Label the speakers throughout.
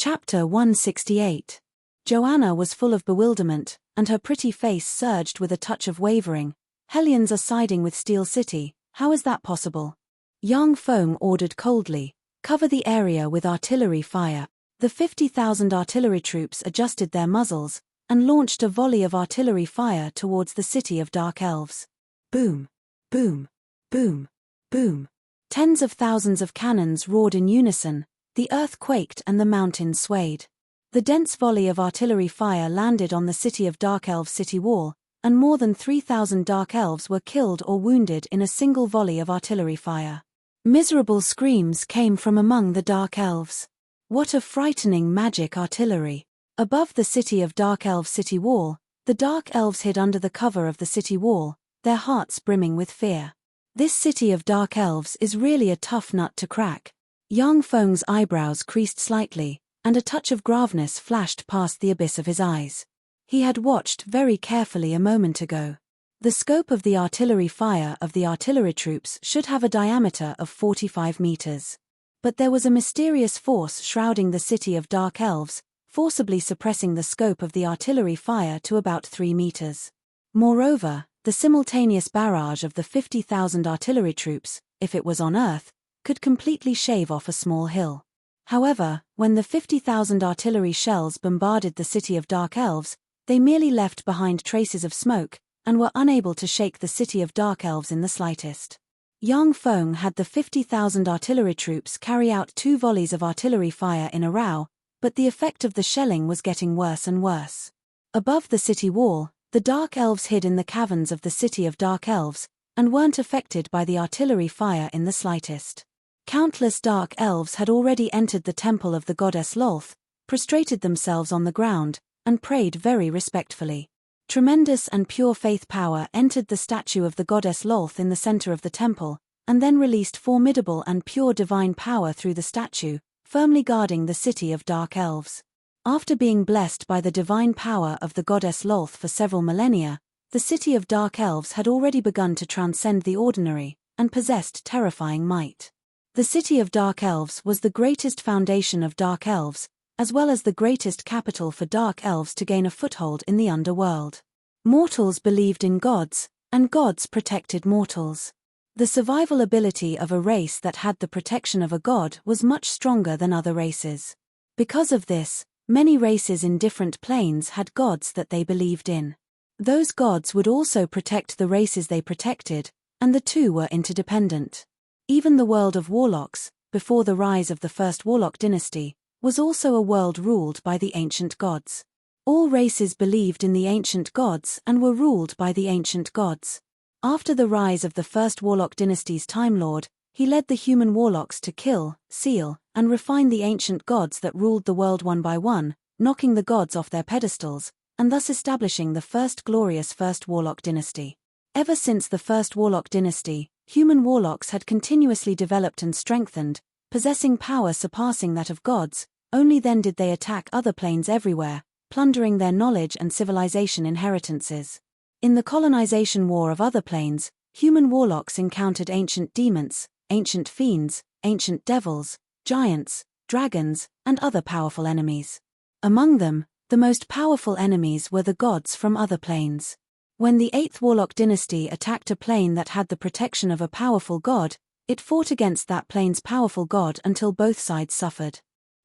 Speaker 1: Chapter 168. Joanna was full of bewilderment, and her pretty face surged with a touch of wavering. Hellions are siding with Steel City, how is that possible? Yang Feng ordered coldly, cover the area with artillery fire. The 50,000 artillery troops adjusted their muzzles, and launched a volley of artillery fire towards the city of Dark Elves. Boom! Boom! Boom! Boom! Tens of thousands of cannons roared in unison. The earth quaked and the mountains swayed. The dense volley of artillery fire landed on the city of Dark Elves' city wall, and more than 3,000 Dark Elves were killed or wounded in a single volley of artillery fire. Miserable screams came from among the Dark Elves. What a frightening magic artillery! Above the city of Dark Elves' city wall, the Dark Elves hid under the cover of the city wall, their hearts brimming with fear. This city of Dark Elves is really a tough nut to crack. Yang Feng's eyebrows creased slightly, and a touch of graveness flashed past the abyss of his eyes. He had watched very carefully a moment ago. The scope of the artillery fire of the artillery troops should have a diameter of 45 meters. But there was a mysterious force shrouding the city of Dark Elves, forcibly suppressing the scope of the artillery fire to about 3 meters. Moreover, the simultaneous barrage of the 50,000 artillery troops, if it was on Earth, could completely shave off a small hill. However, when the 50,000 artillery shells bombarded the city of Dark Elves, they merely left behind traces of smoke, and were unable to shake the city of Dark Elves in the slightest. Yang Feng had the 50,000 artillery troops carry out 2 volleys of artillery fire in a row, but the effect of the shelling was getting worse and worse. Above the city wall, the Dark Elves hid in the caverns of the city of Dark Elves, and weren't affected by the artillery fire in the slightest. Countless Dark Elves had already entered the temple of the goddess Lolth, prostrated themselves on the ground, and prayed very respectfully. Tremendous and pure faith power entered the statue of the goddess Lolth in the center of the temple, and then released formidable and pure divine power through the statue, firmly guarding the city of Dark Elves. After being blessed by the divine power of the goddess Lolth for several millennia, the city of Dark Elves had already begun to transcend the ordinary, and possessed terrifying might. The city of Dark Elves was the greatest foundation of Dark Elves, as well as the greatest capital for Dark Elves to gain a foothold in the underworld. Mortals believed in gods, and gods protected mortals. The survival ability of a race that had the protection of a god was much stronger than other races. Because of this, many races in different planes had gods that they believed in. Those gods would also protect the races they protected, and the two were interdependent. Even the world of warlocks, before the rise of the first warlock dynasty, was also a world ruled by the ancient gods. All races believed in the ancient gods and were ruled by the ancient gods. After the rise of the first warlock dynasty's Time Lord, he led the human warlocks to kill, seal, and refine the ancient gods that ruled the world one by one, knocking the gods off their pedestals, and thus establishing the first glorious first warlock dynasty. Ever since the first warlock dynasty, human warlocks had continuously developed and strengthened, possessing power surpassing that of gods. Only then did they attack other planes everywhere, plundering their knowledge and civilization inheritances. In the colonization war of other planes, human warlocks encountered ancient demons, ancient fiends, ancient devils, giants, dragons, and other powerful enemies. Among them, the most powerful enemies were the gods from other planes. When the 8th Warlock dynasty attacked a plane that had the protection of a powerful god, it fought against that plane's powerful god until both sides suffered.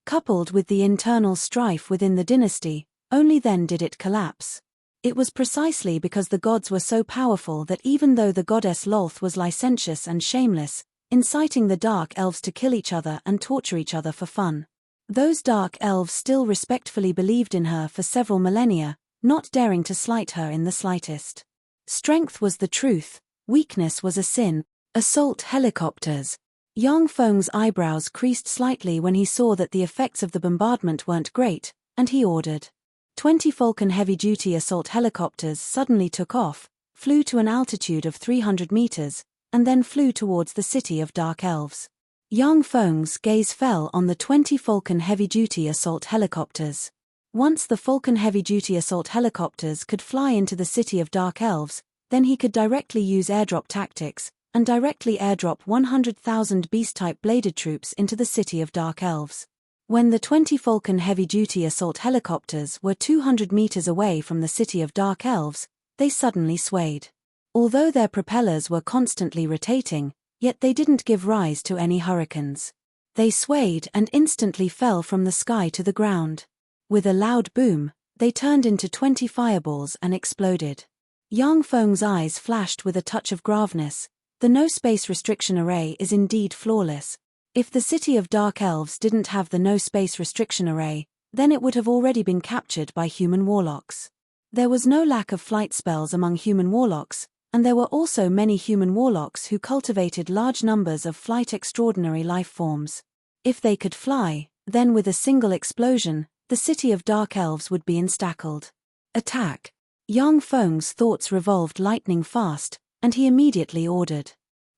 Speaker 1: Coupled with the internal strife within the dynasty, only then did it collapse. It was precisely because the gods were so powerful that even though the goddess Lolth was licentious and shameless, inciting the Dark Elves to kill each other and torture each other for fun, those Dark Elves still respectfully believed in her for several millennia, not daring to slight her in the slightest. Strength was the truth, weakness was a sin. Assault helicopters. Yang Feng's eyebrows creased slightly when he saw that the effects of the bombardment weren't great, and he ordered. 20 Falcon heavy-duty assault helicopters suddenly took off, flew to an altitude of 300 meters, and then flew towards the city of Dark Elves. Yang Feng's gaze fell on the 20 Falcon heavy-duty assault helicopters. Once the Falcon heavy-duty assault helicopters could fly into the city of Dark Elves, then he could directly use airdrop tactics, and directly airdrop 100,000 beast-type bladed troops into the city of Dark Elves. When the 20 Falcon heavy-duty assault helicopters were 200 meters away from the city of Dark Elves, they suddenly swayed. Although their propellers were constantly rotating, yet they didn't give rise to any hurricanes. They swayed and instantly fell from the sky to the ground. With a loud boom, they turned into 20 fireballs and exploded. Yang Feng's eyes flashed with a touch of graveness. The no space restriction array is indeed flawless. If the city of Dark Elves didn't have the no space restriction array, then it would have already been captured by human warlocks. There was no lack of flight spells among human warlocks, and there were also many human warlocks who cultivated large numbers of flight extraordinary life forms. If they could fly, then with a single explosion, the city of Dark Elves would be instackled. Attack! Yang Feng's thoughts revolved lightning fast, and he immediately ordered.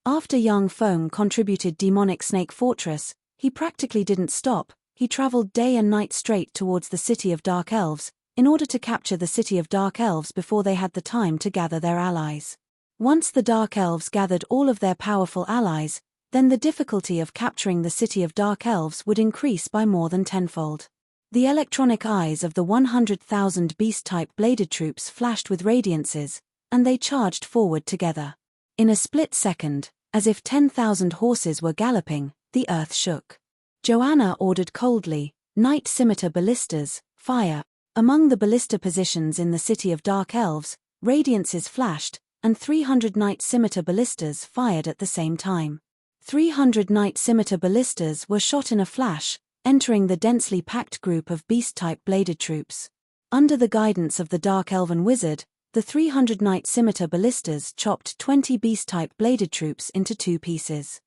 Speaker 1: After Yang Feng contributed Demonic Snake Fortress, he practically didn't stop. He traveled day and night straight towards the city of Dark Elves, in order to capture the city of Dark Elves before they had the time to gather their allies. Once the Dark Elves gathered all of their powerful allies, then the difficulty of capturing the city of Dark Elves would increase by more than tenfold. The electronic eyes of the 100,000 beast-type bladed troops flashed with radiances, and they charged forward together. In a split second, as if 10,000 horses were galloping, the earth shook. Joanna ordered coldly, "Night Scimitar ballistas, fire!" Among the ballista positions in the city of Dark Elves, radiances flashed, and 300 Night Scimitar ballistas fired at the same time. 300 Night Scimitar ballistas were shot in a flash, entering the densely packed group of beast-type bladed troops. Under the guidance of the Dark Elven wizard, the 300 Night Scimitar ballistas chopped 20 beast-type bladed troops into 2 pieces.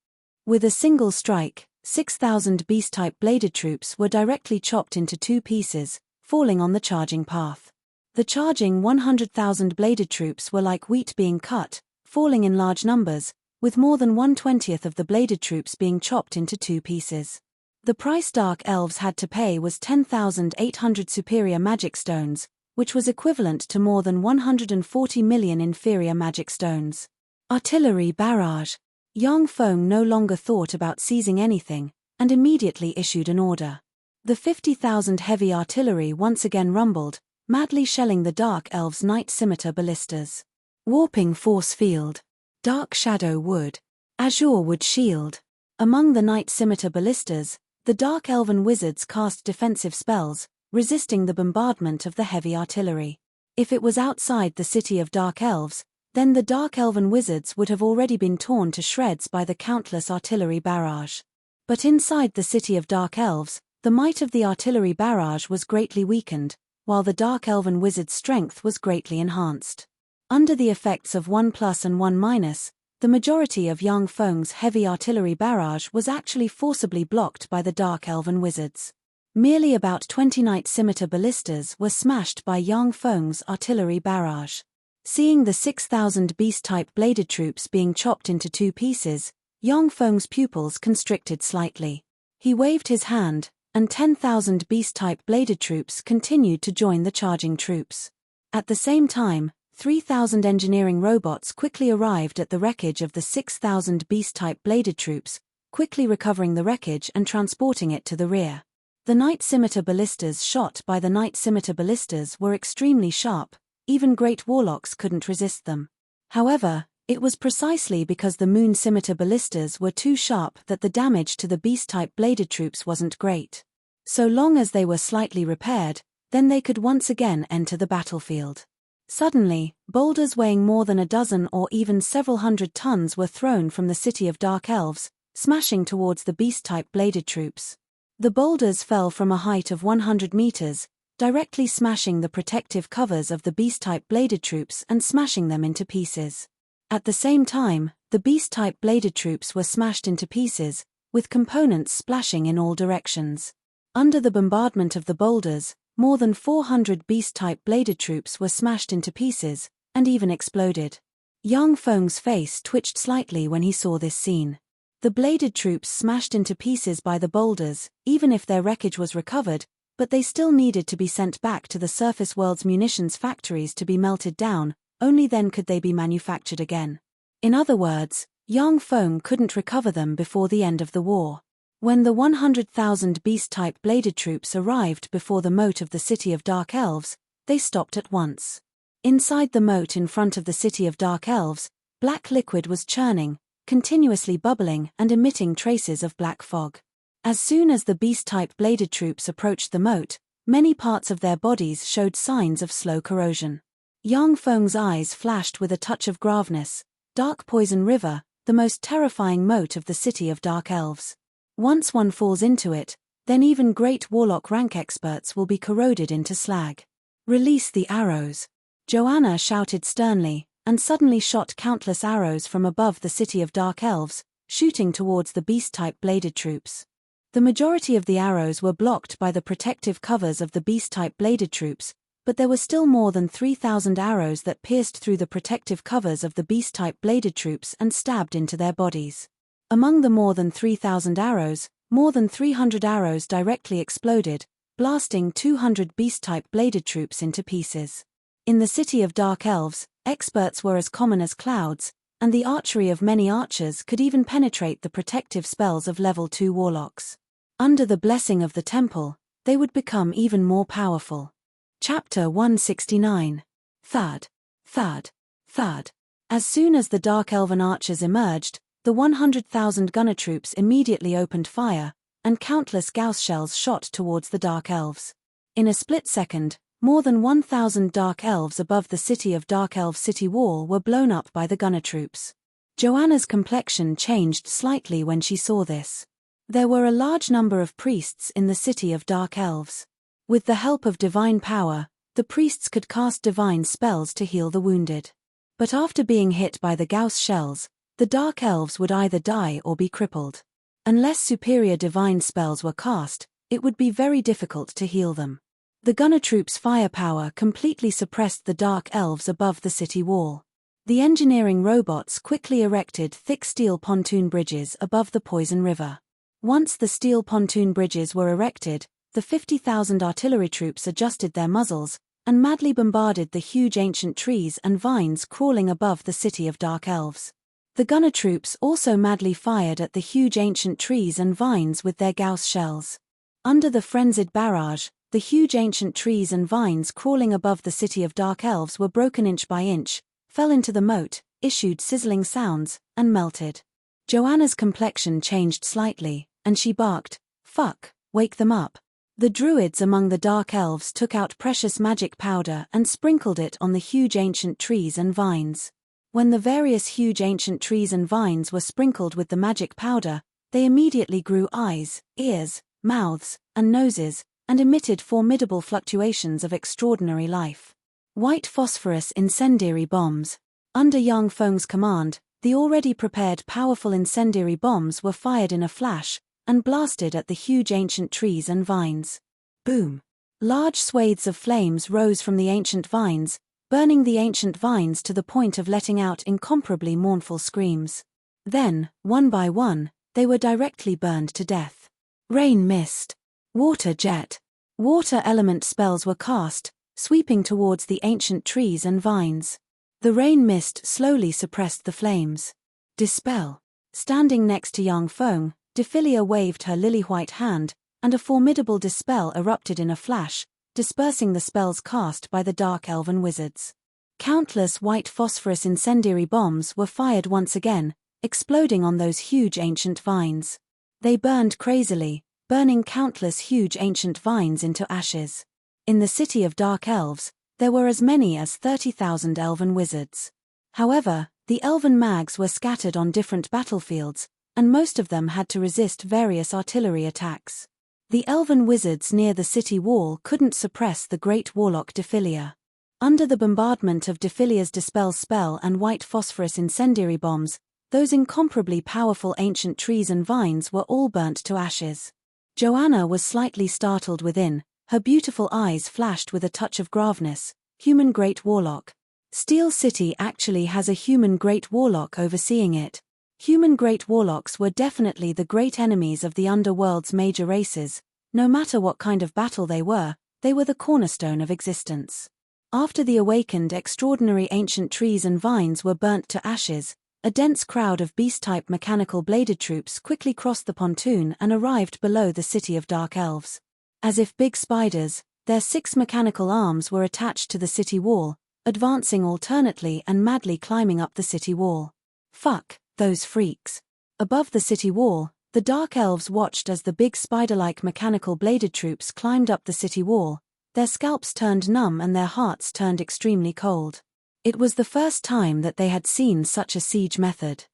Speaker 1: With a single strike, 6,000 beast-type bladed troops were directly chopped into 2 pieces, falling on the charging path. The charging 100,000 bladed troops were like wheat being cut, falling in large numbers, with more than 1/20th of the bladed troops being chopped into 2 pieces. The price Dark Elves had to pay was 10,800 superior magic stones, which was equivalent to more than 140 million inferior magic stones. Artillery barrage. Yang Feng no longer thought about seizing anything, and immediately issued an order. The 50,000 heavy artillery once again rumbled, madly shelling the Dark Elves' Night Scimitar ballistas. Warping force field. Dark shadow wood. Azure wood shield. Among the Night Scimitar ballistas, the Dark Elven wizards cast defensive spells, resisting the bombardment of the heavy artillery. If it was outside the city of Dark Elves, then the Dark Elven wizards would have already been torn to shreds by the countless artillery barrage. But inside the city of Dark Elves, the might of the artillery barrage was greatly weakened, while the Dark Elven wizard's strength was greatly enhanced. Under the effects of 1+ and 1-, the majority of Yang Feng's heavy artillery barrage was actually forcibly blocked by the Dark Elven wizards. Merely about 20 Night Scimitar ballistas were smashed by Yang Feng's artillery barrage. Seeing the 6,000 beast-type bladed troops being chopped into 2 pieces, Yang Feng's pupils constricted slightly. He waved his hand, and 10,000 beast-type bladed troops continued to join the charging troops. At the same time, 3,000 engineering robots quickly arrived at the wreckage of the 6,000 beast-type bladed troops, quickly recovering the wreckage and transporting it to the rear. The Night Scimitar ballistas shot by the Night Scimitar ballistas were extremely sharp, even great warlocks couldn't resist them. However, it was precisely because the Moon Scimitar ballistas were too sharp that the damage to the beast-type bladed troops wasn't great. So long as they were slightly repaired, then they could once again enter the battlefield. Suddenly, boulders weighing more than a dozen or even several hundred tons were thrown from the city of Dark Elves, smashing towards the beast-type bladed troops. The boulders fell from a height of 100 meters, directly smashing the protective covers of the beast-type bladed troops and smashing them into pieces. At the same time, the beast-type bladed troops were smashed into pieces, with components splashing in all directions. Under the bombardment of the boulders, more than 400 beast-type bladed troops were smashed into pieces, and even exploded. Yang Feng's face twitched slightly when he saw this scene. The bladed troops smashed into pieces by the boulders, even if their wreckage was recovered, but they still needed to be sent back to the surface world's munitions factories to be melted down, only then could they be manufactured again. In other words, Yang Feng couldn't recover them before the end of the war. When the 100,000 beast-type bladed troops arrived before the moat of the City of Dark Elves, they stopped at once. Inside the moat in front of the City of Dark Elves, black liquid was churning, continuously bubbling and emitting traces of black fog. As soon as the beast-type bladed troops approached the moat, many parts of their bodies showed signs of slow corrosion. Yang Feng's eyes flashed with a touch of graveness. Dark Poison River, the most terrifying moat of the City of Dark Elves. Once one falls into it, then even great warlock rank experts will be corroded into slag. Release the arrows. Joanna shouted sternly, and suddenly shot countless arrows from above the City of Dark Elves, shooting towards the beast-type bladed troops. The majority of the arrows were blocked by the protective covers of the beast-type bladed troops, but there were still more than 3,000 arrows that pierced through the protective covers of the beast-type bladed troops and stabbed into their bodies. Among the more than 3,000 arrows, more than 300 arrows directly exploded, blasting 200 beast-type bladed troops into pieces. In the City of Dark Elves, experts were as common as clouds, and the archery of many archers could even penetrate the protective spells of level 2 warlocks. Under the blessing of the temple, they would become even more powerful. Chapter 169. Thud. Thud. Thud. As soon as the Dark Elven archers emerged, the 100,000 gunner troops immediately opened fire, and countless Gauss shells shot towards the Dark Elves. In a split second, more than 1,000 Dark Elves above the City of Dark Elf city wall were blown up by the gunner troops. Joanna's complexion changed slightly when she saw this. There were a large number of priests in the City of Dark Elves. With the help of divine power, the priests could cast divine spells to heal the wounded. But after being hit by the Gauss shells, the Dark Elves would either die or be crippled. Unless superior divine spells were cast, it would be very difficult to heal them. The gunner troops' firepower completely suppressed the Dark Elves above the city wall. The engineering robots quickly erected thick steel pontoon bridges above the Poison River. Once the steel pontoon bridges were erected, the 50,000 artillery troops adjusted their muzzles, and madly bombarded the huge ancient trees and vines crawling above the City of Dark Elves. The gunner troops also madly fired at the huge ancient trees and vines with their Gauss shells. Under the frenzied barrage, the huge ancient trees and vines crawling above the City of Dark Elves were broken inch by inch, fell into the moat, issued sizzling sounds, and melted. Joanna's complexion changed slightly, and she barked, "Fuck, wake them up." The druids among the Dark Elves took out precious magic powder and sprinkled it on the huge ancient trees and vines. When the various huge ancient trees and vines were sprinkled with the magic powder, they immediately grew eyes, ears, mouths, and noses, and emitted formidable fluctuations of extraordinary life. White phosphorus incendiary bombs. Under Yang Feng's command, the already prepared powerful incendiary bombs were fired in a flash, and blasted at the huge ancient trees and vines. Boom! Large swathes of flames rose from the ancient vines, burning the ancient vines to the point of letting out incomparably mournful screams. Then, one by one, they were directly burned to death. Rain mist. Water jet. Water element spells were cast, sweeping towards the ancient trees and vines. The rain mist slowly suppressed the flames. Dispel. Standing next to Yang Feng, Defilia waved her lily-white hand, and a formidable dispel erupted in a flash, dispersing the spells cast by the Dark Elven wizards. Countless white phosphorus incendiary bombs were fired once again, exploding on those huge ancient vines. They burned crazily, burning countless huge ancient vines into ashes. In the City of Dark Elves, there were as many as 30,000 elven wizards. However, the elven mags were scattered on different battlefields, and most of them had to resist various artillery attacks. The elven wizards near the city wall couldn't suppress the great warlock Defilia. Under the bombardment of Defilia's dispel spell and white phosphorus incendiary bombs, those incomparably powerful ancient trees and vines were all burnt to ashes. Joanna was slightly startled within, her beautiful eyes flashed with a touch of graveness. Human Great Warlock. Steel City actually has a human Great Warlock overseeing it. Human Great Warlocks were definitely the great enemies of the underworld's major races. No matter what kind of battle they were the cornerstone of existence. After the awakened extraordinary ancient trees and vines were burnt to ashes, A dense crowd of beast-type mechanical bladed troops quickly crossed the pontoon and arrived below the city of dark elves. As if big spiders, their 6 mechanical arms were attached to the city wall, advancing alternately and madly climbing up the city wall. Fuck, those freaks. Above the city wall, the dark elves watched as the big spider-like mechanical bladed troops climbed up the city wall, their scalps turned numb and their hearts turned extremely cold. It was the first time that they had seen such a siege method.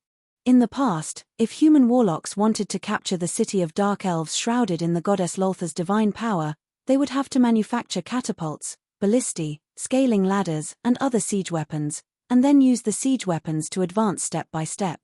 Speaker 1: In the past, if human warlocks wanted to capture the city of dark elves shrouded in the goddess Loltha's divine power, they would have to manufacture catapults, ballistae, scaling ladders, and other siege weapons, and then use the siege weapons to advance step by step.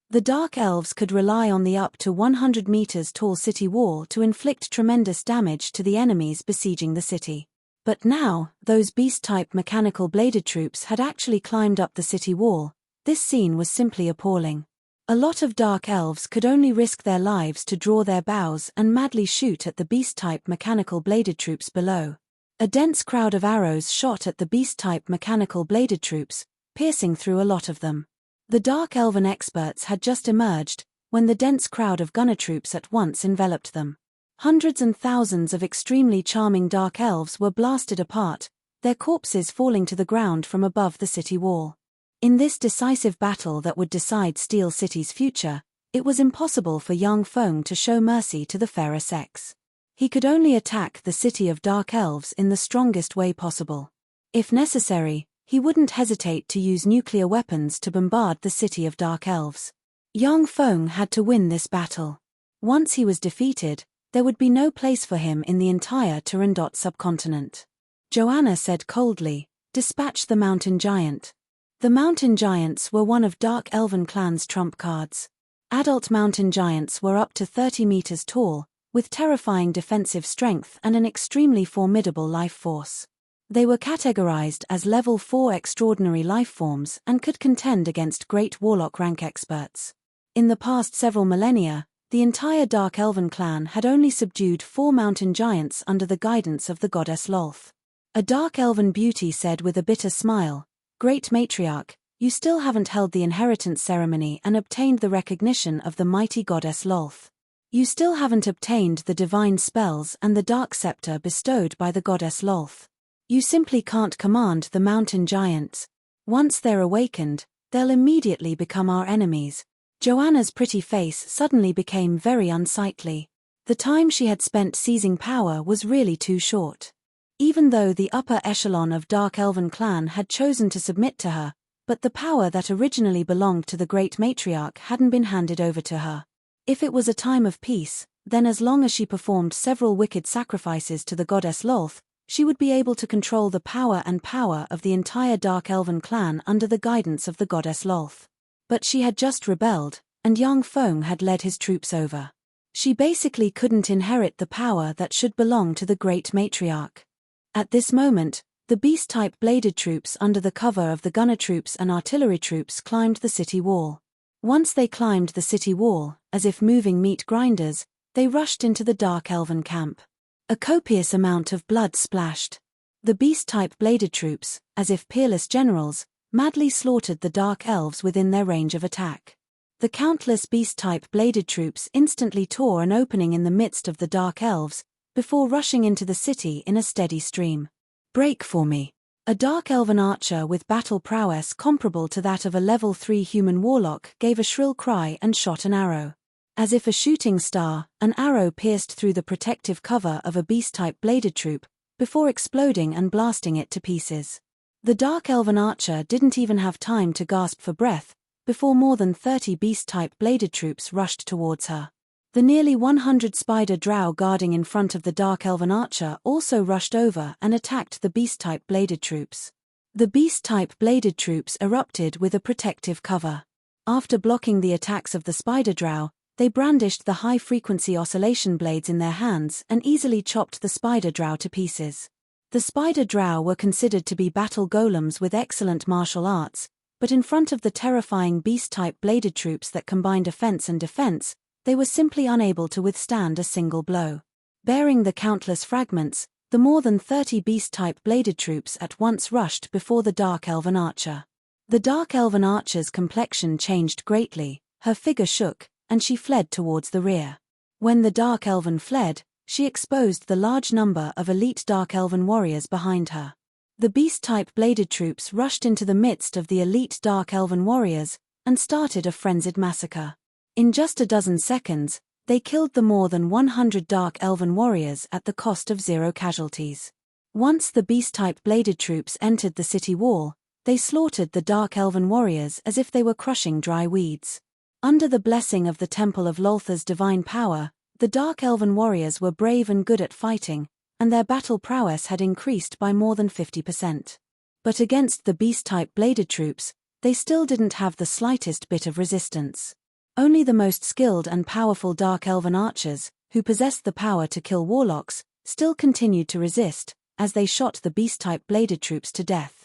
Speaker 1: The dark elves could rely on the up to 100 meters tall city wall to inflict tremendous damage to the enemies besieging the city. But now, those beast-type mechanical bladed troops had actually climbed up the city wall. This scene was simply appalling. A lot of dark elves could only risk their lives to draw their bows and madly shoot at the beast-type mechanical bladed troops below. A dense crowd of arrows shot at the beast-type mechanical bladed troops, piercing through a lot of them. The dark elven experts had just emerged, when the dense crowd of gunner troops at once enveloped them. Hundreds and thousands of extremely charming dark elves were blasted apart, their corpses falling to the ground from above the city wall. In this decisive battle that would decide Steel City's future, it was impossible for young Feng to show mercy to the fairer sex. He could only attack the city of dark elves in the strongest way possible. If necessary, he wouldn't hesitate to use nuclear weapons to bombard the city of dark elves. Young Feng had to win this battle. Once he was defeated, there would be no place for him in the entire Turandot subcontinent. Joanna said coldly, "Dispatch the mountain giant." The mountain giants were one of Dark Elven clan's trump cards. Adult mountain giants were up to 30 meters tall, with terrifying defensive strength and an extremely formidable life force. They were categorized as level 4 extraordinary life forms and could contend against great warlock rank experts. In the past several millennia, the entire Dark Elven clan had only subdued 4 mountain giants under the guidance of the goddess Lolth. A Dark Elven beauty said with a bitter smile, "Great matriarch, you still haven't held the inheritance ceremony and obtained the recognition of the mighty goddess Lolth. You still haven't obtained the divine spells and the dark scepter bestowed by the goddess Lolth. You simply can't command the mountain giants. Once they're awakened, they'll immediately become our enemies." Joanna's pretty face suddenly became very unsightly. The time she had spent seizing power was really too short. Even though the upper echelon of Dark Elven clan had chosen to submit to her, but the power that originally belonged to the Great Matriarch hadn't been handed over to her. If it was a time of peace, then as long as she performed several wicked sacrifices to the goddess Lolth, she would be able to control the power of the entire Dark Elven clan under the guidance of the goddess Lolth. But she had just rebelled, and young Feng had led his troops over. She basically couldn't inherit the power that should belong to the Great Matriarch. At this moment, the beast-type bladed troops under the cover of the gunner troops and artillery troops climbed the city wall. Once they climbed the city wall, as if moving meat grinders, they rushed into the Dark Elven camp. A copious amount of blood splashed. The beast-type bladed troops, as if peerless generals, madly slaughtered the dark elves within their range of attack. The countless beast-type bladed troops instantly tore an opening in the midst of the dark elves, before rushing into the city in a steady stream. "Break for me." A dark elven archer with battle prowess comparable to that of a level 3 human warlock gave a shrill cry and shot an arrow. As if a shooting star, an arrow pierced through the protective cover of a beast-type bladed troop, before exploding and blasting it to pieces. The Dark Elven archer didn't even have time to gasp for breath, before more than 30 beast-type bladed troops rushed towards her. The nearly 100 spider drow guarding in front of the Dark Elven archer also rushed over and attacked the beast-type bladed troops. The beast-type bladed troops erupted with a protective cover. After blocking the attacks of the spider drow, they brandished the high-frequency oscillation blades in their hands and easily chopped the spider drow to pieces. The spider drow were considered to be battle golems with excellent martial arts, but in front of the terrifying beast-type bladed troops that combined offense and defense, they were simply unable to withstand a single blow. Bearing the countless fragments, the more than 30 beast-type bladed troops at once rushed before the Dark Elven archer. The dark elven archer's complexion changed greatly, her figure shook, and she fled towards the rear. When the dark elven fled, she exposed the large number of elite dark elven warriors behind her. The beast-type bladed troops rushed into the midst of the elite dark elven warriors and started a frenzied massacre. In just a dozen seconds, they killed the more than 100 dark elven warriors at the cost of 0 casualties. Once the beast-type bladed troops entered the city wall, they slaughtered the dark elven warriors as if they were crushing dry weeds. Under the blessing of the Temple of Loltha's divine power, the dark elven warriors were brave and good at fighting, and their battle prowess had increased by more than 50%. But against the beast-type bladed troops, they still didn't have the slightest bit of resistance. Only the most skilled and powerful dark elven archers, who possessed the power to kill warlocks, still continued to resist, as they shot the beast-type bladed troops to death.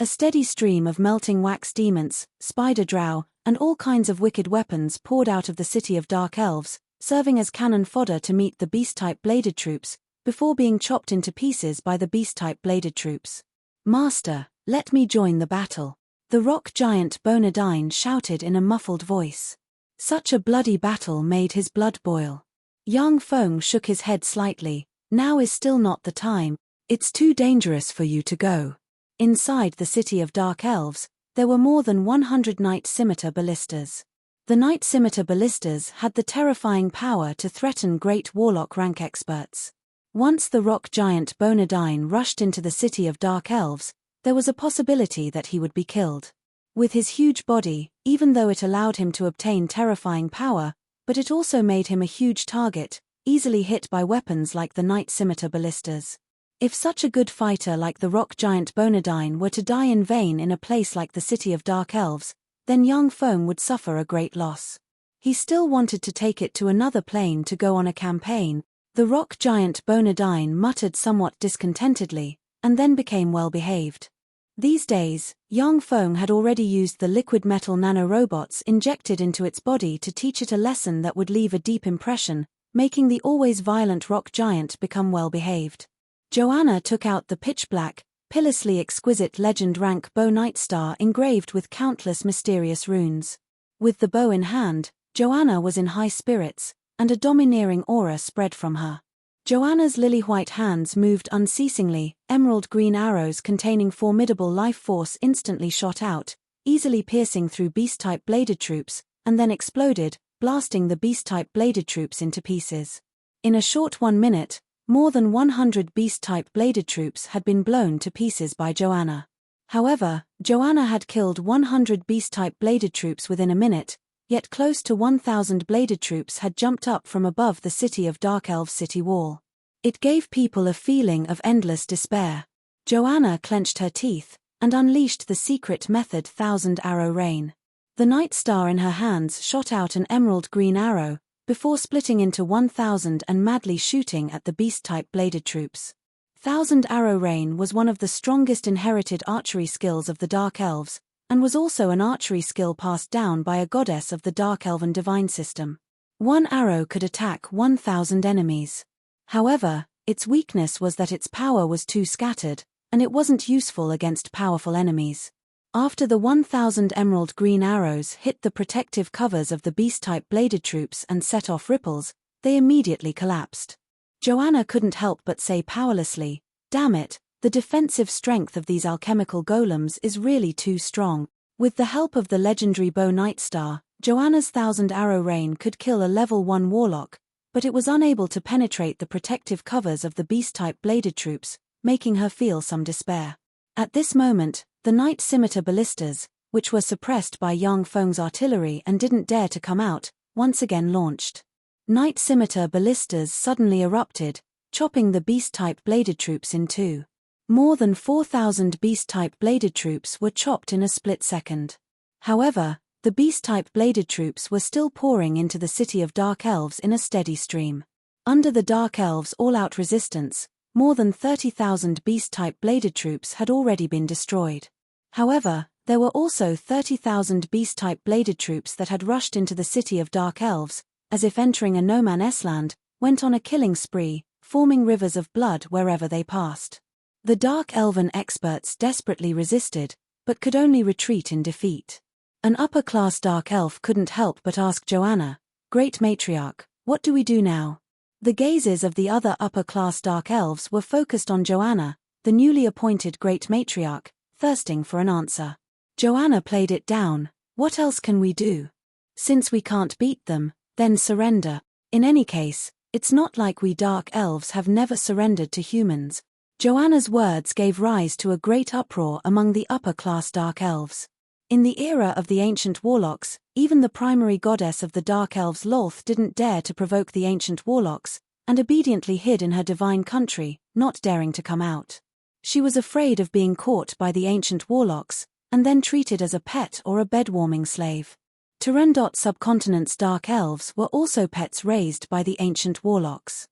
Speaker 1: A steady stream of melting wax demons, spider drow, and all kinds of wicked weapons poured out of the city of dark elves, serving as cannon fodder to meet the beast-type bladed troops, before being chopped into pieces by the beast-type bladed troops. "Master, let me join the battle," the rock giant Bonadine shouted in a muffled voice. Such a bloody battle made his blood boil. Yang Feng shook his head slightly. "Now is still not the time. It's too dangerous for you to go." Inside the city of dark elves, there were more than 100 Knight Scimitar ballistas. The Knight Scimitar ballistas had the terrifying power to threaten great warlock rank experts. Once the rock giant Bonadine rushed into the city of dark elves, there was a possibility that he would be killed. With his huge body, even though it allowed him to obtain terrifying power, but it also made him a huge target, easily hit by weapons like the Knight Scimitar ballistas. If such a good fighter like the rock giant Bonadine were to die in vain in a place like the city of dark elves, then Yang Feng would suffer a great loss. He still wanted to take it to another plane to go on a campaign. The rock giant Bonadine muttered somewhat discontentedly, and then became well-behaved. These days, Yang Feng had already used the liquid metal nanorobots injected into its body to teach it a lesson that would leave a deep impression, making the always violent rock giant become well-behaved. Joanna took out the pitch-black, pitilessly exquisite legend-rank bow Nightstar engraved with countless mysterious runes. With the bow in hand, Joanna was in high spirits, and a domineering aura spread from her. Joanna's lily-white hands moved unceasingly, emerald-green arrows containing formidable life force instantly shot out, easily piercing through beast-type bladed troops, and then exploded, blasting the beast-type bladed troops into pieces. In a short 1 minute, more than 100 beast-type bladed troops had been blown to pieces by Joanna. However, Joanna had killed 100 beast-type bladed troops within a minute, yet close to 1,000 bladed troops had jumped up from above the city of dark elves city wall. It gave people a feeling of endless despair. Joanna clenched her teeth, and unleashed the secret method Thousand Arrow Rain. The Nightstar in her hands shot out an emerald-green arrow, before splitting into 1,000 and madly shooting at the beast-type bladed troops. Thousand Arrow Rain was one of the strongest inherited archery skills of the Dark Elves, and was also an archery skill passed down by a goddess of the Dark Elven divine system. One arrow could attack 1,000 enemies. However, its weakness was that its power was too scattered, and it wasn't useful against powerful enemies. After the 1,000 emerald green arrows hit the protective covers of the beast-type bladed troops and set off ripples, they immediately collapsed. Joanna couldn't help but say powerlessly, "Damn it, the defensive strength of these alchemical golems is really too strong." With the help of the legendary bow Nightstar, Joanna's Thousand Arrow Rain could kill a level 1 warlock, but it was unable to penetrate the protective covers of the beast-type bladed troops, making her feel some despair. At this moment, the Knight Scimitar ballistas, which were suppressed by Yang Feng's artillery and didn't dare to come out, once again launched. Knight Scimitar ballistas suddenly erupted, chopping the beast-type bladed troops in two. More than 4,000 beast-type bladed troops were chopped in a split second. However, the beast-type bladed troops were still pouring into the city of Dark Elves in a steady stream. Under the Dark Elves' all-out resistance, more than 30,000 beast-type bladed troops had already been destroyed. However, there were also 30,000 beast-type bladed troops that had rushed into the city of Dark Elves, as if entering a no-man's land, went on a killing spree, forming rivers of blood wherever they passed. The Dark Elven experts desperately resisted, but could only retreat in defeat. An upper-class dark elf couldn't help but ask Joanna, "Great matriarch, what do we do now?" The gazes of the other upper-class dark elves were focused on Joanna, the newly appointed great matriarch, thirsting for an answer. Joanna played it down. "What else can we do? Since we can't beat them, then surrender. In any case, it's not like we dark elves have never surrendered to humans." Joanna's words gave rise to a great uproar among the upper-class dark elves. In the era of the ancient warlocks, even the primary goddess of the dark elves Lolth didn't dare to provoke the ancient warlocks, and obediently hid in her divine country, not daring to come out. She was afraid of being caught by the ancient warlocks, and then treated as a pet or a bed-warming slave. Turandot subcontinent's dark elves were also pets raised by the ancient warlocks.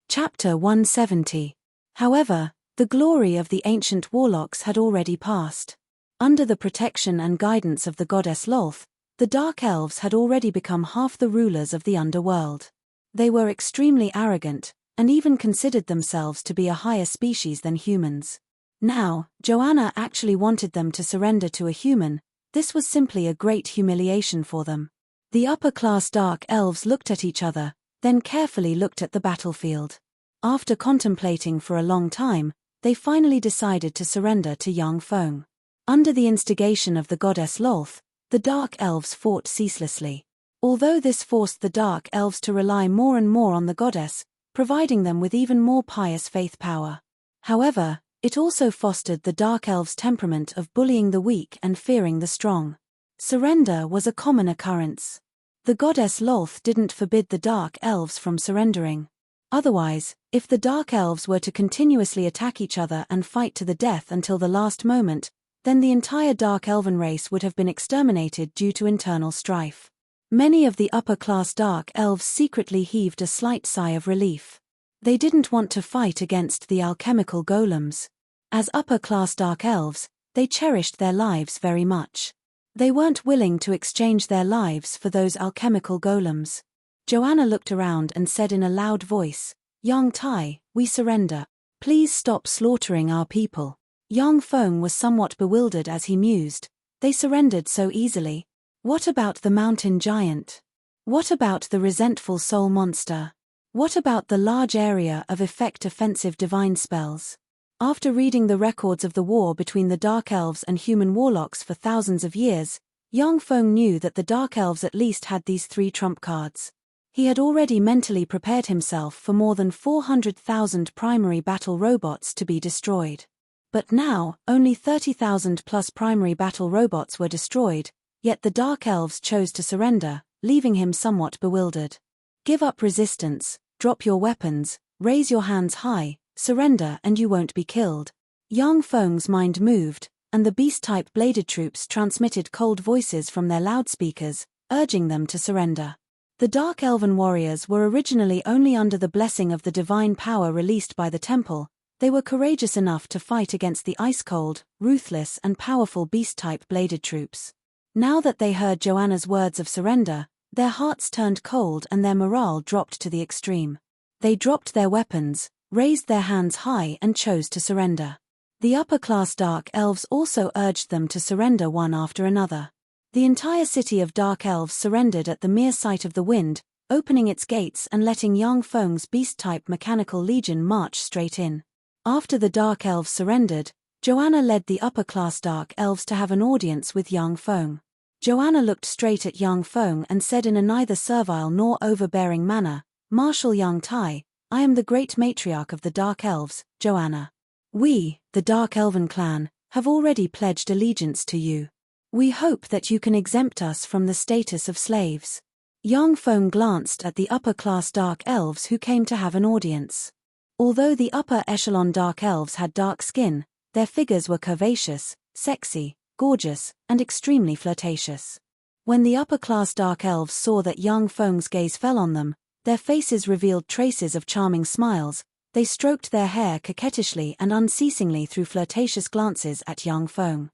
Speaker 1: Chapter 170. However, the glory of the ancient warlocks had already passed. Under the protection and guidance of the goddess Lolth, the dark elves had already become half the rulers of the underworld. They were extremely arrogant, and even considered themselves to be a higher species than humans. Now, Joanna actually wanted them to surrender to a human. This was simply a great humiliation for them. The upper-class dark elves looked at each other, then carefully looked at the battlefield. After contemplating for a long time, they finally decided to surrender to young Feng. Under the instigation of the goddess Lolth, the dark elves fought ceaselessly. Although this forced the dark elves to rely more and more on the goddess, providing them with even more pious faith power. However, it also fostered the dark elves' temperament of bullying the weak and fearing the strong. Surrender was a common occurrence. The goddess Lolth didn't forbid the dark elves from surrendering. Otherwise, if the dark elves were to continuously attack each other and fight to the death until the last moment, then the entire dark elven race would have been exterminated due to internal strife. Many of the upper-class dark elves secretly heaved a slight sigh of relief. They didn't want to fight against the alchemical golems. As upper-class dark elves, they cherished their lives very much. They weren't willing to exchange their lives for those alchemical golems. Joanna looked around and said in a loud voice, "Young Tai, we surrender. Please stop slaughtering our people." Young Feng was somewhat bewildered as he mused. They surrendered so easily. What about the mountain giant? What about the resentful soul monster? What about the large area of effect offensive divine spells? After reading the records of the war between the Dark Elves and human warlocks for thousands of years, young Feng knew that the Dark Elves at least had these three trump cards. He had already mentally prepared himself for more than 400,000 primary battle robots to be destroyed. But now, only 30,000 plus primary battle robots were destroyed, yet the Dark Elves chose to surrender, leaving him somewhat bewildered. Give up resistance, drop your weapons, raise your hands high, surrender and you won't be killed. Young Feng's mind moved, and the beast-type bladed troops transmitted cold voices from their loudspeakers, urging them to surrender. The Dark Elven warriors were originally only under the blessing of the divine power released by the temple. They were courageous enough to fight against the ice-cold, ruthless and powerful beast-type bladed troops. Now that they heard Joanna's words of surrender, their hearts turned cold and their morale dropped to the extreme. They dropped their weapons, raised their hands high and chose to surrender. The upper-class Dark Elves also urged them to surrender one after another. The entire city of Dark Elves surrendered at the mere sight of the wind, opening its gates and letting young Feng's beast-type mechanical legion march straight in. After the Dark Elves surrendered, Joanna led the upper-class Dark Elves to have an audience with young Feng. Joanna looked straight at young Feng and said in a neither servile nor overbearing manner, "Marshal Young Tai, I am the great matriarch of the Dark Elves, Joanna. We, the Dark Elven clan, have already pledged allegiance to you. We hope that you can exempt us from the status of slaves." Young Feng glanced at the upper-class Dark Elves who came to have an audience. Although the upper echelon Dark Elves had dark skin, their figures were curvaceous, sexy, gorgeous, and extremely flirtatious. When the upper-class Dark Elves saw that young Feng's gaze fell on them, their faces revealed traces of charming smiles. They stroked their hair coquettishly and unceasingly through flirtatious glances at young Feng.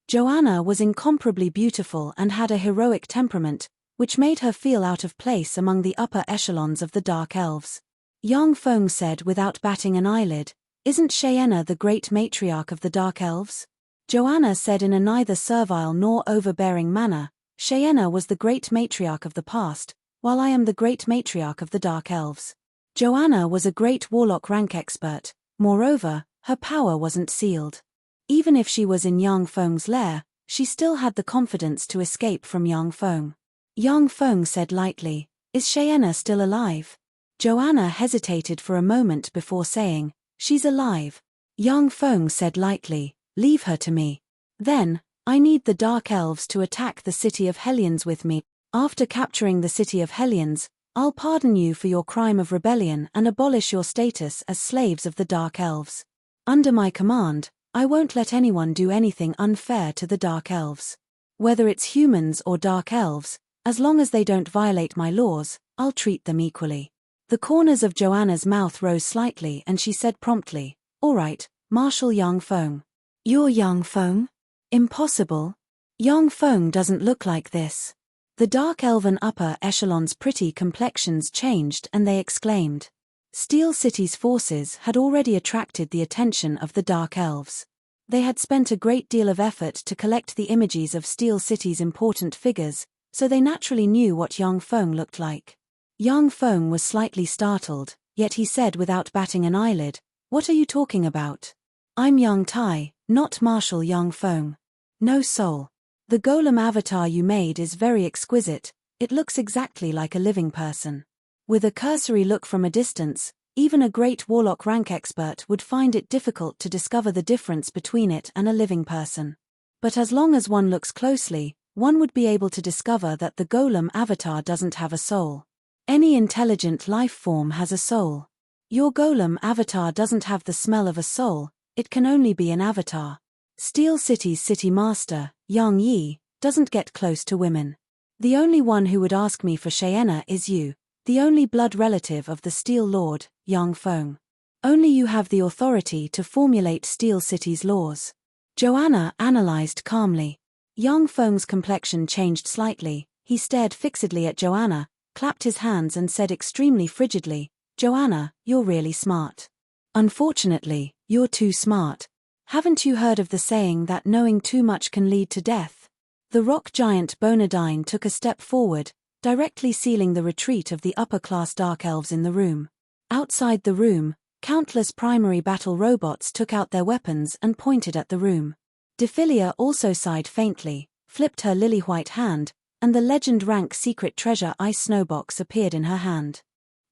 Speaker 1: Joanna was incomparably beautiful and had a heroic temperament, which made her feel out of place among the upper echelons of the Dark Elves. Young Feng said without batting an eyelid, "Isn't Cheyenne the great matriarch of the Dark Elves? Joanna said in a neither servile nor overbearing manner, Cheyenne was the great matriarch of the past, while I am the great matriarch of the Dark Elves. Joanna was a great warlock rank expert, moreover, her power wasn't sealed. Even if she was in Yang Feng's lair, she still had the confidence to escape from Yang Feng. Yang Feng said lightly, "Is Cheyenne still alive?" Joanna hesitated for a moment before saying, "She's alive." Yang Feng said lightly, "Leave her to me. Then, I need the Dark Elves to attack the city of Hellions with me. After capturing the city of Hellions, I'll pardon you for your crime of rebellion and abolish your status as slaves of the Dark Elves. Under my command, I won't let anyone do anything unfair to the Dark Elves. Whether it's humans or Dark Elves, as long as they don't violate my laws, I'll treat them equally." The corners of Joanna's mouth rose slightly and she said promptly, "All right, Marshal Yang Feng." "You're Yang Feng? Impossible. Yang Feng doesn't look like this." The Dark Elven upper echelon's pretty complexions changed and they exclaimed. Steel City's forces had already attracted the attention of the Dark Elves. They had spent a great deal of effort to collect the images of Steel City's important figures, so they naturally knew what Yang Feng looked like. Yang Feng was slightly startled, yet he said without batting an eyelid, "What are you talking about? I'm Yang Tai, not Marshal Yang Feng. No soul. The golem avatar you made is very exquisite, it looks exactly like a living person. With a cursory look from a distance, even a great warlock rank expert would find it difficult to discover the difference between it and a living person. But as long as one looks closely, one would be able to discover that the golem avatar doesn't have a soul. Any intelligent life form has a soul. Your golem avatar doesn't have the smell of a soul, it can only be an avatar. Steel City's city master, Yang Yi, doesn't get close to women. The only one who would ask me for Cheyenne is you, the only blood relative of the Steel Lord, Yang Feng. Only you have the authority to formulate Steel City's laws." Joanna analyzed calmly. Yang Feng's complexion changed slightly, he stared fixedly at Joanna, clapped his hands and said extremely frigidly, "Joanna, you're really smart. Unfortunately, you're too smart. Haven't you heard of the saying that knowing too much can lead to death?" The rock giant Bonadine took a step forward, directly sealing the retreat of the upper-class Dark Elves in the room. Outside the room, countless primary battle robots took out their weapons and pointed at the room. Defilia also sighed faintly, flipped her lily-white hand, and the legend-rank secret treasure ice snowbox appeared in her hand.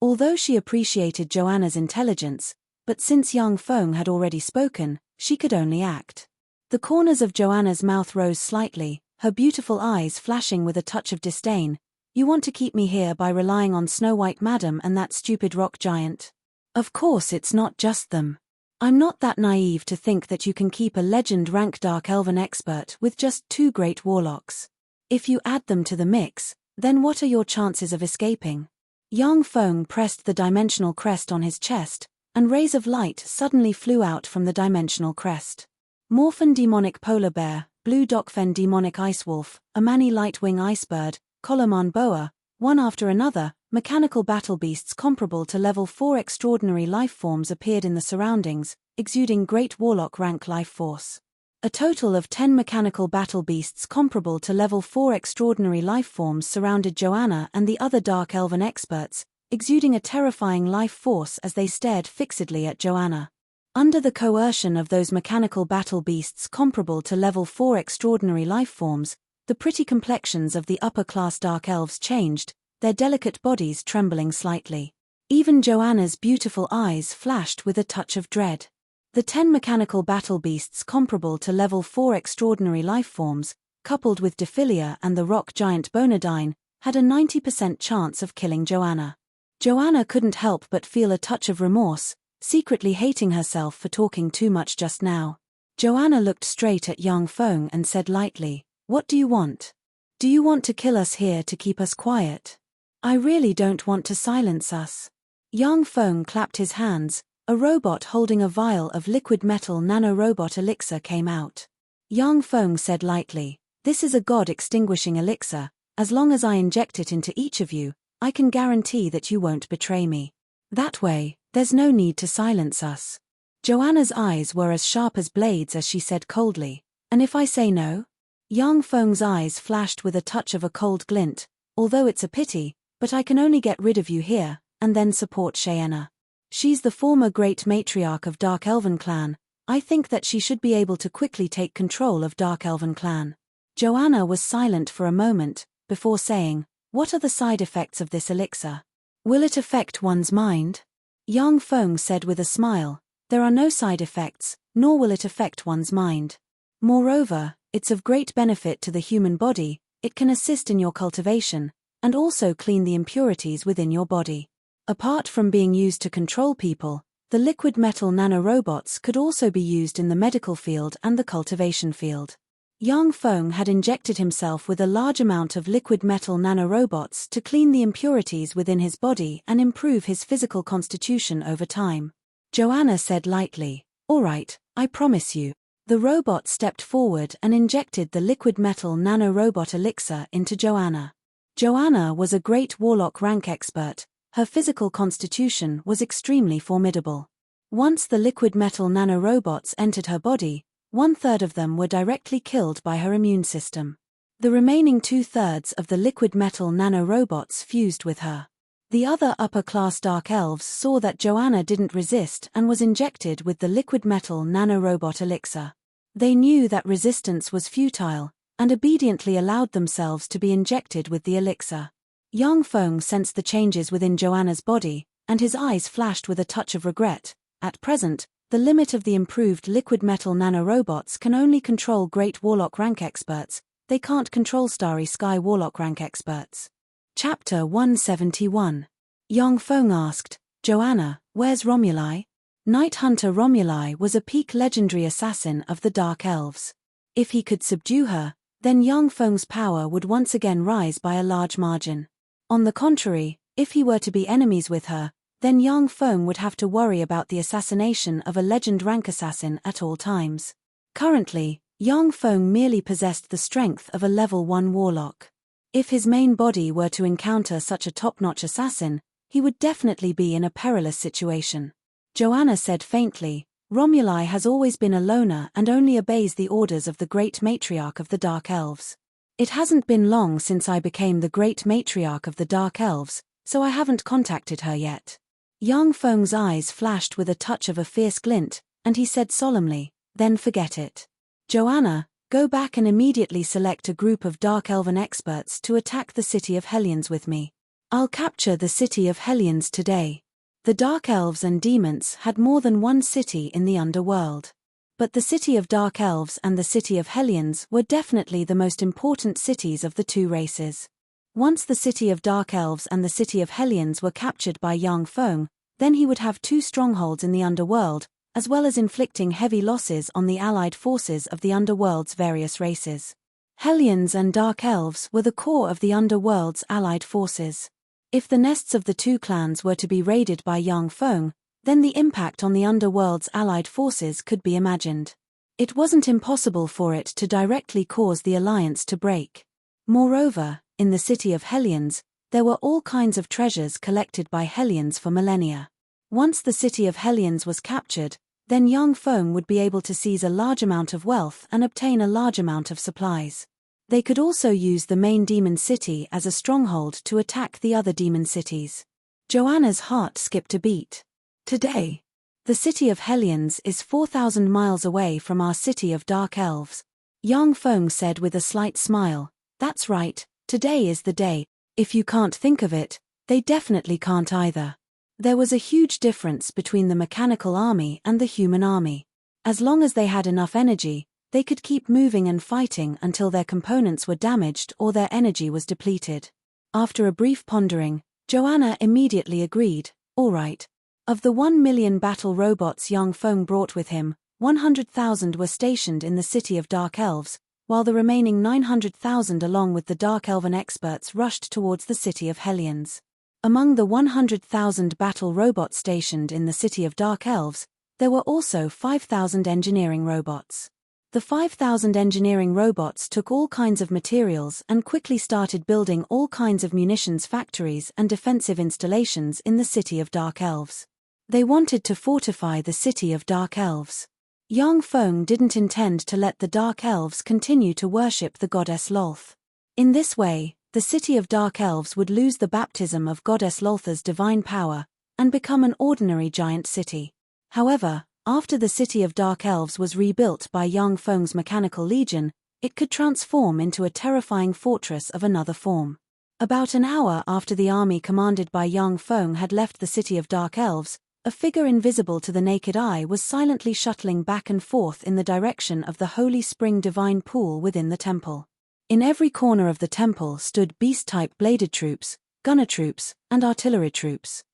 Speaker 1: Although she appreciated Joanna's intelligence, but since Yang Feng had already spoken, she could only act. The corners of Joanna's mouth rose slightly, her beautiful eyes flashing with a touch of disdain. "You want to keep me here by relying on Snow White Madam and that stupid rock giant? Of course it's not just them. I'm not that naive to think that you can keep a legend-rank Dark Elven expert with just 2 great warlocks. If you add them to the mix, then what are your chances of escaping?" Yang Feng pressed the dimensional crest on his chest, and rays of light suddenly flew out from the dimensional crest. Morphin demonic polar bear, blue Dokfen demonic ice wolf, Amani lightwing icebird, Koloman boa, one after another, mechanical battle beasts comparable to level 4 extraordinary life forms appeared in the surroundings, exuding great warlock rank life force. A total of 10 mechanical battle beasts comparable to level 4 extraordinary life forms surrounded Joanna and the other Dark Elven experts, exuding a terrifying life force as they stared fixedly at Joanna. Under the coercion of those mechanical battle beasts comparable to level 4 extraordinary life forms, the pretty complexions of the upper-class Dark Elves changed, their delicate bodies trembling slightly. Even Joanna's beautiful eyes flashed with a touch of dread. The 10 mechanical battle beasts comparable to level 4 extraordinary life forms, coupled with Defilia and the rock giant Bonadine, had a 90% chance of killing Joanna. Joanna couldn't help but feel a touch of remorse, secretly hating herself for talking too much just now. Joanna looked straight at Yang Feng and said lightly, "What do you want? Do you want to kill us here to keep us quiet? I really don't want to silence us." Yang Feng clapped his hands. A robot holding a vial of liquid metal nanorobot elixir came out. Yang Feng said lightly, "This is a god-extinguishing elixir. As long as I inject it into each of you, I can guarantee that you won't betray me. That way, there's no need to silence us." Joanna's eyes were as sharp as blades as she said coldly, And if I say no? Yang Feng's eyes flashed with a touch of a cold glint. Although it's a pity, but I can only get rid of you here, and then support Cheyenne. She's the former great matriarch of Dark Elven clan. I think that she should be able to quickly take control of Dark Elven clan. Joanna was silent for a moment, before saying, "What are the side effects of this elixir? Will it affect one's mind?" Yang Feng said with a smile, "There are no side effects, nor will it affect one's mind. Moreover, it's of great benefit to the human body. It can assist in your cultivation, and also clean the impurities within your body. Apart from being used to control people, the liquid metal nanorobots could also be used in the medical field and the cultivation field." Yang Feng had injected himself with a large amount of liquid metal nanorobots to clean the impurities within his body and improve his physical constitution over time. Joanna said lightly, "All right, I promise you." The robot stepped forward and injected the liquid metal nanorobot elixir into Joanna. Joanna was a great warlock rank expert. Her physical constitution was extremely formidable. Once the liquid metal nanorobots entered her body, 1/3 of them were directly killed by her immune system. The remaining 2/3 of the liquid metal nanorobots fused with her. The other upper-class dark elves saw that Joanna didn't resist and was injected with the liquid metal nanorobot elixir. They knew that resistance was futile, and obediently allowed themselves to be injected with the elixir. Yang Feng sensed the changes within Joanna's body, and his eyes flashed with a touch of regret. At present, the limit of the improved liquid metal nanorobots can only control great warlock rank experts. They can't control starry sky warlock rank experts. Chapter 171. Yang Feng asked, "Joanna, where's Romuli?" Night Hunter Romuli was a peak legendary assassin of the Dark Elves. If he could subdue her, then Yang Feng's power would once again rise by a large margin. On the contrary, if he were to be enemies with her, then Yang Feng would have to worry about the assassination of a legend rank assassin at all times. Currently, Yang Feng merely possessed the strength of a level 1 warlock. If his main body were to encounter such a top-notch assassin, he would definitely be in a perilous situation. Joanna said faintly, "Romuli has always been a loner and only obeys the orders of the great matriarch of the Dark Elves. It hasn't been long since I became the great matriarch of the Dark Elves, so I haven't contacted her yet." Yang Feng's eyes flashed with a touch of a fierce glint, and he said solemnly, "Then forget it. Joanna, go back and immediately select a group of Dark Elven experts to attack the city of Hellions with me. I'll capture the city of Hellions today." The Dark Elves and demons had more than one city in the underworld. But the city of Dark Elves and the city of Hellions were definitely the most important cities of the two races. Once the city of Dark Elves and the city of Hellions were captured by Yang Feng, then he would have two strongholds in the underworld, as well as inflicting heavy losses on the allied forces of the underworld's various races. Hellions and Dark Elves were the core of the underworld's allied forces. If the nests of the two clans were to be raided by Yang Feng, then the impact on the underworld's allied forces could be imagined. It wasn't impossible for it to directly cause the alliance to break. Moreover, in the city of Hellions, there were all kinds of treasures collected by Hellions for millennia. Once the city of Hellions was captured, then Yang Feng would be able to seize a large amount of wealth and obtain a large amount of supplies. They could also use the main demon city as a stronghold to attack the other demon cities. Joanna's heart skipped a beat. Today, the city of Hellions is 4,000 miles away from our city of Dark Elves. Yang Feng said with a slight smile, "That's right, today is the day. If you can't think of it, they definitely can't either." There was a huge difference between the mechanical army and the human army. As long as they had enough energy, they could keep moving and fighting until their components were damaged or their energy was depleted. After a brief pondering, Joanna immediately agreed, "All right." Of the 1 million battle robots Yang Feng brought with him, 100,000 were stationed in the city of Dark Elves, while the remaining 900,000 along with the Dark Elven experts rushed towards the city of Hellions. Among the 100,000 battle robots stationed in the city of Dark Elves, there were also 5,000 engineering robots. The 5,000 engineering robots took all kinds of materials and quickly started building all kinds of munitions factories and defensive installations in the city of Dark Elves. They wanted to fortify the city of Dark Elves. Yang Feng didn't intend to let the Dark Elves continue to worship the goddess Lolth. In this way, the city of Dark Elves would lose the baptism of goddess Lolth's divine power, and become an ordinary giant city. However, after the city of Dark Elves was rebuilt by Yang Feng's mechanical legion, it could transform into a terrifying fortress of another form. About an hour after the army commanded by Yang Feng had left the city of Dark Elves, a figure invisible to the naked eye was silently shuttling back and forth in the direction of the holy spring divine pool within the temple. In every corner of the temple stood beast-type bladed troops, gunner troops, and artillery troops.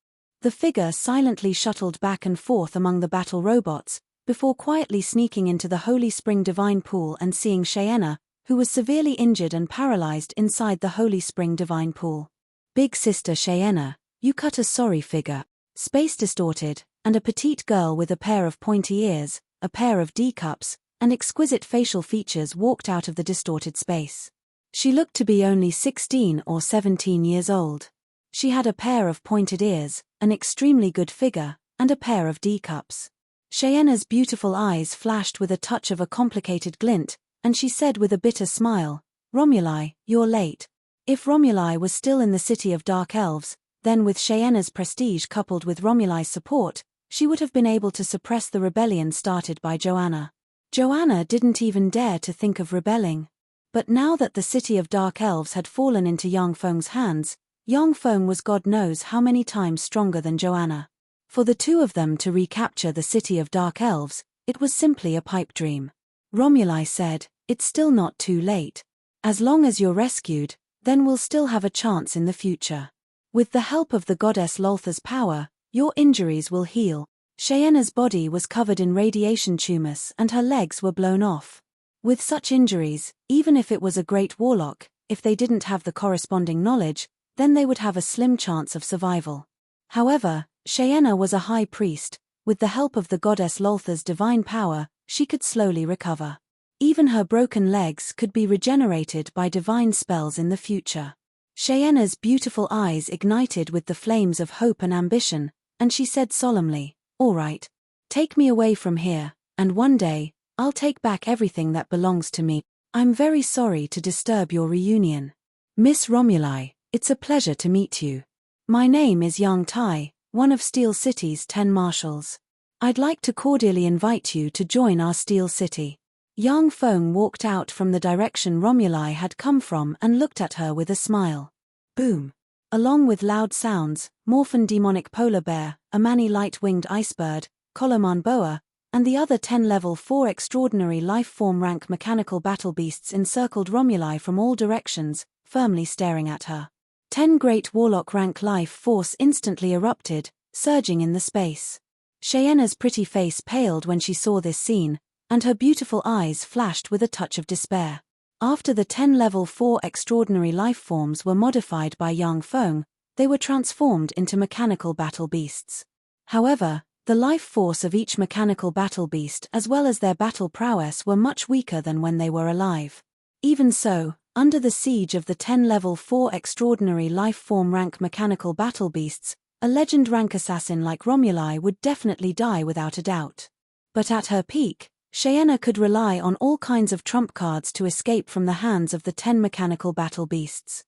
Speaker 1: The figure silently shuttled back and forth among the battle robots, before quietly sneaking into the holy spring divine pool and seeing Cheyenne, who was severely injured and paralyzed inside the holy spring divine pool. Big sister Cheyenne, you cut a sorry figure. Space distorted, and a petite girl with a pair of pointy ears, a pair of D-cups, and exquisite facial features walked out of the distorted space. She looked to be only 16 or 17 years old. She had a pair of pointed ears, an extremely good figure, and a pair of D-cups. Cheyenne's beautiful eyes flashed with a touch of a complicated glint, and she said with a bitter smile, "Romuli, you're late." If Romuli was still in the city of Dark Elves, then with Cheyenne's prestige coupled with Romuli's support, she would have been able to suppress the rebellion started by Joanna. Joanna didn't even dare to think of rebelling. But now that the city of Dark Elves had fallen into Yang Feng's hands, Yang Feng was God knows how many times stronger than Joanna. For the two of them to recapture the city of Dark Elves, it was simply a pipe dream. Romuli said, "It's still not too late. As long as you're rescued, then we'll still have a chance in the future. With the help of the goddess Lolth's power, your injuries will heal." Cheyenne's body was covered in radiation tumors and her legs were blown off. With such injuries, even if it was a great warlock, if they didn't have the corresponding knowledge, then they would have a slim chance of survival. However, Cheyenne was a high priest. With the help of the goddess Lolth's divine power, she could slowly recover. Even her broken legs could be regenerated by divine spells in the future. Cheyenne's beautiful eyes ignited with the flames of hope and ambition, and she said solemnly, "All right. Take me away from here, and one day, I'll take back everything that belongs to me. I'm very sorry to disturb your reunion. Miss Romuli, it's a pleasure to meet you. My name is Yang Tai, one of Steel City's 10 marshals. I'd like to cordially invite you to join our Steel City." Yang Feng walked out from the direction Romuli had come from and looked at her with a smile. Boom. Along with loud sounds, Morphin demonic polar bear, a Mani light-winged icebird, Koloman boa, and the other 10 level 4 extraordinary life-form rank mechanical battle beasts encircled Romuli from all directions, firmly staring at her. 10 great warlock rank life force instantly erupted, surging in the space. Cheyenne's pretty face paled when she saw this scene, and her beautiful eyes flashed with a touch of despair. After the 10 level 4 extraordinary life forms were modified by Yang Feng, they were transformed into mechanical battle beasts. However, the life force of each mechanical battle beast as well as their battle prowess were much weaker than when they were alive. Even so, under the siege of the 10 level 4 extraordinary life form rank mechanical battle beasts, a legend rank assassin like Romuli would definitely die without a doubt. But at her peak, Cheyenne could rely on all kinds of trump cards to escape from the hands of the 10 mechanical battle beasts.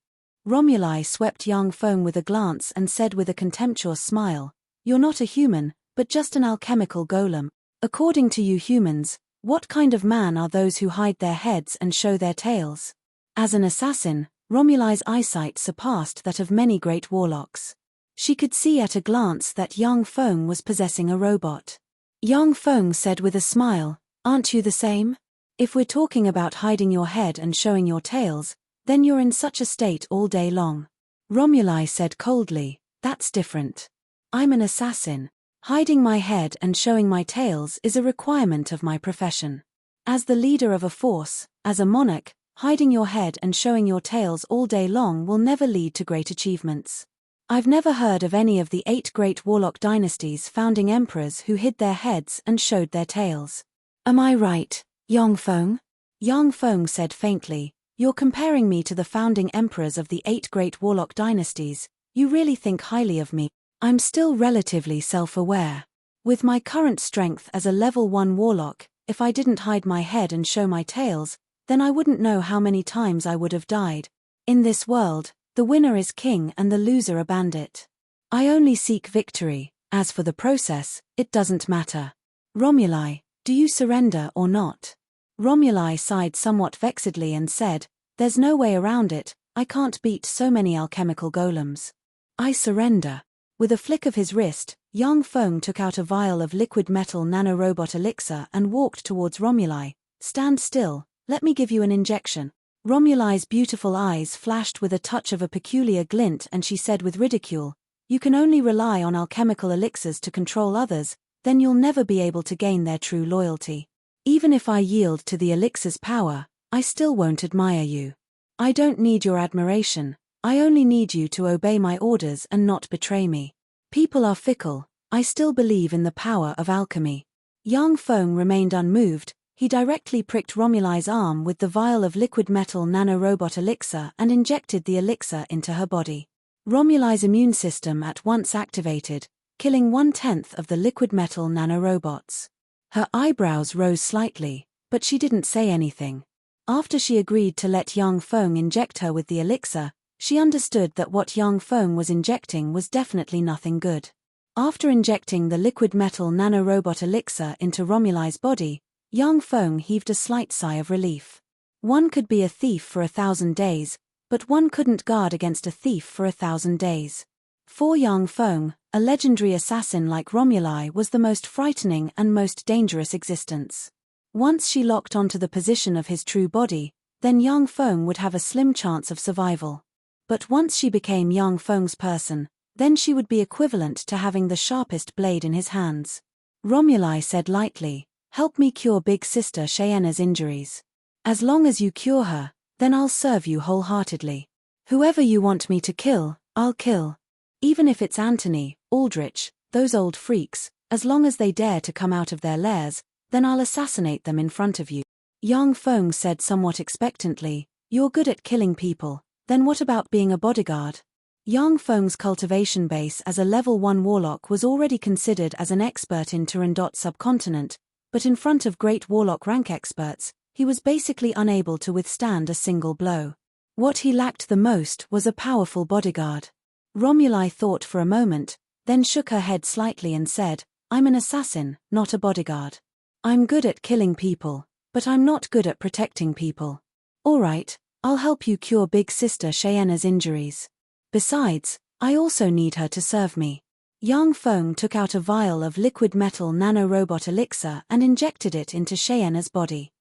Speaker 1: Romuli swept Yang Feng with a glance and said with a contemptuous smile, "You're not a human, but just an alchemical golem. According to you humans, what kind of man are those who hide their heads and show their tails?" As an assassin, Romuli's eyesight surpassed that of many great warlocks. She could see at a glance that Yang Feng was possessing a robot. Yang Feng said with a smile, "Aren't you the same? If we're talking about hiding your head and showing your tails, then you're in such a state all day long." Romuli said coldly, "That's different. I'm an assassin. Hiding my head and showing my tails is a requirement of my profession. As the leader of a force, as a monarch, hiding your head and showing your tails all day long will never lead to great achievements. I've never heard of any of the 8 great warlock dynasties founding emperors who hid their heads and showed their tails. Am I right, Yang Feng?" Yang Feng said faintly, "You're comparing me to the founding emperors of the 8 great warlock dynasties. You really think highly of me. I'm still relatively self-aware. With my current strength as a level 1 warlock, If I didn't hide my head and show my tails, then I wouldn't know how many times I would have died. In this world, the winner is king and the loser a bandit. I only seek victory. As for the process, it doesn't matter. Romuli, do you surrender or not? Romuli sighed somewhat vexedly and said, there's no way around it, I can't beat so many alchemical golems. I surrender. With a flick of his wrist, Yang Feng took out a vial of liquid metal nanorobot elixir and walked towards Romuli. Stand still, let me give you an injection. Romuli's beautiful eyes flashed with a touch of a peculiar glint and she said with ridicule, you can only rely on alchemical elixirs to control others, then you'll never be able to gain their true loyalty. Even if I yield to the elixir's power, I still won't admire you. I don't need your admiration, I only need you to obey my orders and not betray me. People are fickle, I still believe in the power of alchemy. Yang Feng remained unmoved, he directly pricked Romuli's arm with the vial of liquid metal nanorobot elixir and injected the elixir into her body. Romuli's immune system at once activated, killing 1/10 of the liquid metal nanorobots. Her eyebrows rose slightly, but she didn't say anything. After she agreed to let Yang Feng inject her with the elixir, she understood that what Yang Feng was injecting was definitely nothing good. After injecting the liquid metal nanorobot elixir into Romuli's body, Yang Feng heaved a slight sigh of relief. One could be a thief for 1,000 days, but one couldn't guard against a thief for 1,000 days. For Yang Feng, a legendary assassin like Romuli was the most frightening and most dangerous existence. Once she locked onto the position of his true body, then Yang Feng would have a slim chance of survival. But once she became Yang Feng's person, then she would be equivalent to having the sharpest blade in his hands. Romuli said lightly, help me cure big sister Cheyenne's injuries. As long as you cure her, then I'll serve you wholeheartedly. Whoever you want me to kill, I'll kill. Even if it's Anthony, Aldrich, those old freaks, as long as they dare to come out of their lairs, then I'll assassinate them in front of you. Yang Feng said somewhat expectantly, you're good at killing people, then what about being a bodyguard? Yang Feng's cultivation base as a level 1 warlock was already considered as an expert in Turandot subcontinent, but in front of great warlock rank experts, he was basically unable to withstand a single blow. What he lacked the most was a powerful bodyguard. Romuli thought for a moment, then shook her head slightly and said, I'm an assassin, not a bodyguard. I'm good at killing people, but I'm not good at protecting people. Alright, I'll help you cure big sister Cheyenne's injuries. Besides, I also need her to serve me. Yang Feng took out a vial of liquid metal nanorobot elixir and injected it into Cheyenne's body.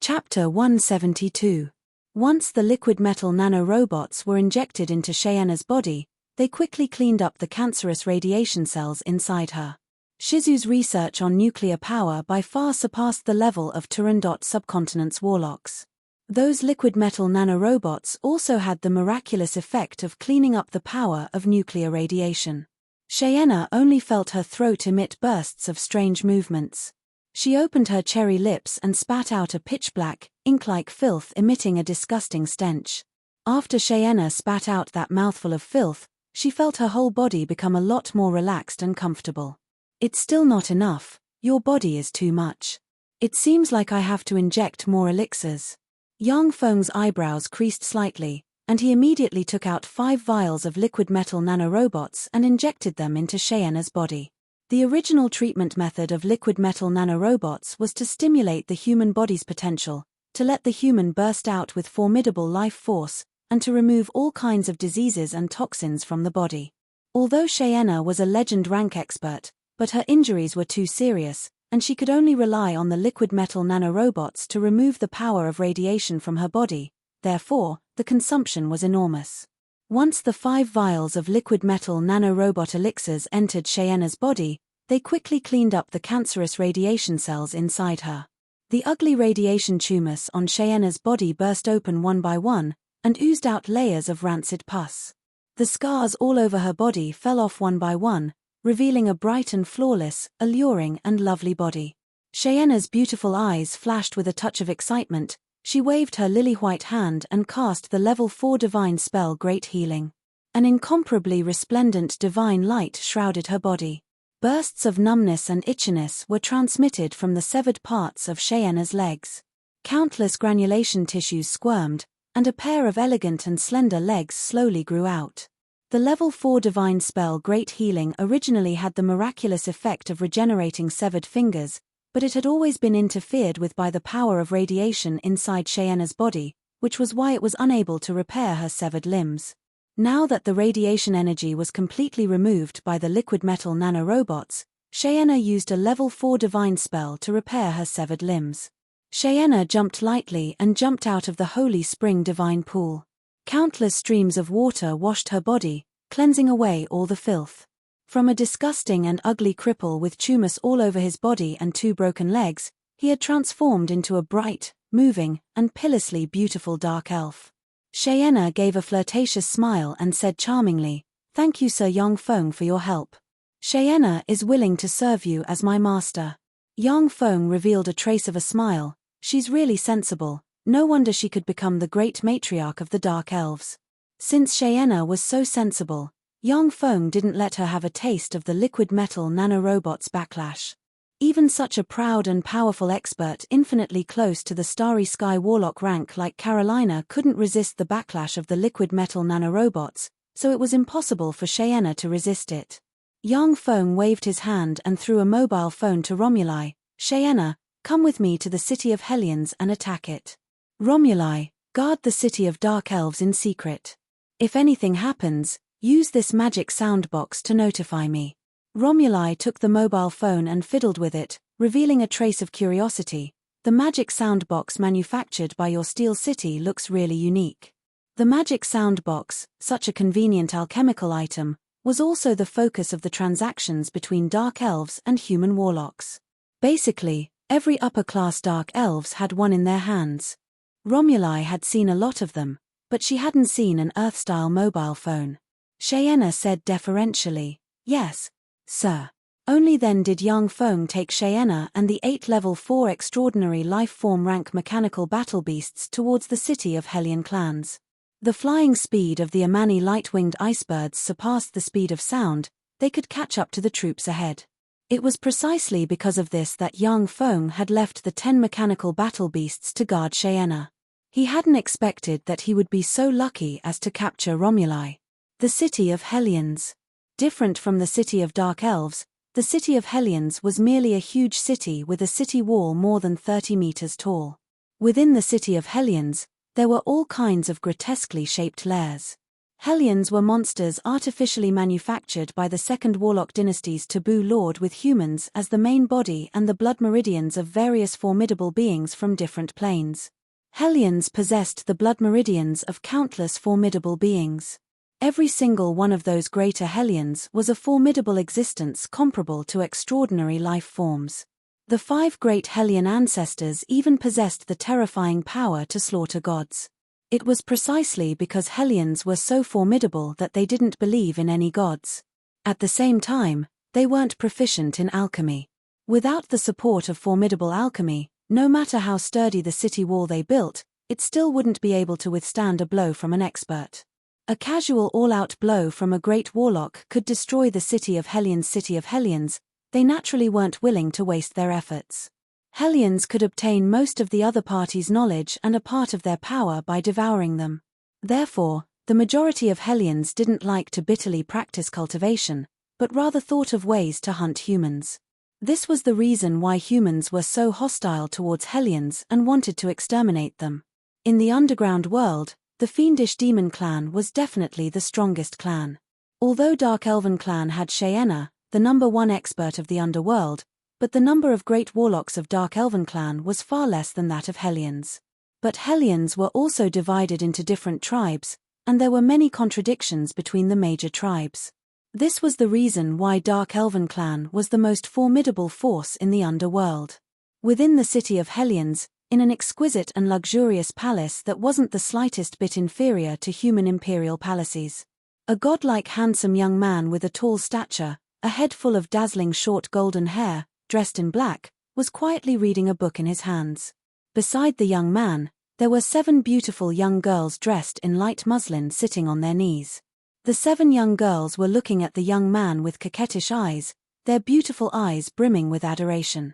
Speaker 1: Chapter 172. Once the liquid metal nanorobots were injected into Cheyenne's body, they quickly cleaned up the cancerous radiation cells inside her. Shizu's research on nuclear power by far surpassed the level of Turandot subcontinent's warlocks. Those liquid metal nanorobots also had the miraculous effect of cleaning up the power of nuclear radiation. Cheyenne only felt her throat emit bursts of strange movements. She opened her cherry lips and spat out a pitch-black, ink-like filth emitting a disgusting stench. After Cheyenne spat out that mouthful of filth, she felt her whole body become a lot more relaxed and comfortable. It's still not enough, your body is too much. It seems like I have to inject more elixirs. Yang Feng's eyebrows creased slightly, and he immediately took out 5 vials of liquid metal nanorobots and injected them into Cheyenne's body. The original treatment method of liquid metal nanorobots was to stimulate the human body's potential, to let the human burst out with formidable life force, and to remove all kinds of diseases and toxins from the body. Although Cheyenne was a legend rank expert, but her injuries were too serious, and she could only rely on the liquid metal nanorobots to remove the power of radiation from her body, therefore, the consumption was enormous. Once the 5 vials of liquid metal nanorobot elixirs entered Cheyenne's body, they quickly cleaned up the cancerous radiation cells inside her. The ugly radiation tumors on Cheyenne's body burst open one by one, and oozed out layers of rancid pus. The scars all over her body fell off one by one, revealing a bright and flawless, alluring and lovely body. Cheyenne's beautiful eyes flashed with a touch of excitement. She waved her lily-white hand and cast the level 4 divine spell Great Healing. An incomparably resplendent divine light shrouded her body. Bursts of numbness and itchiness were transmitted from the severed parts of Cheyenna's legs. Countless granulation tissues squirmed, and a pair of elegant and slender legs slowly grew out. The level 4 divine spell Great Healing originally had the miraculous effect of regenerating severed fingers, but it had always been interfered with by the power of radiation inside Cheyenna's body, which was why it was unable to repair her severed limbs. Now that the radiation energy was completely removed by the liquid metal nanorobots, Cheyenna used a level 4 divine spell to repair her severed limbs. Cheyenna jumped lightly and jumped out of the holy spring divine pool. Countless streams of water washed her body, cleansing away all the filth. From a disgusting and ugly cripple with tumors all over his body and 2 broken legs, he had transformed into a bright, moving, and pitilessly beautiful dark elf. Cheyenna gave a flirtatious smile and said charmingly, "Thank you Sir Yongfeng for your help. Cheyenna is willing to serve you as my master." Yongfeng revealed a trace of a smile. "She's really sensible, no wonder she could become the great matriarch of the Dark Elves." Since Cheyenna was so sensible, Yongfeng didn't let her have a taste of the liquid metal nanorobot's backlash. Even such a proud and powerful expert infinitely close to the Starry Sky Warlock rank like Carolina couldn't resist the backlash of the liquid metal nanorobots, so it was impossible for Cheyenna to resist it. Yongfeng waved his hand and threw a mobile phone to Romuli. "Cheyenna, come with me to the city of Hellions and attack it. Romuli, guard the city of Dark Elves in secret. If anything happens, use this magic soundbox to notify me." Romuli took the mobile phone and fiddled with it, revealing a trace of curiosity. "The magic soundbox manufactured by your Steel City looks really unique." The magic soundbox, such a convenient alchemical item, was also the focus of the transactions between Dark Elves and human warlocks. Basically, every upper-class Dark Elves had one in their hands. Romuli had seen a lot of them, but she hadn't seen an Earth-style mobile phone. Cheyenna said deferentially, "Yes, sir." Only then did Yongfeng take Cheyenna and the 8 level 4 extraordinary life-form rank mechanical battle beasts towards the city of Hellion clans. The flying speed of the Amani light-winged icebirds surpassed the speed of sound. They could catch up to the troops ahead. It was precisely because of this that Yongfeng had left the 10 mechanical battle beasts to guard Cheyenna. He hadn't expected that he would be so lucky as to capture Romuli. The city of Hellions. Different from the city of Dark Elves, the city of Hellions was merely a huge city with a city wall more than 30 meters tall. Within the city of Hellions, there were all kinds of grotesquely shaped lairs. Hellions were monsters artificially manufactured by the Second Warlock Dynasty's taboo lord with humans as the main body and the blood meridians of various formidable beings from different planes. Hellions possessed the blood meridians of countless formidable beings. Every single one of those greater Hellions was a formidable existence comparable to extraordinary life forms. The 5 great Hellion ancestors even possessed the terrifying power to slaughter gods. It was precisely because Hellions were so formidable that they didn't believe in any gods. At the same time, they weren't proficient in alchemy. Without the support of formidable alchemy, no matter how sturdy the city wall they built, it still wouldn't be able to withstand a blow from an expert. A casual all-out blow from a great warlock could destroy the city of Hellions. They naturally weren't willing to waste their efforts. Hellions could obtain most of the other party's knowledge and a part of their power by devouring them. Therefore, the majority of Hellions didn't like to bitterly practice cultivation, but rather thought of ways to hunt humans. This was the reason why humans were so hostile towards Hellions and wanted to exterminate them. In the underground world, the fiendish demon clan was definitely the strongest clan. Although Dark Elven clan had Cheyenna, the number 1 expert of the underworld, but the number of great warlocks of Dark Elven clan was far less than that of Hellions. But Hellions were also divided into different tribes, and there were many contradictions between the major tribes. This was the reason why Dark Elven clan was the most formidable force in the underworld. Within the city of Hellions, in an exquisite and luxurious palace that wasn't the slightest bit inferior to human imperial palaces. A godlike handsome young man with a tall stature, a head full of dazzling short golden hair, dressed in black, was quietly reading a book in his hands. Beside the young man, there were 7 beautiful young girls dressed in light muslin sitting on their knees. The 7 young girls were looking at the young man with coquettish eyes, their beautiful eyes brimming with adoration.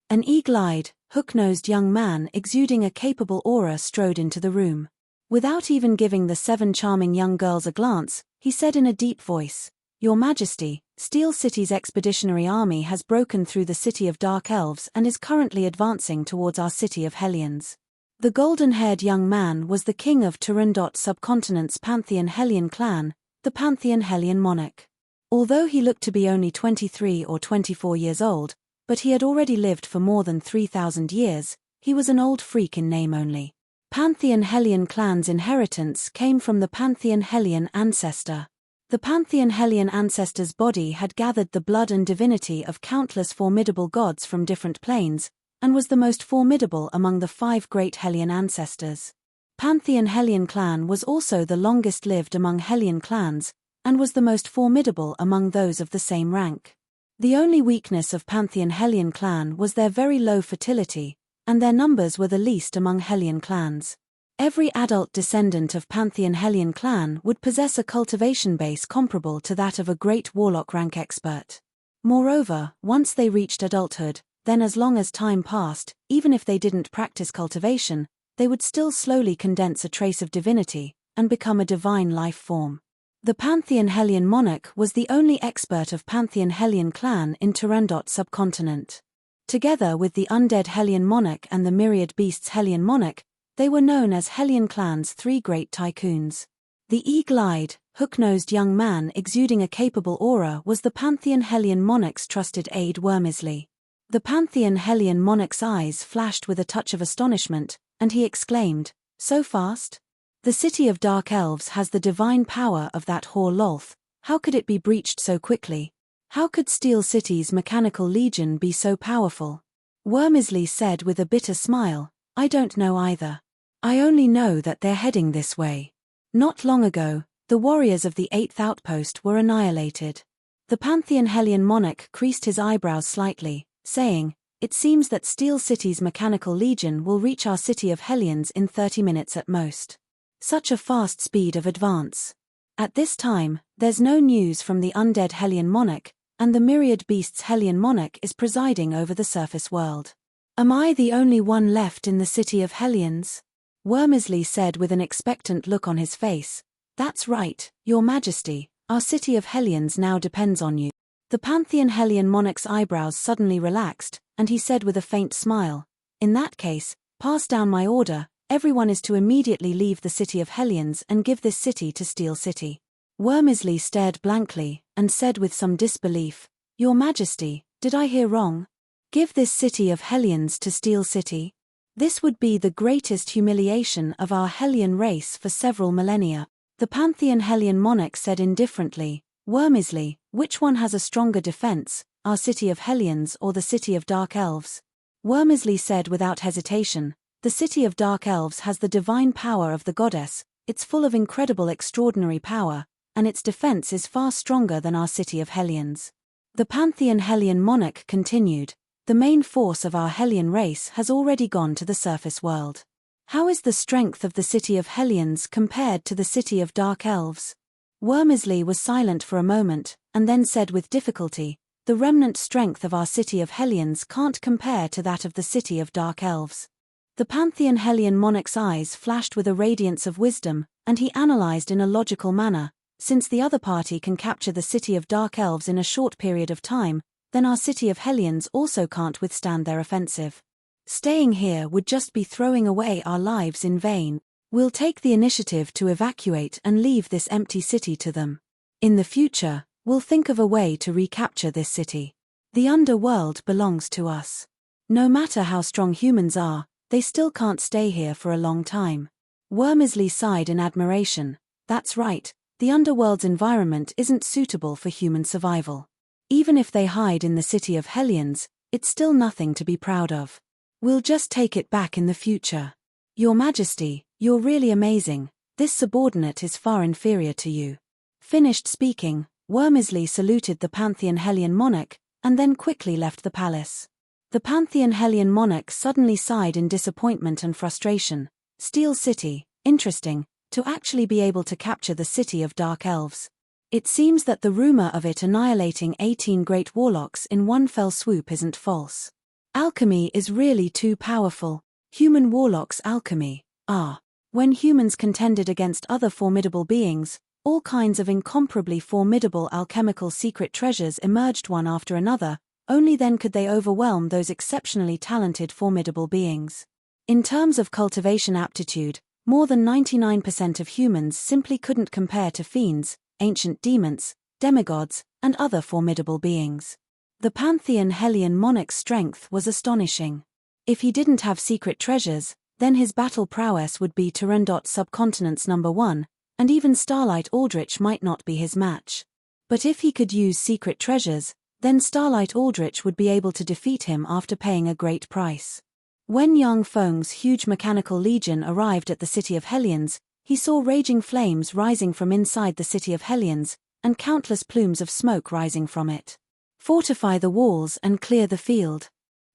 Speaker 1: An eagle-eyed, hook-nosed young man exuding a capable aura strode into the room. Without even giving the 7 charming young girls a glance, he said in a deep voice, "Your Majesty, Steel City's expeditionary army has broken through the city of Dark Elves and is currently advancing towards our city of Hellions." The golden-haired young man was the king of Turandot subcontinent's Pantheon Hellion clan, the Pantheon Hellion monarch. Although he looked to be only 23 or 24 years old, but he had already lived for more than 3,000 years, he was an old freak in name only. Pantheon Hellion clan's inheritance came from the Pantheon Hellion ancestor. The Pantheon Hellion ancestor's body had gathered the blood and divinity of countless formidable gods from different planes, and was the most formidable among the 5 great Hellion ancestors. Pantheon Hellion clan was also the longest-lived among Hellion clans, and was the most formidable among those of the same rank. The only weakness of Pantheon Hellion clan was their very low fertility, and their numbers were the least among Hellion clans. Every adult descendant of Pantheon Hellion clan would possess a cultivation base comparable to that of a great warlock rank expert. Moreover, once they reached adulthood, then as long as time passed, even if they didn't practice cultivation, they would still slowly condense a trace of divinity, and become a divine life form. The Pantheon Hellion monarch was the only expert of Pantheon Hellion clan in Turandot subcontinent. Together with the undead Hellion monarch and the myriad beasts Hellion monarch, they were known as Hellion clan's 3 great tycoons. The eagle-eyed, hook-nosed young man exuding a capable aura was the Pantheon Hellion monarch's trusted aide Wormisley. The Pantheon Hellion monarch's eyes flashed with a touch of astonishment, and he exclaimed, "So fast? The city of Dark Elves has the divine power of that whore Lolth. How could it be breached so quickly? How could Steel City's mechanical legion be so powerful?" Wormisley said with a bitter smile, "I don't know either. I only know that they're heading this way. Not long ago, the warriors of the 8th outpost were annihilated." The Pantheon Hellion monarch creased his eyebrows slightly, saying, "It seems that Steel City's mechanical legion will reach our city of Hellions in 30 minutes at most. Such a fast speed of advance. At this time, there's no news from the undead Hellion monarch, and the myriad beasts Hellion monarch is presiding over the surface world. Am I the only one left in the city of Hellions?" Wormisley said with an expectant look on his face, "That's right, Your Majesty, our city of Hellions now depends on you." The Pantheon Hellion monarch's eyebrows suddenly relaxed, and he said with a faint smile, "In that case, pass down my order. Everyone is to immediately leave the city of Hellions and give this city to Steel City." Wormisley stared blankly, and said with some disbelief, "Your Majesty, did I hear wrong? Give this city of Hellions to Steel City? This would be the greatest humiliation of our Hellion race for several millennia." The Pantheon Hellion monarch said indifferently, "Wormisley, which one has a stronger defense, our city of Hellions or the city of Dark Elves?" Wormisley said without hesitation, "The city of Dark Elves has the divine power of the goddess, it's full of incredible extraordinary power, and its defense is far stronger than our city of Hellions." The Pantheon Hellion monarch continued, "The main force of our Hellion race has already gone to the surface world. How is the strength of the city of Hellions compared to the city of Dark Elves?" Wormisley was silent for a moment, and then said with difficulty, "The remnant strength of our city of Hellions can't compare to that of the city of Dark Elves." The Pantheon Hellion monarch's eyes flashed with a radiance of wisdom, and he analyzed in a logical manner, "Since the other party can capture the city of Dark Elves in a short period of time, then our city of Hellions also can't withstand their offensive. Staying here would just be throwing away our lives in vain. We'll take the initiative to evacuate and leave this empty city to them. In the future, we'll think of a way to recapture this city. The underworld belongs to us. No matter how strong humans are, they still can't stay here for a long time." Wormisley sighed in admiration, "That's right, the underworld's environment isn't suitable for human survival. Even if they hide in the city of Hellions, it's still nothing to be proud of. We'll just take it back in the future. Your Majesty, you're really amazing, this subordinate is far inferior to you." Finished speaking, Wormisley saluted the Pantheon Hellion monarch, and then quickly left the palace. The Pantheon Hellion monarch suddenly sighed in disappointment and frustration. Steel City, interesting, to actually be able to capture the city of Dark Elves. It seems that the rumor of it annihilating 18 great warlocks in one fell swoop isn't false. Alchemy is really too powerful. Human warlocks' alchemy. When humans contended against other formidable beings, all kinds of incomparably formidable alchemical secret treasures emerged one after another. Only then could they overwhelm those exceptionally talented formidable beings. In terms of cultivation aptitude, more than 99% of humans simply couldn't compare to fiends, ancient demons, demigods, and other formidable beings. The Pantheon Hellion monarch's strength was astonishing. If he didn't have secret treasures, then his battle prowess would be Turandot Subcontinent's #1, and even Starlight Aldrich might not be his match. But if he could use secret treasures, then Starlight Aldrich would be able to defeat him after paying a great price. When Yang Feng's huge mechanical legion arrived at the city of Hellions, he saw raging flames rising from inside the city of Hellions, and countless plumes of smoke rising from it. Fortify the walls and clear the field.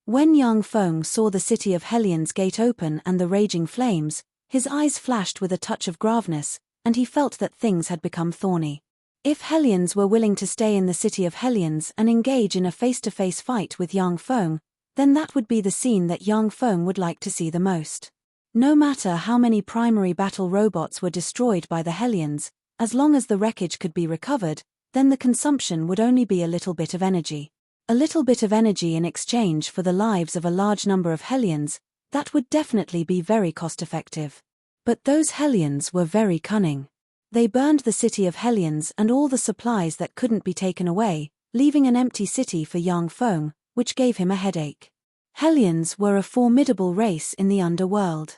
Speaker 1: When Yang Feng saw the city of Hellions gate open and the raging flames, his eyes flashed with a touch of graveness, and he felt that things had become thorny. If Hellions were willing to stay in the city of Hellions and engage in a face-to-face fight with Yang Feng, then that would be the scene that Yang Feng would like to see the most. No matter how many primary battle robots were destroyed by the Hellions, as long as the wreckage could be recovered, then the consumption would only be a little bit of energy. A little bit of energy in exchange for the lives of a large number of Hellions, that would definitely be very cost-effective. But those Hellions were very cunning. They burned the city of Hellions and all the supplies that couldn't be taken away, leaving an empty city for Yang Feng, which gave him a headache. Hellions were a formidable race in the underworld.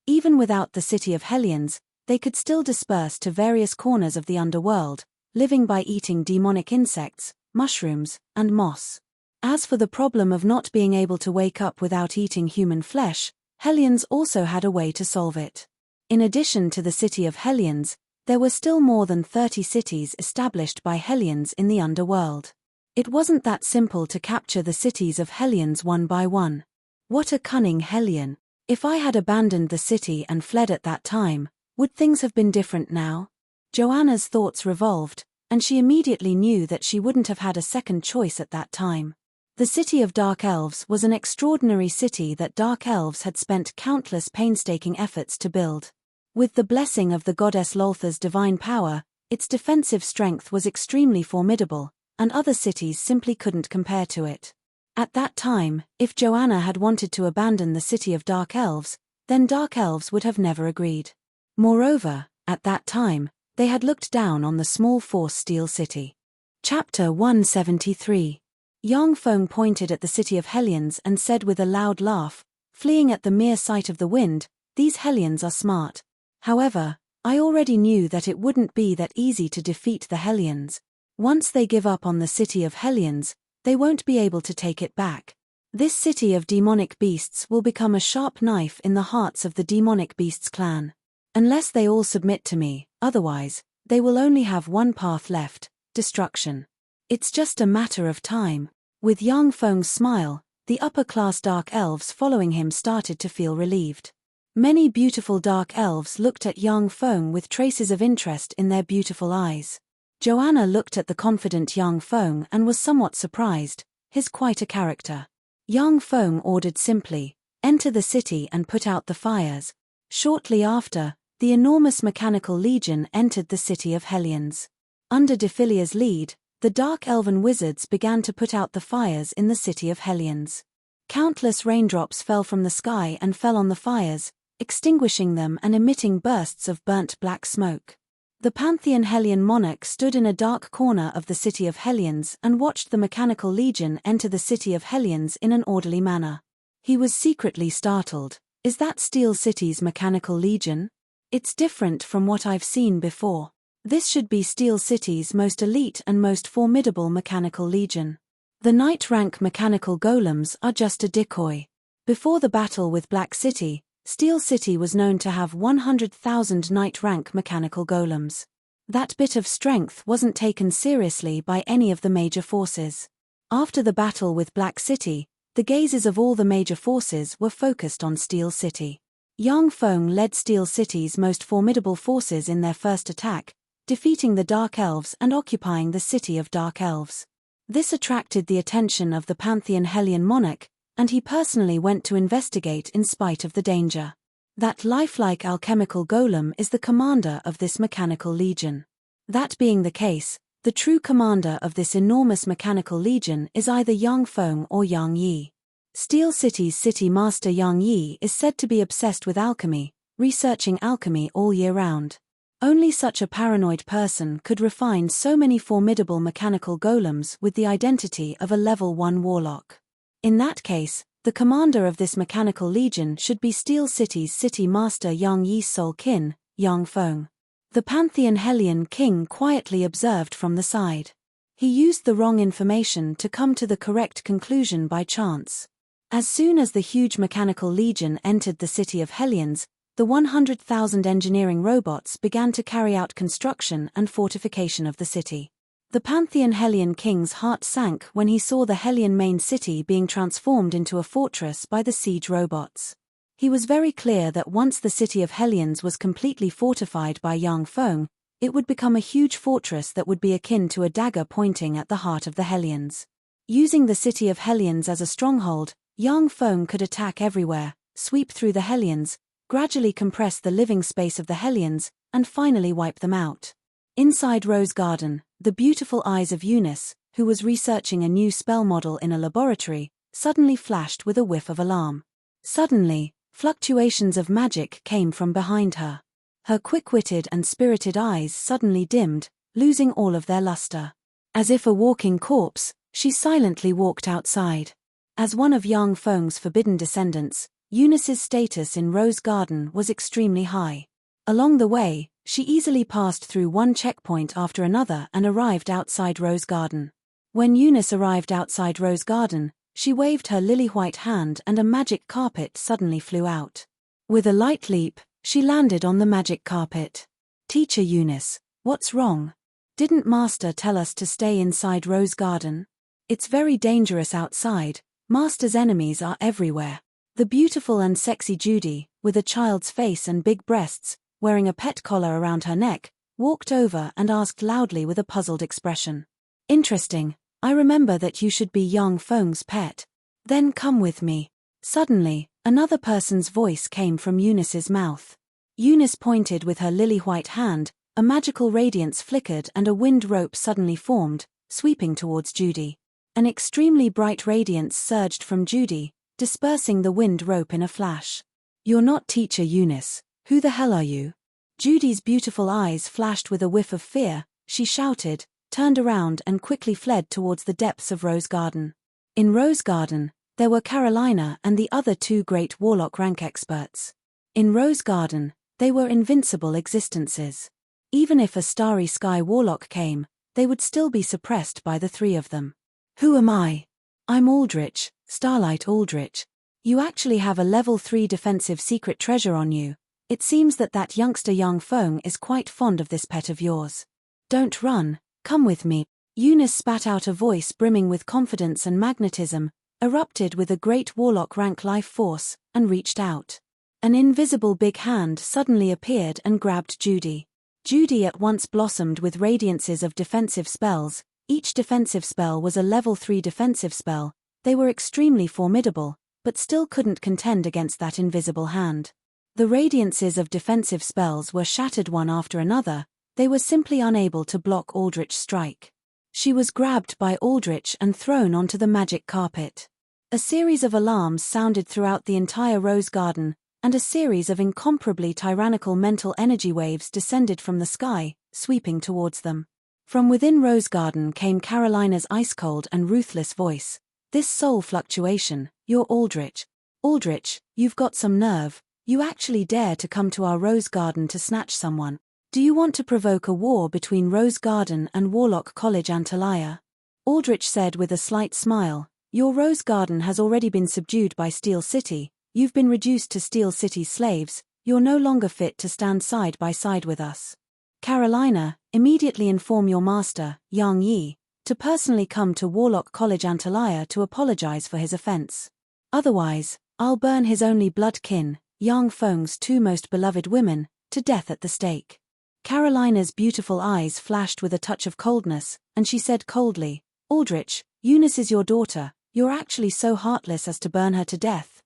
Speaker 1: Even without the city of Hellions, they could still disperse to various corners of the underworld, living by eating demonic insects, mushrooms, and moss. As for the problem of not being able to wake up without eating human flesh, Hellions also had a way to solve it. In addition to the city of Hellions, there were still more than 30 cities established by Hellions in the underworld. It wasn't that simple to capture the cities of Hellions one by one. What a cunning Hellion! If I had abandoned the city and fled at that time, would things have been different now? Joanna's thoughts revolved, and she immediately knew that she wouldn't have had a second choice at that time. The city of Dark Elves was an extraordinary city that Dark Elves had spent countless painstaking efforts to build. With the blessing of the goddess Loltha's divine power, its defensive strength was extremely formidable, and other cities simply couldn't compare to it. At that time, if Joanna had wanted to abandon the city of Dark Elves, then Dark Elves would have never agreed. Moreover, at that time, they had looked down on the small force Steel City. Chapter 173. Yang Feng pointed at the city of Hellions and said with a loud laugh, fleeing at the mere sight of the wind, "These Hellions are smart. However, I already knew that it wouldn't be that easy to defeat the Hellions. Once they give up on the city of Hellions, they won't be able to take it back. This city of demonic beasts will become a sharp knife in the hearts of the demonic beasts clan. Unless they all submit to me, otherwise, they will only have one path left: destruction. It's just a matter of time." With Yang Feng's smile, the upper-class Dark Elves following him started to feel relieved. Many beautiful Dark Elves looked at Yang Feng with traces of interest in their beautiful eyes. Joanna looked at the confident Yang Feng and was somewhat surprised. He's quite a character. Yang Feng ordered simply, "Enter the city and put out the fires." Shortly after, the enormous mechanical legion entered the city of Hellions. Under Defilia's lead, the Dark Elven wizards began to put out the fires in the city of Hellions. Countless raindrops fell from the sky and fell on the fires, extinguishing them and emitting bursts of burnt black smoke. The Pantheon Hellion monarch stood in a dark corner of the city of Hellions and watched the mechanical legion enter the city of Hellions in an orderly manner. He was secretly startled. Is that Steel City's mechanical legion? It's different from what I've seen before. This should be Steel City's most elite and most formidable mechanical legion. The knight-rank mechanical golems are just a decoy. Before the battle with Black City, Steel City was known to have 100,000 knight-rank mechanical golems. That bit of strength wasn't taken seriously by any of the major forces. After the battle with Black City, the gazes of all the major forces were focused on Steel City. Yang Feng led Steel City's most formidable forces in their first attack, defeating the Dark Elves and occupying the city of Dark Elves. This attracted the attention of the Pantheon Hellion monarch, and he personally went to investigate in spite of the danger. That lifelike alchemical golem is the commander of this mechanical legion. That being the case, the true commander of this enormous mechanical legion is either Yang Feng or Yang Yi. Steel City's city master Yang Yi is said to be obsessed with alchemy, researching alchemy all year round. Only such a paranoid person could refine so many formidable mechanical golems with the identity of a level 1 warlock. In that case, the commander of this mechanical legion should be Steel City's city master Yang Yi's soul kin, Yang Feng. The Pantheon Hellion king quietly observed from the side. He used the wrong information to come to the correct conclusion by chance. As soon as the huge mechanical legion entered the city of Hellions, the 100,000 engineering robots began to carry out construction and fortification of the city. The Pantheon Hellion king's heart sank when he saw the Hellion main city being transformed into a fortress by the siege robots. He was very clear that once the city of Hellions was completely fortified by Yang Feng, it would become a huge fortress that would be akin to a dagger pointing at the heart of the Hellions. Using the city of Hellions as a stronghold, Yang Feng could attack everywhere, sweep through the Hellions, gradually compress the living space of the Hellions, and finally wipe them out. Inside Rose Garden, the beautiful eyes of Eunice, who was researching a new spell model in a laboratory, suddenly flashed with a whiff of alarm. Suddenly, fluctuations of magic came from behind her. Her quick-witted and spirited eyes suddenly dimmed, losing all of their luster. As if a walking corpse, she silently walked outside. As one of Yang Feng's forbidden descendants, Eunice's status in Rose Garden was extremely high. Along the way, she easily passed through one checkpoint after another and arrived outside Rose Garden. When Eunice arrived outside Rose Garden, she waved her lily-white hand and a magic carpet suddenly flew out. With a light leap, she landed on the magic carpet. "Teacher Eunice, what's wrong? Didn't Master tell us to stay inside Rose Garden? It's very dangerous outside, Master's enemies are everywhere." The beautiful and sexy Judy, with a child's face and big breasts, wearing a pet collar around her neck, walked over and asked loudly with a puzzled expression. "Interesting, I remember that you should be Yang Feng's pet. Then come with me." Suddenly, another person's voice came from Eunice's mouth. Eunice pointed with her lily-white hand, a magical radiance flickered and a wind rope suddenly formed, sweeping towards Judy. An extremely bright radiance surged from Judy, dispersing the wind rope in a flash. "You're not Teacher Eunice, who the hell are you?" Judy's beautiful eyes flashed with a whiff of fear, she shouted, turned around and quickly fled towards the depths of Rose Garden. In Rose Garden, there were Carolina and the other two great warlock rank experts. In Rose Garden, they were invincible existences. Even if a Starry Sky warlock came, they would still be suppressed by the three of them. "Who am I? I'm Aldrich, Starlight Aldrich. You actually have a level 3 defensive secret treasure on you. It seems that youngster Yang Feng is quite fond of this pet of yours. Don't run, come with me." Eunice spat out a voice brimming with confidence and magnetism, erupted with a great warlock rank life force, and reached out. An invisible big hand suddenly appeared and grabbed Judy. Judy at once blossomed with radiances of defensive spells. Each defensive spell was a level 3 defensive spell. They were extremely formidable, but still couldn't contend against that invisible hand. The radiances of defensive spells were shattered one after another. They were simply unable to block Aldrich's strike. She was grabbed by Aldrich and thrown onto the magic carpet. A series of alarms sounded throughout the entire Rose Garden, and a series of incomparably tyrannical mental energy waves descended from the sky, sweeping towards them. From within Rose Garden came Carolina's ice-cold and ruthless voice. "This soul fluctuation, you're Aldrich. Aldrich, you've got some nerve. You actually dare to come to our Rose Garden to snatch someone. Do you want to provoke a war between Rose Garden and Warlock College Antalya?" Aldrich said with a slight smile, "Your Rose Garden has already been subdued by Steel City. You've been reduced to Steel City's slaves. You're no longer fit to stand side by side with us. Carolina, immediately inform your master, Yang Yi, to personally come to Warlock College Antalya to apologize for his offense. Otherwise, I'll burn his only blood kin, Yang Feng's two most beloved women, to death at the stake." Carolina's beautiful eyes flashed with a touch of coldness, and she said coldly, "Aldrich, Eunice is your daughter, you're actually so heartless as to burn her to death.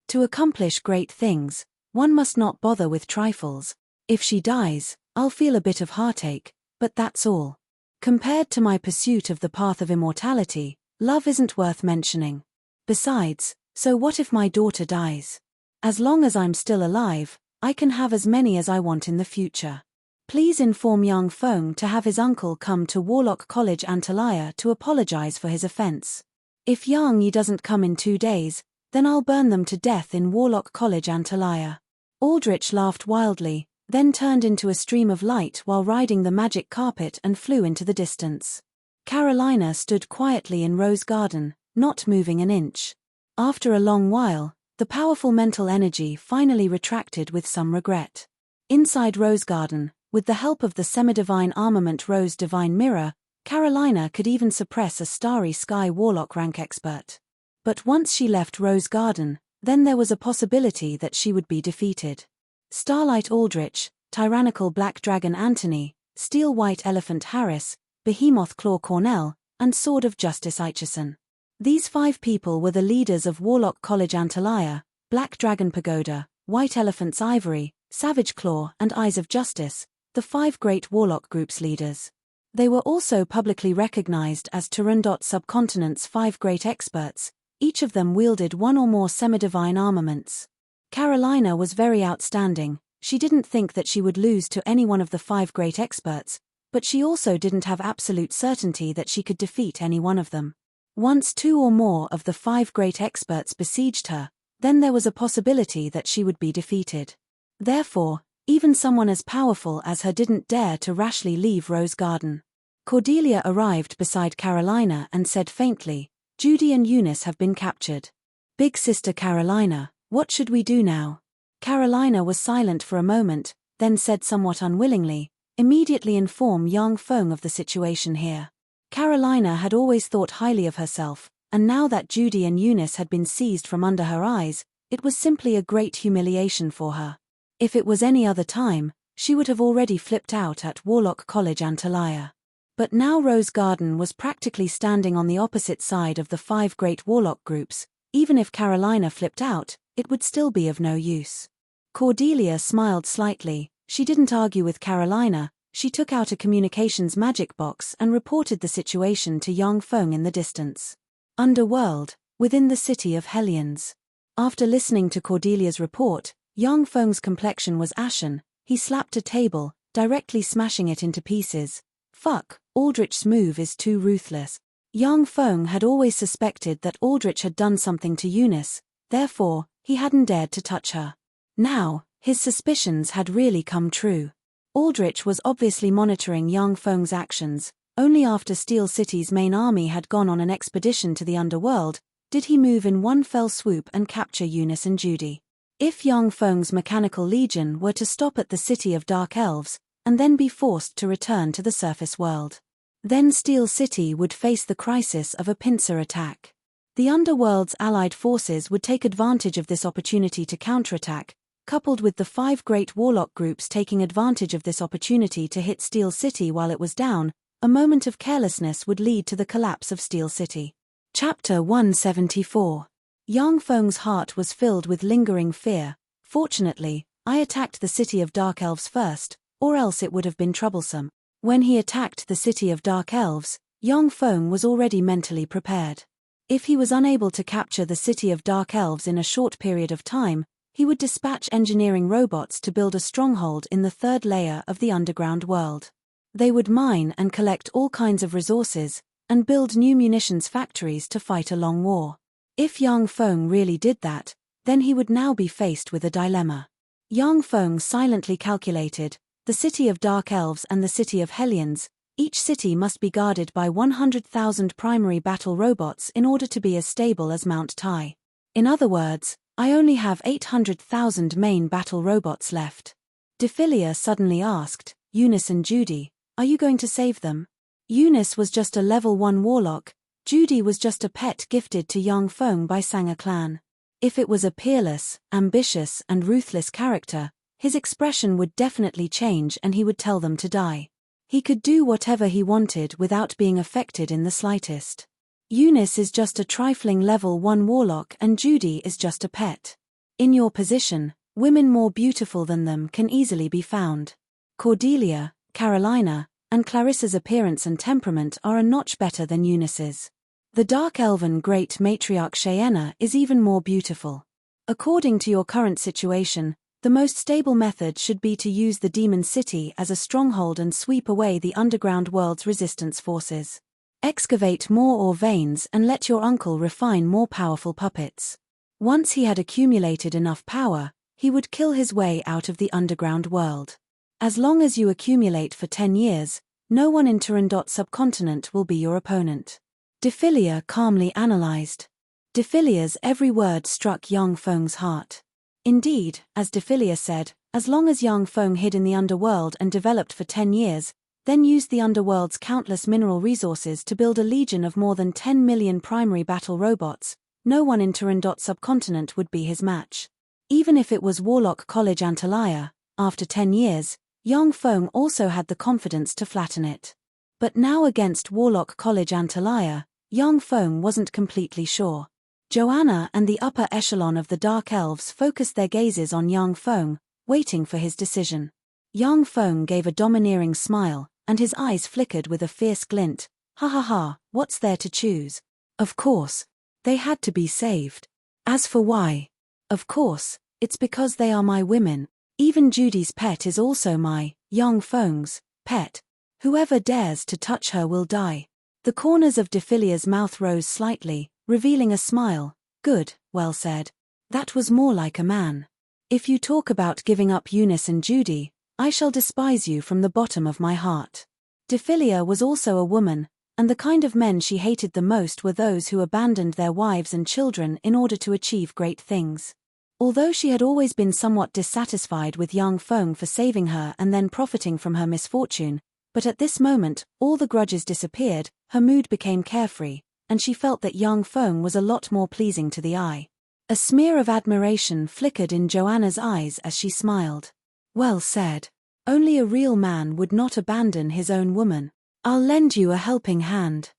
Speaker 1: To accomplish great things, one must not bother with trifles. If she dies, I'll feel a bit of heartache, but that's all. Compared to my pursuit of the path of immortality, love isn't worth mentioning. Besides, so what if my daughter dies? As long as I'm still alive, I can have as many as I want in the future. Please inform young Feng to have his uncle come to Warlock College Antalya to apologize for his offense. If Yang Yi doesn't come in 2 days, then I'll burn them to death in Warlock College Antalya." Aldrich laughed wildly, then turned into a stream of light while riding the magic carpet and flew into the distance. Carolina stood quietly in Rose Garden, not moving an inch. After a long while, the powerful mental energy finally retracted with some regret. Inside Rose Garden, with the help of the semi-divine armament Rose Divine Mirror, Carolina could even suppress a Starry Sky Warlock rank expert. But once she left Rose Garden, then there was a possibility that she would be defeated. Starlight Aldrich, Tyrannical Black Dragon Anthony, Steel White Elephant Harris, Behemoth Claw Cornell, and Sword of Justice Aitchison. These 5 people were the leaders of Warlock College Antalya, Black Dragon Pagoda, White Elephant's Ivory, Savage Claw and Eyes of Justice, the 5 great Warlock groups' leaders. They were also publicly recognized as Turandot Subcontinent's 5 great experts, each of them wielded 1 or more semi-divine armaments. Carolina was very outstanding. She didn't think that she would lose to any one of the 5 great experts, but she also didn't have absolute certainty that she could defeat any one of them. Once 2 or more of the 5 great experts besieged her, then there was a possibility that she would be defeated. Therefore, even someone as powerful as her didn't dare to rashly leave Rose Garden. Cordelia arrived beside Carolina and said faintly, "Judy and Eunice have been captured. Big sister Carolina, what should we do now?" Carolina was silent for a moment, then said somewhat unwillingly, "Immediately inform Yang Feng of the situation here." Carolina had always thought highly of herself, and now that Judy and Eunice had been seized from under her eyes, it was simply a great humiliation for her. If it was any other time, she would have already flipped out at Warlock College Antalya. But now Rose Garden was practically standing on the opposite side of the 5 great Warlock groups. Even if Carolina flipped out, it would still be of no use. Cordelia smiled slightly. She didn't argue with Carolina. She took out a communications magic box and reported the situation to Yang Feng in the distance. Underworld, within the city of Hellions. After listening to Cordelia's report, Yang Feng's complexion was ashen. He slapped a table, directly smashing it into pieces. "Fuck, Aldrich's move is too ruthless." Yang Feng had always suspected that Aldrich had done something to Eunice, therefore, he hadn't dared to touch her. Now, his suspicions had really come true. Aldrich was obviously monitoring Yang Feng's actions. Only after Steel City's main army had gone on an expedition to the underworld, did he move in one fell swoop and capture Eunice and Judy. If Yang Feng's mechanical legion were to stop at the city of Dark Elves, and then be forced to return to the surface world, then Steel City would face the crisis of a pincer attack. The underworld's allied forces would take advantage of this opportunity to counterattack, coupled with the 5 great Warlock groups taking advantage of this opportunity to hit Steel City while it was down. A moment of carelessness would lead to the collapse of Steel City. Chapter 174. Yang Feng's heart was filled with lingering fear. "Fortunately, I attacked the city of Dark Elves first, or else it would have been troublesome." When he attacked the city of Dark Elves, Yang Feng was already mentally prepared. If he was unable to capture the city of Dark Elves in a short period of time, he would dispatch engineering robots to build a stronghold in the 3rd layer of the underground world. They would mine and collect all kinds of resources, and build new munitions factories to fight a long war. If Yang Feng really did that, then he would now be faced with a dilemma. Yang Feng silently calculated, the city of Dark Elves and the city of Hellions, each city must be guarded by 100,000 primary battle robots in order to be as stable as Mount Tai. In other words, I only have 800,000 main battle robots left. Defilia suddenly asked, "Eunice and Judy, are you going to save them?" Eunice was just a level 1 warlock. Judy was just a pet gifted to Yang Feng by Sanger clan. If it was a peerless, ambitious and ruthless character, his expression would definitely change and he would tell them to die. He could do whatever he wanted without being affected in the slightest. Eunice is just a trifling level 1 warlock and Judy is just a pet. In your position, women more beautiful than them can easily be found. Cordelia, Carolina, and Clarissa's appearance and temperament are a notch better than Eunice's. The dark elven great matriarch Cheyenne is even more beautiful. According to your current situation, the most stable method should be to use the Demon City as a stronghold and sweep away the underground world's resistance forces. Excavate more ore veins and let your uncle refine more powerful puppets. Once he had accumulated enough power, he would kill his way out of the underground world. As long as you accumulate for 10 years, no one in Turandot subcontinent will be your opponent. Defilia calmly analyzed. Defilia's every word struck Yang Feng's heart. Indeed, as Defilia said, as long as Yang Feng hid in the underworld and developed for 10 years, then used the underworld's countless mineral resources to build a legion of more than 10 million primary battle robots, no one in Turandot subcontinent would be his match. Even if it was Warlock College Antalya, after 10 years, Yang Feng also had the confidence to flatten it. But now against Warlock College Antalya, Yang Feng wasn't completely sure. Joanna and the upper echelon of the Dark Elves focused their gazes on Yang Feng, waiting for his decision. Yang Feng gave a domineering smile, and his eyes flickered with a fierce glint. Ha ha ha, what's there to choose? Of course, they had to be saved. As for why? Of course, it's because they are my women. Even Judy's pet is also my, Yang Feng's, pet. Whoever dares to touch her will die. The corners of Defilia's mouth rose slightly, revealing a smile. Good, well said. That was more like a man. If you talk about giving up Eunice and Judy, I shall despise you from the bottom of my heart. Defilia was also a woman, and the kind of men she hated the most were those who abandoned their wives and children in order to achieve great things. Although she had always been somewhat dissatisfied with Yang Feng for saving her and then profiting from her misfortune, but at this moment, all the grudges disappeared, her mood became carefree, and she felt that Yang Feng was a lot more pleasing to the eye. A smear of admiration flickered in Joanna's eyes as she smiled. Well said. Only a real man would not abandon his own woman. I'll lend you a helping hand.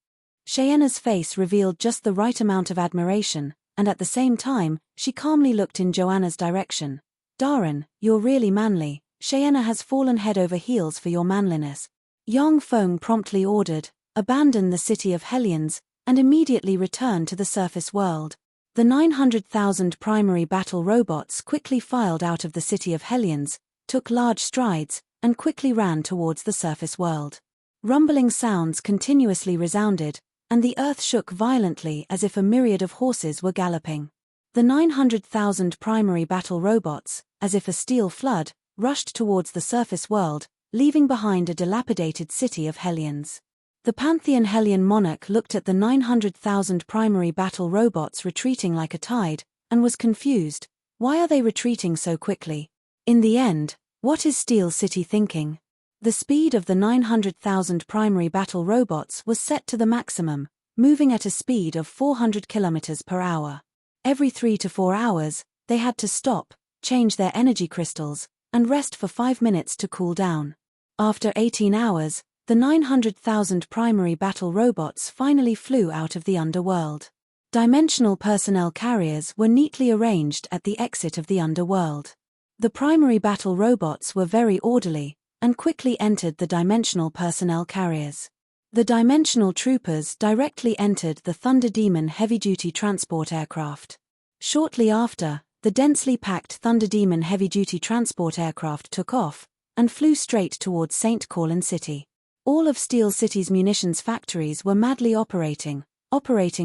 Speaker 1: Cheyenne's face revealed just the right amount of admiration, and at the same time, she calmly looked in Joanna's direction. Darren, you're really manly. Cheyenne has fallen head over heels for your manliness. Yang Feng promptly ordered, abandon the city of Hellions, and immediately return to the surface world. The 900,000 primary battle robots quickly filed out of the city of Hellions, took large strides, and quickly ran towards the surface world. Rumbling sounds continuously resounded, and the earth shook violently as if a myriad of horses were galloping. The 900,000 primary battle robots, as if a steel flood, rushed towards the surface world, leaving behind a dilapidated city of Hellions. The Pantheon Hellion monarch looked at the 900,000 primary battle robots retreating like a tide, and was confused. Why are they retreating so quickly? In the end, what is Steel City thinking? The speed of the 900,000 primary battle robots was set to the maximum, moving at a speed of 400 km per hour. Every 3 to 4 hours, they had to stop, change their energy crystals, and rest for 5 minutes to cool down. After 18 hours, the 900,000 primary battle robots finally flew out of the underworld. Dimensional personnel carriers were neatly arranged at the exit of the underworld. The primary battle robots were very orderly, and quickly entered the dimensional personnel carriers. The dimensional troopers directly entered the Thunder Demon heavy-duty transport aircraft. Shortly after, the densely packed Thunder Demon heavy-duty transport aircraft took off, and flew straight towards St. Corlin City. All of Steel City's munitions factories were madly operating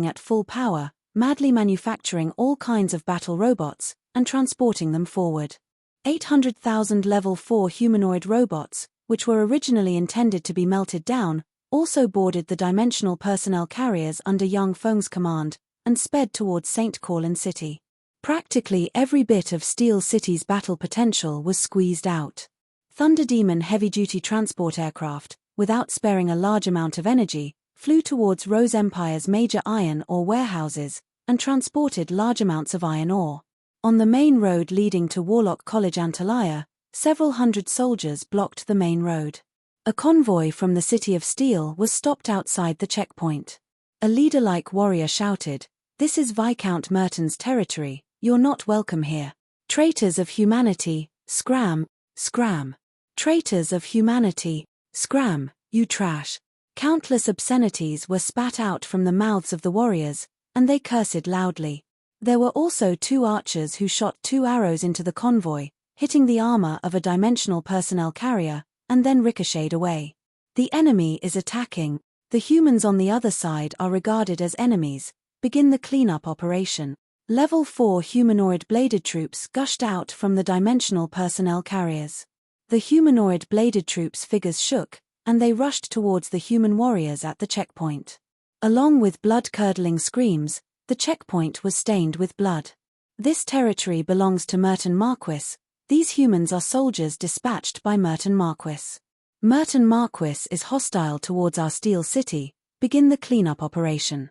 Speaker 1: at full power, madly manufacturing all kinds of battle robots, and transporting them forward. 800,000 Level 4 humanoid robots, which were originally intended to be melted down, also boarded the dimensional personnel carriers under Yang Feng's command, and sped towards St. Corlin City. Practically every bit of Steel City's battle potential was squeezed out. Thunder Demon heavy-duty transport aircraft, without sparing a large amount of energy, flew towards Rose Empire's major iron ore warehouses, and transported large amounts of iron ore. On the main road leading to Warlock College Antalya, Several hundred soldiers blocked the main road. A convoy from the City of Steel was stopped outside the checkpoint. A leader-like warrior shouted, "This is Viscount Merton's territory, you're not welcome here. Traitors of humanity, scram, scram. Traitors of humanity, scram, you trash." Countless obscenities were spat out from the mouths of the warriors, and they cursed loudly. There were also 2 archers who shot 2 arrows into the convoy, hitting the armor of a dimensional personnel carrier, and then ricocheted away. The enemy is attacking. The humans on the other side are regarded as enemies. Begin the cleanup operation. Level 4 humanoid bladed troops gushed out from the dimensional personnel carriers. The humanoid bladed troops' figures shook, and they rushed towards the human warriors at the checkpoint. Along with blood-curdling screams, the checkpoint was stained with blood. This territory belongs to Merton Marquis. These humans are soldiers dispatched by Merton Marquis. Merton Marquis is hostile towards our Steel City. Begin the cleanup operation.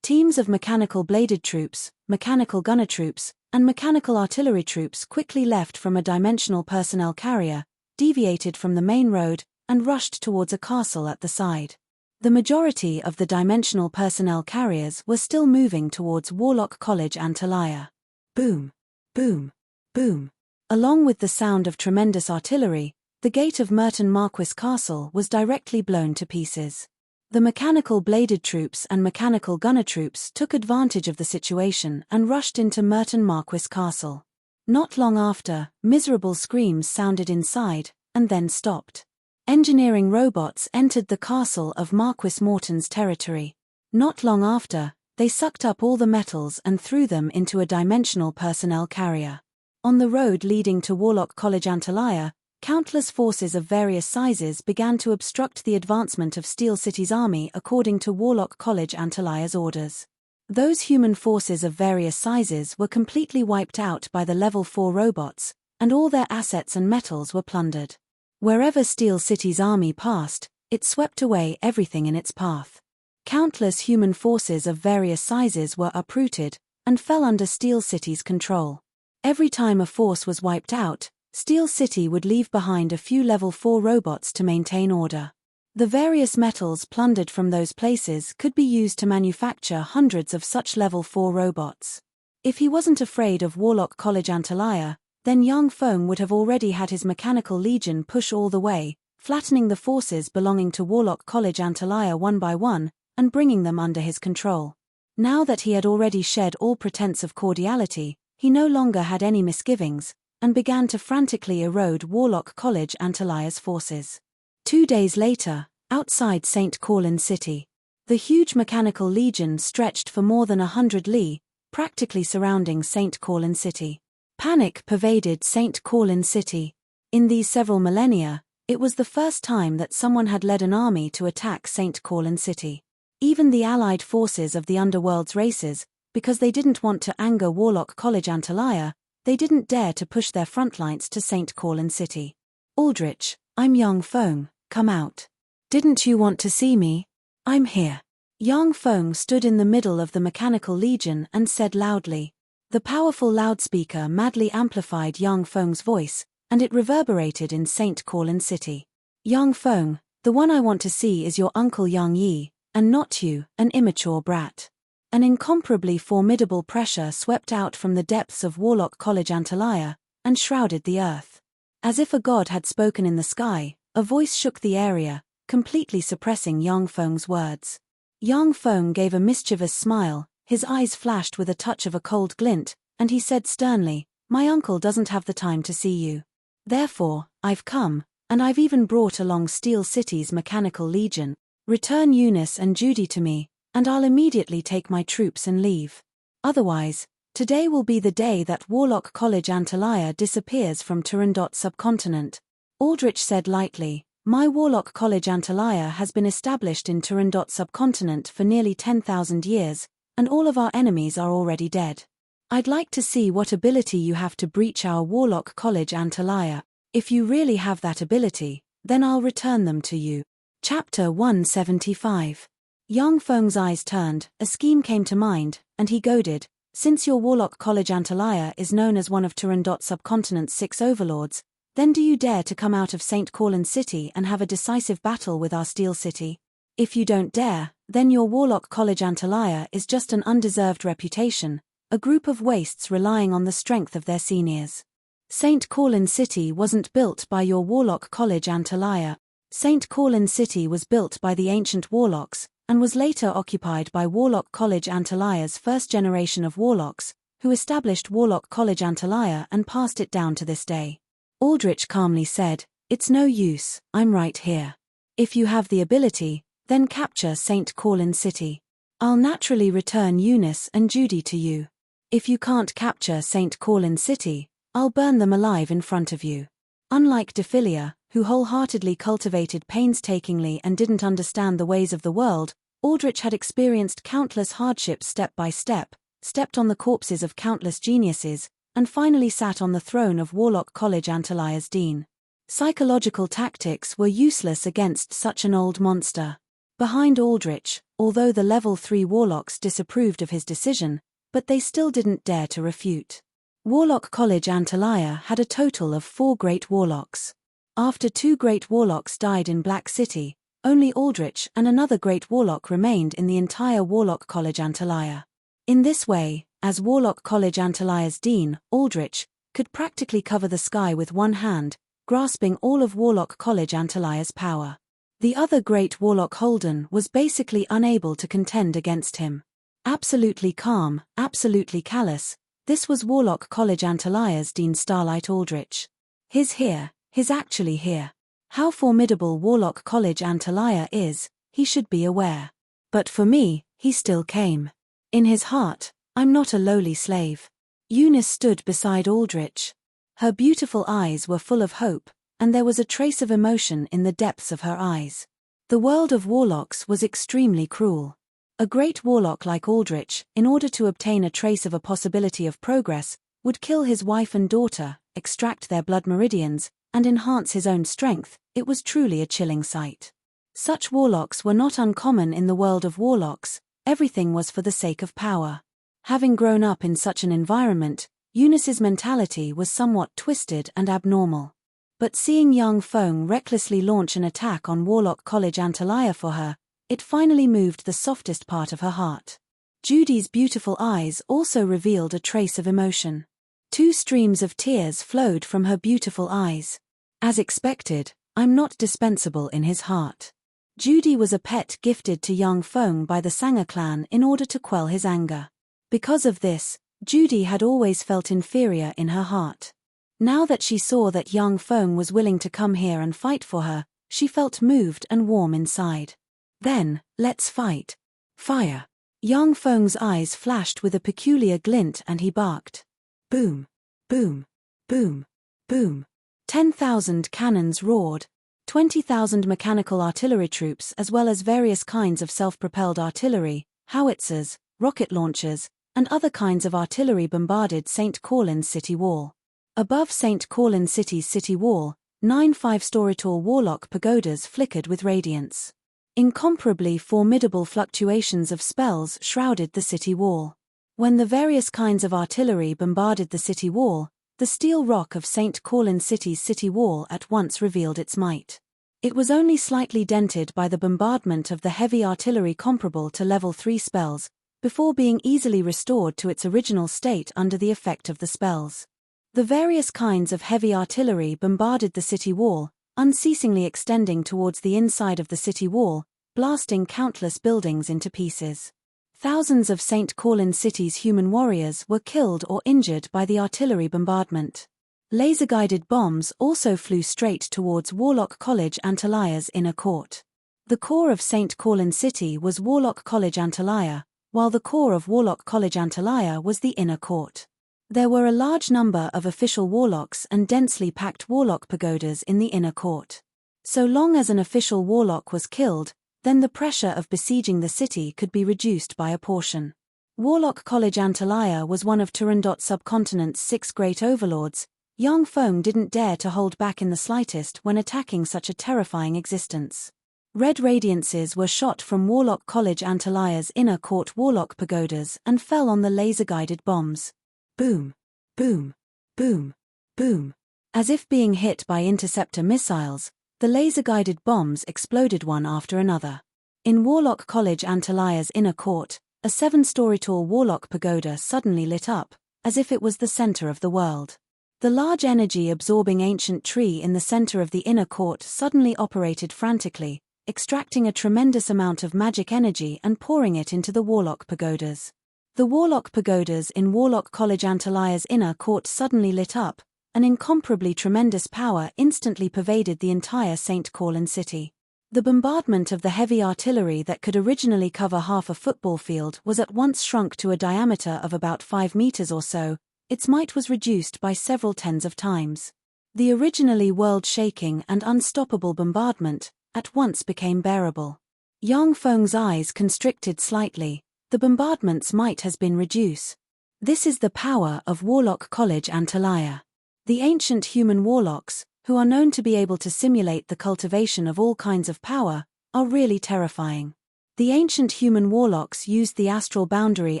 Speaker 1: Teams of mechanical bladed troops, mechanical gunner troops, and mechanical artillery troops quickly left from a dimensional personnel carrier, deviated from the main road, and rushed towards a castle at the side. The majority of the dimensional personnel carriers were still moving towards Warlock College and Talia. Boom, boom, boom. Along with the sound of tremendous artillery, the gate of Merton Marquis Castle was directly blown to pieces. The mechanical bladed troops and mechanical gunner troops took advantage of the situation and rushed into Merton Marquis Castle. Not long after, miserable screams sounded inside, and then stopped. Engineering robots entered the castle of Marquis Morton's territory. Not long after, they sucked up all the metals and threw them into a dimensional personnel carrier. On the road leading to Warlock College and Talia, countless forces of various sizes began to obstruct the advancement of Steel City's army according to Warlock College and Talia's orders. Those human forces of various sizes were completely wiped out by the Level 4 robots, and all their assets and metals were plundered. Wherever Steel City's army passed, it swept away everything in its path. Countless human forces of various sizes were uprooted, and fell under Steel City's control. Every time a force was wiped out, Steel City would leave behind a few Level 4 robots to maintain order. The various metals plundered from those places could be used to manufacture hundreds of such Level 4 robots. If he wasn't afraid of Warlock College and Talia, then Yang Feng would have already had his mechanical legion push all the way, flattening the forces belonging to Warlock College and Talia one by one, and bringing them under his control. Now that he had already shed all pretense of cordiality, he no longer had any misgivings, and began to frantically erode Warlock College and Talia's forces. 2 days later, outside St. Corlin City, the huge mechanical legion stretched for more than 100 li, practically surrounding St. Corlin City. Panic pervaded St. Corlin City. In these several millennia, it was the first time that someone had led an army to attack St. Corlin City. Even the allied forces of the underworld's races, because they didn't want to anger Warlock College and Talia, they didn't dare to push their front lines to St. Corlin City. "Aldrich, I'm Yang Feng, come out. Didn't you want to see me? I'm here." Yang Feng stood in the middle of the mechanical legion and said loudly. The powerful loudspeaker madly amplified Yang Feng's voice, and it reverberated in St. Corlin City. "Yang Feng, the one I want to see is your uncle Yang Yi, and not you, an immature brat." An incomparably formidable pressure swept out from the depths of Warlock College and Talia, and shrouded the earth. As if a god had spoken in the sky, a voice shook the area, completely suppressing Yang Feng's words. Yang Feng gave a mischievous smile, his eyes flashed with a touch of a cold glint, and he said sternly, "My uncle doesn't have the time to see you. Therefore, I've come, and I've even brought along Steel City's mechanical legion. Return Eunice and Judy to me, and I'll immediately take my troops and leave. Otherwise, today will be the day that Warlock College and Talia disappears from Turandot subcontinent." Aldrich said lightly, "My Warlock College and Talia has been established in Turandot subcontinent for nearly 10,000 years, and all of our enemies are already dead. I'd like to see what ability you have to breach our Warlock College and Talia. If you really have that ability, then I'll return them to you." Chapter 175. Yang Feng's eyes turned, a scheme came to mind, and he goaded, "Since your Warlock College and Talia is known as one of Turandot subcontinent's 6 overlords, Then do you dare to come out of St. Corlin City and have a decisive battle with our Steel City? If you don't dare, then your Warlock College Antalya is just an undeserved reputation, a group of wastes relying on the strength of their seniors. St. Corlin City wasn't built by your Warlock College Antalya. St. Corlin City was built by the ancient Warlocks, and was later occupied by Warlock College Antalya's first generation of Warlocks, who established Warlock College Antalya and passed it down to this day. Aldrich calmly said, "It's no use, I'm right here. If you have the ability, then capture St. Corlin City. I'll naturally return Eunice and Judy to you. If you can't capture St. Corlin City, I'll burn them alive in front of you." Unlike Defy, who wholeheartedly cultivated painstakingly and didn't understand the ways of the world, Aldrich had experienced countless hardships step by step, stepped on the corpses of countless geniuses, and finally sat on the throne of Warlock College Antalya's dean. Psychological tactics were useless against such an old monster. Behind Aldrich, although the Level 3 Warlocks disapproved of his decision, but they still didn't dare to refute. Warlock College Antalya had a total of 4 Great Warlocks. After 2 Great Warlocks died in Black City, only Aldrich and another Great Warlock remained in the entire Warlock College Antalya. In this way, as Warlock College Antalya's dean, Aldrich could practically cover the sky with one hand, grasping all of Warlock College Antalya's power. The other Great Warlock Holden was basically unable to contend against him. Absolutely calm, absolutely callous, this was Warlock College Antalya's Dean Starlight Aldrich. He's here, he's actually here. How formidable Warlock College Antalya is, he should be aware. But for me, he still came. In his heart, I'm not a lowly slave. Eunice stood beside Aldrich. Her beautiful eyes were full of hope, and there was a trace of emotion in the depths of her eyes. The world of Warlocks was extremely cruel. A great Warlock like Aldrich, in order to obtain a trace of a possibility of progress, would kill his wife and daughter, extract their blood meridians, and enhance his own strength. It was truly a chilling sight. Such Warlocks were not uncommon in the world of Warlocks, everything was for the sake of power. Having grown up in such an environment, Eunice's mentality was somewhat twisted and abnormal. But seeing young Feng recklessly launch an attack on Warlock College Antalya for her, it finally moved the softest part of her heart. Judy's beautiful eyes also revealed a trace of emotion. 2 streams of tears flowed from her beautiful eyes. As expected, I'm not dispensable in his heart. Judy was a pet gifted to young Feng by the Sanger clan in order to quell his anger. Because of this, Judy had always felt inferior in her heart. Now that she saw that young Feng was willing to come here and fight for her, she felt moved and warm inside. Then, let's fight. Fire. Young Feng's eyes flashed with a peculiar glint and he barked. Boom. Boom. Boom. Boom. 10,000 cannons roared. 20,000 mechanical artillery troops as well as various kinds of self-propelled artillery, howitzers, rocket launchers, and other kinds of artillery bombarded St. Corlin's city wall. Above St. Corlin City's city wall, 9 5-story-tall Warlock pagodas flickered with radiance. Incomparably formidable fluctuations of spells shrouded the city wall. When the various kinds of artillery bombarded the city wall, the steel rock of St. Corlin City's city wall at once revealed its might. It was only slightly dented by the bombardment of the heavy artillery comparable to level 3 spells, before being easily restored to its original state under the effect of the spells. The various kinds of heavy artillery bombarded the city wall, unceasingly extending towards the inside of the city wall, blasting countless buildings into pieces. Thousands of St. Corlin City's human warriors were killed or injured by the artillery bombardment. Laser-guided bombs also flew straight towards Warlock College Antalya's inner court. The core of St. Corlin City was Warlock College Antalya, while the core of Warlock College Antalya was the inner court. There were a large number of official Warlocks and densely packed Warlock pagodas in the inner court. So long as an official Warlock was killed, then the pressure of besieging the city could be reduced by a portion. Warlock College Antalya was one of Turandot subcontinent's 6 great overlords. Young Feng didn't dare to hold back in the slightest when attacking such a terrifying existence. Red radiances were shot from Warlock College Antalya's inner court Warlock pagodas and fell on the laser-guided bombs. Boom. Boom. Boom. Boom. As if being hit by interceptor missiles, the laser-guided bombs exploded one after another. In Warlock College Antalia's inner court, a 7-story-tall Warlock pagoda suddenly lit up, as if it was the center of the world. The large energy-absorbing ancient tree in the center of the inner court suddenly operated frantically, extracting a tremendous amount of magic energy and pouring it into the Warlock pagodas. The Warlock pagodas in Warlock College Antalia's inner court suddenly lit up. An incomparably tremendous power instantly pervaded the entire St. Corlin city. The bombardment of the heavy artillery that could originally cover half a football field was at once shrunk to a diameter of about 5 meters or so. Its might was reduced by several tens of times. The originally world-shaking and unstoppable bombardment at once became bearable. Yang Feng's eyes constricted slightly. The bombardment's might has been reduced. This is the power of Warlock College Antalya. The ancient human warlocks, who are known to be able to simulate the cultivation of all kinds of power, are really terrifying. The ancient human warlocks used the astral boundary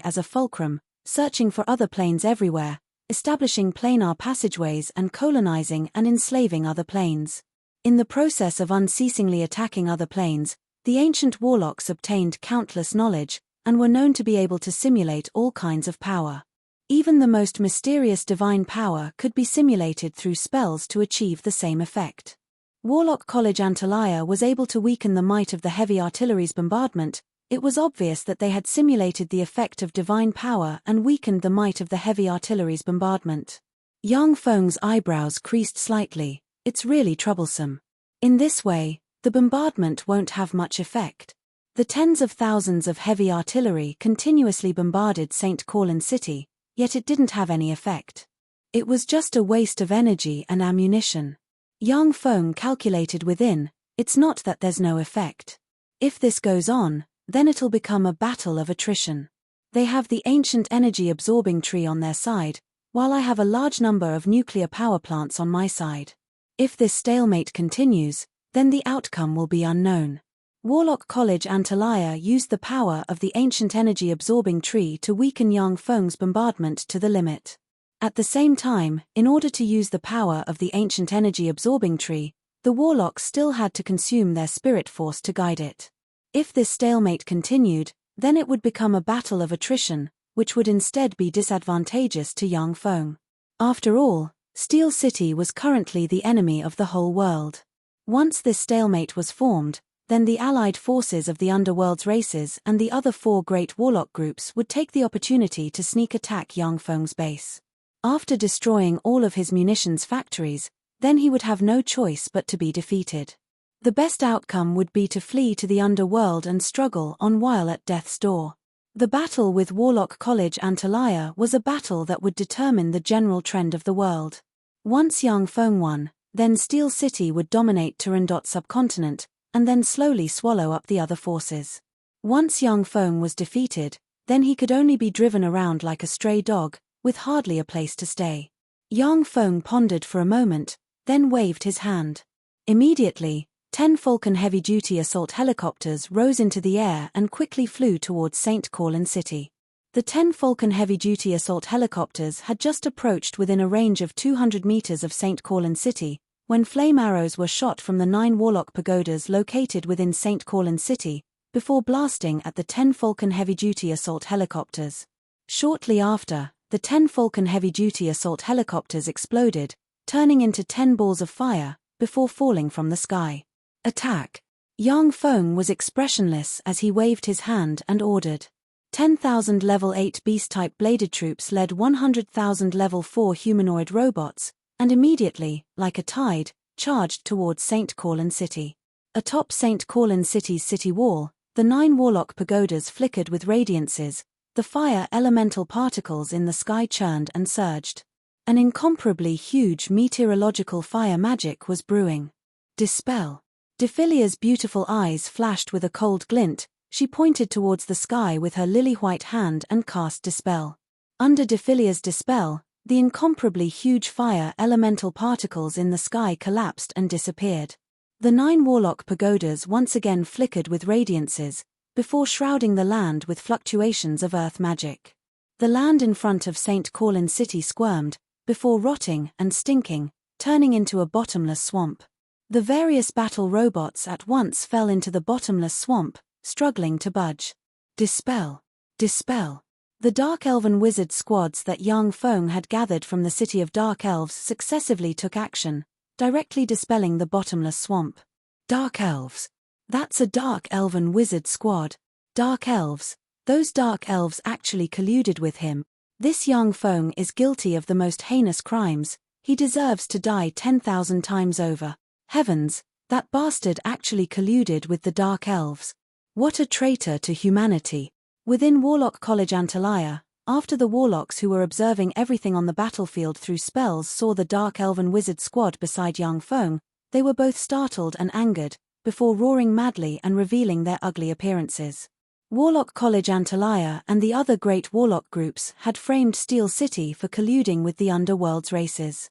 Speaker 1: as a fulcrum, searching for other planes everywhere, establishing planar passageways and colonizing and enslaving other planes. In the process of unceasingly attacking other planes, the ancient warlocks obtained countless knowledge, and were known to be able to simulate all kinds of power. Even the most mysterious divine power could be simulated through spells to achieve the same effect. Warlock College Antalya was able to weaken the might of the heavy artillery's bombardment. It was obvious that they had simulated the effect of divine power and weakened the might of the heavy artillery's bombardment. Yang Feng's eyebrows creased slightly. It's really troublesome. In this way, the bombardment won't have much effect. The tens of thousands of heavy artillery continuously bombarded St. Corlin City, yet it didn't have any effect. It was just a waste of energy and ammunition. Yang Feng calculated within, it's not that there's no effect. If this goes on, then it'll become a battle of attrition. They have the ancient energy-absorbing tree on their side, while I have a large number of nuclear power plants on my side. If this stalemate continues, then the outcome will be unknown. Warlock College Antalya used the power of the ancient energy-absorbing tree to weaken Yang Feng's bombardment to the limit. At the same time, in order to use the power of the ancient energy-absorbing tree, the warlocks still had to consume their spirit force to guide it. If this stalemate continued, then it would become a battle of attrition, which would instead be disadvantageous to Yang Feng. After all, Steel City was currently the enemy of the whole world. Once this stalemate was formed, then the allied forces of the Underworld's races and the other 4 great warlock groups would take the opportunity to sneak attack Yang Feng's base. After destroying all of his munitions factories, then he would have no choice but to be defeated. The best outcome would be to flee to the underworld and struggle on while at death's door. The battle with Warlock College Antalya was a battle that would determine the general trend of the world. Once Yang Feng won, then Steel City would dominate Turandot subcontinent, and then slowly swallow up the other forces. Once Yang Feng was defeated, then he could only be driven around like a stray dog, with hardly a place to stay. Yang Feng pondered for a moment, then waved his hand. Immediately, 10 Falcon heavy-duty assault helicopters rose into the air and quickly flew towards St. Corlin City. The 10 Falcon heavy-duty assault helicopters had just approached within a range of 200 meters of St. Corlin City, when flame arrows were shot from the 9 Warlock pagodas located within St. Corlin City, before blasting at the 10 Falcon heavy-duty assault helicopters. Shortly after, the 10 Falcon heavy-duty assault helicopters exploded, turning into 10 balls of fire, before falling from the sky. Attack! Yang Feng was expressionless as he waved his hand and ordered. 10,000 Level 8 Beast-type bladed troops led 100,000 Level 4 humanoid robots, and immediately, like a tide, charged towards St. Corlin City. Atop St. Corlin City's city wall, the 9 Warlock pagodas flickered with radiances, the fire elemental particles in the sky churned and surged. An incomparably huge meteorological fire magic was brewing. Dispel! Defilia's beautiful eyes flashed with a cold glint. She pointed towards the sky with her lily-white hand and cast Dispel. Under Defilia's Dispel, the incomparably huge fire elemental particles in the sky collapsed and disappeared. The 9 Warlock pagodas once again flickered with radiances, before shrouding the land with fluctuations of earth magic. The land in front of St. Corlin City squirmed, before rotting and stinking, turning into a bottomless swamp. The various battle robots at once fell into the bottomless swamp, struggling to budge. Dispel. Dispel. The Dark Elven wizard squads that Yang Feng had gathered from the city of Dark Elves successively took action, directly dispelling the bottomless swamp. Dark Elves. That's a Dark Elven wizard squad. Dark Elves. Those Dark Elves actually colluded with him. This Yang Feng is guilty of the most heinous crimes. He deserves to die 10,000 times over. Heavens, that bastard actually colluded with the Dark Elves. What a traitor to humanity. Within Warlock College Antalya, after the warlocks who were observing everything on the battlefield through spells saw the Dark Elven wizard squad beside Yang Feng, they were both startled and angered, before roaring madly and revealing their ugly appearances. Warlock College Antalya and the other great warlock groups had framed Steel City for colluding with the underworld's races.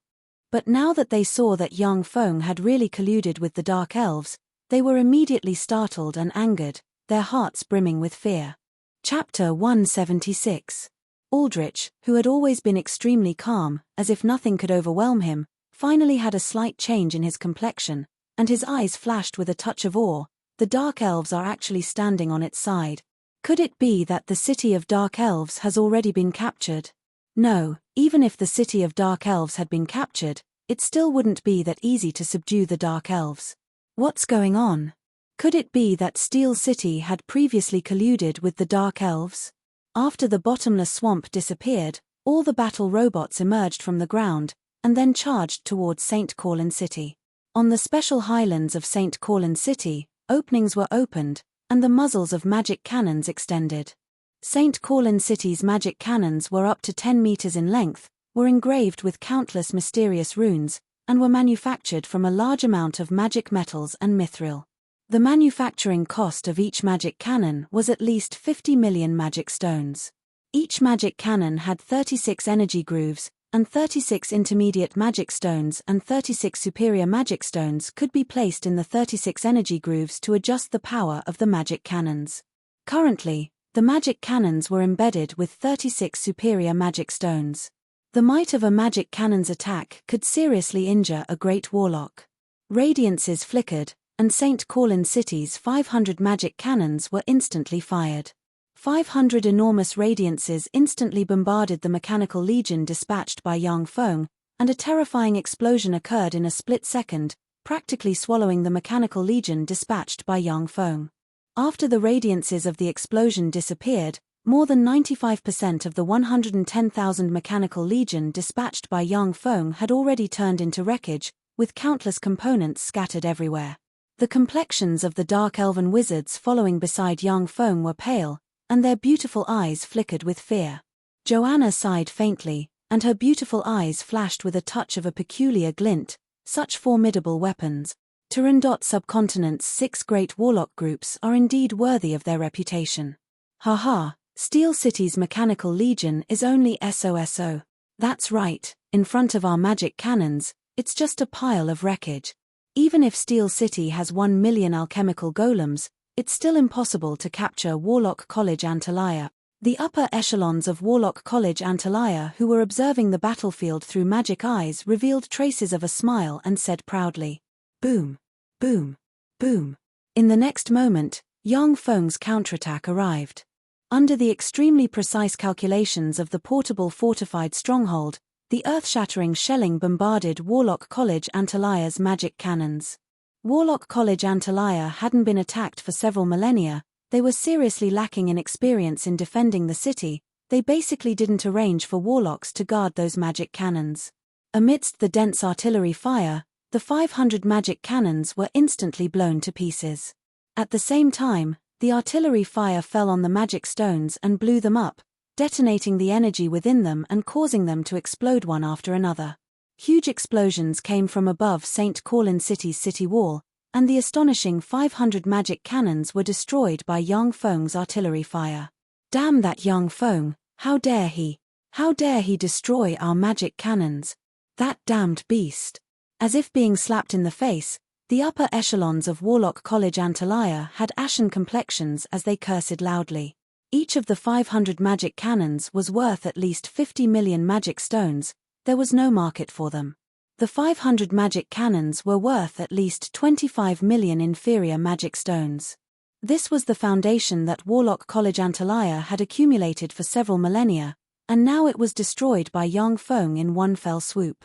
Speaker 1: But now that they saw that Yang Feng had really colluded with the Dark Elves, they were immediately startled and angered, their hearts brimming with fear. Chapter 176. Aldrich, who had always been extremely calm, as if nothing could overwhelm him, finally had a slight change in his complexion, and his eyes flashed with a touch of awe. The Dark Elves are actually standing on its side. Could it be that the city of Dark Elves has already been captured? No, even if the city of Dark Elves had been captured, it still wouldn't be that easy to subdue the Dark Elves. What's going on? Could it be that Steel City had previously colluded with the Dark Elves? After the bottomless swamp disappeared, all the battle robots emerged from the ground, and then charged towards St. Corlin City. On the special highlands of St. Corlin City, openings were opened, and the muzzles of magic cannons extended. St. Corlin City's magic cannons were up to 10 meters in length, were engraved with countless mysterious runes, and were manufactured from a large amount of magic metals and mithril. The manufacturing cost of each magic cannon was at least 50 million magic stones. Each magic cannon had 36 energy grooves, and 36 intermediate magic stones and 36 superior magic stones could be placed in the 36 energy grooves to adjust the power of the magic cannons. Currently, the magic cannons were embedded with 36 superior magic stones. The might of a magic cannon's attack could seriously injure a great warlock. Radiances flickered, and St. Corlin City's 500 magic cannons were instantly fired. 500 enormous radiances instantly bombarded the mechanical legion dispatched by Yang Feng, and a terrifying explosion occurred in a split second, practically swallowing the mechanical legion dispatched by Yang Feng. After the radiances of the explosion disappeared, more than 95% of the 110,000 mechanical legion dispatched by Yang Feng had already turned into wreckage, with countless components scattered everywhere. The complexions of the Dark Elven wizards following beside Yang Feng were pale, and their beautiful eyes flickered with fear. Joanna sighed faintly, and her beautiful eyes flashed with a touch of a peculiar glint. Such formidable weapons. Turandot subcontinent's 6 great warlock groups are indeed worthy of their reputation. Haha, Steel City's mechanical legion is only SOSO. That's right, in front of our magic cannons, it's just a pile of wreckage. Even if Steel City has 1 million alchemical golems, it's still impossible to capture Warlock College Antalya. The upper echelons of Warlock College Antalya who were observing the battlefield through magic eyes revealed traces of a smile and said proudly, "Boom, boom, boom." In the next moment, Yang Feng's counterattack arrived. Under the extremely precise calculations of the portable fortified stronghold, the earth-shattering shelling bombarded Warlock College Antalya's magic cannons. Warlock College Antalya hadn't been attacked for several millennia. They were seriously lacking in experience in defending the city. They basically didn't arrange for warlocks to guard those magic cannons. Amidst the dense artillery fire, the 500 magic cannons were instantly blown to pieces. At the same time, the artillery fire fell on the magic stones and blew them up, detonating the energy within them and causing them to explode one after another. Huge explosions came from above St. Corlin City's city wall, and the astonishing 500 magic cannons were destroyed by Yang Feng's artillery fire. Damn that Yang Feng, how dare he? How dare he destroy our magic cannons? That damned beast. As if being slapped in the face, the upper echelons of Warlock College Antalya had ashen complexions as they cursed loudly. Each of the 500 magic cannons was worth at least 50 million magic stones. There was no market for them. The 500 magic cannons were worth at least 25 million inferior magic stones. This was the foundation that Warlock College Antalya had accumulated for several millennia, and now it was destroyed by Yang Feng in one fell swoop.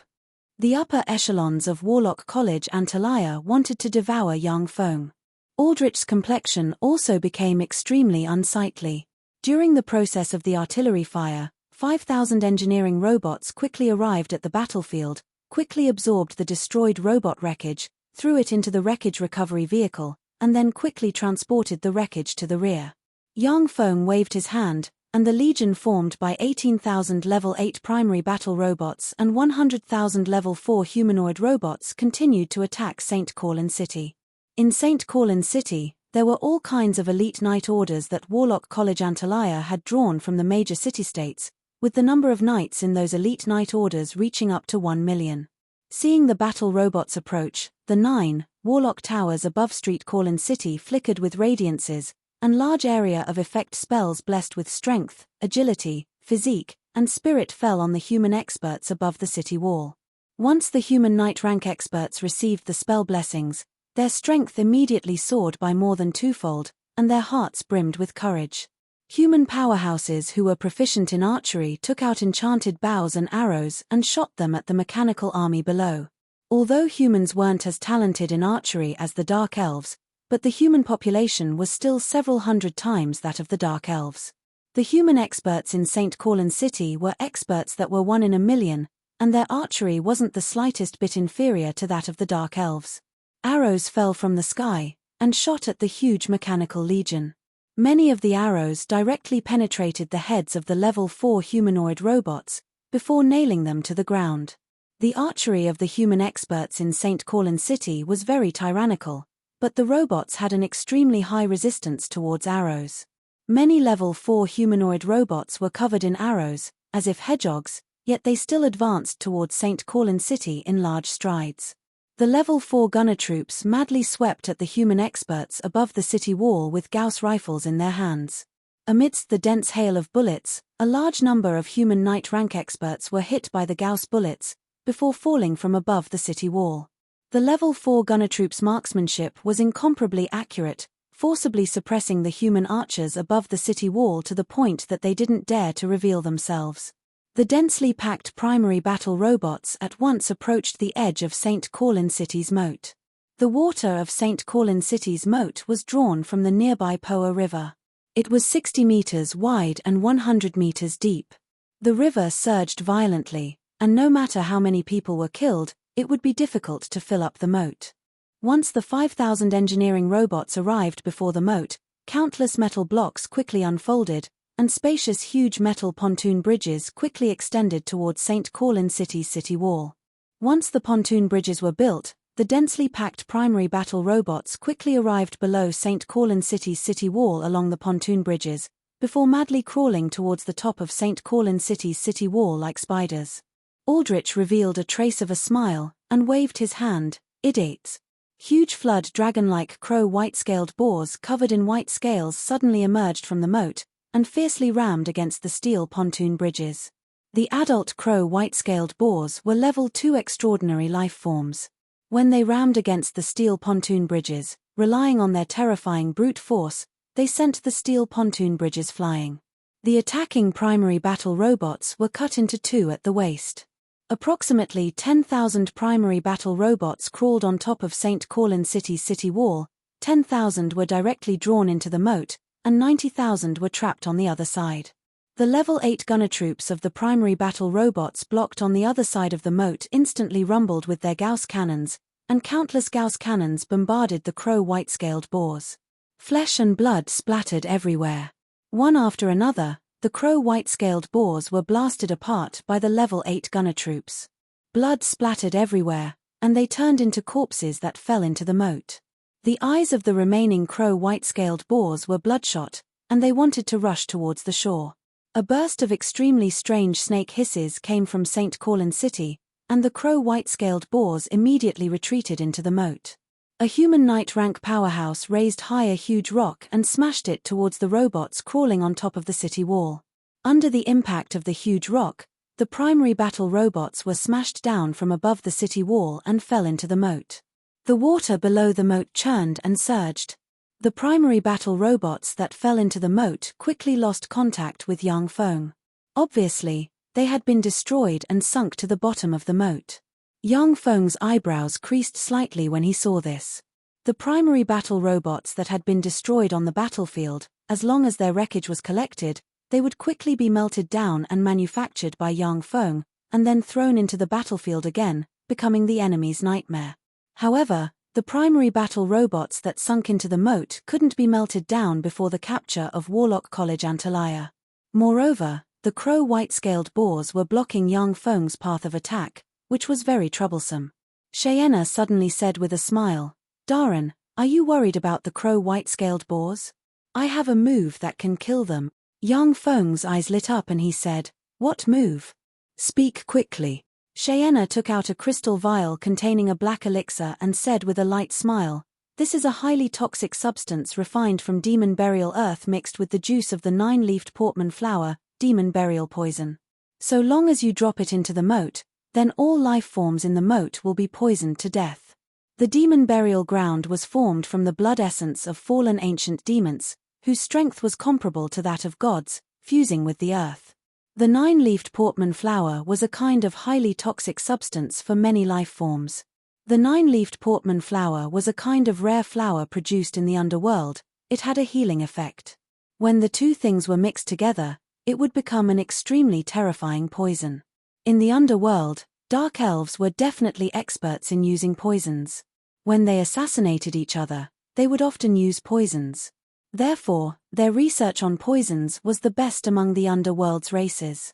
Speaker 1: The upper echelons of Warlock College Antalya wanted to devour Yang Feng. Aldrich's complexion also became extremely unsightly. During the process of the artillery fire, 5,000 engineering robots quickly arrived at the battlefield, quickly absorbed the destroyed robot wreckage, threw it into the wreckage recovery vehicle, and then quickly transported the wreckage to the rear. Yang Feng waved his hand, and the legion formed by 18,000 level 8 primary battle robots and 100,000 level 4 humanoid robots continued to attack St. Corlin City. In St. Corlin City, there were all kinds of elite knight orders that Warlock College Antalya had drawn from the major city-states, with the number of knights in those elite knight orders reaching up to 1 million. Seeing the battle robots approach, the 9 Warlock towers above St. Corlin City flickered with radiances, and large area of effect spells blessed with strength, agility, physique, and spirit fell on the human experts above the city wall. Once the human knight rank experts received the spell blessings, their strength immediately soared by more than twofold, and their hearts brimmed with courage. Human powerhouses who were proficient in archery took out enchanted bows and arrows and shot them at the mechanical army below. Although humans weren't as talented in archery as the Dark Elves, but the human population was still several hundred times that of the Dark Elves. The human experts in St. Corlin City were experts that were 1 in a million, and their archery wasn't the slightest bit inferior to that of the Dark Elves. Arrows fell from the sky, and shot at the huge mechanical legion. Many of the arrows directly penetrated the heads of the level 4 humanoid robots, before nailing them to the ground. The archery of the human experts in St. Corlin City was very tyrannical, but the robots had an extremely high resistance towards arrows. Many level 4 humanoid robots were covered in arrows, as if hedgehogs, yet they still advanced towards St. Corlin City in large strides. The level 4 gunner troops madly swept at the human experts above the city wall with Gauss rifles in their hands. Amidst the dense hail of bullets, a large number of human knight rank experts were hit by the Gauss bullets, before falling from above the city wall. The level 4 gunner troops' marksmanship was incomparably accurate, forcibly suppressing the human archers above the city wall to the point that they didn't dare to reveal themselves. The densely packed primary battle robots at once approached the edge of St. Corlin City's moat. The water of St. Corlin City's moat was drawn from the nearby Poa River. It was 60 meters wide and 100 meters deep. The river surged violently, and no matter how many people were killed, it would be difficult to fill up the moat. Once the 5,000 engineering robots arrived before the moat, countless metal blocks quickly unfolded, and spacious huge metal pontoon bridges quickly extended towards St. Corlin City's city wall. Once the pontoon bridges were built, the densely packed primary battle robots quickly arrived below St. Corlin City's city wall along the pontoon bridges, before madly crawling towards the top of St. Corlin City's city wall like spiders. Aldrich revealed a trace of a smile, and waved his hand. Idiots. Huge flood dragon-like crow white-scaled boars covered in white scales suddenly emerged from the moat, and fiercely rammed against the steel pontoon bridges. The adult crow white-scaled boars were level 2 extraordinary life forms. When they rammed against the steel pontoon bridges, relying on their terrifying brute force, they sent the steel pontoon bridges flying. The attacking primary battle robots were cut into 2 at the waist. Approximately 10,000 primary battle robots crawled on top of St. Corlin City's city wall, 10,000 were directly drawn into the moat, and 90,000 were trapped on the other side. The level 8 gunner troops of the primary battle robots blocked on the other side of the moat instantly rumbled with their Gauss cannons, and countless Gauss cannons bombarded the crow white-scaled boars. Flesh and blood splattered everywhere. One after another, the crow white-scaled boars were blasted apart by the level 8 gunner troops. Blood splattered everywhere, and they turned into corpses that fell into the moat. The eyes of the remaining crow white-scaled boars were bloodshot, and they wanted to rush towards the shore. A burst of extremely strange snake hisses came from St. Corlin City, and the crow white-scaled boars immediately retreated into the moat. A human knight rank powerhouse raised high a huge rock and smashed it towards the robots crawling on top of the city wall. Under the impact of the huge rock, The primary battle robots were smashed down from above the city wall and fell into the moat. The water below the moat churned and surged. The primary battle robots that fell into the moat quickly lost contact with Yang Feng. Obviously, they had been destroyed and sunk to the bottom of the moat. Yang Feng's eyebrows creased slightly when he saw this. The primary battle robots that had been destroyed on the battlefield, as long as their wreckage was collected, they would quickly be melted down and manufactured by Yang Feng, and then thrown into the battlefield again, becoming the enemy's nightmare. However, the primary battle robots that sunk into the moat couldn't be melted down before the capture of Warlock College Antalya. Moreover, the crow white-scaled boars were blocking Yang Feng's path of attack, which was very troublesome. Cheyenne suddenly said with a smile, "Darren, are you worried about the crow white-scaled boars? I have a move that can kill them." Yang Feng's eyes lit up and he said, "What move? Speak quickly." Cheyenne took out a crystal vial containing a black elixir and said with a light smile, "This is a highly toxic substance refined from demon burial earth mixed with the juice of the 9-leafed Portman flower, demon burial poison. So long as you drop it into the moat, then all life forms in the moat will be poisoned to death." The demon burial ground was formed from the blood essence of fallen ancient demons, whose strength was comparable to that of gods, fusing with the earth. The 9-leafed Portman flower was a kind of highly toxic substance for many life forms. The 9-leafed Portman flower was a kind of rare flower produced in the underworld. It had a healing effect. When the two things were mixed together, it would become an extremely terrifying poison. In the underworld, dark elves were definitely experts in using poisons. When they assassinated each other, they would often use poisons. Therefore, their research on poisons was the best among the underworld's races.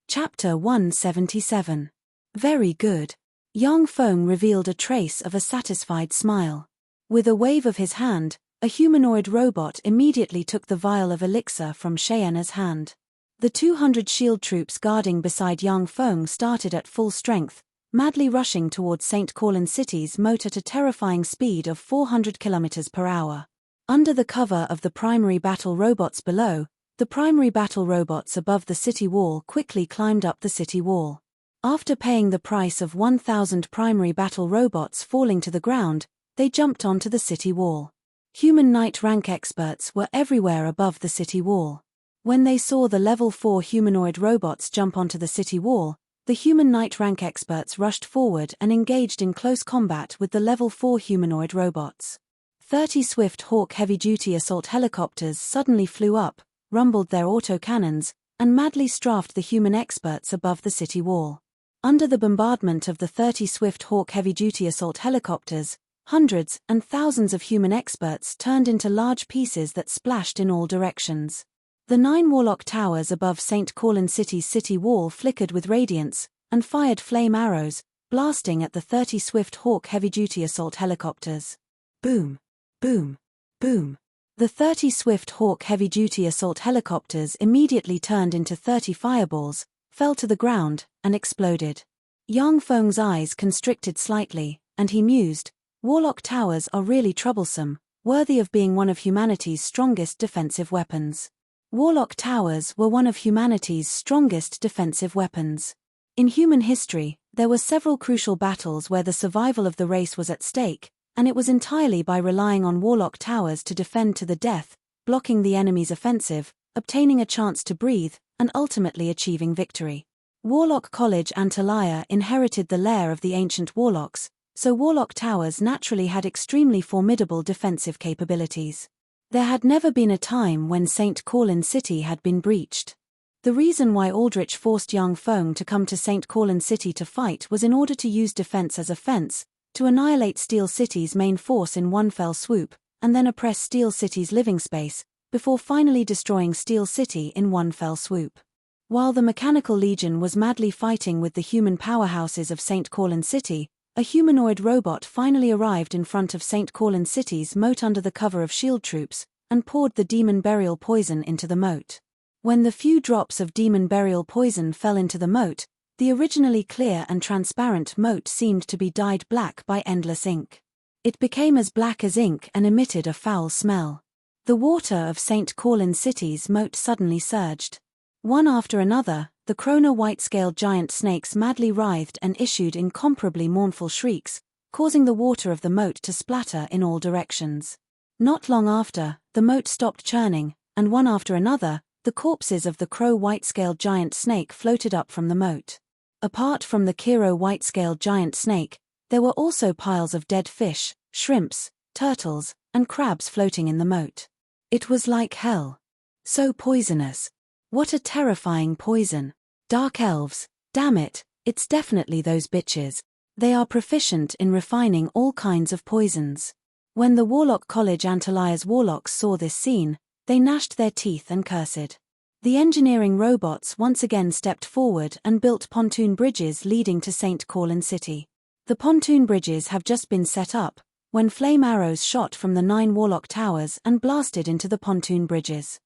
Speaker 1: Chapter 177. Very good. Yang Feng revealed a trace of a satisfied smile. With a wave of his hand, a humanoid robot immediately took the vial of elixir from Cheyenne's hand. The 200 shield troops guarding beside Yang Feng started at full strength, madly rushing towards St. Corlin City's moat at a terrifying speed of 400 km per hour. Under the cover of the primary battle robots below, the primary battle robots above the city wall quickly climbed up the city wall. After paying the price of 1,000 primary battle robots falling to the ground, they jumped onto the city wall. Human Knight rank experts were everywhere above the city wall. When they saw the level 4 humanoid robots jump onto the city wall, the Human Knight rank experts rushed forward and engaged in close combat with the level 4 humanoid robots. 30 Swift Hawk heavy-duty assault helicopters suddenly flew up, rumbled their autocannons, and madly strafed the human experts above the city wall. Under the bombardment of the 30 Swift Hawk heavy-duty assault helicopters, hundreds and thousands of human experts turned into large pieces that splashed in all directions. The 9 Warlock towers above St. Corlin City's city wall flickered with radiance, and fired flame arrows, blasting at the 30 Swift Hawk heavy-duty assault helicopters. Boom! Boom! Boom! The 30 Swift Hawk heavy-duty assault helicopters immediately turned into 30 fireballs, fell to the ground, and exploded. Yang Feng's eyes constricted slightly, and he mused, "Warlock towers are really troublesome, worthy of being one of humanity's strongest defensive weapons." Warlock towers were one of humanity's strongest defensive weapons. In human history, there were several crucial battles where the survival of the race was at stake, and it was entirely by relying on Warlock towers to defend to the death, blocking the enemy's offensive, obtaining a chance to breathe, and ultimately achieving victory. Warlock College Antalya inherited the lair of the ancient Warlocks, so Warlock towers naturally had extremely formidable defensive capabilities. There had never been a time when St. Corlin City had been breached. The reason why Aldrich forced Yang Feng to come to St. Corlin City to fight was in order to use defense as a fence, to annihilate Steel City's main force in one fell swoop, and then oppress Steel City's living space, before finally destroying Steel City in one fell swoop. While the Mechanical Legion was madly fighting with the human powerhouses of St. Corlin City, a humanoid robot finally arrived in front of St. Corlin City's moat under the cover of shield troops, and poured the demon burial poison into the moat. When the few drops of demon burial poison fell into the moat, the originally clear and transparent moat seemed to be dyed black by endless ink. It became as black as ink and emitted a foul smell. The water of St. Corlin City's moat suddenly surged. One after another, the Krona white-scaled giant snakes madly writhed and issued incomparably mournful shrieks, causing the water of the moat to splatter in all directions. Not long after, the moat stopped churning, and one after another, the corpses of the Crow white-scaled giant snake floated up from the moat. Apart from the Kiro white-scaled giant snake, there were also piles of dead fish, shrimps, turtles, and crabs floating in the moat. It was like hell. So poisonous. What a terrifying poison. Dark elves, damn it, it's definitely those bitches. They are proficient in refining all kinds of poisons. When the Warlock College Antalia's warlocks saw this scene, they gnashed their teeth and cursed. The engineering robots once again stepped forward and built pontoon bridges leading to St. Corlin City. The pontoon bridges have just been set up, when flame arrows shot from the 9 Warlock towers and blasted into the pontoon bridges.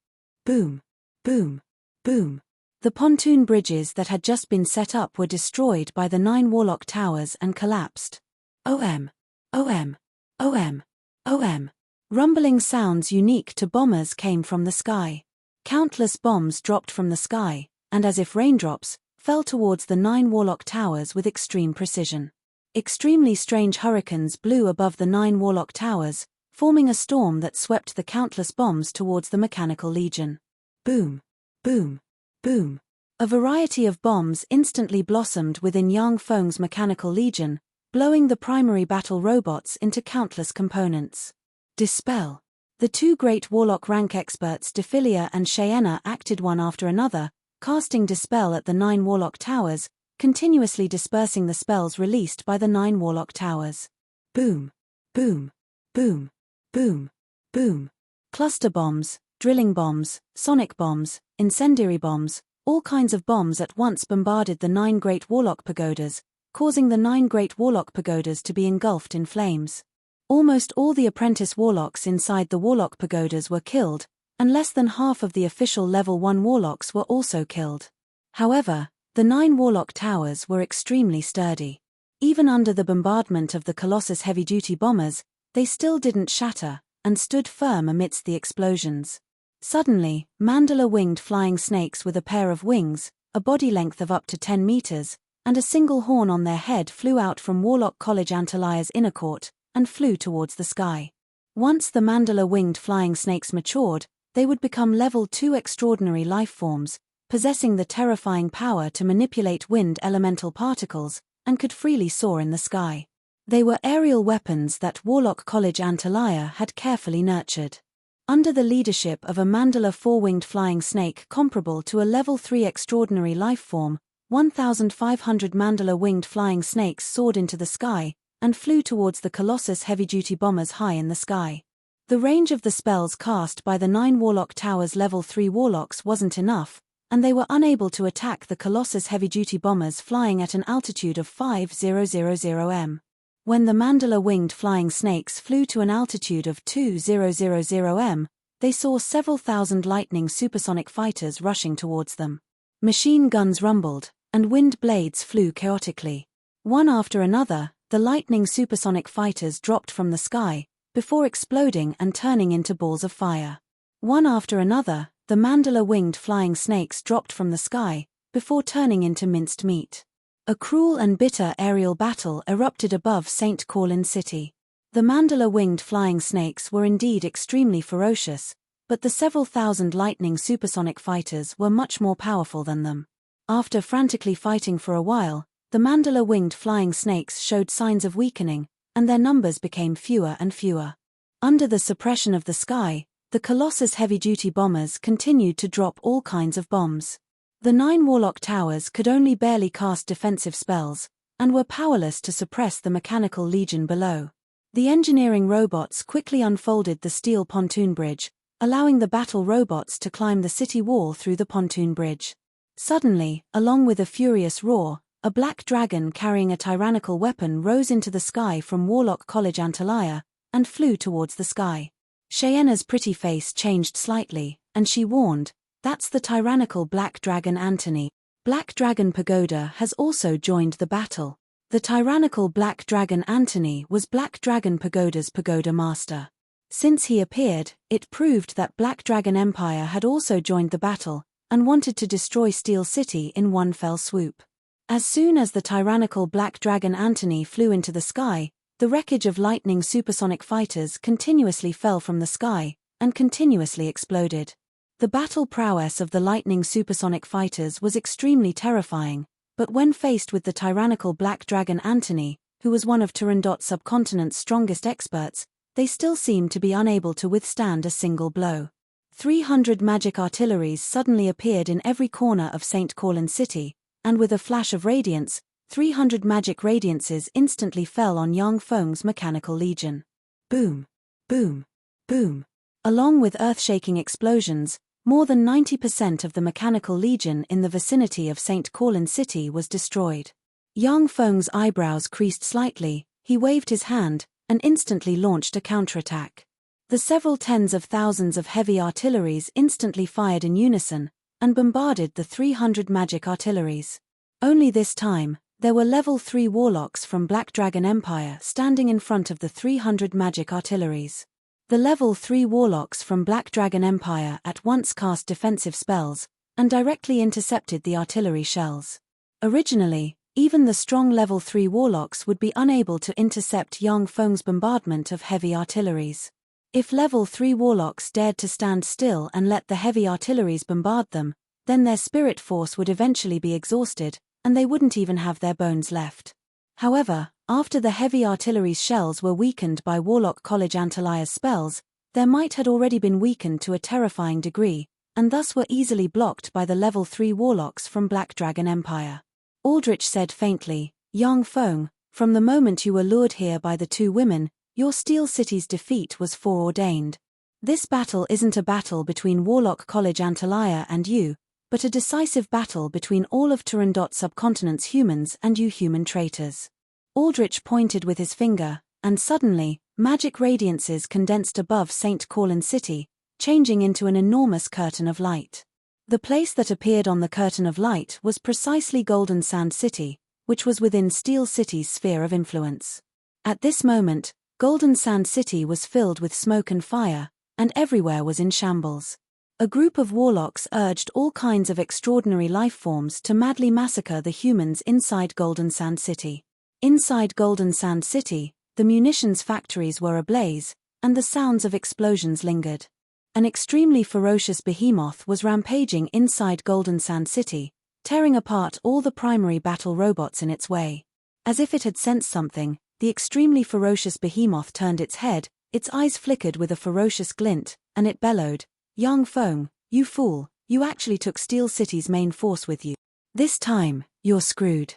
Speaker 1: Boom, boom, boom. The pontoon bridges that had just been set up were destroyed by the 9 Warlock towers and collapsed. OM, OM, OM, OM. Rumbling sounds unique to bombers came from the sky. Countless bombs dropped from the sky, and as if raindrops, fell towards the 9 Warlock towers with extreme precision. Extremely strange hurricanes blew above the 9 Warlock towers, forming a storm that swept the countless bombs towards the Mechanical Legion. Boom, boom, boom. A variety of bombs instantly blossomed within Yang Feng's Mechanical Legion, blowing the primary battle robots into countless components. Dispel. The 2 great Warlock rank experts Defilia and Cheyenne acted one after another, casting Dispel at the 9 Warlock towers, continuously dispersing the spells released by the 9 Warlock towers. Boom, boom, boom, boom, boom. Cluster bombs, drilling bombs, sonic bombs, incendiary bombs, all kinds of bombs at once bombarded the 9 great Warlock pagodas, causing the 9 great Warlock pagodas to be engulfed in flames. Almost all the apprentice warlocks inside the Warlock pagodas were killed, and less than half of the official level 1 warlocks were also killed. However, the 9 Warlock towers were extremely sturdy. Even under the bombardment of the Colossus heavy-duty bombers, they still didn't shatter, and stood firm amidst the explosions. Suddenly, mandala-winged flying snakes with a pair of wings, a body length of up to 10 meters, and a single horn on their head flew out from Warlock College Antalia's inner court, and flew towards the sky. Once the mandala-winged flying snakes matured, they would become level 2 extraordinary life forms, possessing the terrifying power to manipulate wind elemental particles, and could freely soar in the sky. They were aerial weapons that Warlock College Antalya had carefully nurtured. Under the leadership of a mandala 4-winged flying snake comparable to a level 3 extraordinary life form, 1,500 mandala-winged flying snakes soared into the sky, and flew towards the Colossus heavy-duty bombers high in the sky. The range of the spells cast by the 9 Warlock Towers level 3 warlocks wasn't enough, and they were unable to attack the Colossus heavy-duty bombers flying at an altitude of 5,000 m. When the mandala-winged flying snakes flew to an altitude of 2,000 m, they saw several thousand lightning supersonic fighters rushing towards them. Machine guns rumbled, and wind blades flew chaotically. One after another, the lightning supersonic fighters dropped from the sky, before exploding and turning into balls of fire. One after another, the mandala-winged flying snakes dropped from the sky, before turning into minced meat. A cruel and bitter aerial battle erupted above St. Corlin City. The mandala-winged flying snakes were indeed extremely ferocious, but the several thousand lightning supersonic fighters were much more powerful than them. After frantically fighting for a while, the mandala-winged flying snakes showed signs of weakening, and their numbers became fewer and fewer. Under the suppression of the sky, the Colossus heavy-duty bombers continued to drop all kinds of bombs. The 9 Warlock Towers could only barely cast defensive spells, and were powerless to suppress the Mechanical Legion below. The engineering robots quickly unfolded the steel pontoon bridge, allowing the battle robots to climb the city wall through the pontoon bridge. Suddenly, along with a furious roar, a black dragon carrying a tyrannical weapon rose into the sky from Warlock College Antalya, and flew towards the sky. Cheyenne's pretty face changed slightly, and she warned, "That's the tyrannical Black Dragon Antony. Black Dragon Pagoda has also joined the battle." The tyrannical Black Dragon Antony was Black Dragon Pagoda's pagoda master. Since he appeared, it proved that Black Dragon Empire had also joined the battle, and wanted to destroy Steel City in one fell swoop. As soon as the tyrannical Black Dragon Antony flew into the sky, the wreckage of lightning supersonic fighters continuously fell from the sky, and continuously exploded. The battle prowess of the lightning supersonic fighters was extremely terrifying, but when faced with the tyrannical Black Dragon Antony, who was one of Turandot subcontinent's strongest experts, they still seemed to be unable to withstand a single blow. 300 magic artilleries suddenly appeared in every corner of St. Corlin City, and with a flash of radiance, 300 magic radiances instantly fell on Yang Feng's mechanical legion. Boom! Boom! Boom! Along with earth-shaking explosions, more than 90% of the mechanical legion in the vicinity of St. Corlin City was destroyed. Yang Feng's eyebrows creased slightly, he waved his hand, and instantly launched a counterattack. The several tens of thousands of heavy artilleries instantly fired in unison, and bombarded the 300 magic artilleries. Only this time, there were level 3 warlocks from Black Dragon Empire standing in front of the 300 magic artilleries. The level 3 warlocks from Black Dragon Empire at once cast defensive spells, and directly intercepted the artillery shells. Originally, even the strong level 3 warlocks would be unable to intercept Yang Feng's bombardment of heavy artilleries. If level 3 warlocks dared to stand still and let the heavy artilleries bombard them, then their spirit force would eventually be exhausted, and they wouldn't even have their bones left. However, after the heavy artillery's shells were weakened by Warlock College Antalia's spells, their might had already been weakened to a terrifying degree, and thus were easily blocked by the level 3 warlocks from Black Dragon Empire. Aldrich said faintly, "Yang Feng, from the moment you were lured here by the 2 women, your Steel City's defeat was foreordained. This battle isn't a battle between Warlock College Antalya and you, but a decisive battle between all of Turandot subcontinent's humans and you human traitors." Aldrich pointed with his finger, and suddenly, magic radiances condensed above St. Corlin City, changing into an enormous curtain of light. The place that appeared on the curtain of light was precisely Golden Sand City, which was within Steel City's sphere of influence. At this moment, Golden Sand City was filled with smoke and fire, and everywhere was in shambles. A group of warlocks urged all kinds of extraordinary life forms to madly massacre the humans inside Golden Sand City. Inside Golden Sand City, the munitions factories were ablaze, and the sounds of explosions lingered. An extremely ferocious behemoth was rampaging inside Golden Sand City, tearing apart all the primary battle robots in its way. As if it had sensed something, the extremely ferocious behemoth turned its head, its eyes flickered with a ferocious glint, and it bellowed, "Yang Feng, you fool, you actually took Steel City's main force with you. This time, you're screwed.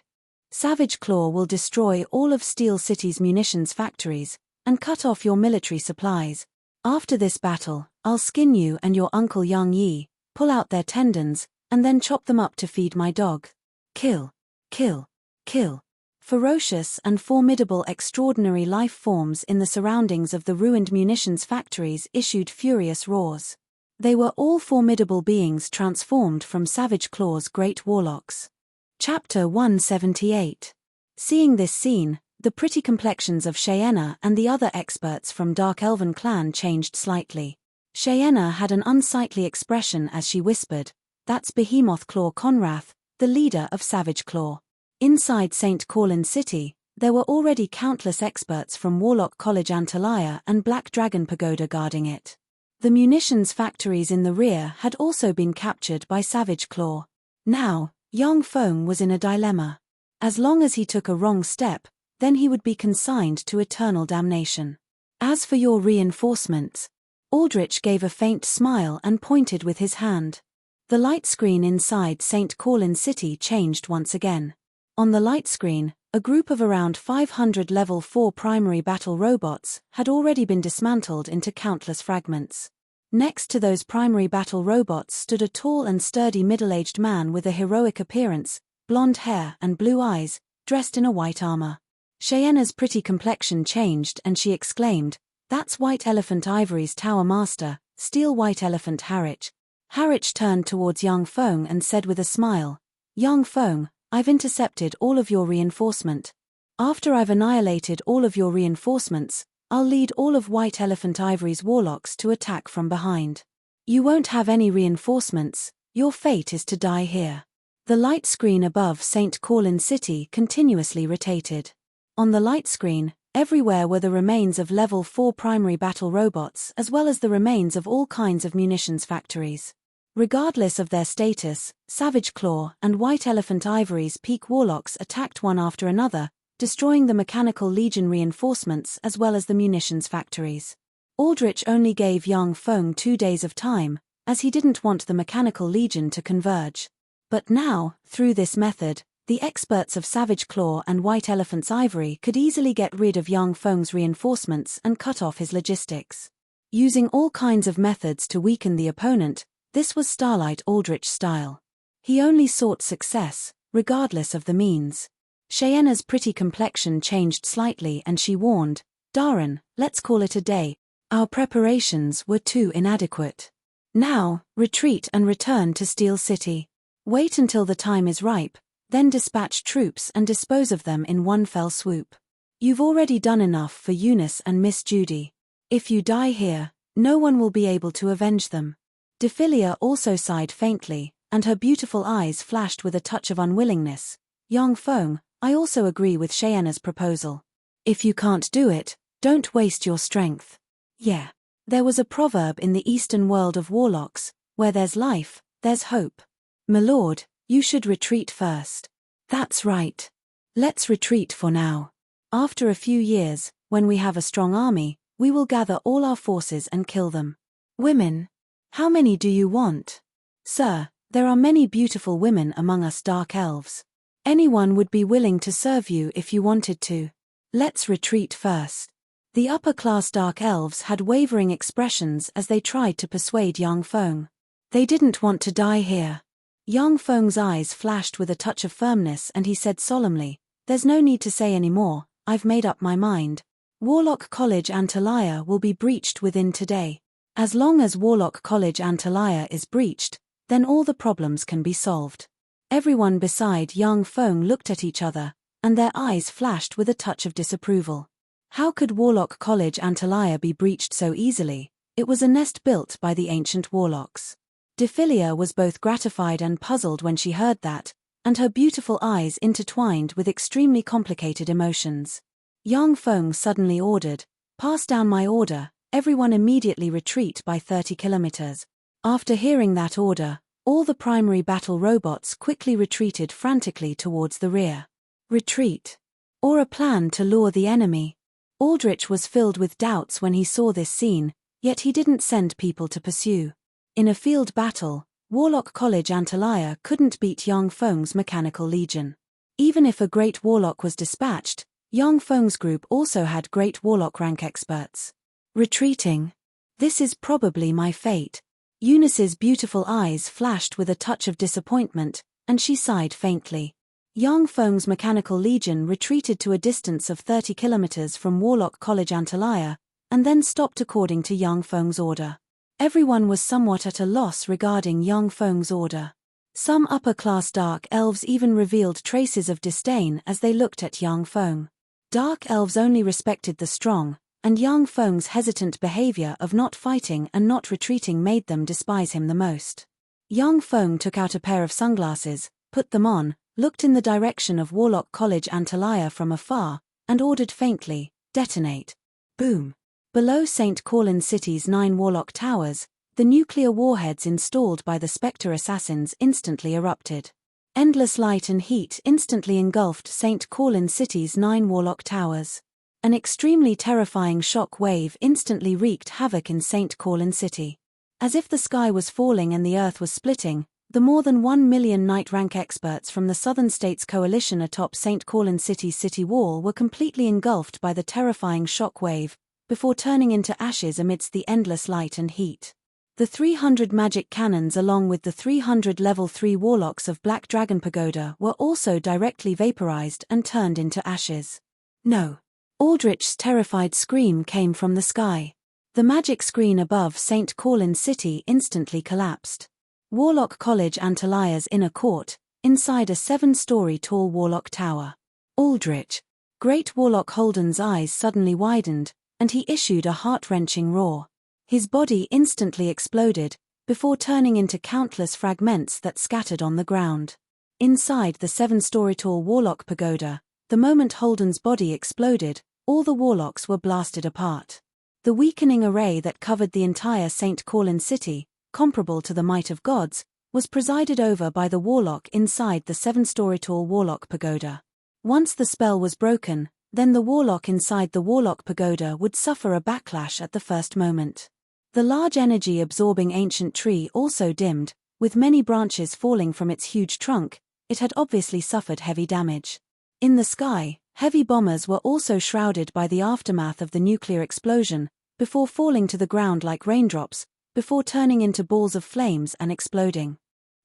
Speaker 1: Savage Claw will destroy all of Steel City's munitions factories, and cut off your military supplies. After this battle, I'll skin you and your uncle Yang Yi, pull out their tendons, and then chop them up to feed my dog. Kill, kill, kill." Ferocious and formidable extraordinary life forms in the surroundings of the ruined munitions factories issued furious roars. They were all formidable beings transformed from Savage Claw's great warlocks. Chapter 178. Seeing this scene, the pretty complexions of Cheyenne and the other experts from Dark Elven clan changed slightly. Cheyenne had an unsightly expression as she whispered, "That's Behemoth Claw Conrath, the leader of Savage Claw." Inside St. Corlin City, there were already countless experts from Warlock College Antalya and Black Dragon Pagoda guarding it. The munitions factories in the rear had also been captured by Savage Claw. Now, Yang Feng was in a dilemma. As long as he took a wrong step, then he would be consigned to eternal damnation. As for your reinforcements, Aldrich gave a faint smile and pointed with his hand. The light screen inside St. Corlin City changed once again. On the light screen, a group of around 500 level 4 primary battle robots had already been dismantled into countless fragments. Next to those primary battle robots stood a tall and sturdy middle-aged man with a heroic appearance, blonde hair and blue eyes, dressed in a white armor. Cheyenne's pretty complexion changed and she exclaimed, "That's White Elephant Ivory's Tower Master, Steel White Elephant Harwich." Harwich turned towards Yang Feng and said with a smile, "Yang Feng, I've intercepted all of your reinforcement. After I've annihilated all of your reinforcements, I'll lead all of White Elephant Ivory's warlocks to attack from behind. You won't have any reinforcements, Your fate is to die here. The light screen above St. Colin City continuously rotated. On the light screen, everywhere were the remains of Level 4 primary battle robots as well as the remains of all kinds of munitions factories. Regardless of their status, Savage Claw and White Elephant Ivory's peak warlocks attacked one after another, destroying the Mechanical Legion reinforcements as well as the munitions factories. Aldrich only gave Yang Feng 2 days of time, as he didn't want the Mechanical Legion to converge. But now, through this method, the experts of Savage Claw and White Elephant's Ivory could easily get rid of Yang Feng's reinforcements and cut off his logistics. Using all kinds of methods to weaken the opponent, this was Starlight Aldrich's style. He only sought success, regardless of the means. Cheyenne's pretty complexion changed slightly and she warned, "Darren, let's call it a day. Our preparations were too inadequate. Now, retreat and return to Steel City. Wait until the time is ripe, then dispatch troops and dispose of them in one fell swoop. You've already done enough for Eunice and Miss Judy. If you die here, no one will be able to avenge them." Defilia also sighed faintly, and her beautiful eyes flashed with a touch of unwillingness. "Yang Feng, I also agree with Cheyenne's proposal. If you can't do it, don't waste your strength." Yeah. There was a proverb in the Eastern world of warlocks, "Where there's life, there's hope." "My lord, you should retreat first." "That's right. Let's retreat for now. After a few years, when we have a strong army, we will gather all our forces and kill them." "Women? How many do you want?" "Sir, there are many beautiful women among us dark elves. Anyone would be willing to serve you if you wanted to. Let's retreat first." The upper-class dark elves had wavering expressions as they tried to persuade Yang Feng. They didn't want to die here. Yang Feng's eyes flashed with a touch of firmness and he said solemnly, "There's no need to say any more, I've made up my mind. Warlock College Antalya will be breached within today. As long as Warlock College Antalya is breached, then all the problems can be solved." Everyone beside Yang Feng looked at each other, and their eyes flashed with a touch of disapproval. How could Warlock College Antalya be breached so easily? It was a nest built by the ancient warlocks. Defilia was both gratified and puzzled when she heard that, and her beautiful eyes intertwined with extremely complicated emotions. Yang Feng suddenly ordered, "Pass down my order, everyone immediately retreat by 30 kilometers. After hearing that order, all the primary battle robots quickly retreated frantically towards the rear. Retreat? Or a plan to lure the enemy? Aldrich was filled with doubts when he saw this scene, yet he didn't send people to pursue. In a field battle, Warlock College Antalya couldn't beat Yang Feng's Mechanical Legion. Even if a great warlock was dispatched, Yang Feng's group also had great warlock rank experts. Retreating? This is probably my fate. Eunice's beautiful eyes flashed with a touch of disappointment, and she sighed faintly. Yang Feng's Mechanical Legion retreated to a distance of 30 kilometers from Warlock College Antalya, and then stopped according to Yang Feng's order. Everyone was somewhat at a loss regarding Yang Feng's order. Some upper-class dark elves even revealed traces of disdain as they looked at Yang Feng. Dark elves only respected the strong, and Yang Feng's hesitant behavior of not fighting and not retreating made them despise him the most. Yang Feng took out a pair of sunglasses, put them on, looked in the direction of Warlock College Antalya from afar, and ordered faintly, "Detonate." Boom. Below St. Colin City's 9 Warlock Towers, the nuclear warheads installed by the Spectre assassins instantly erupted. Endless light and heat instantly engulfed St. Colin City's 9 Warlock Towers. An extremely terrifying shock wave instantly wreaked havoc in St. Colin City. As if the sky was falling and the earth was splitting, the more than 1 million night rank experts from the Southern States Coalition atop St. Colin City's city wall were completely engulfed by the terrifying shock wave, before turning into ashes amidst the endless light and heat. The 300 magic cannons along with the 300 level 3 warlocks of Black Dragon Pagoda were also directly vaporized and turned into ashes. No. Aldrich's terrified scream came from the sky. The magic screen above St. Colin City instantly collapsed. Warlock College Antalya's inner court, inside a 7-story tall warlock tower. Aldrich. Great Warlock Holden's eyes suddenly widened, and he issued a heart-wrenching roar. His body instantly exploded, before turning into countless fragments that scattered on the ground. Inside the 7-story-tall Warlock Pagoda, the moment Holden's body exploded, all the Warlocks were blasted apart. The weakening array that covered the entire St. Colin city, comparable to the might of gods, was presided over by the Warlock inside the 7-story-tall Warlock Pagoda. Once the spell was broken, then the Warlock inside the Warlock Pagoda would suffer a backlash at the first moment. The large energy-absorbing ancient tree also dimmed, with many branches falling from its huge trunk. It had obviously suffered heavy damage. In the sky, heavy bombers were also shrouded by the aftermath of the nuclear explosion, before falling to the ground like raindrops, before turning into balls of flames and exploding.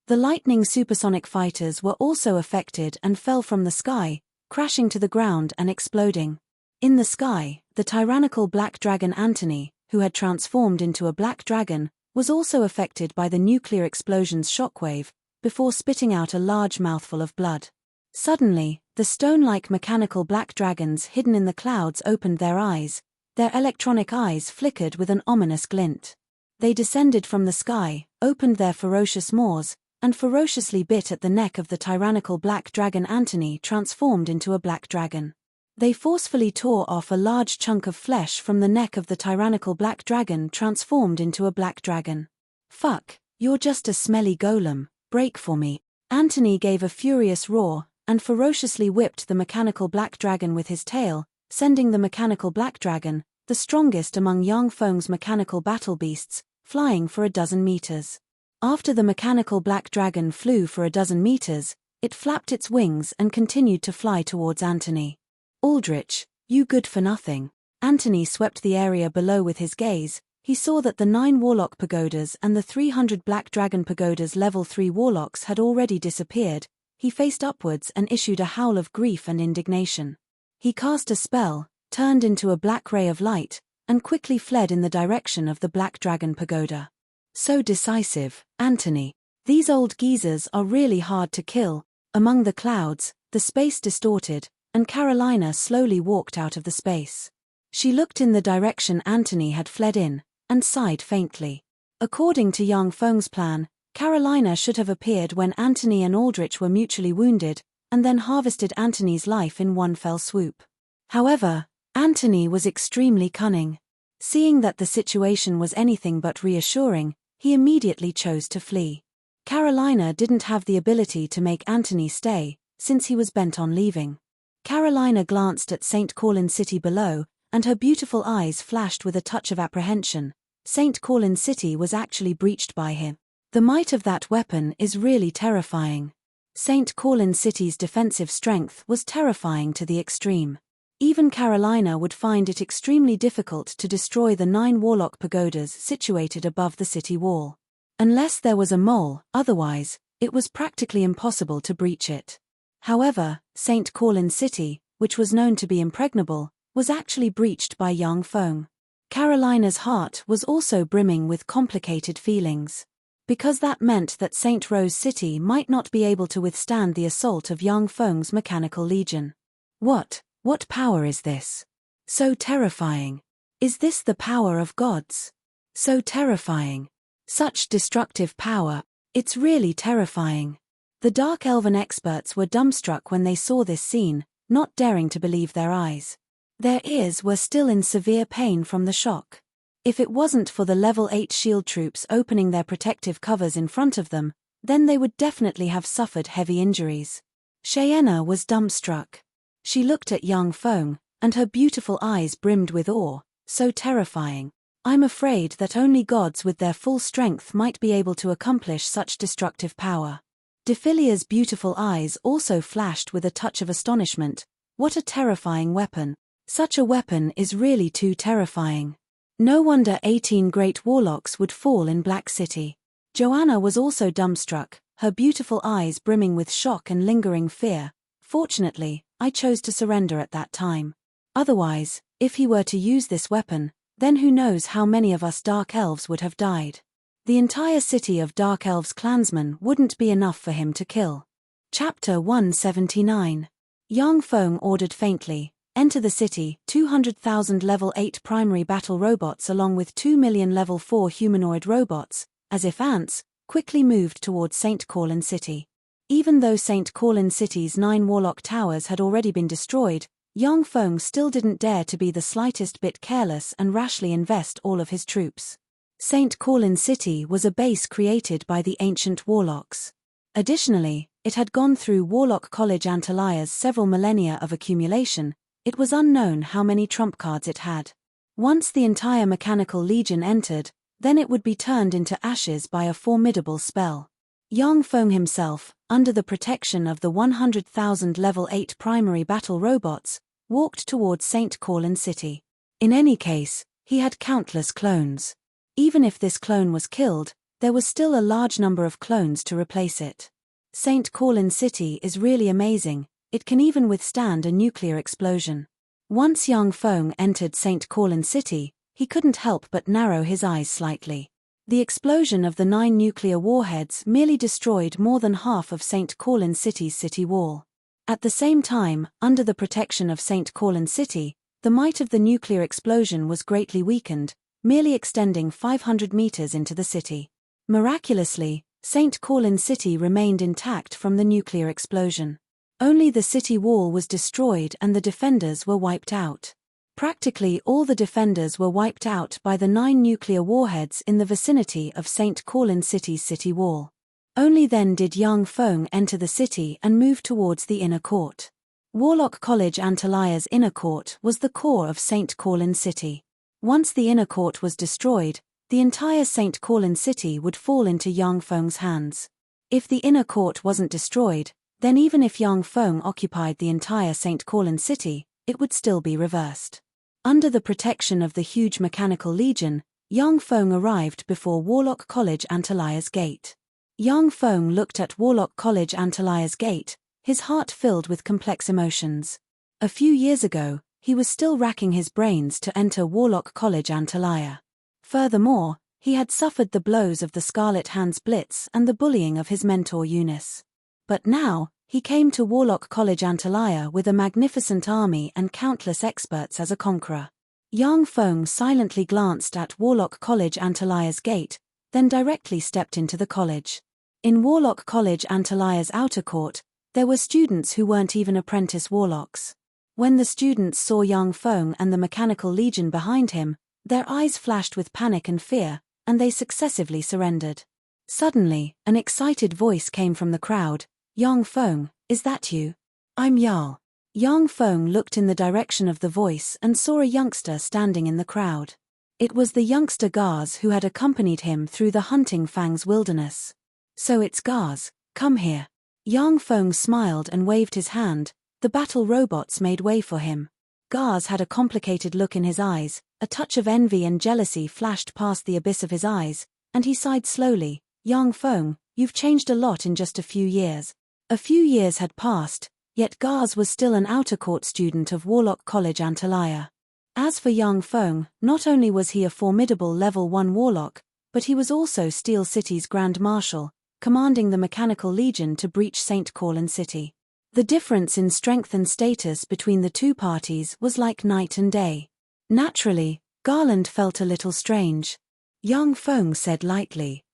Speaker 1: The Lightning supersonic fighters were also affected and fell from the sky, crashing to the ground and exploding. In the sky, the tyrannical black dragon Antony, who had transformed into a black dragon, was also affected by the nuclear explosion's shockwave, before spitting out a large mouthful of blood. Suddenly, the stone-like mechanical black dragons hidden in the clouds opened their eyes. Their electronic eyes flickered with an ominous glint. They descended from the sky, opened their ferocious maws, and ferociously bit at the neck of the tyrannical black dragon Antony, transformed into a black dragon. They forcefully tore off a large chunk of flesh from the neck of the tyrannical black dragon, transformed into a black dragon. "Fuck, you're just a smelly golem, break for me." Antony gave a furious roar, and ferociously whipped the mechanical black dragon with his tail, sending the mechanical black dragon, the strongest among Yang Feng's mechanical battle beasts, flying for a dozen meters. After the mechanical black dragon flew for a dozen meters, it flapped its wings and continued to fly towards Antony. "Aldrich, you good for nothing." Antony swept the area below with his gaze. He saw that the 9 Warlock Pagodas and the 300 Black Dragon Pagodas level 3 Warlocks had already disappeared. He faced upwards and issued a howl of grief and indignation. He cast a spell, turned into a black ray of light, and quickly fled in the direction of the Black Dragon Pagoda. "So decisive, Antony. These old geezers are really hard to kill." Among the clouds, the space distorted, and Carolina slowly walked out of the space. She looked in the direction Antony had fled in, and sighed faintly. According to Yang Feng's plan, Carolina should have appeared when Antony and Aldrich were mutually wounded, and then harvested Antony's life in one fell swoop. However, Antony was extremely cunning. Seeing that the situation was anything but reassuring, he immediately chose to flee. Carolina didn't have the ability to make Antony stay, since he was bent on leaving. Carolina glanced at St. Colin City below, and her beautiful eyes flashed with a touch of apprehension. St. Colin City was actually breached by him. The might of that weapon is really terrifying. St. Colin City's defensive strength was terrifying to the extreme. Even Carolina would find it extremely difficult to destroy the 9 Warlock Pagodas situated above the city wall. Unless there was a mole, otherwise, it was practically impossible to breach it. However, St. Colin City, which was known to be impregnable, was actually breached by Yang Feng. Carolina's heart was also brimming with complicated feelings. Because that meant that St. Rose City might not be able to withstand the assault of Yang Feng's mechanical legion. What power is this? So terrifying. Is this the power of gods? So terrifying. Such destructive power, it's really terrifying. The Dark Elven experts were dumbstruck when they saw this scene, not daring to believe their eyes. Their ears were still in severe pain from the shock. If it wasn't for the level 8 shield troops opening their protective covers in front of them, then they would definitely have suffered heavy injuries. Cheyenne was dumbstruck. She looked at Yang Feng, and her beautiful eyes brimmed with awe. So terrifying. I'm afraid that only gods with their full strength might be able to accomplish such destructive power. Dephilia's beautiful eyes also flashed with a touch of astonishment. What a terrifying weapon. Such a weapon is really too terrifying. No wonder 18 great warlocks would fall in Black City. Joanna was also dumbstruck, her beautiful eyes brimming with shock and lingering fear. Fortunately, I chose to surrender at that time. Otherwise, if he were to use this weapon, then who knows how many of us Dark Elves would have died. The entire city of Dark Elves clansmen wouldn't be enough for him to kill. Chapter 179. Yang Feng ordered faintly, "Enter the city." 200,000 level 8 primary battle robots along with 2 million level 4 humanoid robots, as if ants, quickly moved towards St. Corlin City. Even though St. Corlin City's 9 warlock towers had already been destroyed, Yang Feng still didn't dare to be the slightest bit careless and rashly invest all of his troops. St. Corlin City was a base created by the ancient warlocks. Additionally, it had gone through Warlock College Antalia's several millennia of accumulation. It was unknown how many trump cards it had. Once the entire Mechanical Legion entered, then it would be turned into ashes by a formidable spell. Yang Feng himself, under the protection of the 100,000 level 8 primary battle robots, walked towards St. Corlin City. In any case, he had countless clones. Even if this clone was killed, there was still a large number of clones to replace it. St. Corlin City is really amazing, it can even withstand a nuclear explosion. Once Yang Feng entered St. Corlin City, he couldn't help but narrow his eyes slightly. The explosion of the 9 nuclear warheads merely destroyed more than half of St. Corlin City's city wall. At the same time, under the protection of St. Corlin City, the might of the nuclear explosion was greatly weakened, merely extending 500 meters into the city. Miraculously, St. Corlin City remained intact from the nuclear explosion. Only the city wall was destroyed and the defenders were wiped out. Practically all the defenders were wiped out by the 9 nuclear warheads in the vicinity of St. Corlin City's city wall. Only then did Yang Feng enter the city and move towards the inner court. Warlock College Antalia's inner court was the core of St. Corlin City. Once the inner court was destroyed, the entire St. Corlin City would fall into Yang Feng's hands. If the inner court wasn't destroyed, then even if Yang Feng occupied the entire St. Corlin City, it would still be reversed. Under the protection of the huge Mechanical Legion, Yang Feng arrived before Warlock College Antalia's gate. Yang Feng looked at Warlock College Antalia's gate, his heart filled with complex emotions. A few years ago, he was still racking his brains to enter Warlock College Antalia. Furthermore, he had suffered the blows of the Scarlet Hands Blitz and the bullying of his mentor Eunice. But now, he came to Warlock College Antalia with a magnificent army and countless experts as a conqueror. Yang Feng silently glanced at Warlock College Antalia's gate, then directly stepped into the college. In Warlock College Antalia's outer court, there were students who weren't even apprentice warlocks. When the students saw Yang Feng and the Mechanical Legion behind him, their eyes flashed with panic and fear, and they successively surrendered. Suddenly, an excited voice came from the crowd. "Yang Feng, is that you?" "I'm Jarl." Yang Feng looked in the direction of the voice and saw a youngster standing in the crowd. It was the youngster Gars who had accompanied him through the Hunting Fangs wilderness. "So it's Gars, come here." Yang Feng smiled and waved his hand. The battle robots made way for him. Gars had a complicated look in his eyes, a touch of envy and jealousy flashed past the abyss of his eyes, and he sighed slowly. "Yang Feng, you've changed a lot in just a few years." A few years had passed, yet Gars was still an outer court student of Warlock College Antalia. As for Yang Feng, not only was he a formidable level 1 warlock, but he was also Steel City's Grand Marshal, commanding the Mechanical Legion to breach St. Corlin City. The difference in strength and status between the two parties was like night and day. Naturally, Garland felt a little strange. Yang Feng said lightly,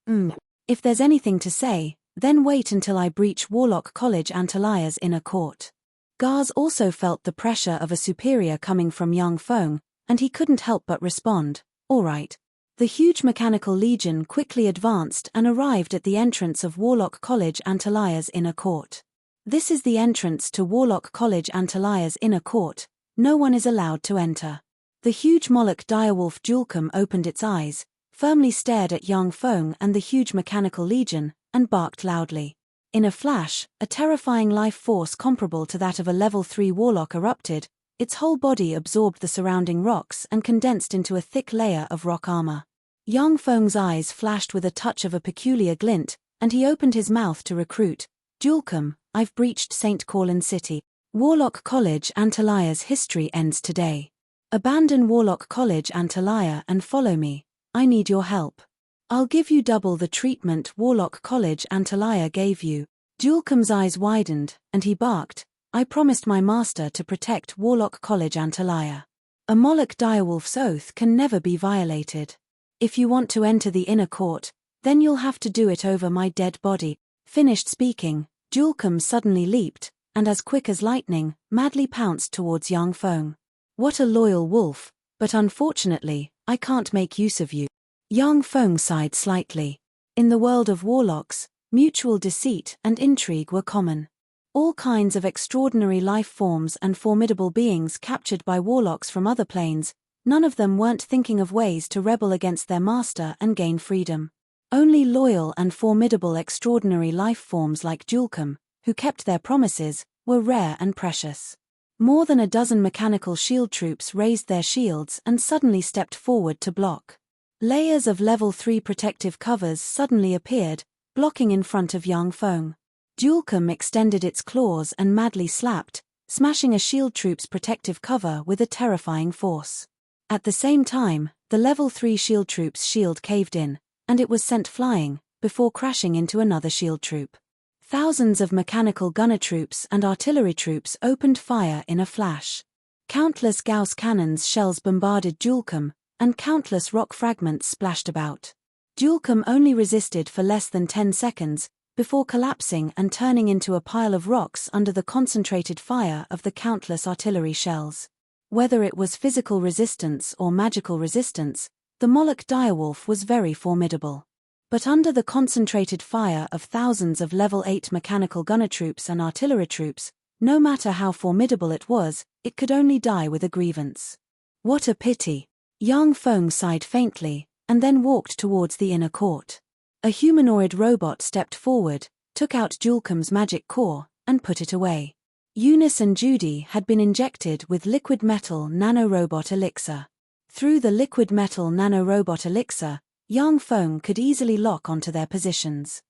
Speaker 1: If there's anything to say, then wait until I breach Warlock College Antalia's inner court." Gars also felt the pressure of a superior coming from Yang Feng, and he couldn't help but respond, "All right." The huge Mechanical Legion quickly advanced and arrived at the entrance of Warlock College Antalia's inner court. This is the entrance to Warlock College Antalia's inner court. No one is allowed to enter. The huge Moloch direwolf Julcum opened its eyes, firmly stared at Yang Feng and the huge Mechanical Legion, and barked loudly. In a flash, a terrifying life force comparable to that of a level 3 warlock erupted. Its whole body absorbed the surrounding rocks and condensed into a thick layer of rock armor. Yang Feng's eyes flashed with a touch of a peculiar glint, and he opened his mouth to recruit. "Julcum, I've breached St. Corlin City. Warlock College Antalia's history ends today. Abandon Warlock College Antalia and follow me. I need your help. I'll give you double the treatment Warlock College Antalia gave you." Julcum's eyes widened, and he barked, "I promised my master to protect Warlock College Antalia. A Moloch direwolf's oath can never be violated. If you want to enter the inner court, Then you'll have to do it over my dead body. Finished speaking, Julcum suddenly leaped, and as quick as lightning, madly pounced towards young Feng. What a loyal wolf, but unfortunately, I can't make use of you. Young Feng sighed slightly. In the world of warlocks, mutual deceit and intrigue were common. All kinds of extraordinary life forms and formidable beings captured by warlocks from other planes, none of them weren't thinking of ways to rebel against their master and gain freedom. Only loyal and formidable extraordinary life forms like Julcum, who kept their promises, were rare and precious. More than a dozen mechanical shield troops raised their shields and suddenly stepped forward to block. Layers of level 3 protective covers suddenly appeared, blocking in front of young Feng. Julcum extended its claws and madly slapped, smashing a shield troop's protective cover with a terrifying force. At the same time, the level 3 shield troop's shield caved in, and it was sent flying, before crashing into another shield troop. Thousands of mechanical gunner troops and artillery troops opened fire in a flash. Countless Gauss cannons' shells bombarded Julcum, and countless rock fragments splashed about. Julcum only resisted for less than 10 seconds, before collapsing and turning into a pile of rocks under the concentrated fire of the countless artillery shells. Whether it was physical resistance or magical resistance, the Moloch direwolf was very formidable. But under the concentrated fire of thousands of level 8 mechanical gunner troops and artillery troops, no matter how formidable it was, it could only die with a grievance. What a pity! Young Feng sighed faintly, and then walked towards the inner court. A humanoid robot stepped forward, took out Julcum's magic core, and put it away. Eunice and Judy had been injected with liquid metal nanorobot elixir. Through the liquid metal nanorobot elixir, young Feng could easily lock onto their positions.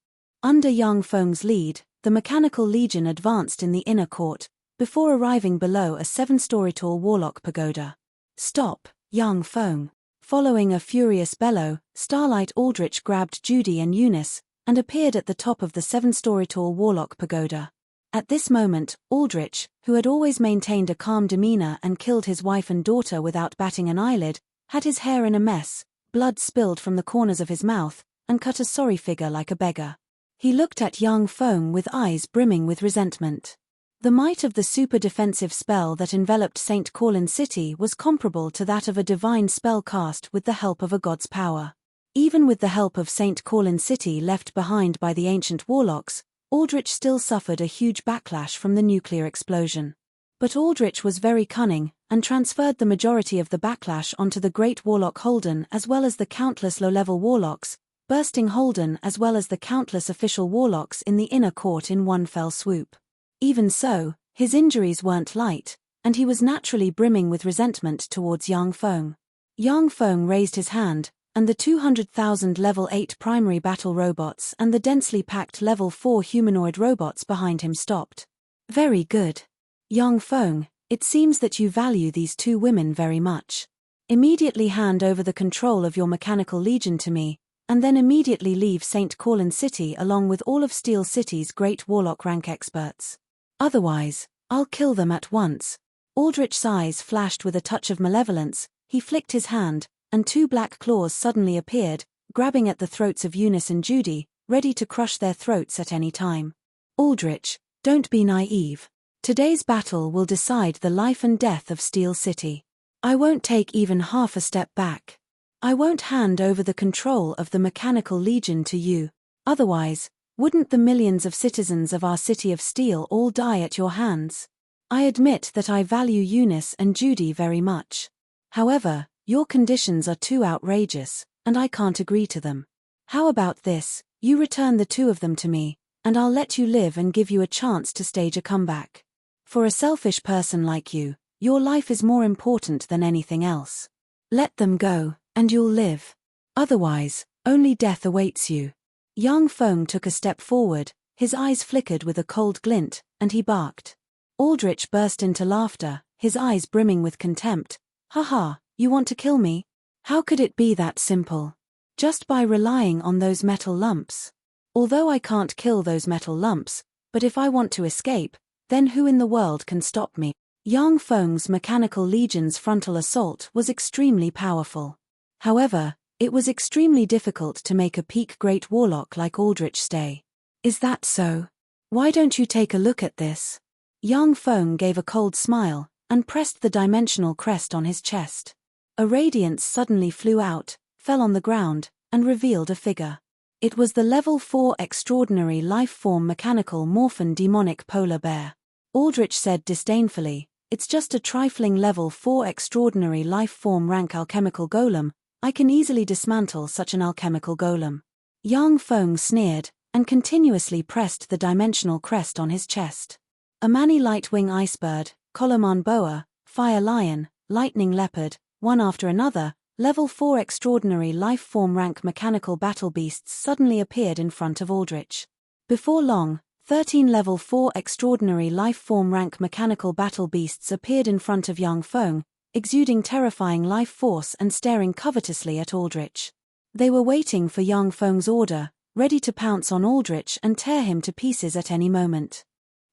Speaker 1: Under young Feng's lead, the Mechanical Legion advanced in the inner court, before arriving below a 7-story-tall warlock pagoda. Stop, young Feng. Following a furious bellow, Starlight Aldrich grabbed Judy and Eunice, and appeared at the top of the 7-story-tall warlock pagoda. At this moment, Aldrich, who had always maintained a calm demeanor and killed his wife and daughter without batting an eyelid, had his hair in a mess, blood spilled from the corners of his mouth, and cut a sorry figure like a beggar. He looked at young Feng with eyes brimming with resentment. The might of the super-defensive spell that enveloped St. Corlin City was comparable to that of a divine spell cast with the help of a god's power. Even with the help of St. Corlin City left behind by the ancient warlocks, Aldrich still suffered a huge backlash from the nuclear explosion. But Aldrich was very cunning, and transferred the majority of the backlash onto the great warlock Holden as well as the countless low-level warlocks, bursting Holden as well as the countless official warlocks in the inner court in one fell swoop. Even so, his injuries weren't light, and he was naturally brimming with resentment towards young Feng. Young Feng raised his hand, and the 200,000 level 8 primary battle robots and the densely packed level 4 humanoid robots behind him stopped. Very good. Young Feng, it seems that you value these two women very much. Immediately hand over the control of your Mechanical Legion to me, and then immediately leave St. Corlin City along with all of Steel City's great warlock rank experts. Otherwise, I'll kill them at once. Aldrich's eyes flashed with a touch of malevolence, he flicked his hand, and two black claws suddenly appeared, grabbing at the throats of Eunice and Judy, ready to crush their throats at any time. Aldrich, don't be naive. Today's battle will decide the life and death of Steel City. I won't take even half a step back. I won't hand over the control of the Mechanical Legion to you. Otherwise, wouldn't the millions of citizens of our city of steel all die at your hands? I admit that I value Eunice and Judy very much. However, your conditions are too outrageous, and I can't agree to them. How about this, you return the two of them to me, and I'll let you live and give you a chance to stage a comeback. For a selfish person like you, your life is more important than anything else. Let them go, and you'll live. Otherwise, only death awaits you. Young Feng took a step forward, his eyes flickered with a cold glint, and he barked. Aldrich burst into laughter, his eyes brimming with contempt. Ha, you want to kill me? How could it be that simple? Just by relying on those metal lumps. Although I can't kill those metal lumps, but if I want to escape, then who in the world can stop me? Young Feng's Mechanical Legion's frontal assault was extremely powerful. However, It was extremely difficult to make a peak great warlock like Aldrich stay. Is that so? Why don't you take a look at this? Yang Feng gave a cold smile, and pressed the dimensional crest on his chest. A radiance suddenly flew out, fell on the ground, and revealed a figure. It was the level 4 extraordinary life-form mechanical morphin demonic polar bear. Aldrich said disdainfully, "It's just a trifling level 4 extraordinary life-form rank alchemical golem. I can easily dismantle such an alchemical golem." Yang Feng sneered, and continuously pressed the dimensional crest on his chest. A mani lightwing icebird, Colomon boa, fire lion, lightning leopard, one after another, level 4 extraordinary life-form rank mechanical battle beasts suddenly appeared in front of Aldrich. Before long, 13 level 4 extraordinary life-form rank mechanical battle beasts appeared in front of Yang Feng, exuding terrifying life force and staring covetously at Aldrich. They were waiting for Yang Feng's order, ready to pounce on Aldrich and tear him to pieces at any moment.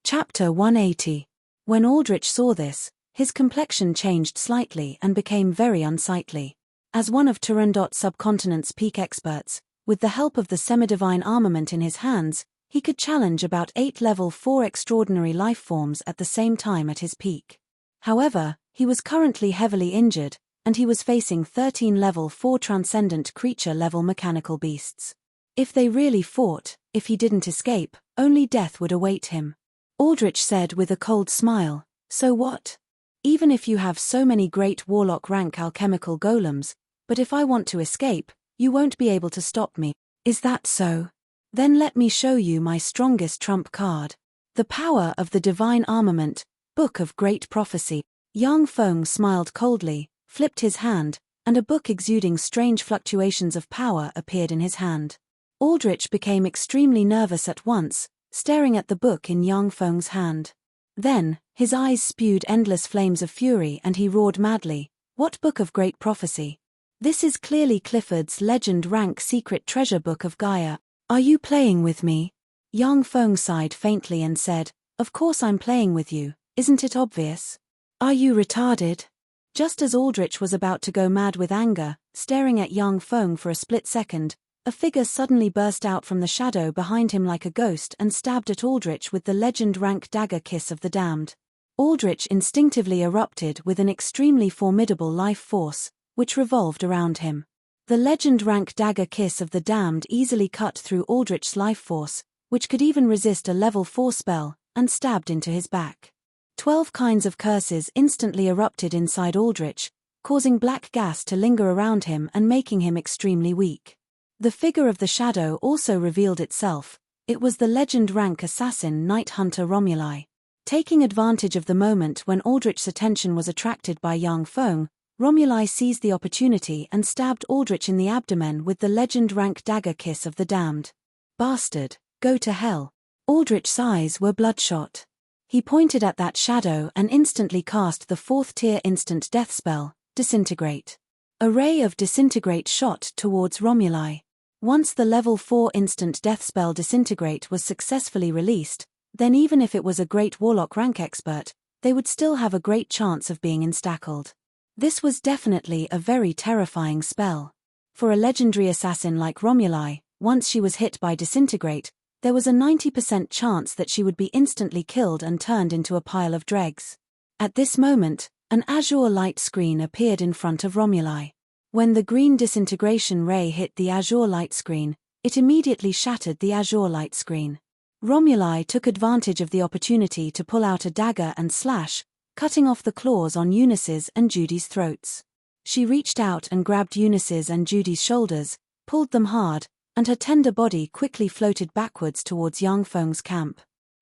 Speaker 1: Chapter 180. When Aldrich saw this, his complexion changed slightly and became very unsightly. As one of Turandot subcontinent's peak experts, with the help of the semi-divine armament in his hands, he could challenge about 8 level 4 extraordinary lifeforms at the same time at his peak. However, he was currently heavily injured, and he was facing 13 level 4 transcendent creature-level mechanical beasts. If they really fought, if he didn't escape, only death would await him. Aldrich said with a cold smile, "So what? Even if you have so many great warlock rank alchemical golems, but if I want to escape, you won't be able to stop me. Is that so? Then let me show you my strongest trump card. The power of the divine armament, Book of Great Prophecy." Yang Feng smiled coldly, flipped his hand, and a book exuding strange fluctuations of power appeared in his hand. Aldrich became extremely nervous at once, staring at the book in Yang Feng's hand. Then, his eyes spewed endless flames of fury and he roared madly, "What Book of Great Prophecy? This is clearly Clifford's legend rank secret treasure book of Gaia. Are you playing with me?" Yang Feng sighed faintly and said, "Of course I'm playing with you, isn't it obvious? Are you retarded?" Just as Aldrich was about to go mad with anger, staring at Yang Feng for a split second, a figure suddenly burst out from the shadow behind him like a ghost and stabbed at Aldrich with the legend-rank dagger Kiss of the Damned. Aldrich instinctively erupted with an extremely formidable life force, which revolved around him. The legend-rank dagger Kiss of the Damned easily cut through Aldrich's life force, which could even resist a level 4 spell, and stabbed into his back. 12 kinds of curses instantly erupted inside Aldrich, causing black gas to linger around him and making him extremely weak. The figure of the shadow also revealed itself. It was the legend-rank assassin Night Hunter Romuli. Taking advantage of the moment when Aldrich's attention was attracted by Yang Feng, Romuli seized the opportunity and stabbed Aldrich in the abdomen with the legend-rank dagger Kiss of the Damned. "Bastard, go to hell." Aldrich's eyes were bloodshot. He pointed at that shadow and instantly cast the 4th-tier instant death spell, Disintegrate. A ray of Disintegrate shot towards Romuli. Once the level 4 instant death spell Disintegrate was successfully released, then even if it was a great warlock rank expert, they would still have a great chance of being instackled. This was definitely a very terrifying spell. For a legendary assassin like Romuli, once she was hit by Disintegrate, there was a 90% chance that she would be instantly killed and turned into a pile of dregs. At this moment, an azure light screen appeared in front of Romuli. When the green disintegration ray hit the azure light screen, it immediately shattered the azure light screen. Romuli took advantage of the opportunity to pull out a dagger and slash, cutting off the claws on Eunice's and Judy's throats. She reached out and grabbed Eunice's and Judy's shoulders, pulled them hard, and her tender body quickly floated backwards towards Yang Feng's camp.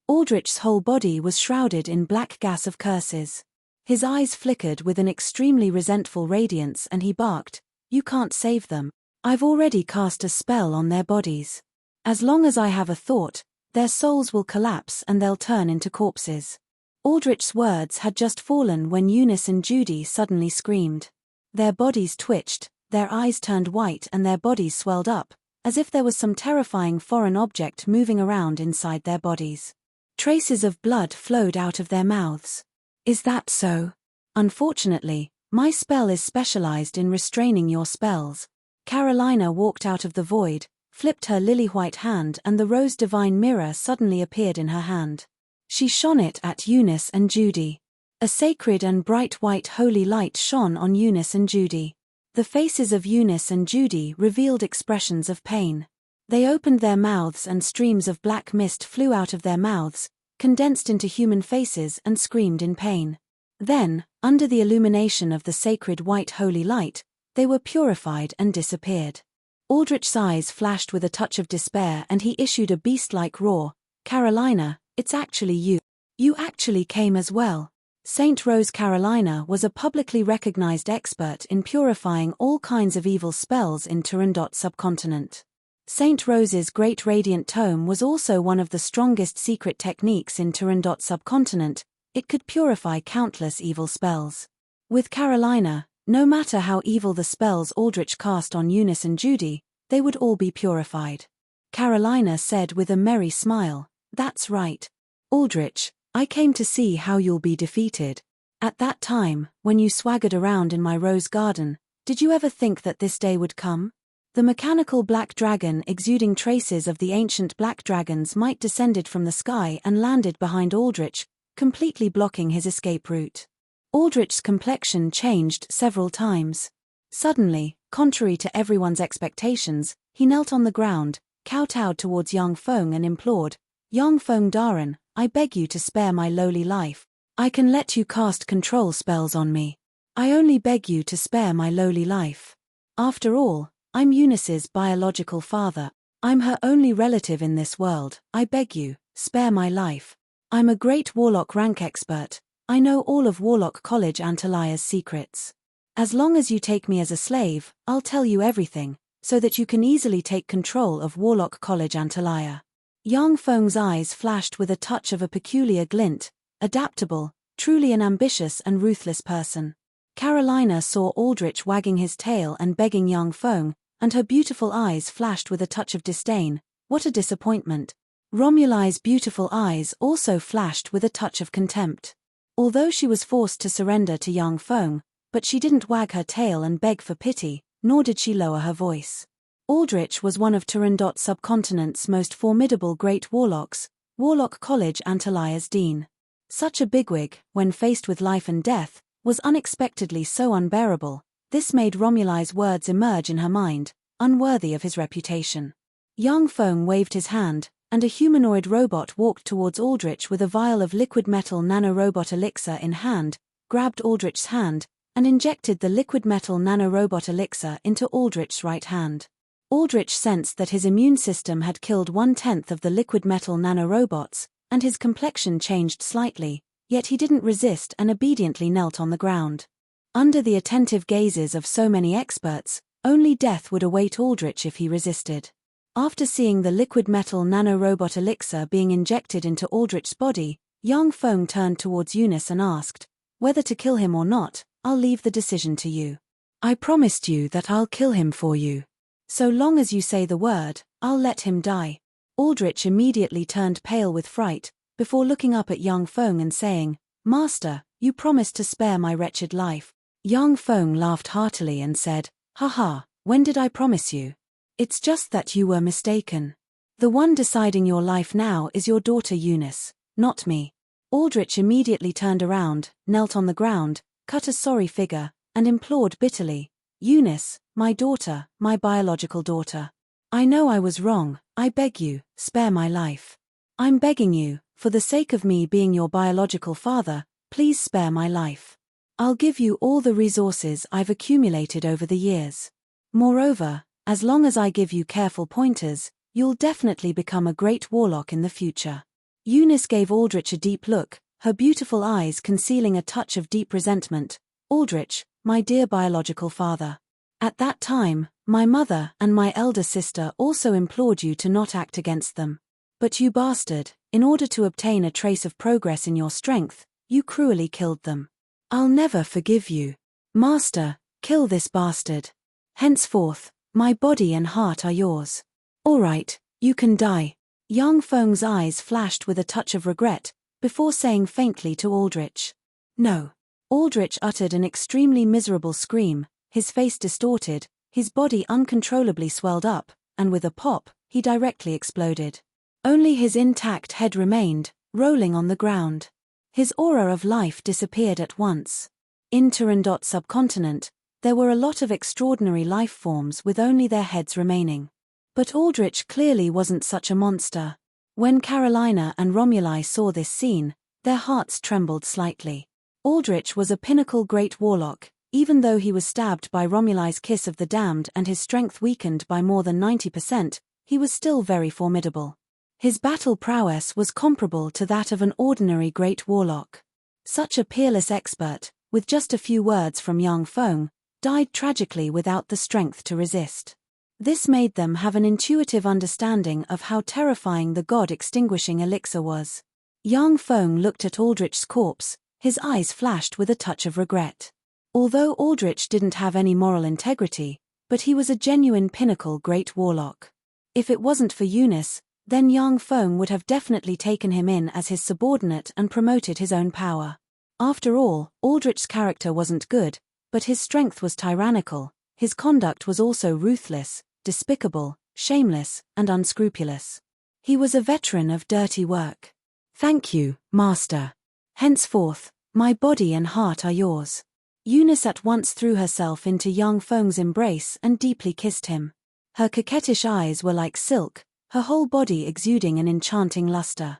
Speaker 1: Aldrich's whole body was shrouded in black gas of curses. His eyes flickered with an extremely resentful radiance and he barked, "You can't save them. I've already cast a spell on their bodies. As long as I have a thought, their souls will collapse and they'll turn into corpses." Aldrich's words had just fallen when Eunice and Judy suddenly screamed. Their bodies twitched, their eyes turned white and their bodies swelled up, as if there was some terrifying foreign object moving around inside their bodies. Traces of blood flowed out of their mouths. "Is that so? Unfortunately, my spell is specialized in restraining your spells. Carolina walked out of the void, flipped her lily-white hand, and the rose divine mirror suddenly appeared in her hand. She shone it at Eunice and Judy. A sacred and bright white holy light shone on Eunice and Judy. The faces of Eunice and Judy revealed expressions of pain. They opened their mouths and streams of black mist flew out of their mouths, condensed into human faces, and screamed in pain. Then, under the illumination of the sacred white holy light, they were purified and disappeared. Aldrich's eyes flashed with a touch of despair and he issued a beast-like roar. Carolina, it's actually you. You actually came as well. Saint Rose Carolina was a publicly recognized expert in purifying all kinds of evil spells in Turandot subcontinent. Saint Rose's Great Radiant Tome was also one of the strongest secret techniques in Turandot subcontinent. It could purify countless evil spells. With Carolina, no matter how evil the spells Aldrich cast on Eunice and Judy, they would all be purified. Carolina said with a merry smile, "That's right. Aldrich, I came to see how you'll be defeated. At that time, when you swaggered around in my rose garden, did you ever think that this day would come? The mechanical black dragon exuding traces of the ancient black dragon's might descended from the sky and landed behind Aldrich, completely blocking his escape route. Aldrich's complexion changed several times. Suddenly, contrary to everyone's expectations, he knelt on the ground, kowtowed towards young Feng and implored, "Young Feng Daren, I beg you to spare my lowly life. I can let you cast control spells on me. I only beg you to spare my lowly life. After all, I'm Eunice's biological father. I'm her only relative in this world. I beg you, spare my life. I'm a great Warlock rank expert. I know all of Warlock College Antalia's secrets. As long as you take me as a slave, I'll tell you everything, so that you can easily take control of Warlock College Antalia." Young Feng's eyes flashed with a touch of a peculiar glint, adaptable, truly an ambitious and ruthless person. Carolina saw Aldrich wagging his tail and begging young Feng, and her beautiful eyes flashed with a touch of disdain. What a disappointment. Romuli's beautiful eyes also flashed with a touch of contempt. Although she was forced to surrender to young Feng, but she didn't wag her tail and beg for pity, nor did she lower her voice. Aldrich was one of Turandot subcontinent's most formidable great warlocks, Warlock College Antalia's dean. Such a bigwig, when faced with life and death, was unexpectedly so unbearable. This made Romuli's words emerge in her mind, unworthy of his reputation. Young Feng waved his hand, and a humanoid robot walked towards Aldrich with a vial of liquid metal nanorobot elixir in hand, grabbed Aldrich's hand, and injected the liquid metal nanorobot elixir into Aldrich's right hand. Aldrich sensed that his immune system had killed 1/10 of the liquid metal nanorobots, and his complexion changed slightly, yet he didn't resist and obediently knelt on the ground. Under the attentive gazes of so many experts, only death would await Aldrich if he resisted. After seeing the liquid metal nanorobot elixir being injected into Aldrich's body, young Feng turned towards Eunice and asked, "Whether to kill him or not, I'll leave the decision to you. I promised you that I'll kill him for you. So long as you say the word, I'll let him die." Aldrich immediately turned pale with fright, before looking up at young Feng and saying, "Master, you promised to spare my wretched life." Young Feng laughed heartily and said, "Haha, when did I promise you? It's just that you were mistaken. The one deciding your life now is your daughter Eunice, not me." Aldrich immediately turned around, knelt on the ground, cut a sorry figure, and implored bitterly, "Eunice, my daughter, my biological daughter. I know I was wrong, I beg you, spare my life. I'm begging you, for the sake of me being your biological father, please spare my life. I'll give you all the resources I've accumulated over the years. Moreover, as long as I give you careful pointers, you'll definitely become a great warlock in the future." Eunice gave Aldrich a deep look, her beautiful eyes concealing a touch of deep resentment. "Aldrich, my dear biological father. At that time, my mother and my elder sister also implored you to not act against them. But you bastard, in order to obtain a trace of progress in your strength, you cruelly killed them. I'll never forgive you. Master, kill this bastard. Henceforth, my body and heart are yours. All right, you can die." Young Feng's eyes flashed with a touch of regret, before saying faintly to Aldrich, "No." Aldrich uttered an extremely miserable scream, his face distorted, His body uncontrollably swelled up, and with a pop, he directly exploded. Only his intact head remained, rolling on the ground. His aura of life disappeared at once. In Turandot subcontinent, there were a lot of extraordinary life forms with only their heads remaining. But Aldrich clearly wasn't such a monster. When Carolina and Romuli saw this scene, their hearts trembled slightly. Aldrich was a pinnacle great warlock, even though he was stabbed by Romuli's kiss of the damned and his strength weakened by more than 90%, he was still very formidable. His battle prowess was comparable to that of an ordinary great warlock. Such a peerless expert, with just a few words from young Feng, died tragically without the strength to resist. This made them have an intuitive understanding of how terrifying the god-extinguishing elixir was. Young Feng looked at Aldrich's corpse, his eyes flashed with a touch of regret. Although Aldrich didn't have any moral integrity, but he was a genuine pinnacle great warlock. If it wasn't for Eunice, then young Feng would have definitely taken him in as his subordinate and promoted his own power. After all, Aldrich's character wasn't good, but his strength was tyrannical, his conduct was also ruthless, despicable, shameless, and unscrupulous. He was a veteran of dirty work. "Thank you, Master. Henceforth, my body and heart are yours." Eunice at once threw herself into young Feng's embrace and deeply kissed him. Her coquettish eyes were like silk, her whole body exuding an enchanting luster.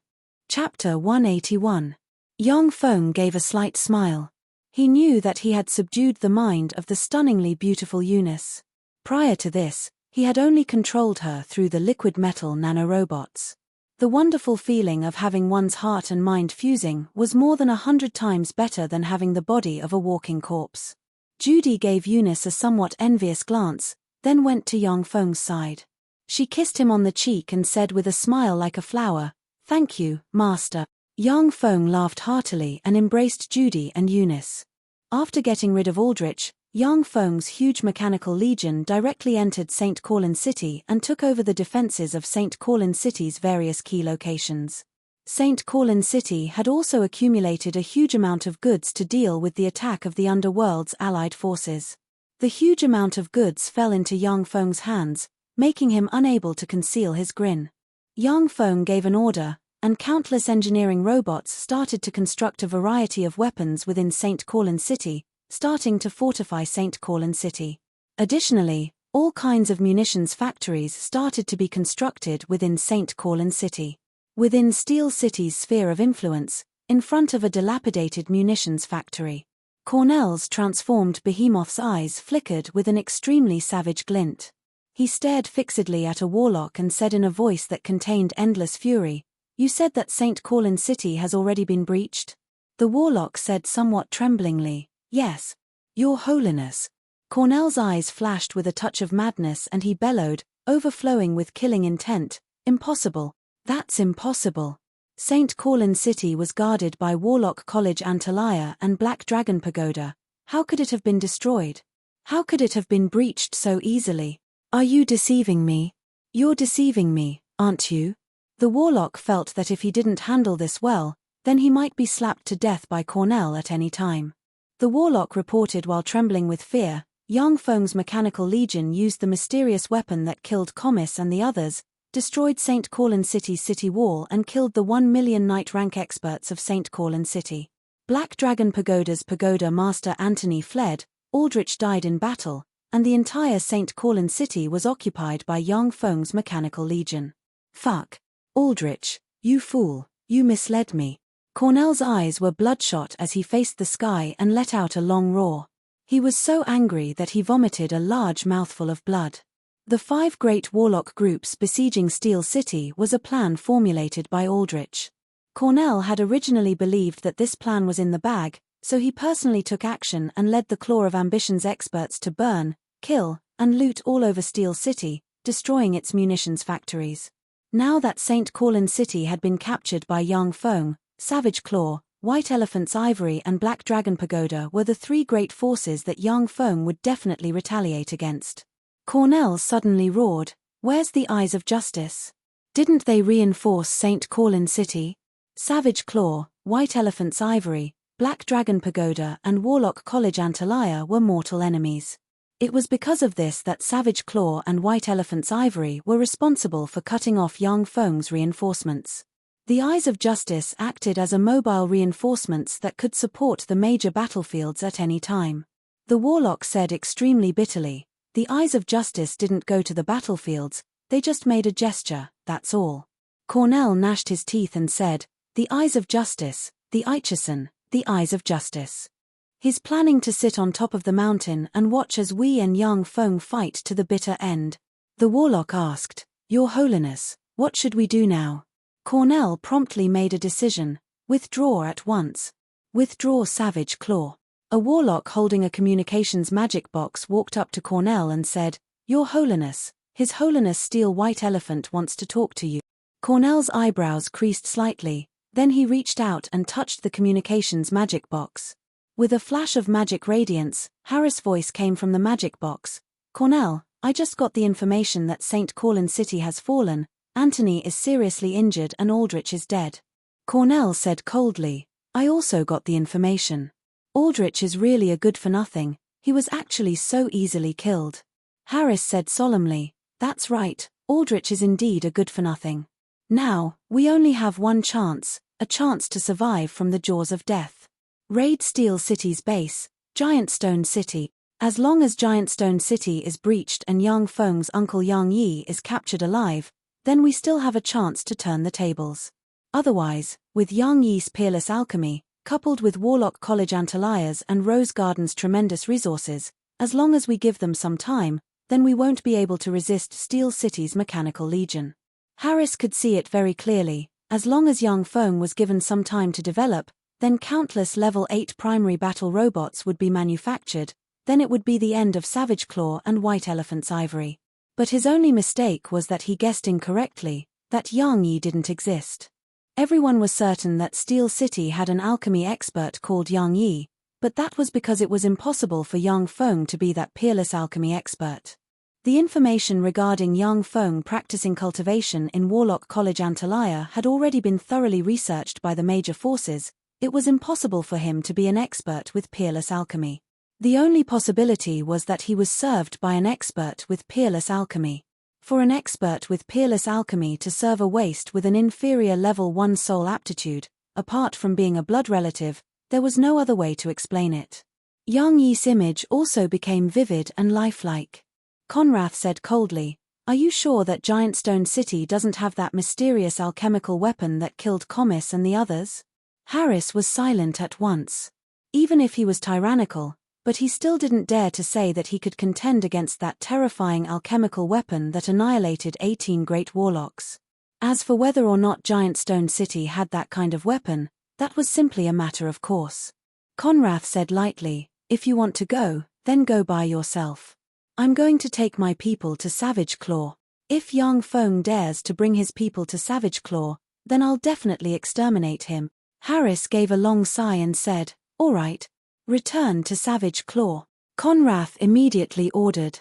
Speaker 1: Chapter 181. Young Feng gave a slight smile. He knew that he had subdued the mind of the stunningly beautiful Eunice. Prior to this, he had only controlled her through the liquid metal nanorobots. The wonderful feeling of having one's heart and mind fusing was more than 100 times better than having the body of a walking corpse. Judy gave Eunice a somewhat envious glance, then went to young Feng's side. She kissed him on the cheek and said with a smile like a flower, "Thank you, Master." Young Feng laughed heartily and embraced Judy and Eunice. After getting rid of Aldrich, young Feng's huge mechanical legion directly entered St. Corlin City and took over the defenses of St. Corlin City's various key locations. St. Corlin City had also accumulated a huge amount of goods to deal with the attack of the underworld's allied forces. The huge amount of goods fell into young Feng's hands, making him unable to conceal his grin. Young Feng gave an order, and countless engineering robots started to construct a variety of weapons within St. Corlin City, starting to fortify St. Corlin City. Additionally, all kinds of munitions factories started to be constructed within St. Corlin City. Within Steel City's sphere of influence, in front of a dilapidated munitions factory, Cornell's transformed behemoth's eyes flickered with an extremely savage glint. He stared fixedly at a warlock and said in a voice that contained endless fury, "You said that St. Corlin City has already been breached?" The warlock said somewhat tremblingly, "Yes, Your Holiness." Cornell's eyes flashed with a touch of madness and he bellowed, overflowing with killing intent, "Impossible. That's impossible." St. Corlin City was guarded by Warlock College Antalya and Black Dragon Pagoda. How could it have been destroyed? How could it have been breached so easily? "Are you deceiving me? You're deceiving me, aren't you?" The warlock felt that if he didn't handle this well, then he might be slapped to death by Cornell at any time. The warlock reported while trembling with fear, young Feng's mechanical legion used the mysterious weapon that killed Comis and the others, destroyed St. Corlin City's city wall and killed the 1 million night rank experts of St. Corlin City. Black Dragon Pagoda's pagoda master Antony fled, Aldrich died in battle, and the entire St. Corlin City was occupied by young Feng's mechanical legion. "Fuck. Aldrich, you fool, you misled me." Cornell's eyes were bloodshot as he faced the sky and let out a long roar. He was so angry that he vomited a large mouthful of blood. The 5 great warlock groups besieging Steel City was a plan formulated by Aldrich. Cornell had originally believed that this plan was in the bag, so he personally took action and led the Claw of Ambition's experts to burn, kill, and loot all over Steel City, destroying its munitions factories. Now that St. Corlin City had been captured by young Feng, Savage Claw, White Elephant's Ivory and Black Dragon Pagoda were the 3 great forces that young Feng would definitely retaliate against. Cornell suddenly roared, "Where's the eyes of justice? Didn't they reinforce St. Corlin City?" Savage Claw, White Elephant's Ivory, Black Dragon Pagoda and Warlock College Antalya were mortal enemies. It was because of this that Savage Claw and White Elephant's ivory were responsible for cutting off Yang Feng's reinforcements. The Eyes of Justice acted as a mobile reinforcements that could support the major battlefields at any time. The warlock said extremely bitterly, "The Eyes of Justice didn't go to the battlefields, they just made a gesture, that's all." Cornell gnashed his teeth and said, "The Eyes of Justice, the Aichison, the Eyes of Justice. He's planning to sit on top of the mountain and watch as we and Yang Feng fight to the bitter end." The warlock asked, "Your Holiness, what should we do now?" Cornell promptly made a decision, "Withdraw at once. Withdraw Savage Claw." A warlock holding a communications magic box walked up to Cornell and said, "Your Holiness, His Holiness Steel White Elephant wants to talk to you." Cornell's eyebrows creased slightly, then he reached out and touched the communications magic box. With a flash of magic radiance, Harris' voice came from the magic box. "Cornell, I just got the information that St. Corlin City has fallen, Anthony is seriously injured and Aldrich is dead." Cornell said coldly, "I also got the information. Aldrich is really a good-for-nothing, he was actually so easily killed." Harris said solemnly, "That's right, Aldrich is indeed a good-for-nothing. Now, we only have one chance, a chance to survive from the jaws of death. Raid Steel City's base, Giant Stone City. As long as Giant Stone City is breached and Yang Feng's uncle Yang Yi is captured alive, then we still have a chance to turn the tables. Otherwise, with Yang Yi's peerless alchemy, coupled with Warlock College Antalia's and Rose Garden's tremendous resources, as long as we give them some time, then we won't be able to resist Steel City's mechanical legion." Harris could see it very clearly. As long as Yang Feng was given some time to develop, then countless level 8 primary battle robots would be manufactured, then it would be the end of Savage Claw and White Elephant's ivory. But his only mistake was that he guessed incorrectly, that Yang Yi didn't exist. Everyone was certain that Steel City had an alchemy expert called Yang Yi, but that was because it was impossible for Yang Feng to be that peerless alchemy expert. The information regarding Yang Feng practicing cultivation in Warlock College Antalya had already been thoroughly researched by the major forces. It was impossible for him to be an expert with peerless alchemy. The only possibility was that he was served by an expert with peerless alchemy. For an expert with peerless alchemy to serve a waste with an inferior level 1 soul aptitude, apart from being a blood relative, there was no other way to explain it. Yang Yi's image also became vivid and lifelike. Conrath said coldly, "Are you sure that Giant Stone City doesn't have that mysterious alchemical weapon that killed Comis and the others?" Harris was silent at once. Even if he was tyrannical, but he still didn't dare to say that he could contend against that terrifying alchemical weapon that annihilated 18 great warlocks. As for whether or not Giant Stone City had that kind of weapon, that was simply a matter of course. Conrath said lightly, "If you want to go, then go by yourself. I'm going to take my people to Savage Claw. If Yang Feng dares to bring his people to Savage Claw, then I'll definitely exterminate him." Harris gave a long sigh and said, "All right. Return to Savage Claw." Conrath immediately ordered.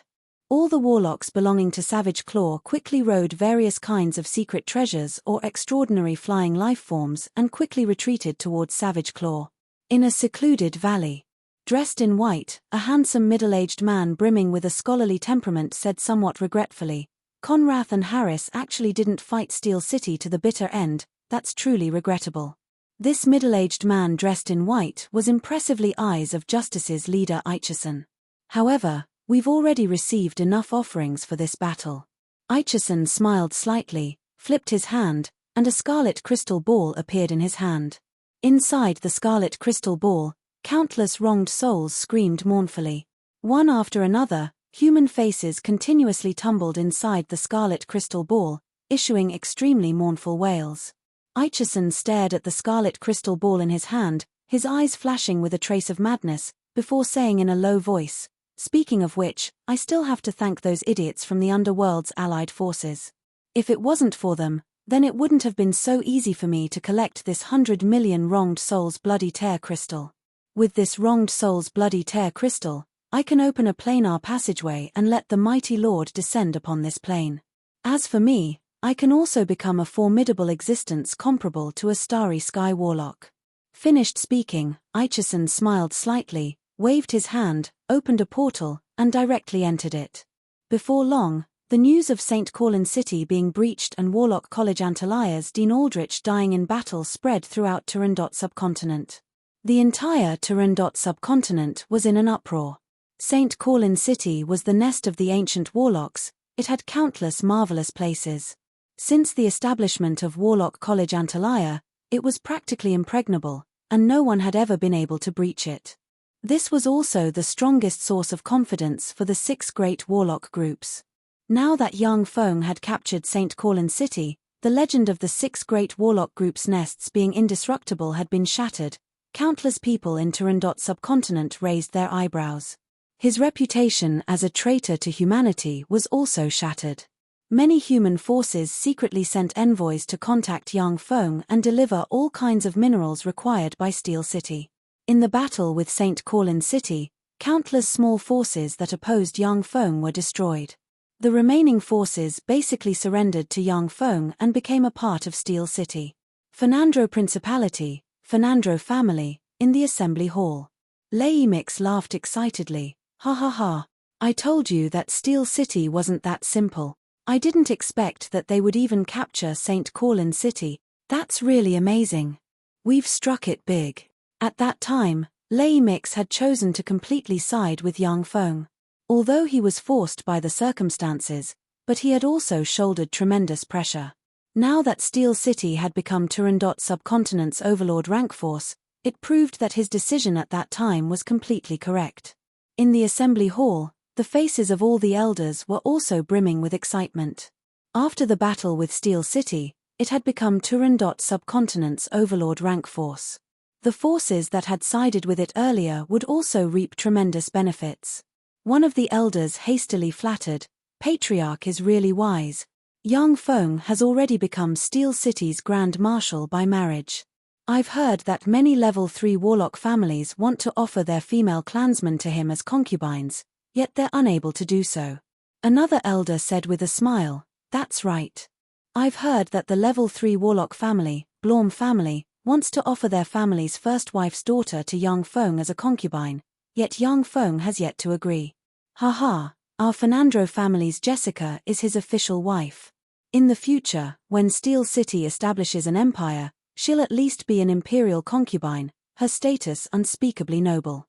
Speaker 1: All the warlocks belonging to Savage Claw quickly rode various kinds of secret treasures or extraordinary flying life forms and quickly retreated towards Savage Claw. In a secluded valley, dressed in white, a handsome middle-aged man brimming with a scholarly temperament said somewhat regretfully, "Conrath and Harris actually didn't fight Steel City to the bitter end, that's truly regrettable." This middle-aged man dressed in white was impressively Eyes of Justice's leader Aichison. "However, we've already received enough offerings for this battle." Aichison smiled slightly, flipped his hand, and a scarlet crystal ball appeared in his hand. Inside the scarlet crystal ball, countless wronged souls screamed mournfully. One after another, human faces continuously tumbled inside the scarlet crystal ball, issuing extremely mournful wails. Aichison stared at the scarlet crystal ball in his hand, his eyes flashing with a trace of madness, before saying in a low voice, "Speaking of which, I still have to thank those idiots from the underworld's allied forces. If it wasn't for them, then it wouldn't have been so easy for me to collect this 100 million wronged souls bloody tear crystal. With this wronged soul's bloody tear crystal, I can open a planar passageway and let the mighty Lord descend upon this plane. As for me, I can also become a formidable existence comparable to a starry sky warlock." Finished speaking, Aichison smiled slightly, waved his hand, opened a portal, and directly entered it. Before long, the news of St. Corlin City being breached and Warlock College Antalia's Dean Aldrich dying in battle spread throughout Turandot subcontinent. The entire Turandot subcontinent was in an uproar. St. Corlin City was the nest of the ancient warlocks. It had countless marvelous places. Since the establishment of Warlock College Antalya, it was practically impregnable, and no one had ever been able to breach it. This was also the strongest source of confidence for the 6 great warlock groups. Now that young Feng had captured St. Corlin City, the legend of the 6 great warlock groups' nests being indestructible had been shattered. Countless people in Turandot subcontinent raised their eyebrows. His reputation as a traitor to humanity was also shattered. Many human forces secretly sent envoys to contact young Feng and deliver all kinds of minerals required by Steel City. In the battle with St. Corlin City, countless small forces that opposed young Feng were destroyed. The remaining forces basically surrendered to young Feng and became a part of Steel City. Fernandro Principality, Fernandro family, in the assembly hall. Laemix laughed excitedly. Ha ha ha. I told you that Steel City wasn't that simple. I didn't expect that they would even capture St. Corlin City. That's really amazing. We've struck it big. At that time, Laemix had chosen to completely side with young Feng. Although he was forced by the circumstances, but he had also shouldered tremendous pressure. Now that Steel City had become Turandot subcontinent's overlord rank force, it proved that his decision at that time was completely correct. In the assembly hall, the faces of all the elders were also brimming with excitement. After the battle with Steel City, it had become Turandot subcontinent's overlord rank force. The forces that had sided with it earlier would also reap tremendous benefits. One of the elders hastily flattered, "Patriarch is really wise. Young Feng has already become Steel City's Grand Marshal by marriage. I've heard that many level 3 warlock families want to offer their female clansmen to him as concubines, yet they're unable to do so." Another elder said with a smile, "That's right. I've heard that the level 3 warlock family, Blorm family, wants to offer their family's first wife's daughter to young Feng as a concubine, yet young Feng has yet to agree. Haha, our Fernandro family's Jessica is his official wife. In the future, when Steel City establishes an empire, she'll at least be an imperial concubine, her status unspeakably noble."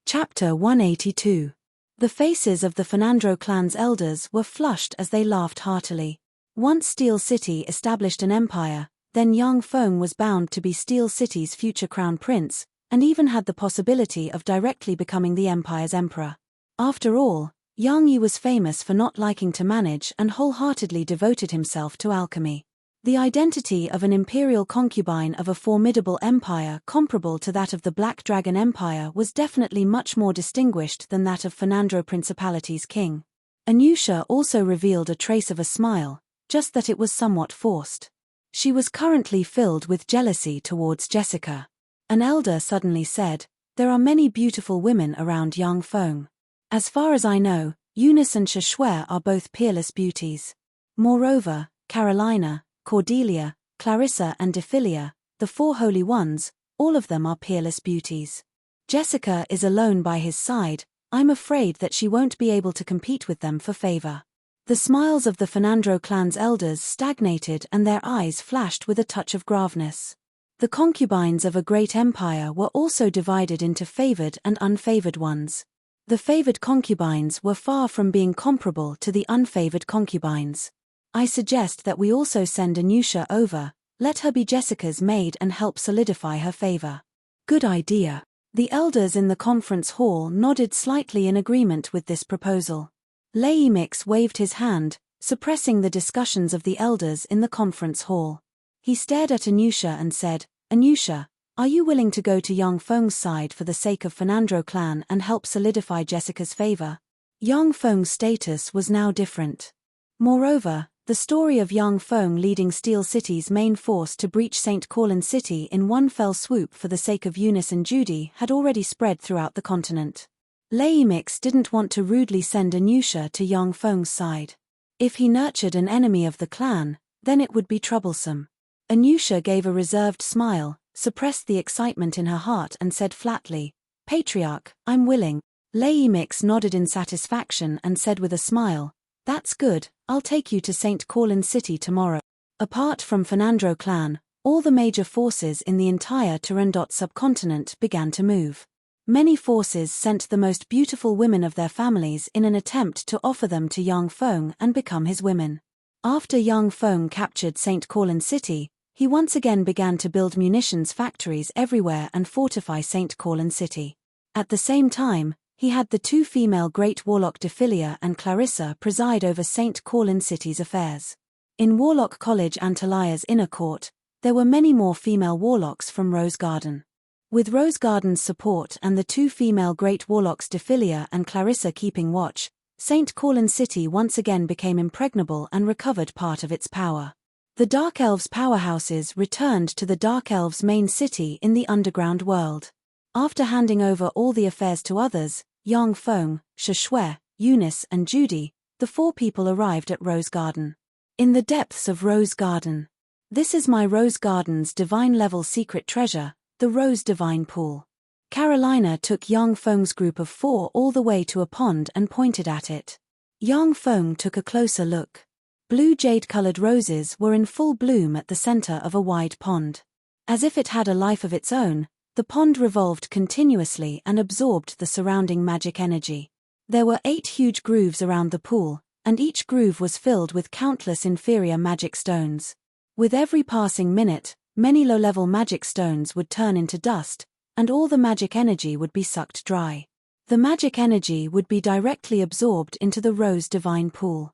Speaker 1: Chapter 182. The faces of the Fernandro clan's elders were flushed as they laughed heartily. Once Steel City established an empire, then young Feng was bound to be Steel City's future crown prince, and even had the possibility of directly becoming the empire's emperor. After all, Yang Yi was famous for not liking to manage and wholeheartedly devoted himself to alchemy. The identity of an imperial concubine of a formidable empire comparable to that of the Black Dragon Empire was definitely much more distinguished than that of Fernandro Principality's king. Anusha also revealed a trace of a smile, just that it was somewhat forced. She was currently filled with jealousy towards Jessica. An elder suddenly said, "There are many beautiful women around young Feng. As far as I know, Eunice and Shashwe are both peerless beauties. Moreover, Carolina, Cordelia, Clarissa and Dephilia, the 4 holy ones, all of them are peerless beauties. Jessica is alone by his side. I'm afraid that she won't be able to compete with them for favor." The smiles of the Fernandro clan's elders stagnated and their eyes flashed with a touch of graveness. The concubines of a great empire were also divided into favored and unfavored ones. The favored concubines were far from being comparable to the unfavored concubines. "I suggest that we also send Anusha over, let her be Jessica's maid and help solidify her favor." "Good idea." The elders in the conference hall nodded slightly in agreement with this proposal. Laemix waved his hand, suppressing the discussions of the elders in the conference hall. He stared at Anusha and said, "Anusha, are you willing to go to young Feng's side for the sake of Fernandro clan and help solidify Jessica's favor?" Young Feng's status was now different. Moreover, the story of young Feng leading Steel City's main force to breach St. Corlin City in one fell swoop for the sake of Eunice and Judy had already spread throughout the continent. Laemix didn't want to rudely send Anusha to young Feng's side. If he nurtured an enemy of the clan, then it would be troublesome. Anusha gave a reserved smile, suppressed the excitement in her heart and said flatly, "Patriarch, I'm willing." Laemix nodded in satisfaction and said with a smile, "That's good, I'll take you to St. Corlin City tomorrow." Apart from Fernandro clan, all the major forces in the entire Turandot subcontinent began to move. Many forces sent the most beautiful women of their families in an attempt to offer them to Yang Feng and become his women. After Yang Feng captured St. Corlin City, he once again began to build munitions factories everywhere and fortify St. Corlin City. At the same time, he had the two female Great Warlock Defilia and Clarissa preside over St. Corlin City's affairs. In Warlock College Antalia's inner court, there were many more female warlocks from Rose Garden. With Rose Garden's support and the two female Great Warlocks Defilia and Clarissa keeping watch, St. Corlin City once again became impregnable and recovered part of its power. The Dark Elves' powerhouses returned to the Dark Elves' main city in the underground world. After handing over all the affairs to others, Yang Feng, Shushue, Eunice and Judy, the four people arrived at Rose Garden. In the depths of Rose Garden. This is my Rose Garden's divine-level secret treasure, the Rose Divine Pool. Carolina took Yang Feng's group of four all the way to a pond and pointed at it. Yang Feng took a closer look. Blue jade-colored roses were in full bloom at the center of a wide pond. As if it had a life of its own, the pond revolved continuously and absorbed the surrounding magic energy. There were 8 huge grooves around the pool, and each groove was filled with countless inferior magic stones. With every passing minute, many low-level magic stones would turn into dust, and all the magic energy would be sucked dry. The magic energy would be directly absorbed into the Rose Divine Pool.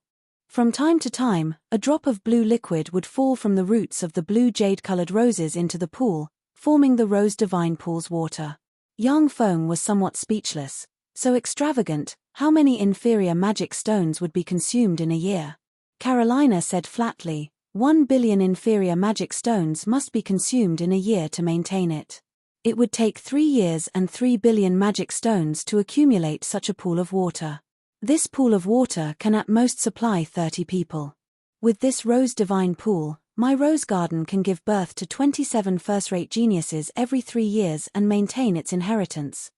Speaker 1: From time to time, a drop of blue liquid would fall from the roots of the blue jade-colored roses into the pool, forming the Rose Divine Pool's water. Yang Feng was somewhat speechless. So extravagant, how many inferior magic stones would be consumed in a year? Carolina said flatly, 1 billion inferior magic stones must be consumed in a year to maintain it. It would take 3 years and 3 billion magic stones to accumulate such a pool of water. This pool of water can at most supply 30 people. With this Rose Divine Pool, my Rose Garden can give birth to 27 first-rate geniuses every 3 years and maintain its inheritance.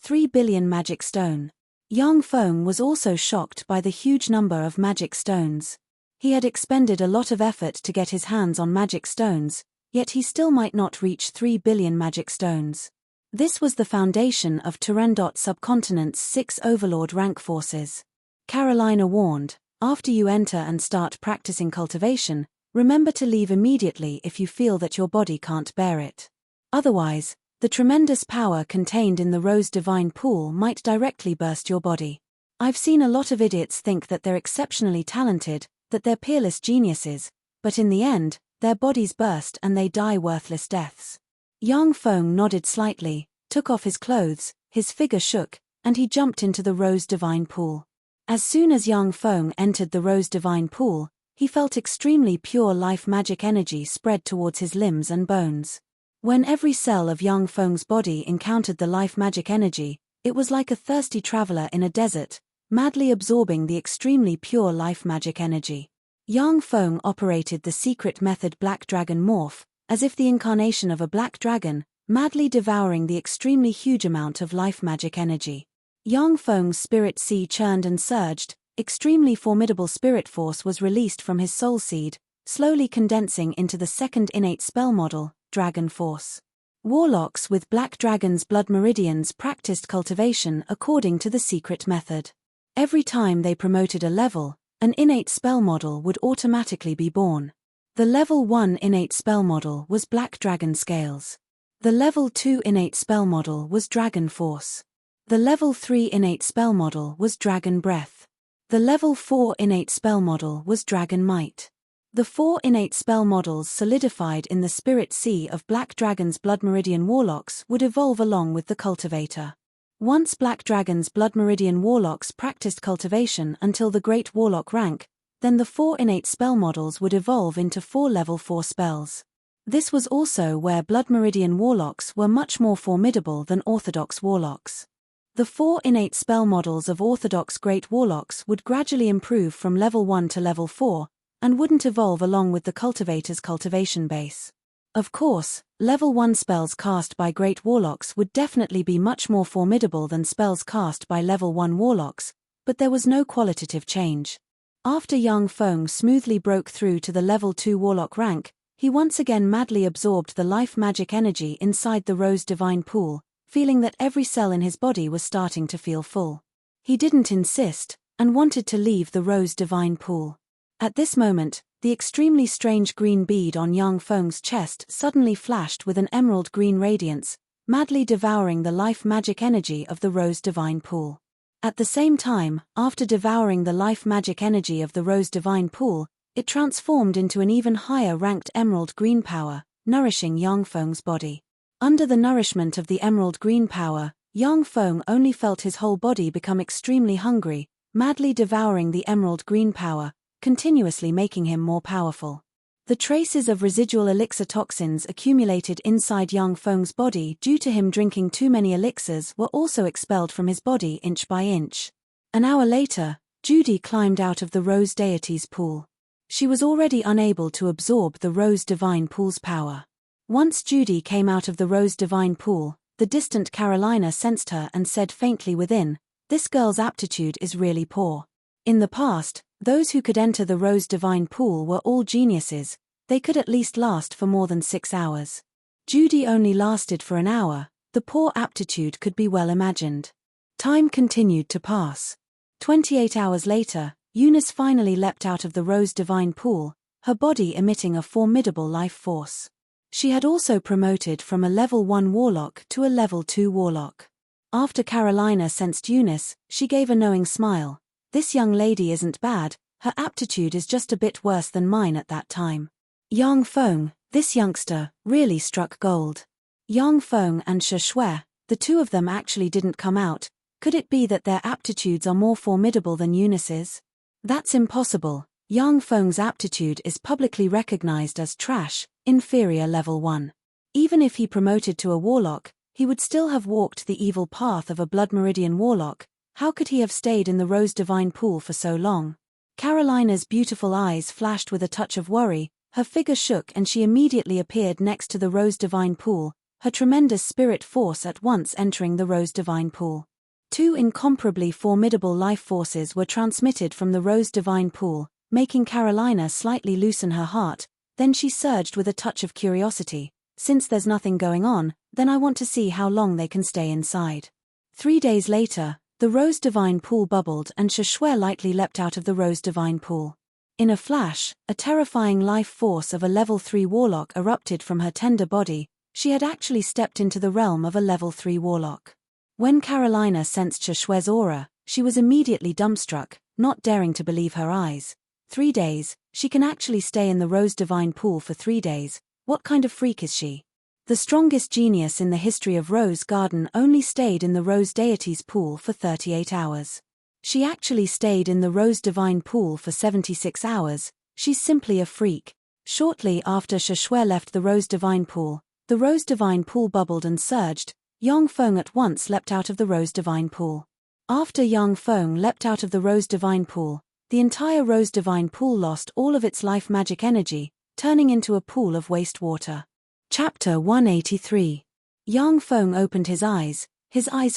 Speaker 1: 3 billion magic stone. Yang Feng was also shocked by the huge number of magic stones. He had expended a lot of effort to get his hands on magic stones, yet he still might not reach 3 billion magic stones. This was the foundation of Turandot subcontinent's 6 Overlord rank forces. Carolina warned, after you enter and start practicing cultivation, remember to leave immediately if you feel that your body can't bear it. Otherwise, the tremendous power contained in the Rose Divine Pool might directly burst your body. I've seen a lot of idiots think that they're exceptionally talented, that they're peerless geniuses, but in the end, their bodies burst and they die worthless deaths. Yang Feng nodded slightly, took off his clothes, his figure shook, and he jumped into the Rose Divine Pool. As soon as Yang Feng entered the Rose Divine Pool, he felt extremely pure life magic energy spread towards his limbs and bones. When every cell of Yang Feng's body encountered the life magic energy, it was like a thirsty traveler in a desert, madly absorbing the extremely pure life magic energy. Yang Feng operated the secret method Black Dragon Morph, as if the incarnation of a black dragon, madly devouring the extremely huge amount of life magic energy. Yang Feng's spirit sea churned and surged, extremely formidable spirit force was released from his soul seed, slowly condensing into the second innate spell model, Dragon Force. Warlocks with Black Dragon's blood meridians practiced cultivation according to the secret method. Every time they promoted a level, an innate spell model would automatically be born. The level 1 innate spell model was Black Dragon Scales. The level 2 innate spell model was Dragon Force. The level 3 innate spell model was Dragon Breath. The level 4 innate spell model was Dragon Might. The 4 innate spell models solidified in the spirit sea of Black Dragon's Blood Meridian Warlocks would evolve along with the cultivator. Once Black Dragon's Blood Meridian Warlocks practiced cultivation until the Great Warlock rank, then the 4 innate spell models would evolve into 4 level 4 spells. This was also where Blood Meridian Warlocks were much more formidable than Orthodox Warlocks. The 4 innate spell models of Orthodox Great Warlocks would gradually improve from level 1 to level 4, and wouldn't evolve along with the cultivator's cultivation base. Of course, level 1 spells cast by great warlocks would definitely be much more formidable than spells cast by level 1 warlocks, but there was no qualitative change. After Yang Feng smoothly broke through to the level 2 warlock rank, he once again madly absorbed the life magic energy inside the Rose Divine Pool, feeling that every cell in his body was starting to feel full. He didn't insist, and wanted to leave the Rose Divine Pool. At this moment, the extremely strange green bead on Yang Feng's chest suddenly flashed with an emerald green radiance, madly devouring the life magic energy of the Rose Divine Pool. At the same time, after devouring the life magic energy of the Rose Divine Pool, it transformed into an even higher ranked emerald green power, nourishing Yang Feng's body. Under the nourishment of the emerald green power, Yang Feng only felt his whole body become extremely hungry, madly devouring the emerald green power, continuously making him more powerful. The traces of residual elixir toxins accumulated inside Yang Feng's body due to him drinking too many elixirs were also expelled from his body inch by inch. An hour later, Judy climbed out of the Rose Deity's pool. She was already unable to absorb the Rose Divine Pool's power. Once Judy came out of the Rose Divine Pool, the distant Carolina sensed her and said faintly within, "This girl's aptitude is really poor." In the past, those who could enter the Rose Divine Pool were all geniuses. They could at least last for more than 6 hours. Judy only lasted for an hour. The poor aptitude could be well imagined. Time continued to pass. 28 hours later, Eunice finally leapt out of the Rose Divine Pool, her body emitting a formidable life force. She had also promoted from a level 1 warlock to a level 2 warlock. After Carolina sensed Eunice, she gave a knowing smile. "This young lady isn't bad, her aptitude is just a bit worse than mine at that time." Yang Feng, this youngster, really struck gold. Yang Feng and Shi Shui, the two of them actually didn't come out. Could it be that their aptitudes are more formidable than Eunice's? That's impossible. Yang Feng's aptitude is publicly recognized as trash, inferior level 1. Even if he promoted to a warlock, he would still have walked the evil path of a Blood Meridian warlock. How could he have stayed in the Rose Divine Pool for so long? Carolina's beautiful eyes flashed with a touch of worry, her figure shook and she immediately appeared next to the Rose Divine Pool, her tremendous spirit force at once entering the Rose Divine Pool. Two incomparably formidable life forces were transmitted from the Rose Divine Pool, making Carolina slightly loosen her heart. Then she surged with a touch of curiosity. "Since there's nothing going on, then I want to see how long they can stay inside." 3 days later, the Rose Divine Pool bubbled and Shi Shui lightly leapt out of the Rose Divine Pool. In a flash, a terrifying life force of a level 3 warlock erupted from her tender body. She had actually stepped into the realm of a level 3 warlock. When Carolina sensed Shi Shui's aura, she was immediately dumbstruck, not daring to believe her eyes. 3 days, she can actually stay in the Rose Divine Pool for 3 days. What kind of freak is she? The strongest genius in the history of Rose Garden only stayed in the Rose Deity's pool for 38 hours. She actually stayed in the Rose Divine Pool for 76 hours. She's simply a freak. Shortly after Shi Shui left the Rose Divine Pool, the Rose Divine Pool bubbled and surged. Yang Feng at once leapt out of the Rose Divine Pool. After Yang Feng leapt out of the Rose Divine Pool, the entire Rose Divine Pool lost all of its life magic energy, turning into a pool of wastewater. Chapter 183. Yang Feng opened his eyes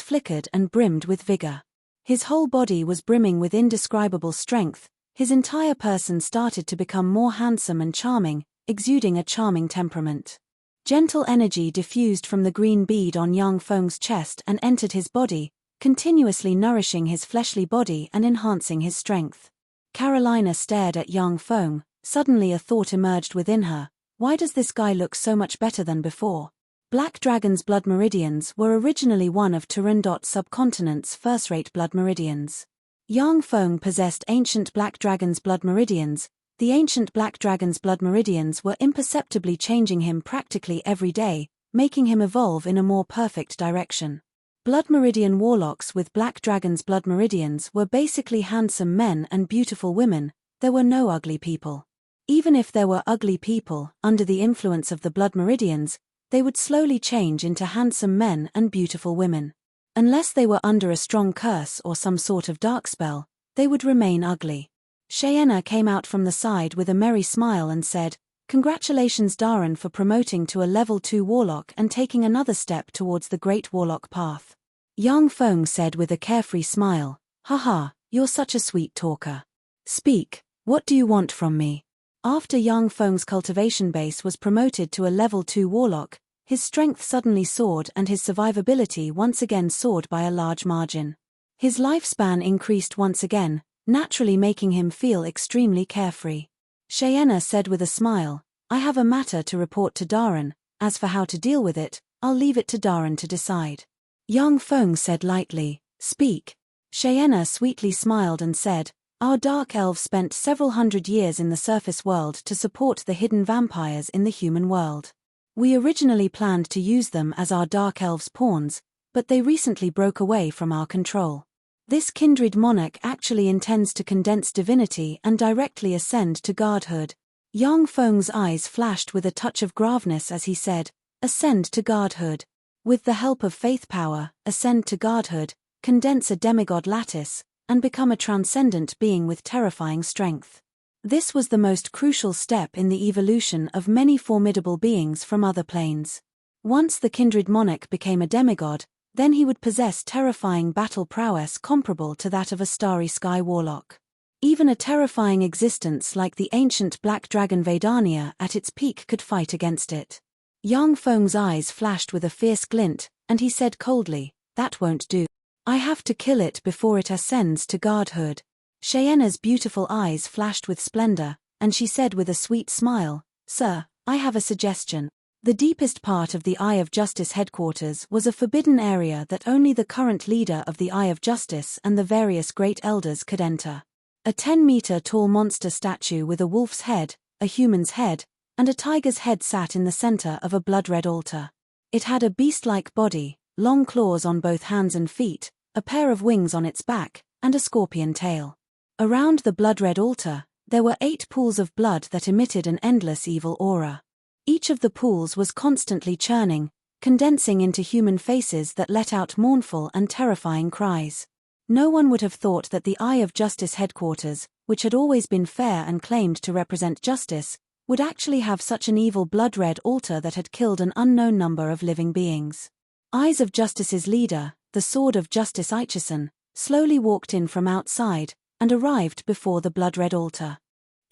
Speaker 1: flickered and brimmed with vigor. His whole body was brimming with indescribable strength, his entire person started to become more handsome and charming, exuding a charming temperament. Gentle energy diffused from the green bead on Yang Feng's chest and entered his body, continuously nourishing his fleshly body and enhancing his strength. Carolina stared at Yang Feng. Suddenly a thought emerged within her. Why does this guy look so much better than before? Black Dragon's blood meridians were originally one of Turandot's subcontinent's first-rate blood meridians. Yang Feng possessed ancient Black Dragon's blood meridians. The ancient Black Dragon's blood meridians were imperceptibly changing him practically every day, making him evolve in a more perfect direction. Blood Meridian warlocks with Black Dragon's blood meridians were basically handsome men and beautiful women. There were no ugly people. Even if there were ugly people, under the influence of the blood meridians, they would slowly change into handsome men and beautiful women. Unless they were under a strong curse or some sort of dark spell, they would remain ugly. Cheyenne came out from the side with a merry smile and said, Congratulations Darren for promoting to a level 2 warlock and taking another step towards the great warlock path. Yang Feng said with a carefree smile, haha, you're such a sweet talker. Speak, what do you want from me? After Yang Feng's cultivation base was promoted to a level 2 warlock, his strength suddenly soared and his survivability once again soared by a large margin. His lifespan increased once again, naturally making him feel extremely carefree. Cheyenne said with a smile, I have a matter to report to Darren, as for how to deal with it, I'll leave it to Darren to decide. Yang Feng said lightly, speak. Cheyenne sweetly smiled and said, our dark elves spent several hundred years in the surface world to support the hidden vampires in the human world. We originally planned to use them as our dark elves' pawns, but they recently broke away from our control. This kindred monarch actually intends to condense divinity and directly ascend to godhood. Yang Feng's eyes flashed with a touch of graveness as he said, ascend to godhood. With the help of faith power, ascend to godhood, condense a demigod lattice, and become a transcendent being with terrifying strength. This was the most crucial step in the evolution of many formidable beings from other planes. Once the kindred monarch became a demigod, then he would possess terrifying battle prowess comparable to that of a starry sky warlock. Even a terrifying existence like the ancient black dragon Vedania at its peak could fight against it. Yang Feng's eyes flashed with a fierce glint, and he said coldly, that won't do. I have to kill it before it ascends to godhood. Cheyenne's beautiful eyes flashed with splendor, and she said with a sweet smile, Sir, I have a suggestion. The deepest part of the Eye of Justice headquarters was a forbidden area that only the current leader of the Eye of Justice and the various great elders could enter. A 10-meter-tall monster statue with a wolf's head, a human's head, and a tiger's head sat in the center of a blood-red altar. It had a beast-like body, long claws on both hands and feet, a pair of wings on its back, and a scorpion tail. Around the blood-red altar, there were 8 pools of blood that emitted an endless evil aura. Each of the pools was constantly churning, condensing into human faces that let out mournful and terrifying cries. No one would have thought that the Eye of Justice headquarters, which had always been fair and claimed to represent justice, would actually have such an evil blood-red altar that had killed an unknown number of living beings. Eyes of Justice's leader, the Sword of Justice Aichison, slowly walked in from outside, and arrived before the blood-red altar.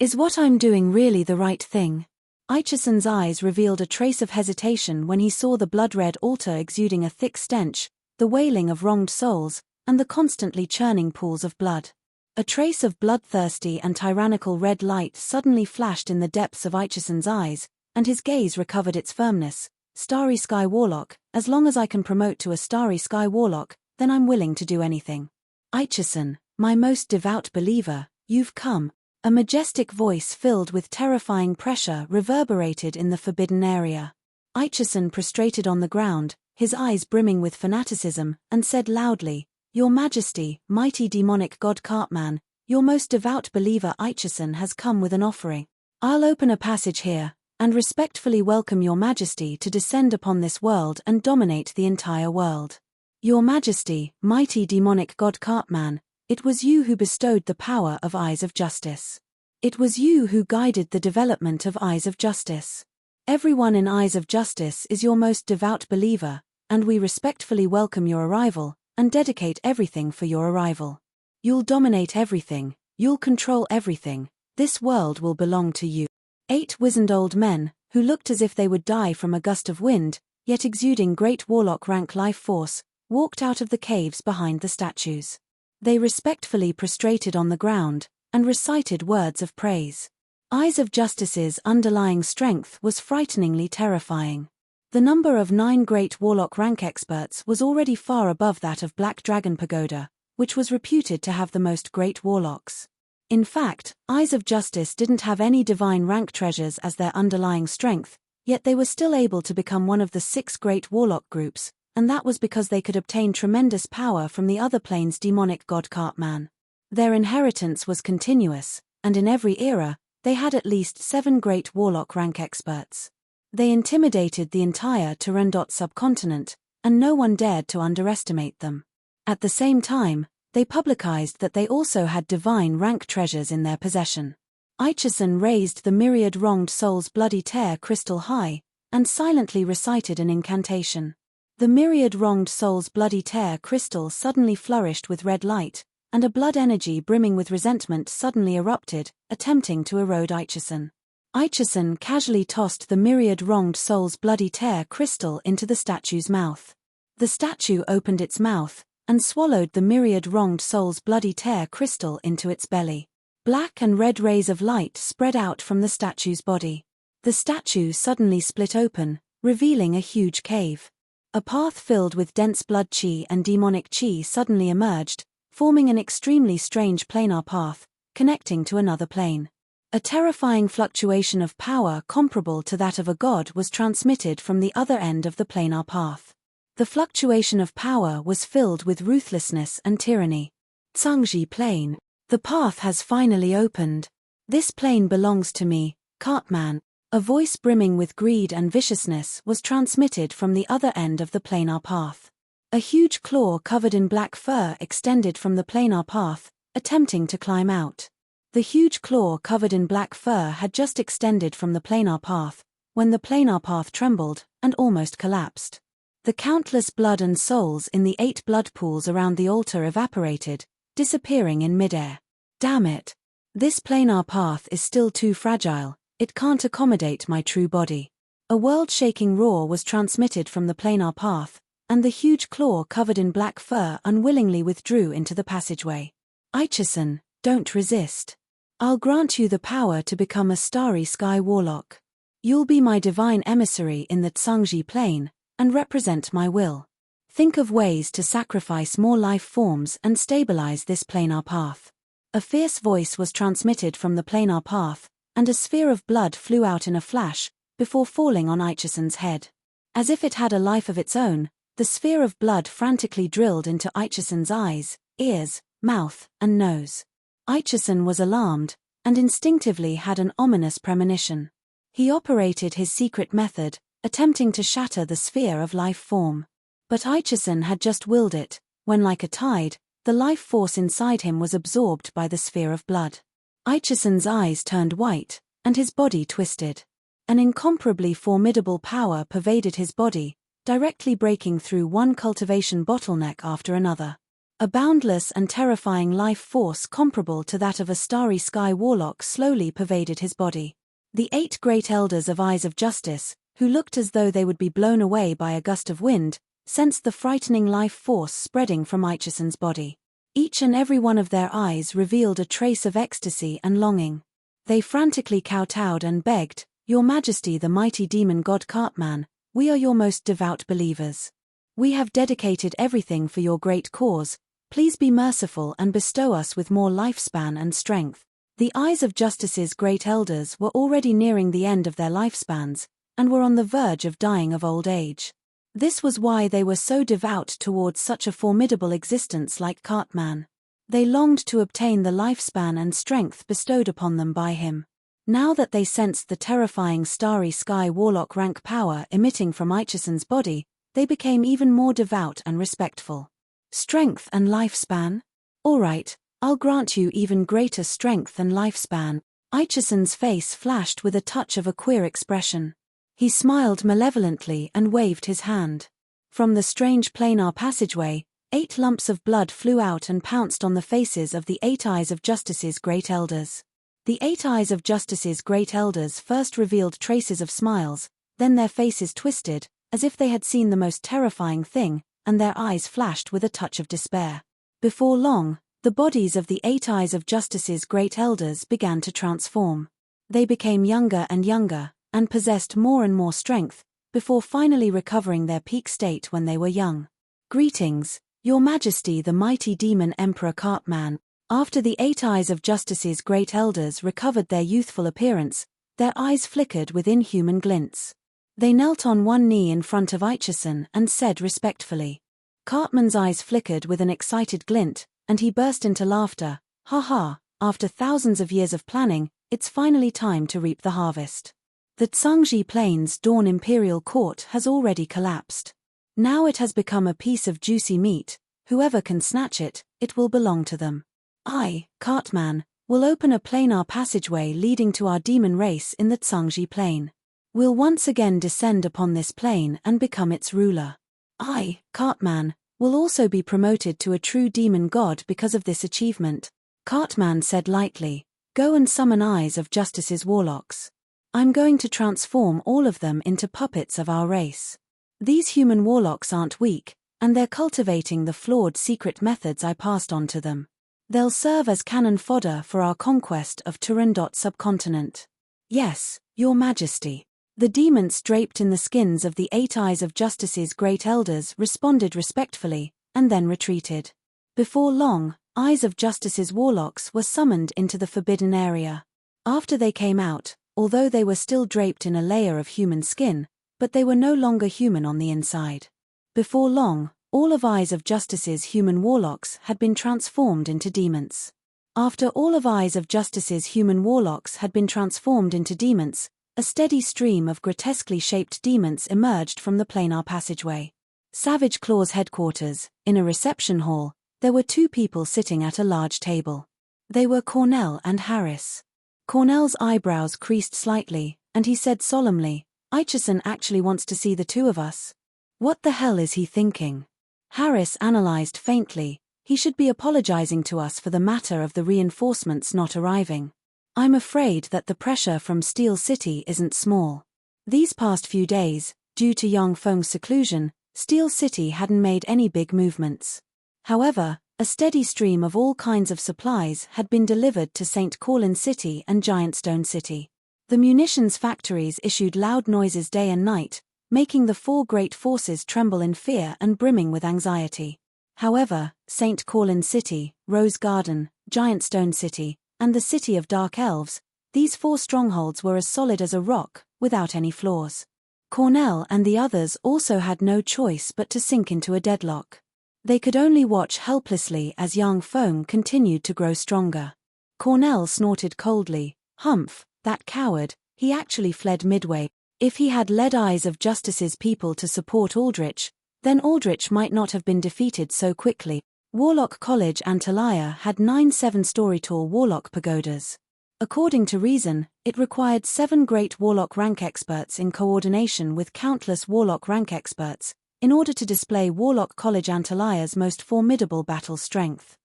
Speaker 1: Is what I'm doing really the right thing? Aichison's eyes revealed a trace of hesitation when he saw the blood-red altar exuding a thick stench, the wailing of wronged souls, and the constantly churning pools of blood. A trace of bloodthirsty and tyrannical red light suddenly flashed in the depths of Aichison's eyes, and his gaze recovered its firmness. Starry Sky Warlock, as long as I can promote to a Starry Sky Warlock, then I'm willing to do anything. Aichison, my most devout believer, you've come. A majestic voice filled with terrifying pressure reverberated in the forbidden area. Aichison prostrated on the ground, his eyes brimming with fanaticism, and said loudly, Your Majesty, mighty demonic god Cartman, your most devout believer Aichison has come with an offering. I'll open a passage here, and respectfully welcome your Majesty to descend upon this world and dominate the entire world. Your Majesty, mighty demonic god Cartman, it was you who bestowed the power of Eyes of Justice. It was you who guided the development of Eyes of Justice. Everyone in Eyes of Justice is your most devout believer, and we respectfully welcome your arrival, and dedicate everything for your arrival. You'll dominate everything, you'll control everything, this world will belong to you. 8 wizened old men, who looked as if they would die from a gust of wind, yet exuding great warlock rank life force, walked out of the caves behind the statues. They respectfully prostrated on the ground, and recited words of praise. Eyes of Justice's underlying strength was frighteningly terrifying. The number of 9 great warlock rank experts was already far above that of Black Dragon Pagoda, which was reputed to have the most great warlocks. In fact, Eyes of Justice didn't have any divine rank treasures as their underlying strength, yet they were still able to become one of the 6 great warlock groups, and that was because they could obtain tremendous power from the other plane's demonic god Cartman. Their inheritance was continuous, and in every era, they had at least 7 great warlock rank experts. They intimidated the entire Turandot subcontinent, and no one dared to underestimate them. At the same time, they publicized that they also had divine rank treasures in their possession. Aichison raised the myriad wronged soul's bloody tear crystal high, and silently recited an incantation. The myriad wronged soul's bloody tear crystal suddenly flourished with red light, and a blood energy brimming with resentment suddenly erupted, attempting to erode Aichison. Aichison casually tossed the myriad wronged soul's bloody tear crystal into the statue's mouth. The statue opened its mouth, and swallowed the myriad wronged soul's bloody tear crystal into its belly. Black and red rays of light spread out from the statue's body. The statue suddenly split open, revealing a huge cave. A path filled with dense blood chi and demonic chi suddenly emerged, forming an extremely strange planar path, connecting to another plane. A terrifying fluctuation of power comparable to that of a god was transmitted from the other end of the planar path. The fluctuation of power was filled with ruthlessness and tyranny. Zhangji plane. The path has finally opened. This plane belongs to me, Cartman. A voice brimming with greed and viciousness was transmitted from the other end of the planar path. A huge claw covered in black fur extended from the planar path, attempting to climb out. The huge claw covered in black fur had just extended from the planar path, when the planar path trembled and almost collapsed. The countless blood and souls in the 8 blood pools around the altar evaporated, disappearing in midair. Damn it! This planar path is still too fragile, it can't accommodate my true body. A world-shaking roar was transmitted from the planar path, and the huge claw covered in black fur unwillingly withdrew into the passageway. Aichison, don't resist. I'll grant you the power to become a starry sky warlock. You'll be my divine emissary in the Zhangji plane, and represent my will. Think of ways to sacrifice more life forms and stabilize this planar path. A fierce voice was transmitted from the planar path, and a sphere of blood flew out in a flash, before falling on Aichison's head. As if it had a life of its own, the sphere of blood frantically drilled into Aichison's eyes, ears, mouth, and nose. Aichison was alarmed, and instinctively had an ominous premonition. He operated his secret method, attempting to shatter the sphere of life form. But Aichison had just willed it, when like a tide, the life force inside him was absorbed by the sphere of blood. Aichison's eyes turned white, and his body twisted. An incomparably formidable power pervaded his body, directly breaking through one cultivation bottleneck after another. A boundless and terrifying life force comparable to that of a starry sky warlock slowly pervaded his body. The 8 great elders of Eyes of Justice, who looked as though they would be blown away by a gust of wind, sensed the frightening life force spreading from Aichison's body. Each and every one of their eyes revealed a trace of ecstasy and longing. They frantically kowtowed and begged, "Your Majesty, the mighty demon god Cartman, we are your most devout believers. We have dedicated everything for your great cause, please be merciful and bestow us with more lifespan and strength." The Eyes of Justice's great elders were already nearing the end of their lifespans, and were on the verge of dying of old age. This was why they were so devout towards such a formidable existence like Cartman. They longed to obtain the lifespan and strength bestowed upon them by him. Now that they sensed the terrifying starry sky warlock rank power emitting from Aichison's body, they became even more devout and respectful. Strength and lifespan? All right, I'll grant you even greater strength and lifespan. Aichison's face flashed with a touch of a queer expression. He smiled malevolently and waved his hand. From the strange planar passageway, 8 lumps of blood flew out and pounced on the faces of the 8 Eyes of Justice's great elders. The 8 Eyes of Justice's great elders first revealed traces of smiles, then their faces twisted, as if they had seen the most terrifying thing, and their eyes flashed with a touch of despair. Before long, the bodies of the 8 Eyes of Justice's great elders began to transform. They became younger and younger, and possessed more and more strength, before finally recovering their peak state when they were young. Greetings, Your Majesty, the mighty demon Emperor Cartman. After the 8 Eyes of Justice's great elders recovered their youthful appearance, their eyes flickered with inhuman glints. They knelt on one knee in front of Aichison and said respectfully. Cartman's eyes flickered with an excited glint, and he burst into laughter. "Ha ha, after thousands of years of planning, it's finally time to reap the harvest. The Zhangji Plains Dawn Imperial Court has already collapsed. Now it has become a piece of juicy meat, whoever can snatch it, it will belong to them. I, Cartman, We'll open a planar passageway leading to our demon race in the Tsangji plane. We'll once again descend upon this plane and become its ruler. I, Cartman, will also be promoted to a true demon god because of this achievement. Cartman said lightly, "Go and summon Eyes of Justice's warlocks. I'm going to transform all of them into puppets of our race. These human warlocks aren't weak, and they're cultivating the flawed secret methods I passed on to them. They'll serve as cannon fodder for our conquest of Turandot subcontinent." "Yes, Your Majesty." The demons draped in the skins of the 8 Eyes of Justice's great elders responded respectfully, and then retreated. Before long, Eyes of Justice's warlocks were summoned into the forbidden area. After they came out, although they were still draped in a layer of human skin, but they were no longer human on the inside. Before long, all of Eyes of Justice's human warlocks had been transformed into demons. After all of Eyes of Justice's human warlocks had been transformed into demons, a steady stream of grotesquely shaped demons emerged from the planar passageway. Savage Claw's headquarters, in a reception hall, there were 2 people sitting at a large table. They were Cornell and Harris. Cornell's eyebrows creased slightly, and he said solemnly, "Aitchison actually wants to see the 2 of us. What the hell is he thinking?" Harris analyzed faintly, "He should be apologizing to us for the matter of the reinforcements not arriving. I'm afraid that the pressure from Steel City isn't small. These past few days, due to Yang Feng's seclusion, Steel City hadn't made any big movements. However, a steady stream of all kinds of supplies had been delivered to St. Corlin City and Giant Stone City. The munitions factories issued loud noises day and night, making the 4 great forces tremble in fear and brimming with anxiety. However, St. Corlin City, Rose Garden, Giant Stone City, and the City of Dark Elves, these 4 strongholds were as solid as a rock, without any flaws. Cornell and the others also had no choice but to sink into a deadlock. They could only watch helplessly as Yang Feng continued to grow stronger. Cornell snorted coldly, "Humph, that coward, he actually fled midway. If he had led Eyes of Justice's people to support Aldrich, then Aldrich might not have been defeated so quickly." Warlock College Antalya had 9 7-story-tall warlock pagodas. According to Reason, it required 7 great warlock rank experts in coordination with countless warlock rank experts, in order to display Warlock College Antalya's most formidable battle strength.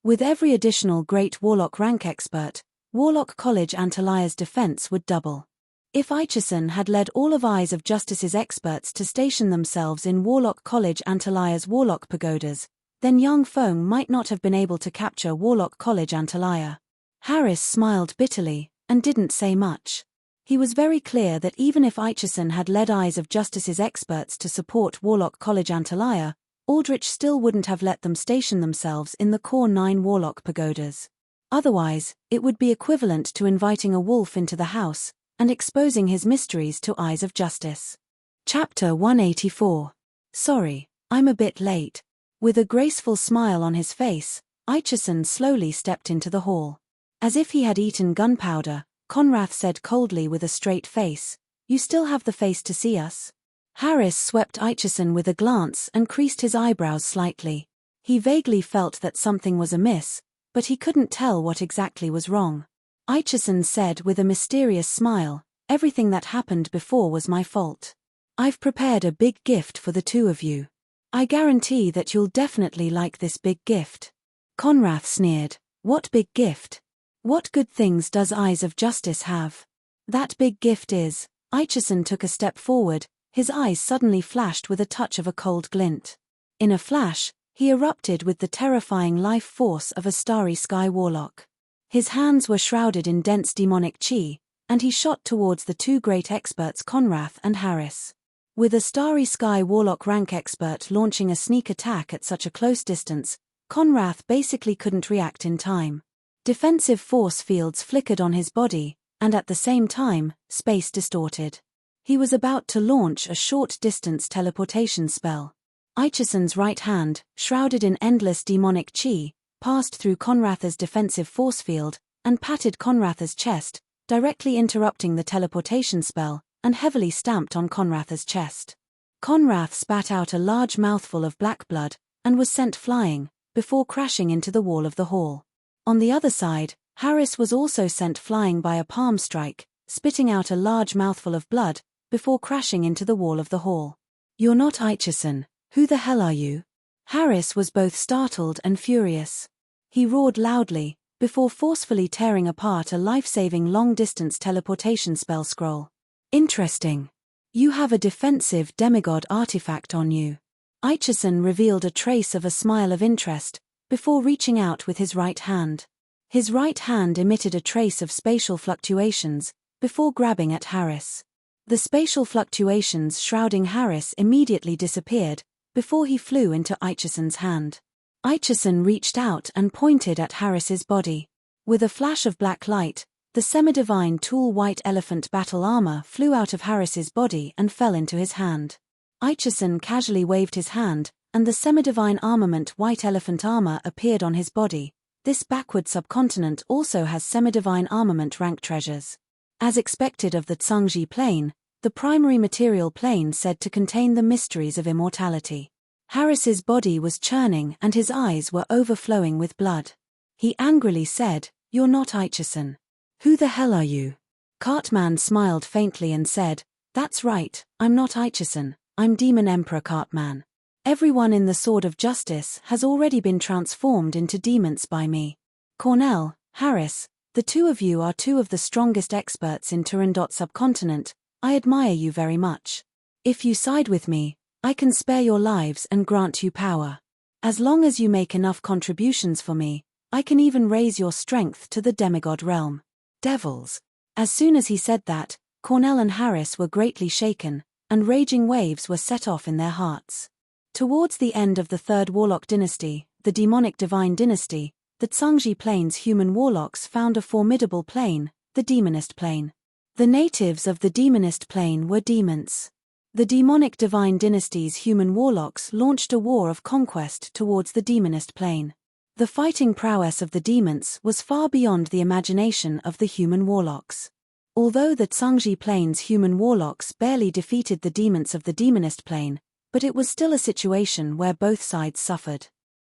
Speaker 1: With every additional great warlock rank expert, Warlock College Antalya's defense would double. If Aitchison had led all of Eyes of Justice's experts to station themselves in Warlock College Antalya's warlock pagodas, then Yang Feng might not have been able to capture Warlock College Antalya. Harris smiled bitterly, and didn't say much. He was very clear that even if Aitchison had led Eyes of Justice's experts to support Warlock College Antalya, Aldrich still wouldn't have let them station themselves in the core 9 warlock pagodas. Otherwise, it would be equivalent to inviting a wolf into the house, and exposing his mysteries to Eyes of Justice. Chapter 184. Sorry, I'm a bit late. With a graceful smile on his face, Aitchison slowly stepped into the hall. As if he had eaten gunpowder, Conrath said coldly with a straight face, "You still have the face to see us?" Harris swept Aitchison with a glance and creased his eyebrows slightly. He vaguely felt that something was amiss, but he couldn't tell what exactly was wrong. Aitchison said with a mysterious smile, "Everything that happened before was my fault. I've prepared a big gift for the 2 of you. I guarantee that you'll definitely like this big gift." Conrath sneered, "What big gift? What good things does Eyes of Justice have?" "That big gift is..." Aitchison took a step forward, his eyes suddenly flashed with a touch of a cold glint. In a flash, he erupted with the terrifying life force of a starry sky warlock. His hands were shrouded in dense demonic chi, and he shot towards the 2 great experts Conrath and Harris. With a starry sky warlock rank expert launching a sneak attack at such a close distance, Conrath basically couldn't react in time. Defensive force fields flickered on his body, and at the same time, space distorted. He was about to launch a short-distance teleportation spell. Aitchison's right hand, shrouded in endless demonic chi, passed through Conrath's defensive force field, and patted Conrath's chest, directly interrupting the teleportation spell, and heavily stamped on Conrath's chest. Conrath spat out a large mouthful of black blood, and was sent flying, before crashing into the wall of the hall. On the other side, Harris was also sent flying by a palm strike, spitting out a large mouthful of blood, before crashing into the wall of the hall. "You're not Aitchison. Who the hell are you?" Harris was both startled and furious. He roared loudly, before forcefully tearing apart a life-saving long-distance teleportation spell scroll. "Interesting. You have a defensive demigod artifact on you." Aitchison revealed a trace of a smile of interest, before reaching out with his right hand. His right hand emitted a trace of spatial fluctuations, before grabbing at Harris. The spatial fluctuations shrouding Harris immediately disappeared, before he flew into Aitchison's hand. Aitchison reached out and pointed at Harris's body. With a flash of black light, the semi-divine tool white elephant battle armor flew out of Harris's body and fell into his hand. Aitchison casually waved his hand, and the semi-divine armament white elephant armor appeared on his body. This backward subcontinent also has semi-divine armament rank treasures. As expected of the Tsangji plane, the primary material plane said to contain the mysteries of immortality. Harris's body was churning and his eyes were overflowing with blood. He angrily said, "You're not Aitchison. Who the hell are you?" Cartman smiled faintly and said, "That's right, I'm not Aitchison, I'm Demon Emperor Cartman. Everyone in the Sword of Justice has already been transformed into demons by me. Cornell, Harris, the two of you are two of the strongest experts in Turandot subcontinent. I admire you very much. If you side with me, I can spare your lives and grant you power. As long as you make enough contributions for me, I can even raise your strength to the demigod realm." Devils. As soon as he said that, Cornell and Harris were greatly shaken, and raging waves were set off in their hearts. Towards the end of the Third Warlock dynasty, the demonic divine dynasty, the Tsangji plane's human warlocks found a formidable plane, the demonist plane. The natives of the demonist plane were demons. The demonic divine dynasty's human warlocks launched a war of conquest towards the demonist plane. The fighting prowess of the demons was far beyond the imagination of the human warlocks. Although the Tsangji plane's human warlocks barely defeated the demons of the demonist plane, but it was still a situation where both sides suffered.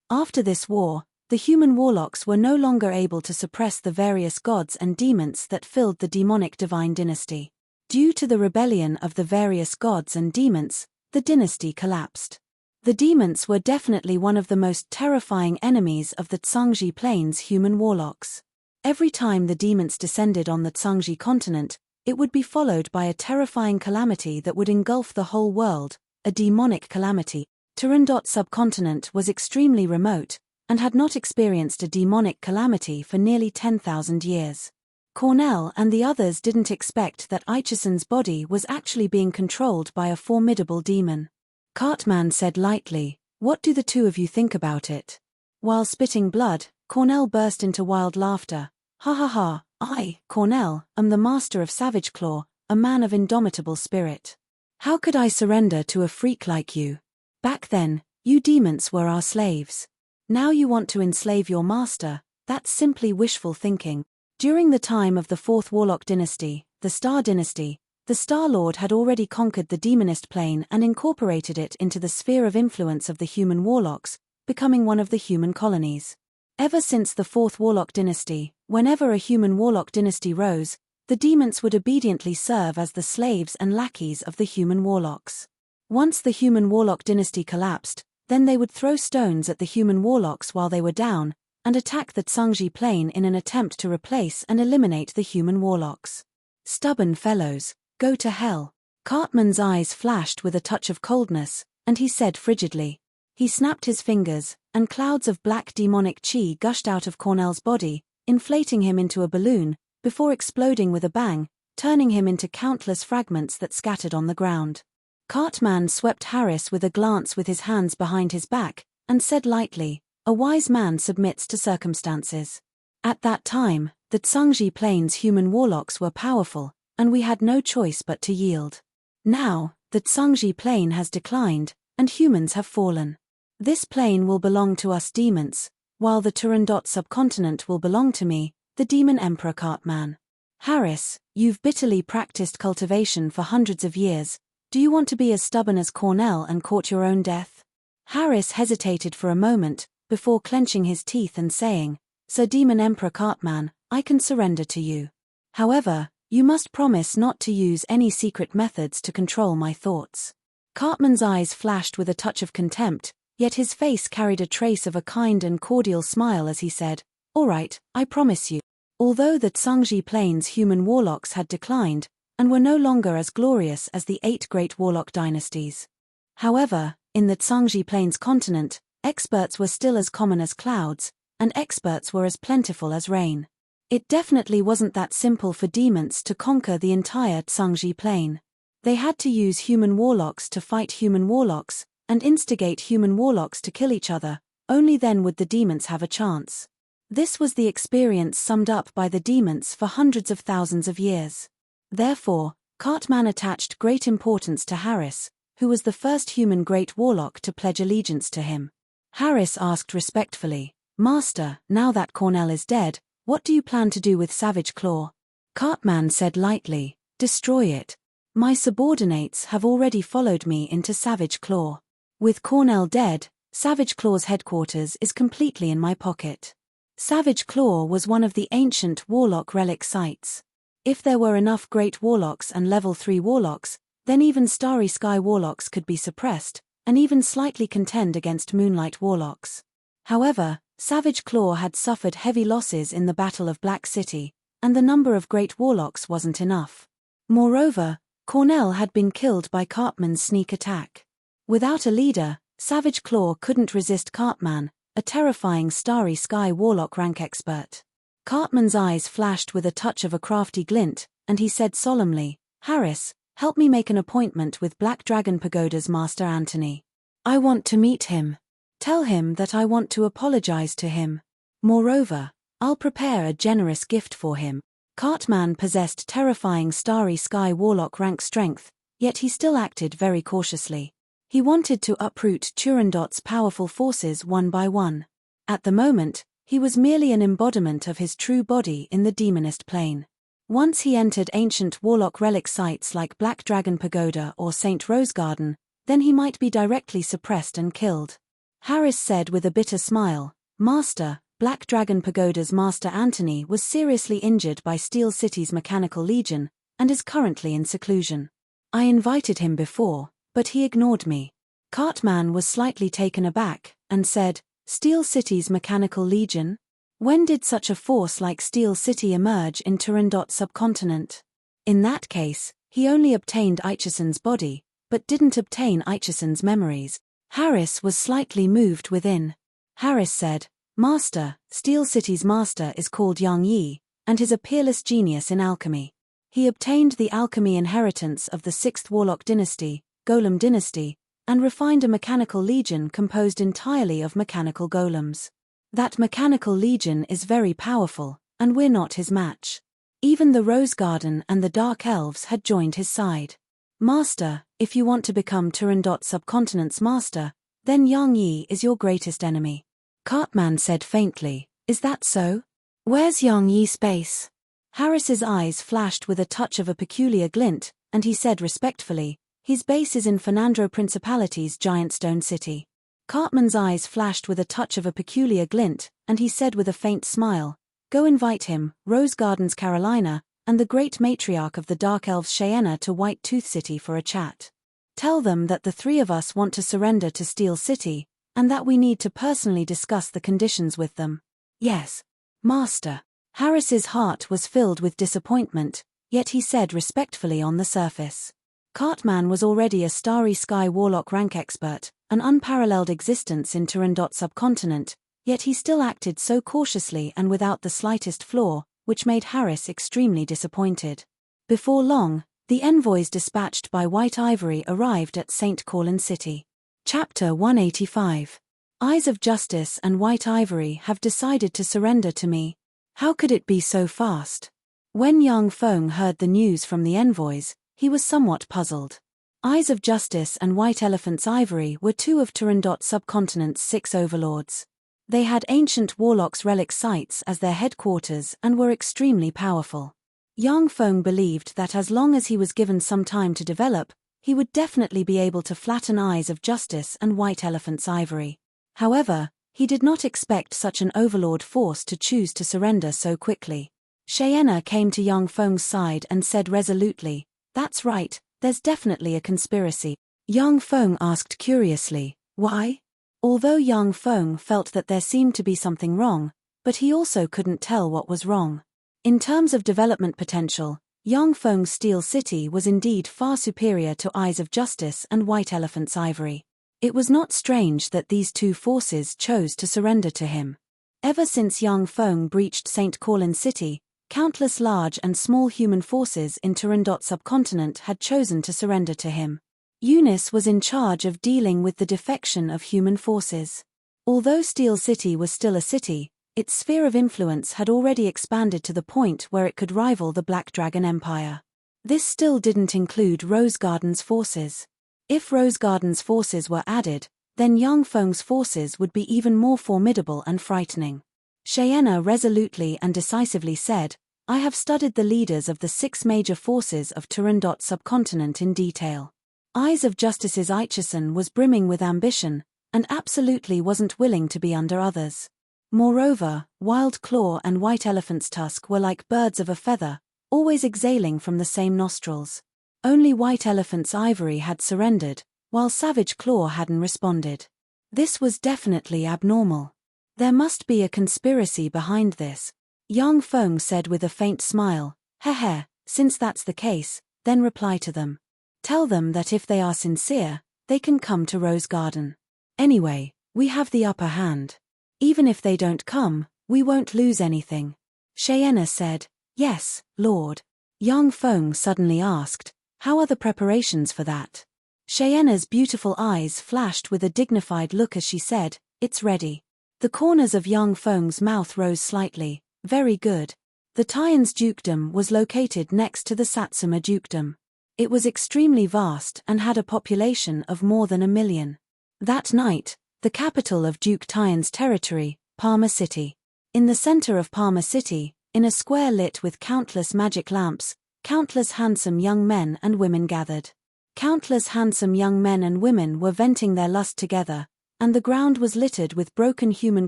Speaker 1: After this war, the human warlocks were no longer able to suppress the various gods and demons that filled the demonic divine dynasty. Due to the rebellion of the various gods and demons, the dynasty collapsed. The demons were definitely one of the most terrifying enemies of the Tsangji plane's human warlocks. Every time the demons descended on the Tsangji continent, it would be followed by a terrifying calamity that would engulf the whole world, a demonic calamity. Turandot subcontinent was extremely remote, and had not experienced a demonic calamity for nearly 10,000 years. Cornell and the others didn't expect that Aitchison's body was actually being controlled by a formidable demon. Cartman said lightly, "What do the two of you think about it?" While spitting blood, Cornell burst into wild laughter. "Ha ha ha, I, Cornell, am the master of Savage Claw, a man of indomitable spirit. How could I surrender to a freak like you? Back then, you demons were our slaves. Now you want to enslave your master, that's simply wishful thinking." During the time of the Fourth Warlock dynasty, the Star dynasty, the Star-Lord had already conquered the demonist plane and incorporated it into the sphere of influence of the human warlocks, becoming one of the human colonies. Ever since the Fourth Warlock dynasty, whenever a human warlock dynasty rose, the demons would obediently serve as the slaves and lackeys of the human warlocks. Once the human warlock dynasty collapsed, then they would throw stones at the human warlocks while they were down, and attack the Tsangji plane in an attempt to replace and eliminate the human warlocks. Stubborn fellows, go to hell. Cartman's eyes flashed with a touch of coldness, and he said frigidly. He snapped his fingers, and clouds of black demonic chi gushed out of Cornell's body, inflating him into a balloon, before exploding with a bang, turning him into countless fragments that scattered on the ground. Cartman swept Harris with a glance with his hands behind his back, and said lightly, "A wise man submits to circumstances." At that time, the Tsangji plane's human warlocks were powerful, and we had no choice but to yield. Now, the Tsangji plane has declined, and humans have fallen. This plane will belong to us demons, while the Turandot subcontinent will belong to me, the Demon Emperor Cartman. Harris, you've bitterly practiced cultivation for hundreds of years. Do you want to be as stubborn as Cornell and court your own death? Harris hesitated for a moment, before clenching his teeth and saying, "Sir Demon Emperor Cartman, I can surrender to you. However, you must promise not to use any secret methods to control my thoughts. Cartman's eyes flashed with a touch of contempt, yet his face carried a trace of a kind and cordial smile as he said, "All right, I promise you." Although the Tsangji Plains human warlocks had declined, and were no longer as glorious as the 8 great warlock dynasties. However, in the Tsangji Plains continent, experts were still as common as clouds, and experts were as plentiful as rain. It definitely wasn't that simple for demons to conquer the entire Tsangji Plain. They had to use human warlocks to fight human warlocks, and instigate human warlocks to kill each other. Only then would the demons have a chance. This was the experience summed up by the demons for hundreds of thousands of years. Therefore, Cartman attached great importance to Harris, who was the first human great warlock to pledge allegiance to him. Harris asked respectfully, "Master, now that Cornell is dead, what do you plan to do with Savage Claw?" Cartman said lightly, "Destroy it. My subordinates have already followed me into Savage Claw. With Cornell dead, Savage Claw's headquarters is completely in my pocket." Savage Claw was one of the ancient warlock relic sites. If there were enough great warlocks and level 3 warlocks, then even Starry Sky warlocks could be suppressed, and even slightly contend against Moonlight warlocks. However, Savage Claw had suffered heavy losses in the Battle of Black City, and the number of great warlocks wasn't enough. Moreover, Cornell had been killed by Cartman's sneak attack. Without a leader, Savage Claw couldn't resist Cartman, a terrifying Starry Sky warlock rank expert. Cartman's eyes flashed with a touch of a crafty glint, and he said solemnly, "Harris, help me make an appointment with Black Dragon Pagoda's Master Anthony. I want to meet him. Tell him that I want to apologize to him. Moreover, I'll prepare a generous gift for him." Cartman possessed terrifying Starry Sky warlock rank strength, yet he still acted very cautiously. He wanted to uproot Turandot's powerful forces one by one. At the moment, he was merely an embodiment of his true body in the demonist plane. Once he entered ancient warlock relic sites like Black Dragon Pagoda or St. Rose Garden, then he might be directly suppressed and killed. Harris said with a bitter smile, "Master, Black Dragon Pagoda's Master Anthony was seriously injured by Steel City's Mechanical Legion, and is currently in seclusion. I invited him before, but he ignored me." Cartman was slightly taken aback, and said, "Steel City's Mechanical Legion? When did such a force like Steel City emerge in Turandot subcontinent?" In that case, he only obtained Aitchison's body, but didn't obtain Aitchison's memories. Harris was slightly moved within. Harris said, "Master, Steel City's master is called Yang Yi, and is a peerless genius in alchemy. He obtained the alchemy inheritance of the 6th Warlock dynasty, Golem dynasty, and refined a mechanical legion composed entirely of mechanical golems. That mechanical legion is very powerful, and we're not his match. Even the Rose Garden and the Dark Elves had joined his side. Master, if you want to become Turandot subcontinent's master, then Yang Yi is your greatest enemy." Cartman said faintly, "Is that so? Where's Yang Yi's base?" Harris's eyes flashed with a touch of a peculiar glint, and he said respectfully, "His base is in Fernandro Principality's giant stone city." Cartman's eyes flashed with a touch of a peculiar glint, and he said with a faint smile, "Go invite him, Rose Gardens Carolina, and the great matriarch of the Dark Elves Cheyenne to White Tooth City for a chat. Tell them that the 3 of us want to surrender to Steel City, and that we need to personally discuss the conditions with them." "Yes, Master." Harris's heart was filled with disappointment, yet he said respectfully on the surface. Cartman was already a Starry Sky warlock rank expert, an unparalleled existence in Turandot subcontinent, yet he still acted so cautiously and without the slightest flaw, which made Harris extremely disappointed. Before long, the envoys dispatched by White Ivory arrived at St. Corlin City. Chapter 185. Eyes of Justice and White Ivory have decided to surrender to me. How could it be so fast? When Yang Feng heard the news from the envoys, he was somewhat puzzled. Eyes of Justice and White Elephant's Ivory were 2 of Turandot subcontinent's 6 overlords. They had ancient warlocks relic sites as their headquarters and were extremely powerful. Yang Feng believed that as long as he was given some time to develop, he would definitely be able to flatten Eyes of Justice and White Elephant's Ivory. However, he did not expect such an overlord force to choose to surrender so quickly. Cheyenne came to Yang Feng's side and said resolutely, "That's right, there's definitely a conspiracy." Yang Feng asked curiously, "Why?" Although Yang Feng felt that there seemed to be something wrong, but he also couldn't tell what was wrong. In terms of development potential, Yang Feng's Steel City was indeed far superior to Eyes of Justice and White Elephant's Ivory. It was not strange that these two forces chose to surrender to him. Ever since Yang Feng breached St. Corlin City, countless large and small human forces in Turandot subcontinent had chosen to surrender to him. Eunice was in charge of dealing with the defection of human forces. Although Steel City was still a city, its sphere of influence had already expanded to the point where it could rival the Black Dragon Empire. This still didn't include Rose Garden's forces. If Rose Garden's forces were added, then Yang Feng's forces would be even more formidable and frightening. Cheyenne resolutely and decisively said, "I have studied the leaders of the 6 major forces of Turandot subcontinent in detail. Eyes of Justice's Aichison was brimming with ambition, and absolutely wasn't willing to be under others. Moreover, Wild Claw and White Elephant's Tusk were like birds of a feather, always exhaling from the same nostrils. Only White Elephant's Ivory had surrendered, while Savage Claw hadn't responded. This was definitely abnormal. There must be a conspiracy behind this." Yang Feng said with a faint smile, "Heh, since that's the case, then reply to them. Tell them that if they are sincere, they can come to Rose Garden. Anyway, we have the upper hand. Even if they don't come, we won't lose anything." Cheyenne said, "Yes, Lord." Yang Feng suddenly asked, "How are the preparations for that?" Cheyenne's beautiful eyes flashed with a dignified look as she said, "It's ready." The corners of Yang Feng's mouth rose slightly. "Very good." The Taiyan's dukedom was located next to the Satsuma dukedom. It was extremely vast and had a population of more than 1 million. That night, the capital of Duke Taiyan's territory, Palmer City. In the center of Palmer City, in a square lit with countless magic lamps, countless handsome young men and women gathered. Countless handsome young men and women were venting their lust together, and the ground was littered with broken human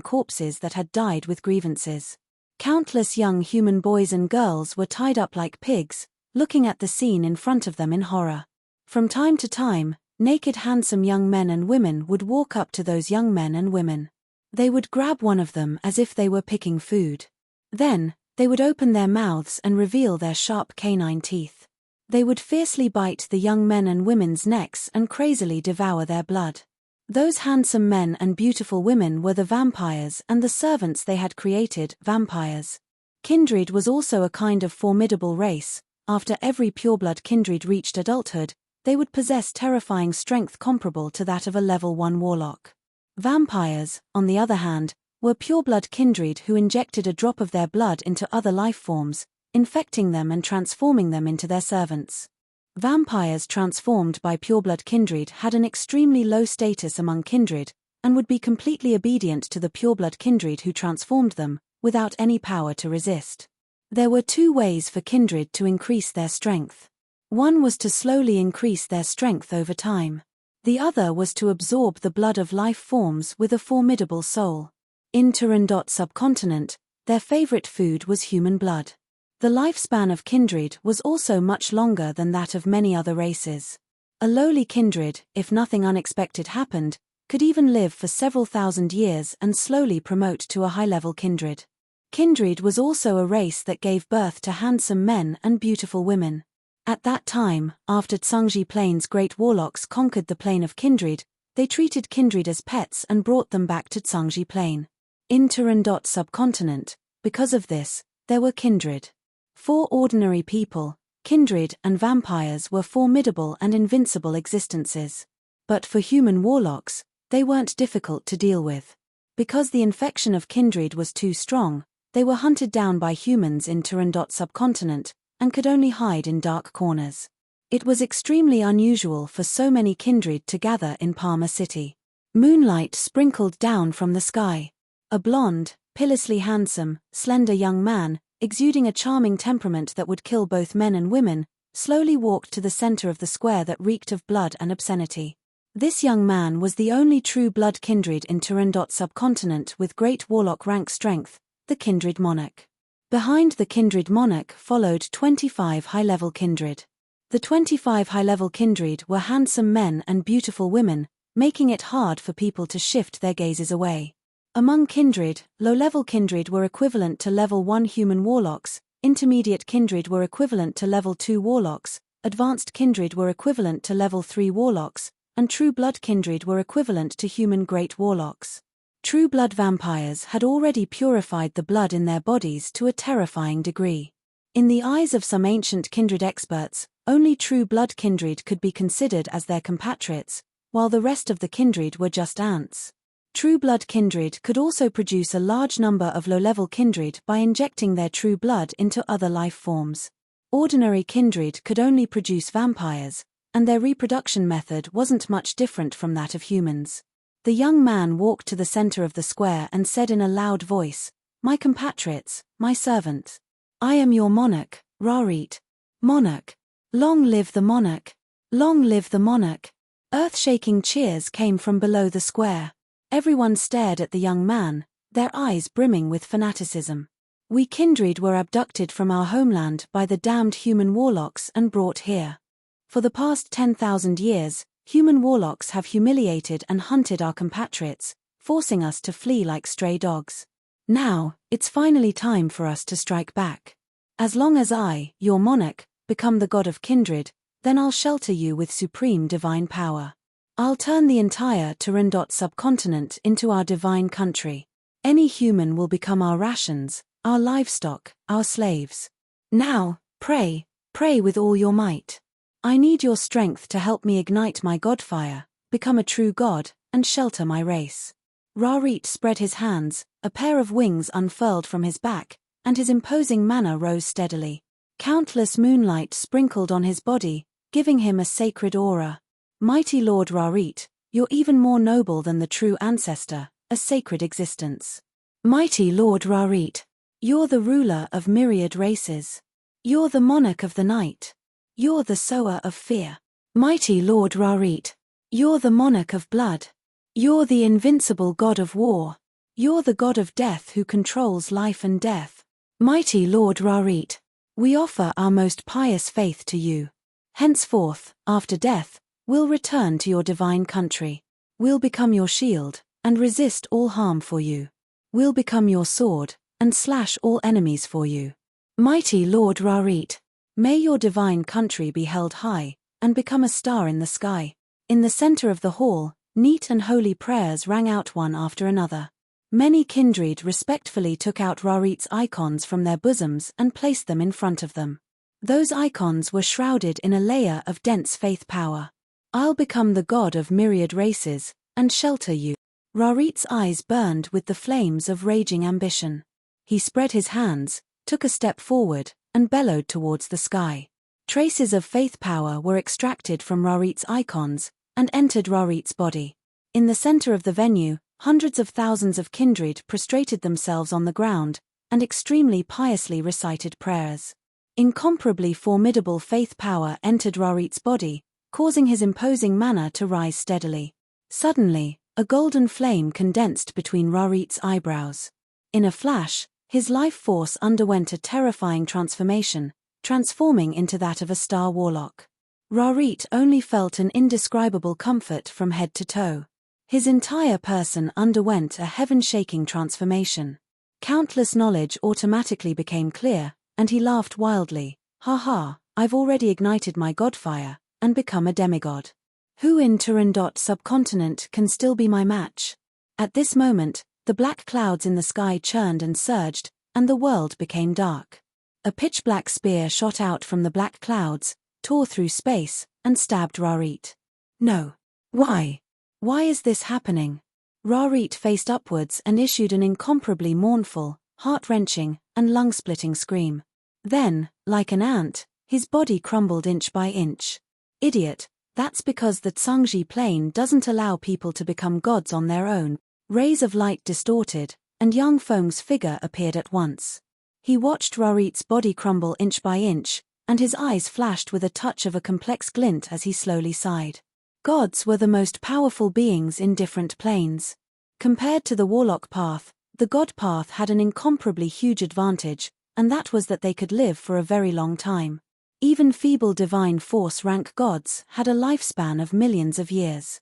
Speaker 1: corpses that had died with grievances. Countless young human boys and girls were tied up like pigs, looking at the scene in front of them in horror. From time to time, naked handsome young men and women would walk up to those young men and women. They would grab one of them as if they were picking food. Then, they would open their mouths and reveal their sharp canine teeth. They would fiercely bite the young men and women's necks and crazily devour their blood. Those handsome men and beautiful women were the vampires and the servants they had created, vampires. Kindred was also a kind of formidable race. After every pureblood kindred reached adulthood, they would possess terrifying strength comparable to that of a level 1 warlock. Vampires, on the other hand, were pureblood kindred who injected a drop of their blood into other life forms, infecting them and transforming them into their servants. Vampires transformed by pureblood kindred had an extremely low status among kindred, and would be completely obedient to the pureblood kindred who transformed them, without any power to resist. There were 2 ways for kindred to increase their strength. One was to slowly increase their strength over time. The other was to absorb the blood of life forms with a formidable soul. In Turandot subcontinent, their favorite food was human blood. The lifespan of kindred was also much longer than that of many other races. A lowly kindred, if nothing unexpected happened, could even live for several thousand years and slowly promote to a high-level kindred. Kindred was also a race that gave birth to handsome men and beautiful women. At that time, after Tsangji Plain's great warlocks conquered the plane of kindred, they treated kindred as pets and brought them back to Tsangji Plain. In Turandot subcontinent, because of this, there were kindred. For ordinary people, kindred and vampires were formidable and invincible existences. But for human warlocks, they weren't difficult to deal with. Because the infection of kindred was too strong, they were hunted down by humans in Turandot subcontinent, and could only hide in dark corners. It was extremely unusual for so many kindred to gather in Palmer City. Moonlight sprinkled down from the sky. A blonde, pitilessly handsome, slender young man, exuding a charming temperament that would kill both men and women, slowly walked to the center of the square that reeked of blood and obscenity. This young man was the only true blood kindred in Turandot subcontinent with great warlock rank strength, the kindred monarch. Behind the kindred monarch followed 25 high-level kindred. The 25 high-level kindred were handsome men and beautiful women, making it hard for people to shift their gazes away. Among kindred, low-level kindred were equivalent to level 1 human warlocks, intermediate kindred were equivalent to level 2 warlocks, advanced kindred were equivalent to level 3 warlocks, and true blood kindred were equivalent to human great warlocks. True blood vampires had already purified the blood in their bodies to a terrifying degree. In the eyes of some ancient kindred experts, only true blood kindred could be considered as their compatriots, while the rest of the kindred were just ants. True blood kindred could also produce a large number of low-level kindred by injecting their true blood into other life forms. Ordinary kindred could only produce vampires, and their reproduction method wasn't much different from that of humans. The young man walked to the center of the square and said in a loud voice, "My compatriots, my servants. I am your monarch, Rarit. Monarch. Long live the monarch. Long live the monarch." Earth-shaking cheers came from below the square. Everyone stared at the young man, their eyes brimming with fanaticism. "We kindred were abducted from our homeland by the damned human warlocks and brought here. For the past 10,000 years, human warlocks have humiliated and hunted our compatriots, forcing us to flee like stray dogs. Now, it's finally time for us to strike back. As long as I, your monarch, become the god of kindred, then I'll shelter you with supreme divine power. I'll turn the entire Turandot subcontinent into our divine country. Any human will become our rations, our livestock, our slaves. Now, pray, pray with all your might. I need your strength to help me ignite my godfire, become a true god, and shelter my race." Rarit spread his hands, a pair of wings unfurled from his back, and his imposing manner rose steadily. Countless moonlight sprinkled on his body, giving him a sacred aura. "Mighty Lord Rarit, you're even more noble than the true ancestor, a sacred existence. Mighty Lord Rarit, you're the ruler of myriad races. You're the monarch of the night. You're the sower of fear. Mighty Lord Rarit, you're the monarch of blood. You're the invincible god of war. You're the god of death who controls life and death. Mighty Lord Rarit, we offer our most pious faith to you. Henceforth, after death, we'll return to your divine country. We'll become your shield, and resist all harm for you. We'll become your sword, and slash all enemies for you. Mighty Lord Rarit, may your divine country be held high, and become a star in the sky." In the center of the hall, neat and holy prayers rang out one after another. Many kindred respectfully took out Rarit's icons from their bosoms and placed them in front of them. Those icons were shrouded in a layer of dense faith power. "I'll become the god of myriad races, and shelter you." Rarit's eyes burned with the flames of raging ambition. He spread his hands, took a step forward, and bellowed towards the sky. Traces of faith power were extracted from Rarit's icons, and entered Rarit's body. In the center of the venue, hundreds of thousands of kindred prostrated themselves on the ground, and extremely piously recited prayers. Incomparably formidable faith power entered Rarit's body, causing his imposing manner to rise steadily. Suddenly, a golden flame condensed between Rarit's eyebrows. In a flash, his life force underwent a terrifying transformation, transforming into that of a star warlock. Rarit only felt an indescribable comfort from head to toe. His entire person underwent a heaven-shaking transformation. Countless knowledge automatically became clear, and he laughed wildly. "Ha ha, I've already ignited my godfire, and become a demigod. Who in Turandot subcontinent can still be my match?" At this moment, the black clouds in the sky churned and surged, and the world became dark. A pitch-black spear shot out from the black clouds, tore through space, and stabbed Rarit. "No. Why? Why is this happening?" Rarit faced upwards and issued an incomparably mournful, heart-wrenching, and lung-splitting scream. Then, like an ant, his body crumbled inch by inch. "Idiot, that's because the Tsangji plane doesn't allow people to become gods on their own." Rays of light distorted, and Yang Feng's figure appeared at once. He watched Rarit's body crumble inch by inch, and his eyes flashed with a touch of a complex glint as he slowly sighed. Gods were the most powerful beings in different planes. Compared to the warlock path, the god path had an incomparably huge advantage, and that was that they could live for a very long time. Even feeble divine force rank gods had a lifespan of millions of years.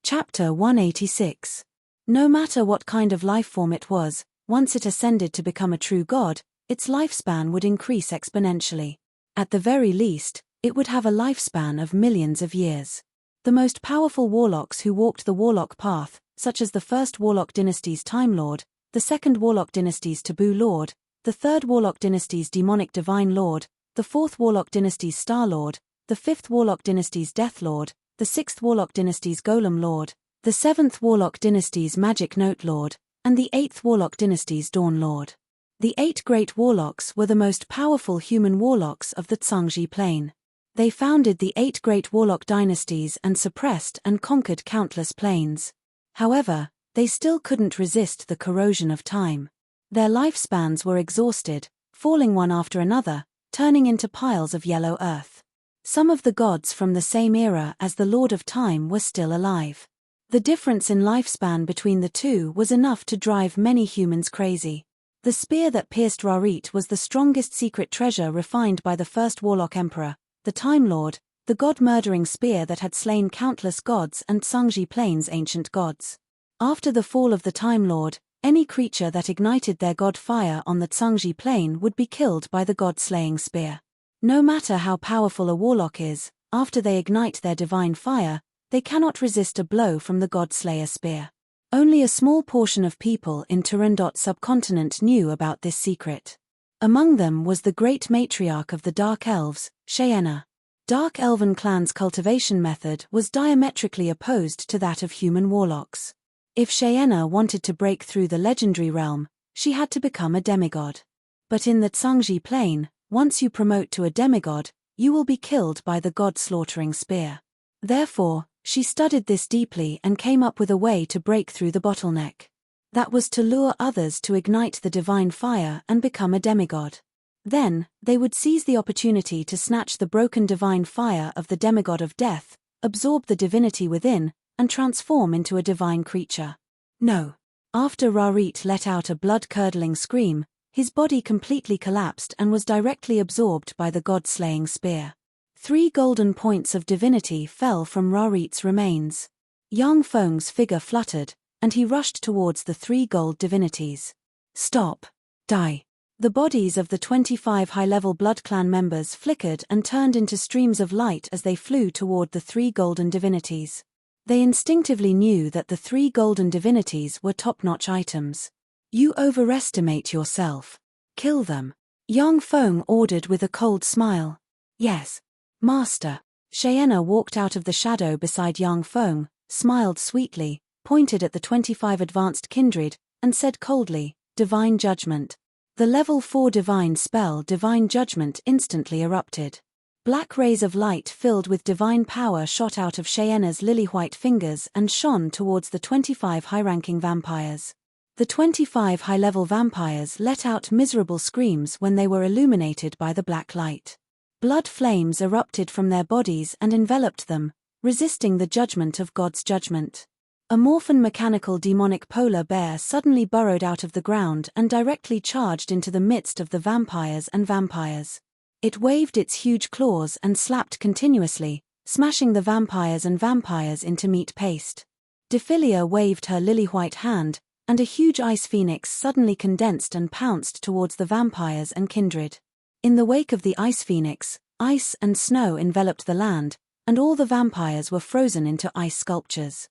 Speaker 1: Chapter 186. No matter what kind of life form it was, once it ascended to become a true god, its lifespan would increase exponentially. At the very least, it would have a lifespan of millions of years. The most powerful warlocks who walked the warlock path, such as the first Warlock dynasty's Time Lord, the second Warlock dynasty's Taboo Lord, the third Warlock dynasty's Demonic Divine Lord, the fourth Warlock dynasty's Star Lord, the fifth Warlock dynasty's Death Lord, the sixth Warlock dynasty's Golem Lord, the seventh Warlock dynasty's Magic Note Lord, and the eighth Warlock dynasty's Dawn Lord. The 8 great warlocks were the most powerful human warlocks of the Tsangji Plain. They founded the 8 great warlock dynasties and suppressed and conquered countless planes. However, they still couldn't resist the corrosion of time. Their lifespans were exhausted, falling one after another, turning into piles of yellow earth. Some of the gods from the same era as the Lord of Time were still alive. The difference in lifespan between the two was enough to drive many humans crazy. The spear that pierced Rarit was the strongest secret treasure refined by the first Warlock Emperor, the Time Lord, the god-murdering spear that had slain countless gods and Tsangji Plain's ancient gods. After the fall of the Time Lord, any creature that ignited their god fire on the Tsangji Plain would be killed by the god-slaying spear. No matter how powerful a warlock is, after they ignite their divine fire, they cannot resist a blow from the god-slayer spear. Only a small portion of people in Turandot subcontinent knew about this secret. Among them was the great matriarch of the Dark Elves, Cheyenne. Dark Elven clan's cultivation method was diametrically opposed to that of human warlocks. If Cheyenne wanted to break through the legendary realm, she had to become a demigod. But in the Tsangji Plain, once you promote to a demigod, you will be killed by the god-slaughtering spear. Therefore, she studied this deeply and came up with a way to break through the bottleneck. That was to lure others to ignite the divine fire and become a demigod. Then, they would seize the opportunity to snatch the broken divine fire of the demigod of death, absorb the divinity within, and transform into a divine creature. No. After Rarit let out a blood-curdling scream, his body completely collapsed and was directly absorbed by the god-slaying spear. 3 golden points of divinity fell from Rarit's remains. Yang Feng's figure fluttered, and he rushed towards the 3 gold divinities. Stop. Die. The bodies of the 25 high-level Blood Clan members flickered and turned into streams of light as they flew toward the 3 golden divinities. They instinctively knew that the 3 golden divinities were top-notch items. You overestimate yourself. Kill them. Yang Feng ordered with a cold smile. Yes. Master. Cheyenne walked out of the shadow beside Yang Feng, smiled sweetly, pointed at the 25 advanced kindred, and said coldly, Divine Judgment. The level 4 divine spell Divine Judgment instantly erupted. Black rays of light filled with divine power shot out of Cheyenne's lily-white fingers and shone towards the 25 high-ranking vampires. The 25 high-level vampires let out miserable screams when they were illuminated by the black light. Blood flames erupted from their bodies and enveloped them, resisting the judgment of God's judgment. A morphin mechanical demonic polar bear suddenly burrowed out of the ground and directly charged into the midst of the vampires and vampires. It waved its huge claws and slapped continuously, smashing the vampires and vampires into meat paste. Defilia waved her lily-white hand, and a huge ice phoenix suddenly condensed and pounced towards the vampires and kindred. In the wake of the ice phoenix, ice and snow enveloped the land, and all the vampires were frozen into ice sculptures.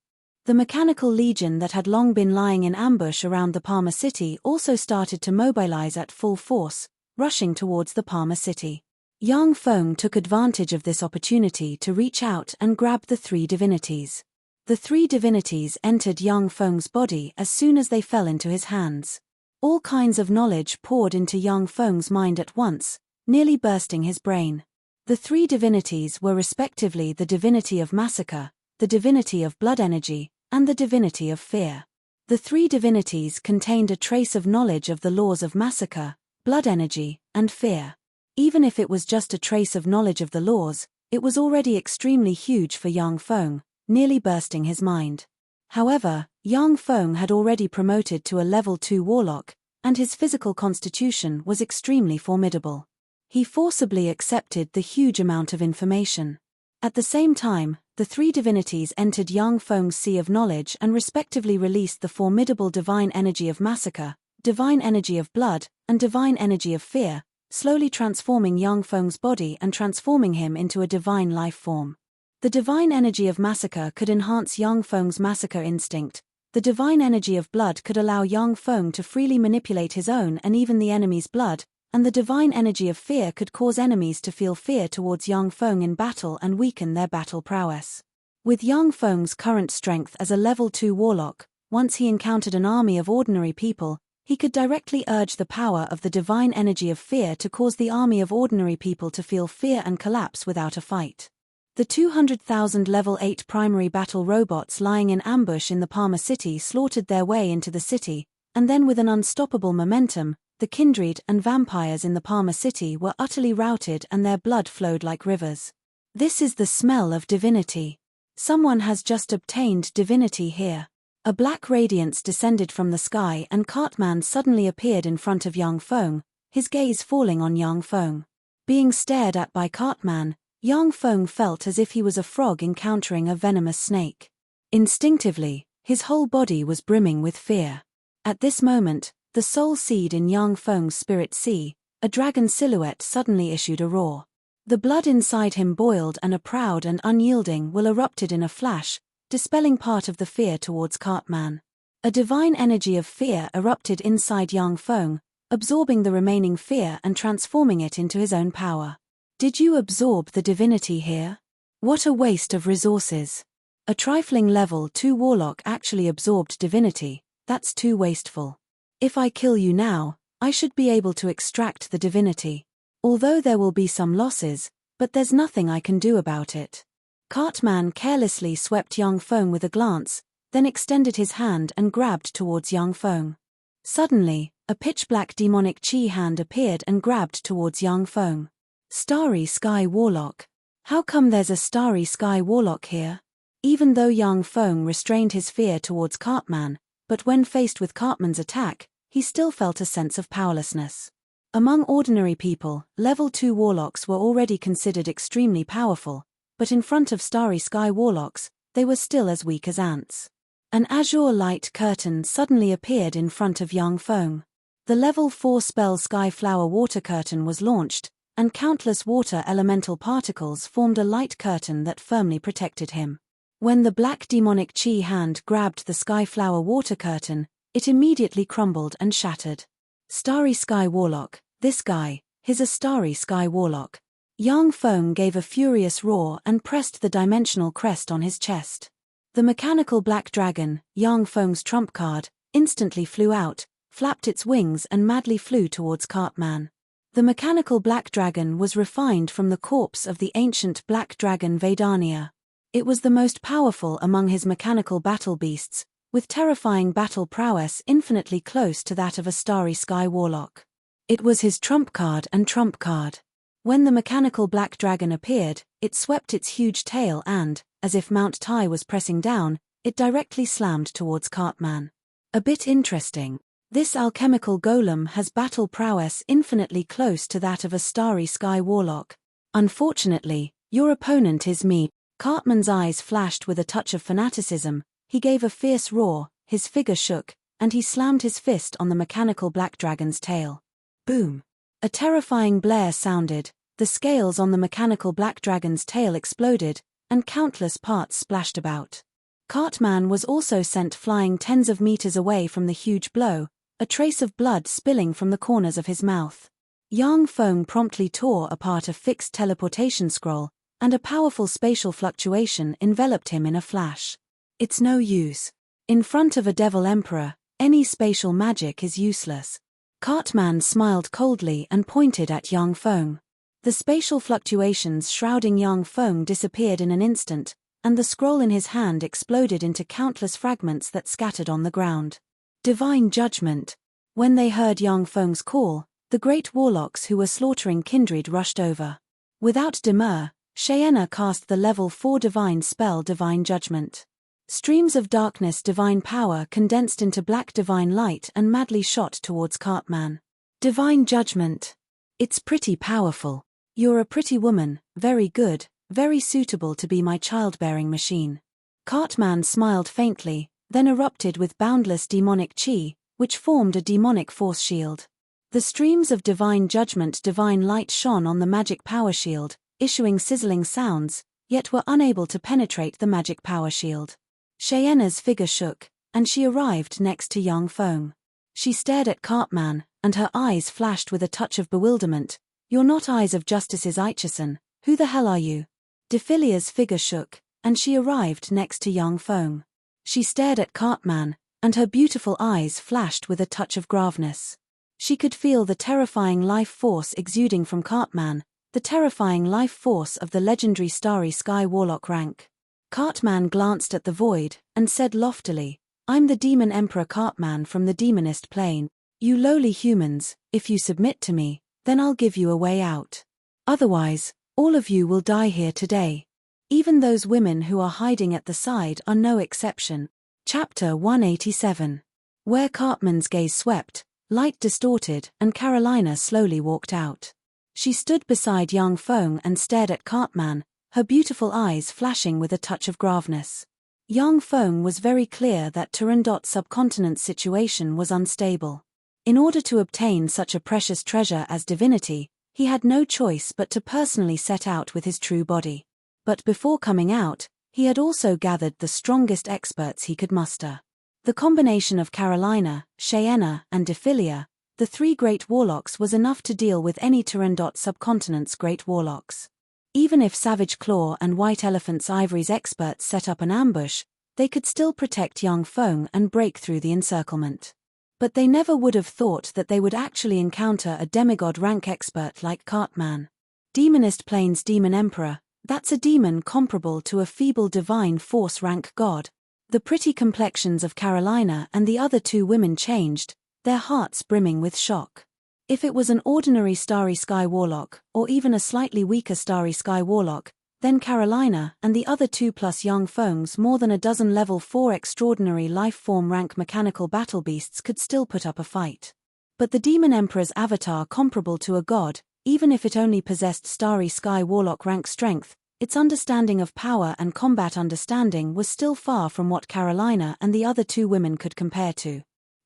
Speaker 1: The mechanical legion that had long been lying in ambush around the Palmer City also started to mobilize at full force, rushing towards the Palmer City. Yang Feng took advantage of this opportunity to reach out and grab the 3 divinities. The 3 divinities entered Yang Feng's body as soon as they fell into his hands. All kinds of knowledge poured into Yang Feng's mind at once, nearly bursting his brain. The 3 divinities were respectively the divinity of massacre, the divinity of blood energy, and the divinity of fear. The 3 divinities contained a trace of knowledge of the laws of massacre, blood energy, and fear. Even if it was just a trace of knowledge of the laws, it was already extremely huge for Yang Feng, nearly bursting his mind. However, Yang Feng had already promoted to a level 2 warlock, and his physical constitution was extremely formidable. He forcibly accepted the huge amount of information. At the same time, the three divinities entered Yang Feng's sea of knowledge and respectively released the formidable divine energy of massacre, divine energy of blood, and divine energy of fear, slowly transforming Yang Feng's body and transforming him into a divine life form. The divine energy of massacre could enhance Yang Feng's massacre instinct. The divine energy of blood could allow Yang Feng to freely manipulate his own and even the enemy's blood, and the divine energy of fear could cause enemies to feel fear towards Yang Feng in battle and weaken their battle prowess. With Yang Feng's current strength as a level 2 warlock, once he encountered an army of ordinary people, he could directly urge the power of the divine energy of fear to cause the army of ordinary people to feel fear and collapse without a fight. The 200,000 level 8 primary battle robots lying in ambush in the Palmer City slaughtered their way into the city, and then with an unstoppable momentum, the kindred and vampires in the Palmer City were utterly routed and their blood flowed like rivers. This is the smell of divinity. Someone has just obtained divinity here. A black radiance descended from the sky and Cartman suddenly appeared in front of Yang Feng, his gaze falling on Yang Feng. Being stared at by Cartman, Yang Feng felt as if he was a frog encountering a venomous snake. Instinctively, his whole body was brimming with fear. At this moment, the soul seed in Yang Feng's spirit sea, a dragon silhouette suddenly issued a roar. The blood inside him boiled and a proud and unyielding will erupted in a flash, dispelling part of the fear towards Cartman. A divine energy of fear erupted inside Yang Feng, absorbing the remaining fear and transforming it into his own power. Did you absorb the divinity here? What a waste of resources. A trifling level 2 warlock actually absorbed divinity, that's too wasteful. If I kill you now, I should be able to extract the divinity. Although there will be some losses, but there's nothing I can do about it. Cartman carelessly swept Yang Feng with a glance, then extended his hand and grabbed towards Yang Feng. Suddenly, a pitch-black demonic chi hand appeared and grabbed towards Yang Feng. Starry Sky Warlock. How come there's a Starry Sky Warlock here? Even though Yang Feng restrained his fear towards Cartman, but when faced with Cartman's attack, he still felt a sense of powerlessness. Among ordinary people, level 2 warlocks were already considered extremely powerful, but in front of Starry Sky Warlocks, they were still as weak as ants. An azure light curtain suddenly appeared in front of Yang Feng. The level 4 spell Sky Flower Water Curtain was launched, and countless water elemental particles formed a light curtain that firmly protected him. When the black demonic chi hand grabbed the Sky Flower Water Curtain, it immediately crumbled and shattered. Starry Sky Warlock, this guy, he's a Starry Sky Warlock. Yang Feng gave a furious roar and pressed the dimensional crest on his chest. The mechanical black dragon, Yang Feng's trump card, instantly flew out, flapped its wings and madly flew towards Cartman. The mechanical black dragon was refined from the corpse of the ancient black dragon Vedania. It was the most powerful among his mechanical battle beasts, with terrifying battle prowess infinitely close to that of a Starry Sky Warlock. It was his trump card and trump card. When the mechanical black dragon appeared, it swept its huge tail and, as if Mount Tai was pressing down, it directly slammed towards Cartman. A bit interesting. This alchemical golem has battle prowess infinitely close to that of a Starry Sky Warlock. Unfortunately, your opponent is me. Cartman's eyes flashed with a touch of fanaticism, he gave a fierce roar, his figure shook, and he slammed his fist on the mechanical black dragon's tail. Boom! A terrifying blare sounded, the scales on the mechanical black dragon's tail exploded, and countless parts splashed about. Cartman was also sent flying tens of meters away from the huge blow, a trace of blood spilling from the corners of his mouth. Yang Feng promptly tore apart a fixed teleportation scroll, and a powerful spatial fluctuation enveloped him in a flash. It's no use. In front of a devil emperor, any spatial magic is useless. Cartman smiled coldly and pointed at Yang Feng. The spatial fluctuations shrouding Yang Feng disappeared in an instant, and the scroll in his hand exploded into countless fragments that scattered on the ground. Divine judgment. When they heard Yang Feng's call, the great warlocks who were slaughtering kindred rushed over. Without demur, Cheyenne cast the level 4 divine spell Divine Judgment. Streams of darkness divine power condensed into black divine light and madly shot towards Cartman. Divine judgment. It's pretty powerful. You're a pretty woman, very good, very suitable to be my childbearing machine. Cartman smiled faintly, then erupted with boundless demonic chi, which formed a demonic force shield. The streams of divine judgment divine light shone on the magic power shield, issuing sizzling sounds, yet were unable to penetrate the magic power shield. Cheyenne's figure shook, and she arrived next to young Feng. She stared at Cartman, and her eyes flashed with a touch of bewilderment. You're not Eyes of Justice's Aichison, who the hell are you? Defilia's figure shook, and she arrived next to young Feng. She stared at Cartman, and her beautiful eyes flashed with a touch of graveness. She could feel the terrifying life force exuding from Cartman, the terrifying life force of the legendary Starry Sky Warlock rank. Cartman glanced at the void, and said loftily, I'm the Demon Emperor Cartman from the Demonist Plane. You lowly humans, if you submit to me, then I'll give you a way out. Otherwise, all of you will die here today. Even those women who are hiding at the side are no exception. Chapter 187. Where Cartman's gaze swept, light distorted, and Carolina slowly walked out. She stood beside young Feng and stared at Cartman, her beautiful eyes flashing with a touch of graveness. Young Feng was very clear that Turandot subcontinent's situation was unstable. In order to obtain such a precious treasure as divinity, he had no choice but to personally set out with his true body. But before coming out, he had also gathered the strongest experts he could muster. The combination of Carolina, Cheyenne, and Defilia, the three great warlocks, was enough to deal with any Turandot subcontinent's great warlocks. Even if Savage Claw and White Elephant's Ivory's experts set up an ambush, they could still protect young Feng and break through the encirclement. But they never would have thought that they would actually encounter a demigod rank expert like Cartman. Demonist Plane's Demon Emperor, that's a demon comparable to a feeble divine force rank god. The pretty complexions of Carolina and the other two women changed, their hearts brimming with shock. If it was an ordinary Starry Sky Warlock, or even a slightly weaker Starry Sky Warlock, then Carolina and the other two plus young Feng's more than a dozen level 4 extraordinary life form rank mechanical battle beasts could still put up a fight. But the Demon Emperor's avatar comparable to a god, even if it only possessed Starry Sky Warlock rank strength, its understanding of power and combat understanding was still far from what Carolina and the other two women could compare to.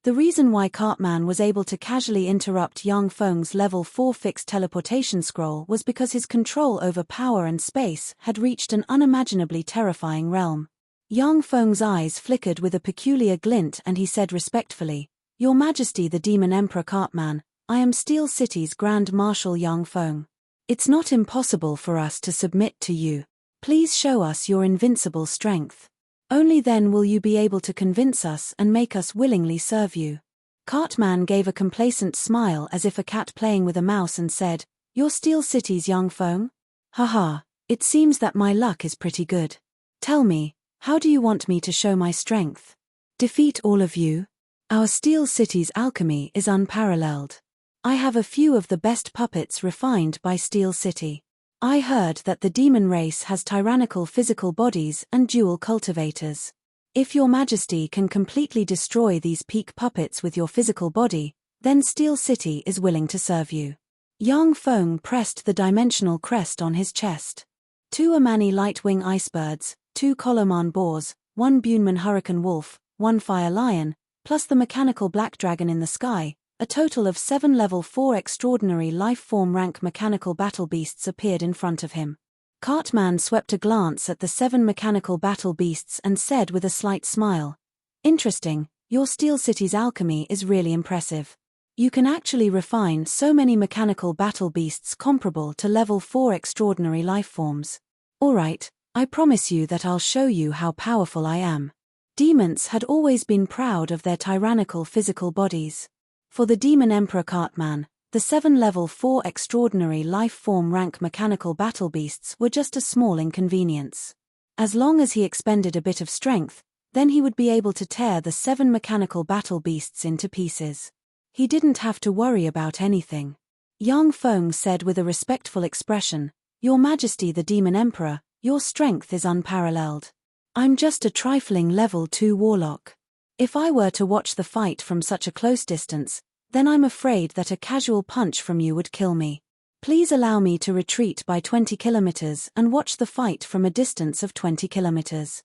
Speaker 1: The reason why Cartman was able to casually interrupt young Feng's level 4 fixed teleportation scroll was because his control over power and space had reached an unimaginably terrifying realm. Young Feng's eyes flickered with a peculiar glint and he said respectfully, Your Majesty the Demon Emperor Cartman, I am Steel City's Grand Marshal young Feng. It's not impossible for us to submit to you. Please show us your invincible strength. Only then will you be able to convince us and make us willingly serve you. Cartman gave a complacent smile as if a cat playing with a mouse and said, You're Steel City's young Feng? Haha, it seems that my luck is pretty good. Tell me, how do you want me to show my strength? Defeat all of you? Our Steel City's alchemy is unparalleled. I have a few of the best puppets refined by Steel City. I heard that the demon race has tyrannical physical bodies and dual cultivators. If your Majesty can completely destroy these peak puppets with your physical body, then Steel City is willing to serve you. Young Feng pressed the dimensional crest on his chest. 2 Amani Lightwing Icebirds, 2 Koloman Boars, 1 Bunman Hurricane Wolf, 1 Fire Lion, plus the mechanical Black Dragon in the sky, a total of 7 level 4 extraordinary life form rank mechanical battle beasts appeared in front of him. Cartman swept a glance at the 7 mechanical battle beasts and said with a slight smile, Interesting, your Steel City's alchemy is really impressive. You can actually refine so many mechanical battle beasts comparable to level 4 extraordinary life forms. Alright, I promise you that I'll show you how powerful I am. Demons had always been proud of their tyrannical physical bodies. For the Demon Emperor Cartman, the 7 level 4 extraordinary life form rank mechanical battle beasts were just a small inconvenience. As long as he expended a bit of strength, then he would be able to tear the 7 mechanical battle beasts into pieces. He didn't have to worry about anything. Young Feng said with a respectful expression, Your Majesty the Demon Emperor, your strength is unparalleled. I'm just a trifling level 2 warlock. If I were to watch the fight from such a close distance, then I'm afraid that a casual punch from you would kill me. Please allow me to retreat by 20 kilometers and watch the fight from a distance of 20 kilometers.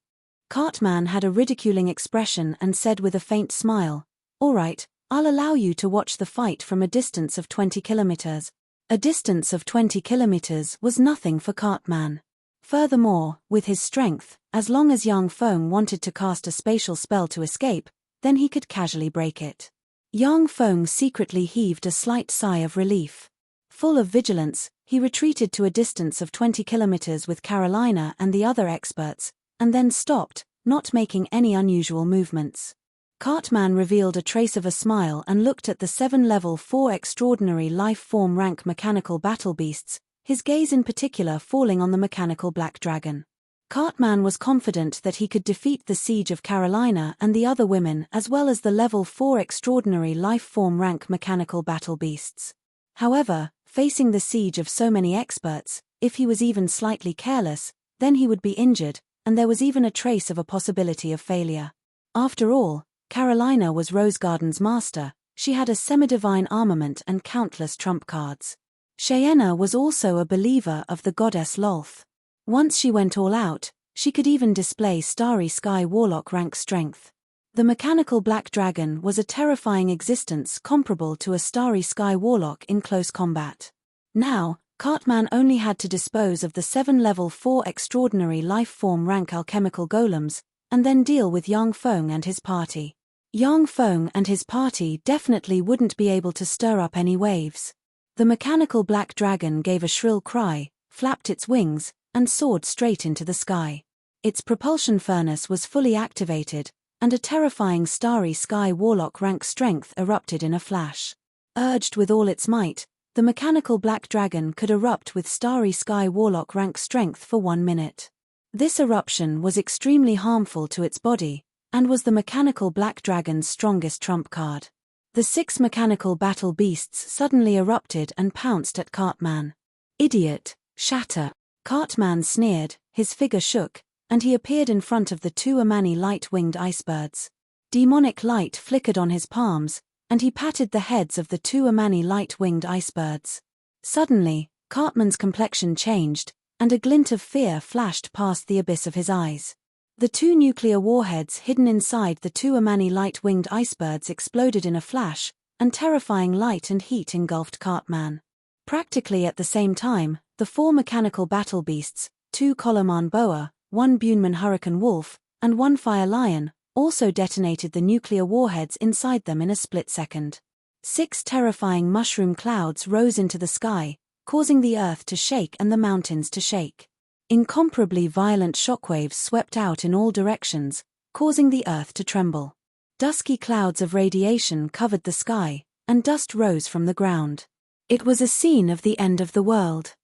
Speaker 1: Cartman had a ridiculing expression and said with a faint smile, "All right, I'll allow you to watch the fight from a distance of 20 kilometers. A distance of 20 kilometers was nothing for Cartman. Furthermore, with his strength, as long as Yang Feng wanted to cast a spatial spell to escape, then he could casually break it. Yang Feng secretly heaved a slight sigh of relief. Full of vigilance, he retreated to a distance of 20 kilometers with Carolina and the other experts, and then stopped, not making any unusual movements. Cartman revealed a trace of a smile and looked at the 7 level 4 extraordinary life form rank mechanical battle beasts, his gaze in particular falling on the mechanical black dragon. Cartman was confident that he could defeat the siege of Carolina and the other women as well as the level 4 extraordinary life form rank mechanical battle beasts. However, facing the siege of so many experts, if he was even slightly careless, then he would be injured, and there was even a trace of a possibility of failure. After all, Carolina was Rosegarden's master, she had a semi-divine armament and countless trump cards. Cheyenne was also a believer of the goddess Lolth. Once she went all out, she could even display Starry Sky Warlock rank strength. The mechanical black dragon was a terrifying existence comparable to a Starry Sky Warlock in close combat. Now, Cartman only had to dispose of the 7 level 4 extraordinary life form rank alchemical golems, and then deal with Yang Feng and his party. Yang Feng and his party definitely wouldn't be able to stir up any waves. The mechanical black dragon gave a shrill cry, flapped its wings, and soared straight into the sky. Its propulsion furnace was fully activated, and a terrifying Starry Sky Warlock rank strength erupted in a flash. Urged with all its might, the mechanical black dragon could erupt with Starry Sky Warlock rank strength for 1 minute. This eruption was extremely harmful to its body, and was the mechanical black dragon's strongest trump card. The 6 mechanical battle beasts suddenly erupted and pounced at Cartman. "Idiot, shatter!" Cartman sneered, his figure shook, and he appeared in front of the 2 Amani light-winged icebirds. Demonic light flickered on his palms, and he patted the heads of the 2 Amani light-winged icebirds. Suddenly, Cartman's complexion changed, and a glint of fear flashed past the abyss of his eyes. The 2 nuclear warheads hidden inside the 2 Amani light-winged icebirds exploded in a flash, and terrifying light and heat engulfed Cartman. Practically at the same time, the 4 mechanical battle beasts, 2 Koloman boa, 1 Bunman hurricane wolf, and 1 fire lion, also detonated the nuclear warheads inside them in a split second. 6 terrifying mushroom clouds rose into the sky, causing the earth to shake and the mountains to shake. Incomparably violent shockwaves swept out in all directions, causing the earth to tremble. Dusky clouds of radiation covered the sky, and dust rose from the ground. It was a scene of the end of the world.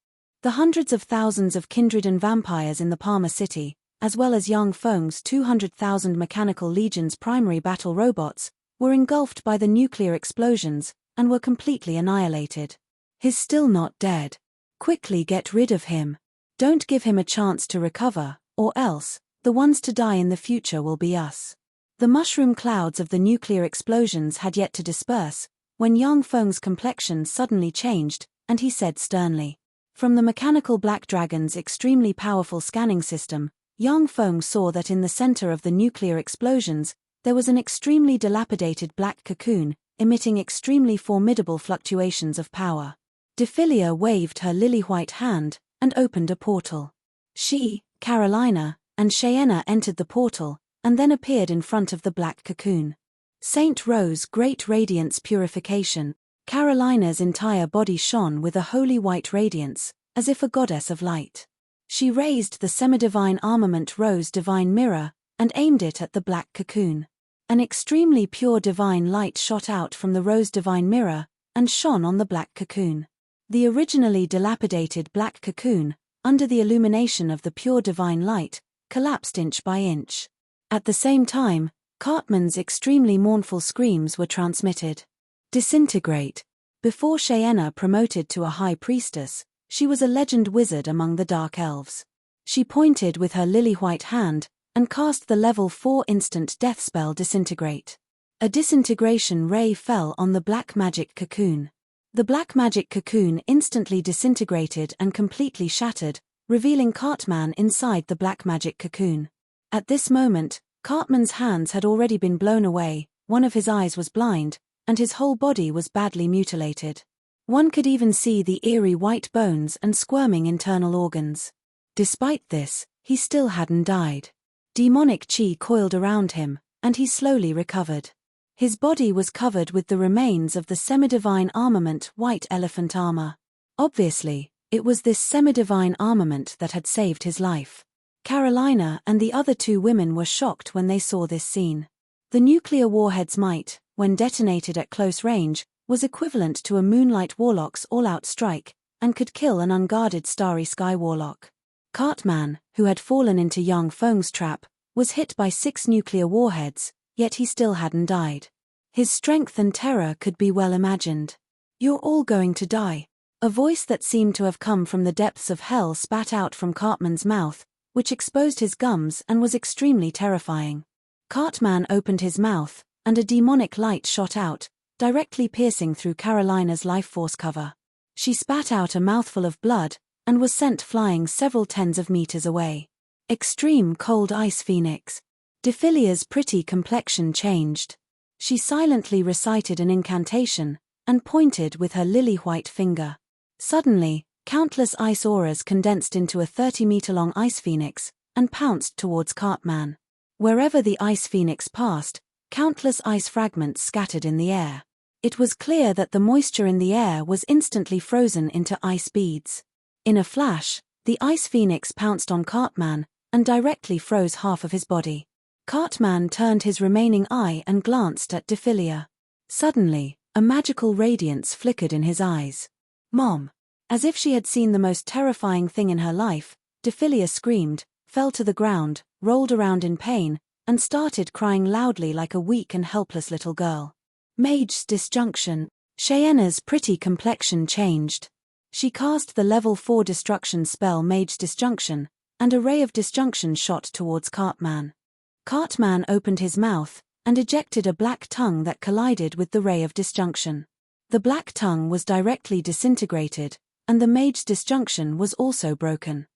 Speaker 1: The hundreds of thousands of kindred and vampires in the Palmer City, as well as Yang Feng's 200,000 mechanical legion's primary battle robots, were engulfed by the nuclear explosions, and were completely annihilated. "He's still not dead. Quickly get rid of him. Don't give him a chance to recover, or else, the ones to die in the future will be us." The mushroom clouds of the nuclear explosions had yet to disperse, when Yang Feng's complexion suddenly changed, and he said sternly. From the mechanical black dragon's extremely powerful scanning system, Yang Feng saw that in the center of the nuclear explosions, there was an extremely dilapidated black cocoon, emitting extremely formidable fluctuations of power. Defilia waved her lily-white hand, and opened a portal. She, Carolina, and Cheyenne entered the portal, and then appeared in front of the black cocoon. Saint Rose Great Radiance Purification. Carolina's entire body shone with a holy white radiance, as if a goddess of light. She raised the semi-divine armament Rose Divine Mirror, and aimed it at the black cocoon. An extremely pure divine light shot out from the Rose Divine Mirror, and shone on the black cocoon. The originally dilapidated black cocoon, under the illumination of the pure divine light, collapsed inch by inch. At the same time, Cartman's extremely mournful screams were transmitted. "Disintegrate." Before Cheyenne promoted to a high priestess, she was a legend wizard among the dark elves. She pointed with her lily-white hand, and cast the level 4 instant death spell Disintegrate. A disintegration ray fell on the black magic cocoon. The black magic cocoon instantly disintegrated and completely shattered, revealing Cartman inside the black magic cocoon. At this moment, Cartman's hands had already been blown away, one of his eyes was blind, and his whole body was badly mutilated. One could even see the eerie white bones and squirming internal organs. Despite this, he still hadn't died. Demonic chi coiled around him, and he slowly recovered. His body was covered with the remains of the semi-divine armament white elephant armor. Obviously, it was this semi-divine armament that had saved his life. Carolina and the other 2 women were shocked when they saw this scene. The nuclear warhead's might, when detonated at close range, was equivalent to a Moonlight Warlock's all-out strike, and could kill an unguarded Starry Sky Warlock. Cartman, who had fallen into Yang Feng's trap, was hit by 6 nuclear warheads, yet he still hadn't died. His strength and terror could be well imagined. "You're all going to die." A voice that seemed to have come from the depths of hell spat out from Cartman's mouth, which exposed his gums and was extremely terrifying. Cartman opened his mouth, and a demonic light shot out, directly piercing through Carolina's life force cover. She spat out a mouthful of blood, and was sent flying several tens of meters away. Extreme cold ice phoenix. Defilia's pretty complexion changed. She silently recited an incantation, and pointed with her lily-white finger. Suddenly, countless ice auras condensed into a 30-meter-long ice phoenix, and pounced towards Cartman. Wherever the ice phoenix passed, countless ice fragments scattered in the air. It was clear that the moisture in the air was instantly frozen into ice beads. In a flash, the ice phoenix pounced on Cartman, and directly froze half of his body. Cartman turned his remaining eye and glanced at Defilia. Suddenly, a magical radiance flickered in his eyes. "Mom!" As if she had seen the most terrifying thing in her life, Defilia screamed, fell to the ground, rolled around in pain, and started crying loudly like a weak and helpless little girl. Mage's disjunction. Cheyenne's pretty complexion changed. She cast the level 4 destruction spell Mage's disjunction, and a ray of disjunction shot towards Cartman. Cartman opened his mouth, and ejected a black tongue that collided with the ray of disjunction. The black tongue was directly disintegrated, and the Mage's disjunction was also broken.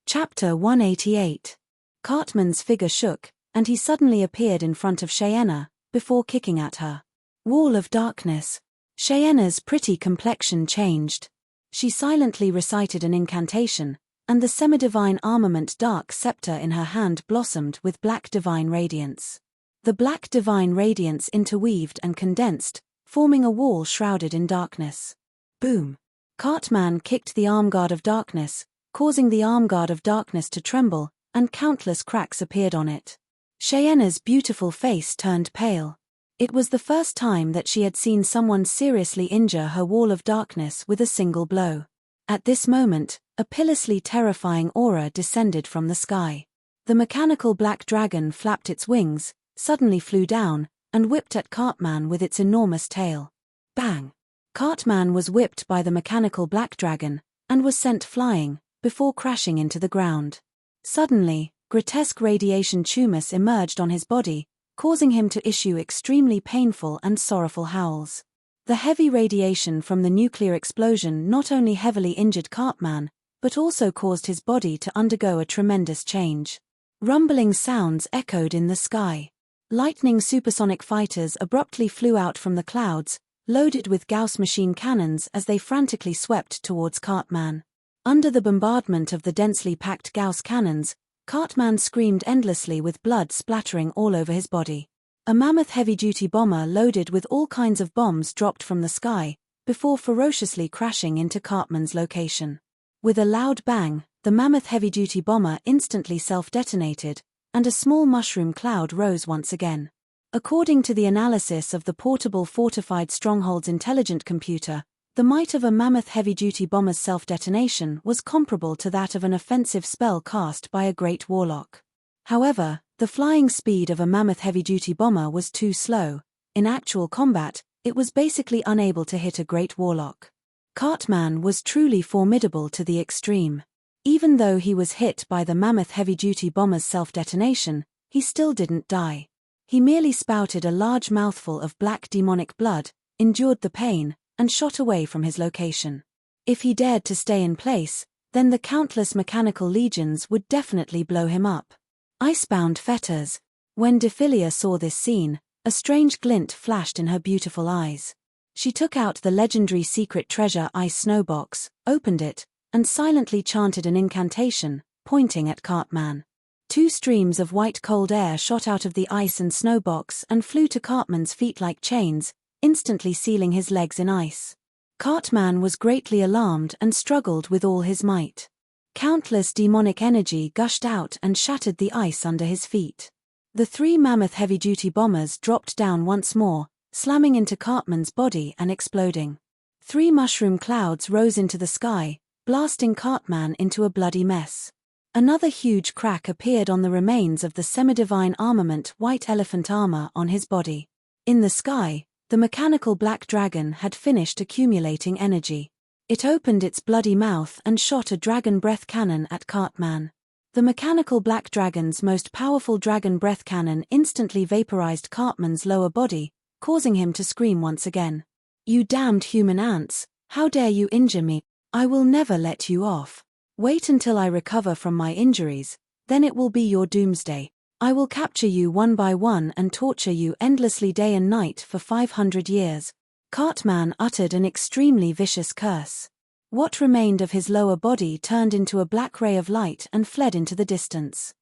Speaker 1: Chapter 188. Cartman's figure shook, and he suddenly appeared in front of Cheyenne, before kicking at her. Wall of darkness. Cheyenne's pretty complexion changed. She silently recited an incantation, and the semi-divine armament dark scepter in her hand blossomed with black divine radiance. The black divine radiance interweaved and condensed, forming a wall shrouded in darkness. Boom! Cartman kicked the armguard of darkness, causing the armguard of darkness to tremble, and countless cracks appeared on it. Cheyenne's beautiful face turned pale. It was the first time that she had seen someone seriously injure her wall of darkness with a single blow. At this moment, a pitilessly terrifying aura descended from the sky. The mechanical black dragon flapped its wings, suddenly flew down, and whipped at Cartman with its enormous tail. Bang! Cartman was whipped by the mechanical black dragon, and was sent flying, before crashing into the ground. Suddenly, grotesque radiation tumors emerged on his body, causing him to issue extremely painful and sorrowful howls. The heavy radiation from the nuclear explosion not only heavily injured Cartman, but also caused his body to undergo a tremendous change. Rumbling sounds echoed in the sky. Lightning supersonic fighters abruptly flew out from the clouds, loaded with Gauss machine cannons as they frantically swept towards Cartman. Under the bombardment of the densely packed Gauss cannons, Cartman screamed endlessly with blood splattering all over his body. A mammoth heavy-duty bomber loaded with all kinds of bombs dropped from the sky, before ferociously crashing into Cartman's location. With a loud bang, the mammoth heavy-duty bomber instantly self-detonated, and a small mushroom cloud rose once again. According to the analysis of the portable fortified stronghold's intelligent computer, the might of a mammoth heavy-duty bomber's self-detonation was comparable to that of an offensive spell cast by a great warlock. However, the flying speed of a mammoth heavy-duty bomber was too slow. In actual combat, it was basically unable to hit a great warlock. Cartman was truly formidable to the extreme. Even though he was hit by the mammoth heavy-duty bomber's self-detonation, he still didn't die. He merely spouted a large mouthful of black demonic blood, endured the pain, and shot away from his location. If he dared to stay in place, then the countless mechanical legions would definitely blow him up. Icebound fetters. When Defy saw this scene, a strange glint flashed in her beautiful eyes. She took out the legendary secret treasure ice snowbox, opened it, and silently chanted an incantation, pointing at Cartman. 2 streams of white cold air shot out of the ice and snowbox and flew to Cartman's feet like chains, instantly sealing his legs in ice. Cartman was greatly alarmed and struggled with all his might. Countless demonic energy gushed out and shattered the ice under his feet. The 3 mammoth heavy-duty bombers dropped down once more, slamming into Cartman's body and exploding. 3 mushroom clouds rose into the sky, blasting Cartman into a bloody mess. Another huge crack appeared on the remains of the semi-divine armament white elephant armor on his body. In the sky, the mechanical black dragon had finished accumulating energy. It opened its bloody mouth and shot a dragon breath cannon at Cartman. The mechanical black dragon's most powerful dragon breath cannon instantly vaporized Cartman's lower body, causing him to scream once again. "You damned human ants, how dare you injure me? I will never let you off. Wait until I recover from my injuries, then it will be your doomsday. I will capture you one by one and torture you endlessly day and night for 500 years. Cartman uttered an extremely vicious curse. What remained of his lower body turned into a black ray of light and fled into the distance.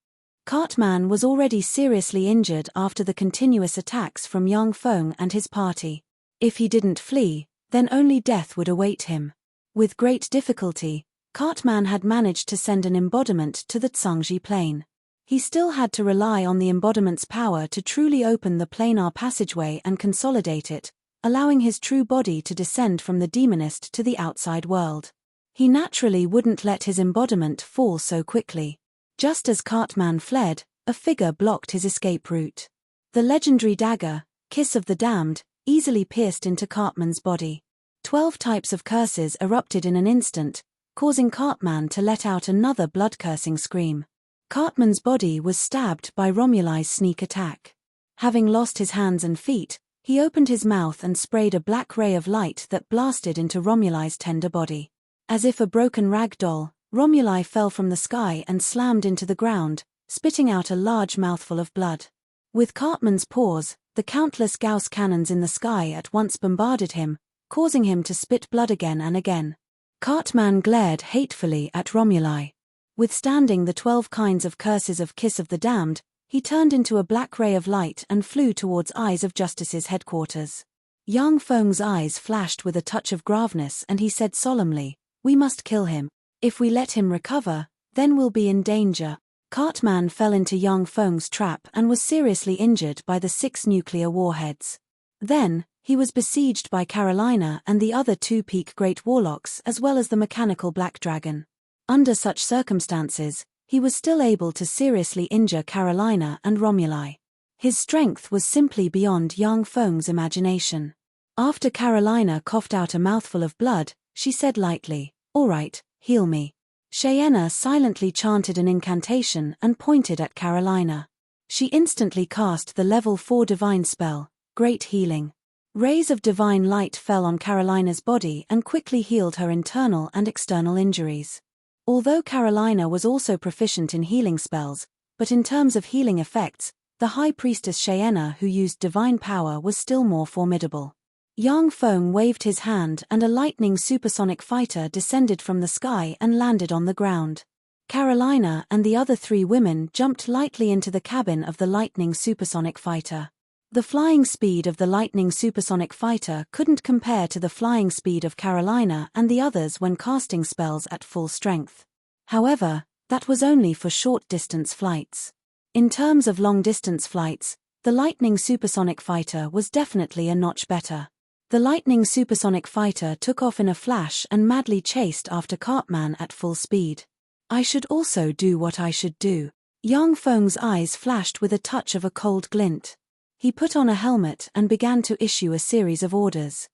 Speaker 1: Cartman was already seriously injured after the continuous attacks from Yang Feng and his party. If he didn't flee, then only death would await him. With great difficulty, Cartman had managed to send an embodiment to the Tsangji plane. He still had to rely on the embodiment's power to truly open the planar passageway and consolidate it, allowing his true body to descend from the demonist to the outside world. He naturally wouldn't let his embodiment fall so quickly. Just as Cartman fled, a figure blocked his escape route. The legendary dagger, Kiss of the Damned, easily pierced into Cartman's body. 12 types of curses erupted in an instant, causing Cartman to let out another blood-cursing scream. Cartman's body was stabbed by Romuli's sneak attack. Having lost his hands and feet, he opened his mouth and sprayed a black ray of light that blasted into Romuli's tender body. As if a broken rag doll, Romuli fell from the sky and slammed into the ground, spitting out a large mouthful of blood. With Cartman's paws, the countless Gauss cannons in the sky at once bombarded him, causing him to spit blood again and again. Cartman glared hatefully at Romuli. Withstanding the 12 kinds of curses of Kiss of the Damned, he turned into a black ray of light and flew towards Eyes of Justice's headquarters. Yang Feng's eyes flashed with a touch of graveness and he said solemnly, "We must kill him. If we let him recover, then we'll be in danger." Cartman fell into Yang Feng's trap and was seriously injured by the 6 nuclear warheads. Then, he was besieged by Carolina and the other 2 peak Great Warlocks as well as the mechanical Black Dragon. Under such circumstances, he was still able to seriously injure Carolina and Romuli. His strength was simply beyond Yang Feng's imagination. After Carolina coughed out a mouthful of blood, she said lightly, "All right, heal me." Cheyenne silently chanted an incantation and pointed at Carolina. She instantly cast the level 4 divine spell, Great Healing. Rays of divine light fell on Carolina's body and quickly healed her internal and external injuries. Although Carolina was also proficient in healing spells, but in terms of healing effects, the High Priestess Cheyenne who used divine power was still more formidable. Yang Feng waved his hand and a lightning supersonic fighter descended from the sky and landed on the ground. Carolina and the other 3 women jumped lightly into the cabin of the lightning supersonic fighter. The flying speed of the lightning supersonic fighter couldn't compare to the flying speed of Carolina and the others when casting spells at full strength. However, that was only for short-distance flights. In terms of long-distance flights, the lightning supersonic fighter was definitely a notch better. The lightning supersonic fighter took off in a flash and madly chased after Cartman at full speed. "I should also do what I should do." Yang Feng's eyes flashed with a touch of a cold glint. He put on a helmet and began to issue a series of orders.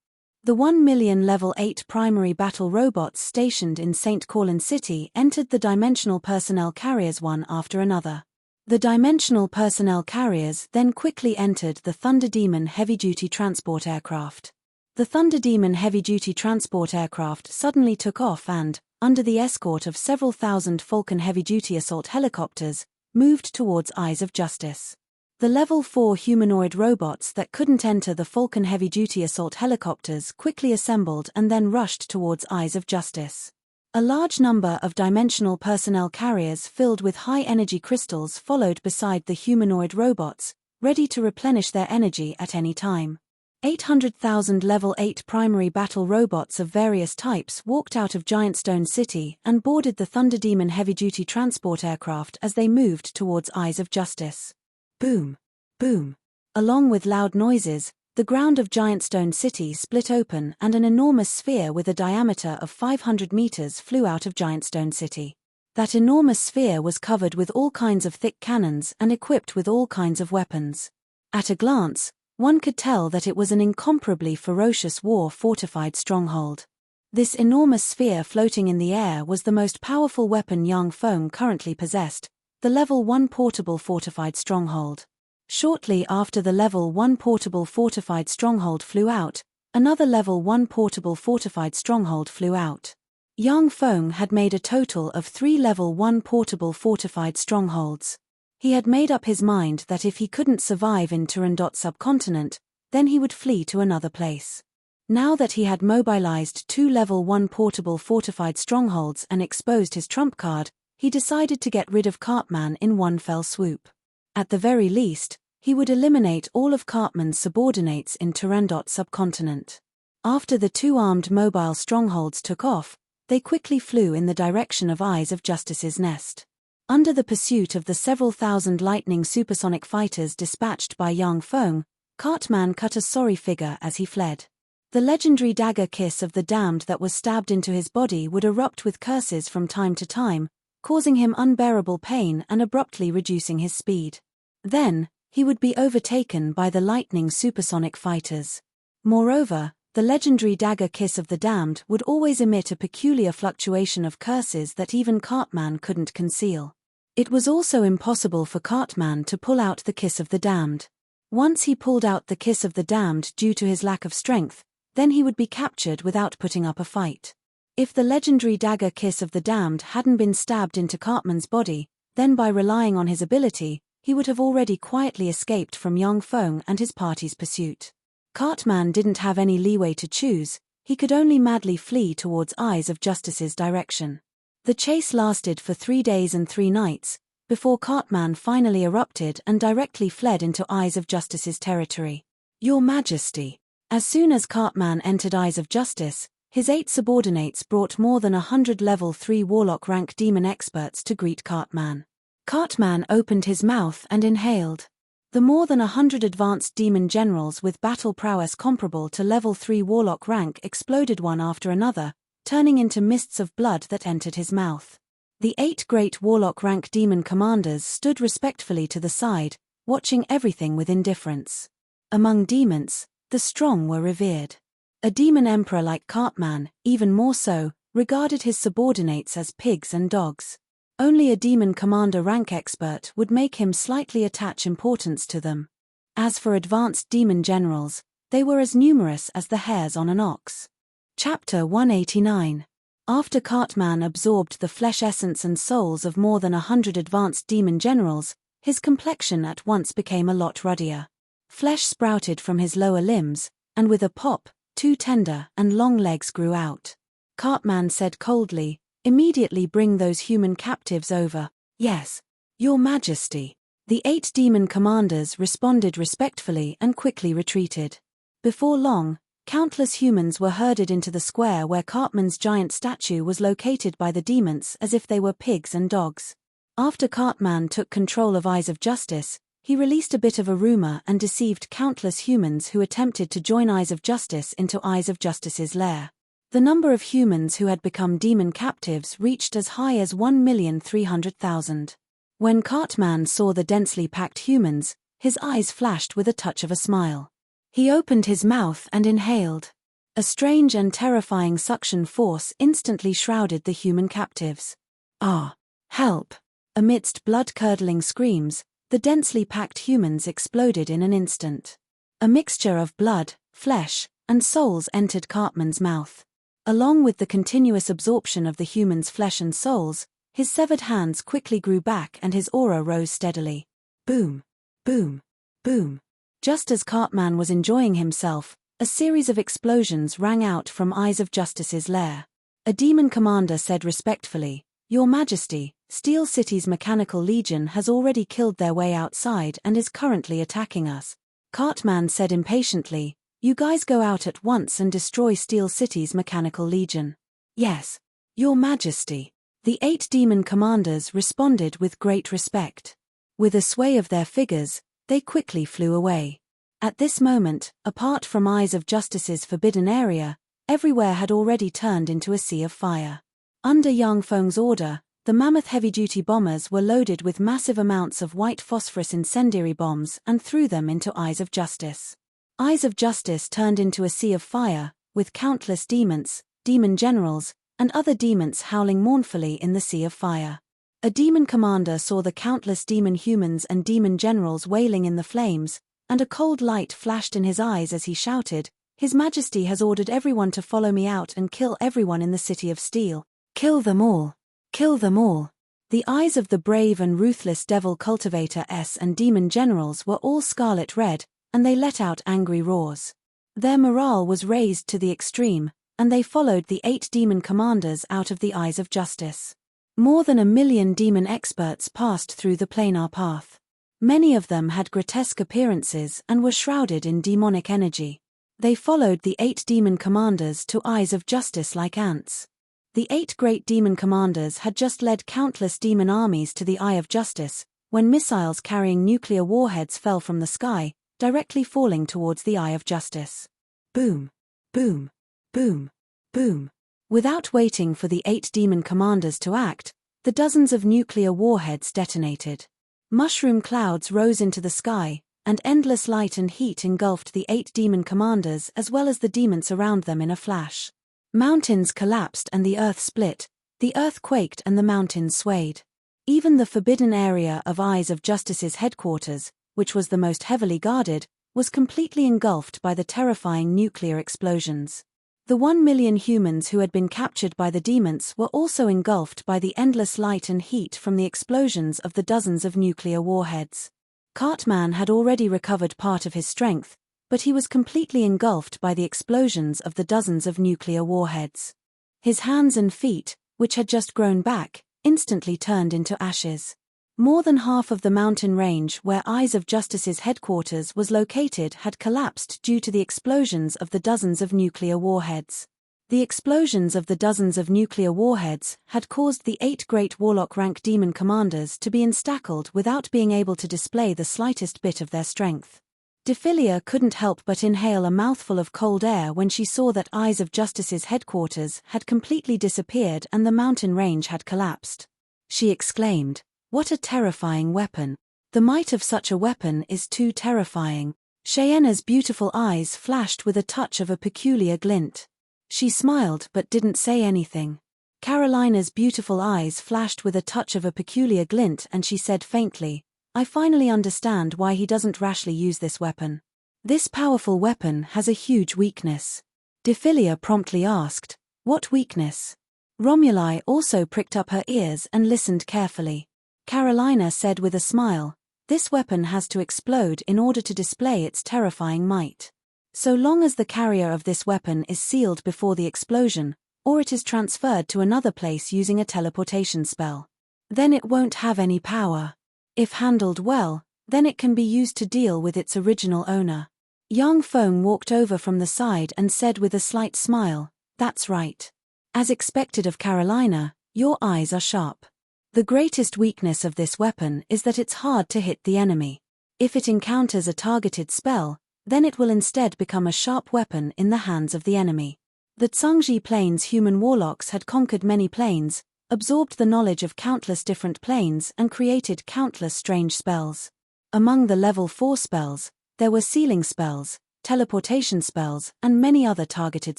Speaker 1: The 1 million Level 8 primary battle robots stationed in St. Corlin City entered the dimensional personnel carriers one after another. The dimensional personnel carriers then quickly entered the Thunder Demon heavy-duty transport aircraft. The Thunder Demon heavy-duty transport aircraft suddenly took off and, under the escort of several thousand Falcon heavy-duty assault helicopters, moved towards Eyes of Justice. The Level 4 humanoid robots that couldn't enter the Falcon heavy-duty assault helicopters quickly assembled and then rushed towards Eyes of Justice. A large number of dimensional personnel carriers filled with high-energy crystals followed beside the humanoid robots, ready to replenish their energy at any time. 800,000 Level 8 primary battle robots of various types walked out of Giant Stone City and boarded the Thunder Demon heavy-duty transport aircraft as they moved towards Eyes of Justice. Boom! Boom! Along with loud noises, the ground of Giant Stone City split open and an enormous sphere with a diameter of 500 meters flew out of Giant Stone City. That enormous sphere was covered with all kinds of thick cannons and equipped with all kinds of weapons. At a glance, one could tell that it was an incomparably ferocious war-fortified stronghold. This enormous sphere floating in the air was the most powerful weapon Yang Feng currently possessed, the Level 1 portable fortified stronghold. Shortly after the Level 1 portable fortified stronghold flew out, another Level 1 portable fortified stronghold flew out. Yang Feng had made a total of 3 Level 1 portable fortified strongholds. He had made up his mind that if he couldn't survive in Turandot subcontinent, then he would flee to another place. Now that he had mobilized 2 Level 1 portable fortified strongholds and exposed his trump card, he decided to get rid of Cartman in one fell swoop. At the very least, he would eliminate all of Cartman's subordinates in Turandot subcontinent. After the 2 armed mobile strongholds took off, they quickly flew in the direction of Eyes of Justice's nest. Under the pursuit of the several thousand lightning supersonic fighters dispatched by Yang Feng, Cartman cut a sorry figure as he fled. The legendary dagger kiss of the damned that was stabbed into his body would erupt with curses from time to time, causing him unbearable pain and abruptly reducing his speed. Then, he would be overtaken by the lightning supersonic fighters. Moreover, the legendary dagger kiss of the damned would always emit a peculiar fluctuation of curses that even Cartman couldn't conceal. It was also impossible for Cartman to pull out the kiss of the damned. Once he pulled out the kiss of the damned due to his lack of strength, then he would be captured without putting up a fight. If the legendary dagger kiss of the damned hadn't been stabbed into Cartman's body, then by relying on his ability, he would have already quietly escaped from Yang Feng and his party's pursuit. Cartman didn't have any leeway to choose, he could only madly flee towards Eyes of Justice's direction. The chase lasted for 3 days and 3 nights, before Cartman finally erupted and directly fled into Eyes of Justice's territory. Your Majesty. As soon as Cartman entered Eyes of Justice, his 8 subordinates brought more than 100 Level 3 Warlock rank demon experts to greet Cartman. Cartman opened his mouth and inhaled. The more than 100 advanced demon generals with battle prowess comparable to Level 3 Warlock rank exploded one after another, turning into mists of blood that entered his mouth. The 8 great Warlock rank demon commanders stood respectfully to the side, watching everything with indifference. Among demons, the strong were revered. A demon emperor like Cartman, even more so, regarded his subordinates as pigs and dogs. Only a demon commander rank expert would make him slightly attach importance to them. As for advanced demon generals, they were as numerous as the hairs on an ox. Chapter 189. After Cartman absorbed the flesh essence and souls of more than 100 advanced demon generals, his complexion at once became a lot ruddier. Flesh sprouted from his lower limbs, and with a pop, 2 tender and long legs grew out. Cartman said coldly, "Immediately bring those human captives over." "Yes, Your Majesty." The 8 demon commanders responded respectfully and quickly retreated. Before long, countless humans were herded into the square where Cartman's giant statue was located by the demons as if they were pigs and dogs. After Cartman took control of Eyes of Justice, he released a bit of a rumor and deceived countless humans who attempted to join Eyes of Justice into Eyes of Justice's lair. The number of humans who had become demon captives reached as high as 1,300,000. When Cartman saw the densely packed humans, his eyes flashed with a touch of a smile. He opened his mouth and inhaled. A strange and terrifying suction force instantly shrouded the human captives. "Ah, help! Amidst blood-curdling screams, the densely packed humans exploded in an instant. A mixture of blood, flesh, and souls entered Cartman's mouth. Along with the continuous absorption of the human's flesh and souls, his severed hands quickly grew back and his aura rose steadily. Boom! Boom! Boom! Just as Cartman was enjoying himself, a series of explosions rang out from Eyes of Justice's lair. A demon commander said respectfully, "Your Majesty, Steel City's mechanical legion has already killed their way outside and is currently attacking us." Cartman said impatiently, "You guys go out at once and destroy Steel City's mechanical legion." "Yes, Your Majesty." The 8 demon commanders responded with great respect. With a sway of their figures, they quickly flew away. At this moment, apart from Eyes of Justice's forbidden area, everywhere had already turned into a sea of fire. Under Yang Feng's order, the mammoth heavy-duty bombers were loaded with massive amounts of white phosphorus incendiary bombs and threw them into Eyes of Justice. Eyes of Justice turned into a sea of fire, with countless demons, demon generals, and other demons howling mournfully in the sea of fire. A demon commander saw the countless demon humans and demon generals wailing in the flames, and a cold light flashed in his eyes as he shouted, "His Majesty has ordered everyone to follow me out and kill everyone in the City of Steel. Kill them all! Kill them all!" The eyes of the brave and ruthless Devil Cultivator S and demon generals were all scarlet red, and they let out angry roars. Their morale was raised to the extreme, and they followed the 8 demon commanders out of the Eyes of Justice. More than 1,000,000 demon experts passed through the planar path. Many of them had grotesque appearances and were shrouded in demonic energy. They followed the 8 demon commanders to Eyes of Justice like ants. The 8 great demon commanders had just led countless demon armies to the Eye of Justice, when missiles carrying nuclear warheads fell from the sky, directly falling towards the Eye of Justice. Boom! Boom! Boom! Boom! Without waiting for the 8 demon commanders to act, the dozens of nuclear warheads detonated. Mushroom clouds rose into the sky, and endless light and heat engulfed the 8 demon commanders as well as the demons around them in a flash. Mountains collapsed and the earth split, the earth quaked and the mountains swayed. Even the forbidden area of Eyes of Justice's headquarters, which was the most heavily guarded, was completely engulfed by the terrifying nuclear explosions. The 1,000,000 humans who had been captured by the demons were also engulfed by the endless light and heat from the explosions of the dozens of nuclear warheads. Cartman had already recovered part of his strength, but he was completely engulfed by the explosions of the dozens of nuclear warheads. His hands and feet, which had just grown back, instantly turned into ashes. More than half of the mountain range where Eyes of Justice's headquarters was located had collapsed due to the explosions of the dozens of nuclear warheads. The explosions of the dozens of nuclear warheads had caused the 8 great Warlock rank demon commanders to be enstackled without being able to display the slightest bit of their strength. Defy couldn't help but inhale a mouthful of cold air when she saw that Eyes of Justice's headquarters had completely disappeared and the mountain range had collapsed. She exclaimed, "What a terrifying weapon! The might of such a weapon is too terrifying." Cheyenne's beautiful eyes flashed with a touch of a peculiar glint. She smiled but didn't say anything. Carolina's beautiful eyes flashed with a touch of a peculiar glint and she said faintly, "I finally understand why he doesn't rashly use this weapon. This powerful weapon has a huge weakness." Defy promptly asked, "What weakness?" Romuli also pricked up her ears and listened carefully. Carolina said with a smile, "This weapon has to explode in order to display its terrifying might. So long as the carrier of this weapon is sealed before the explosion, or it is transferred to another place using a teleportation spell, then it won't have any power. If handled well, then it can be used to deal with its original owner." Yang Feng walked over from the side and said with a slight smile, "That's right. As expected of Carolina, your eyes are sharp. The greatest weakness of this weapon is that it's hard to hit the enemy. If it encounters a targeted spell, then it will instead become a sharp weapon in the hands of the enemy." The Tsangji Plains human warlocks had conquered many planes, absorbed the knowledge of countless different planes and created countless strange spells. Among the level 4 spells, there were sealing spells, teleportation spells, and many other targeted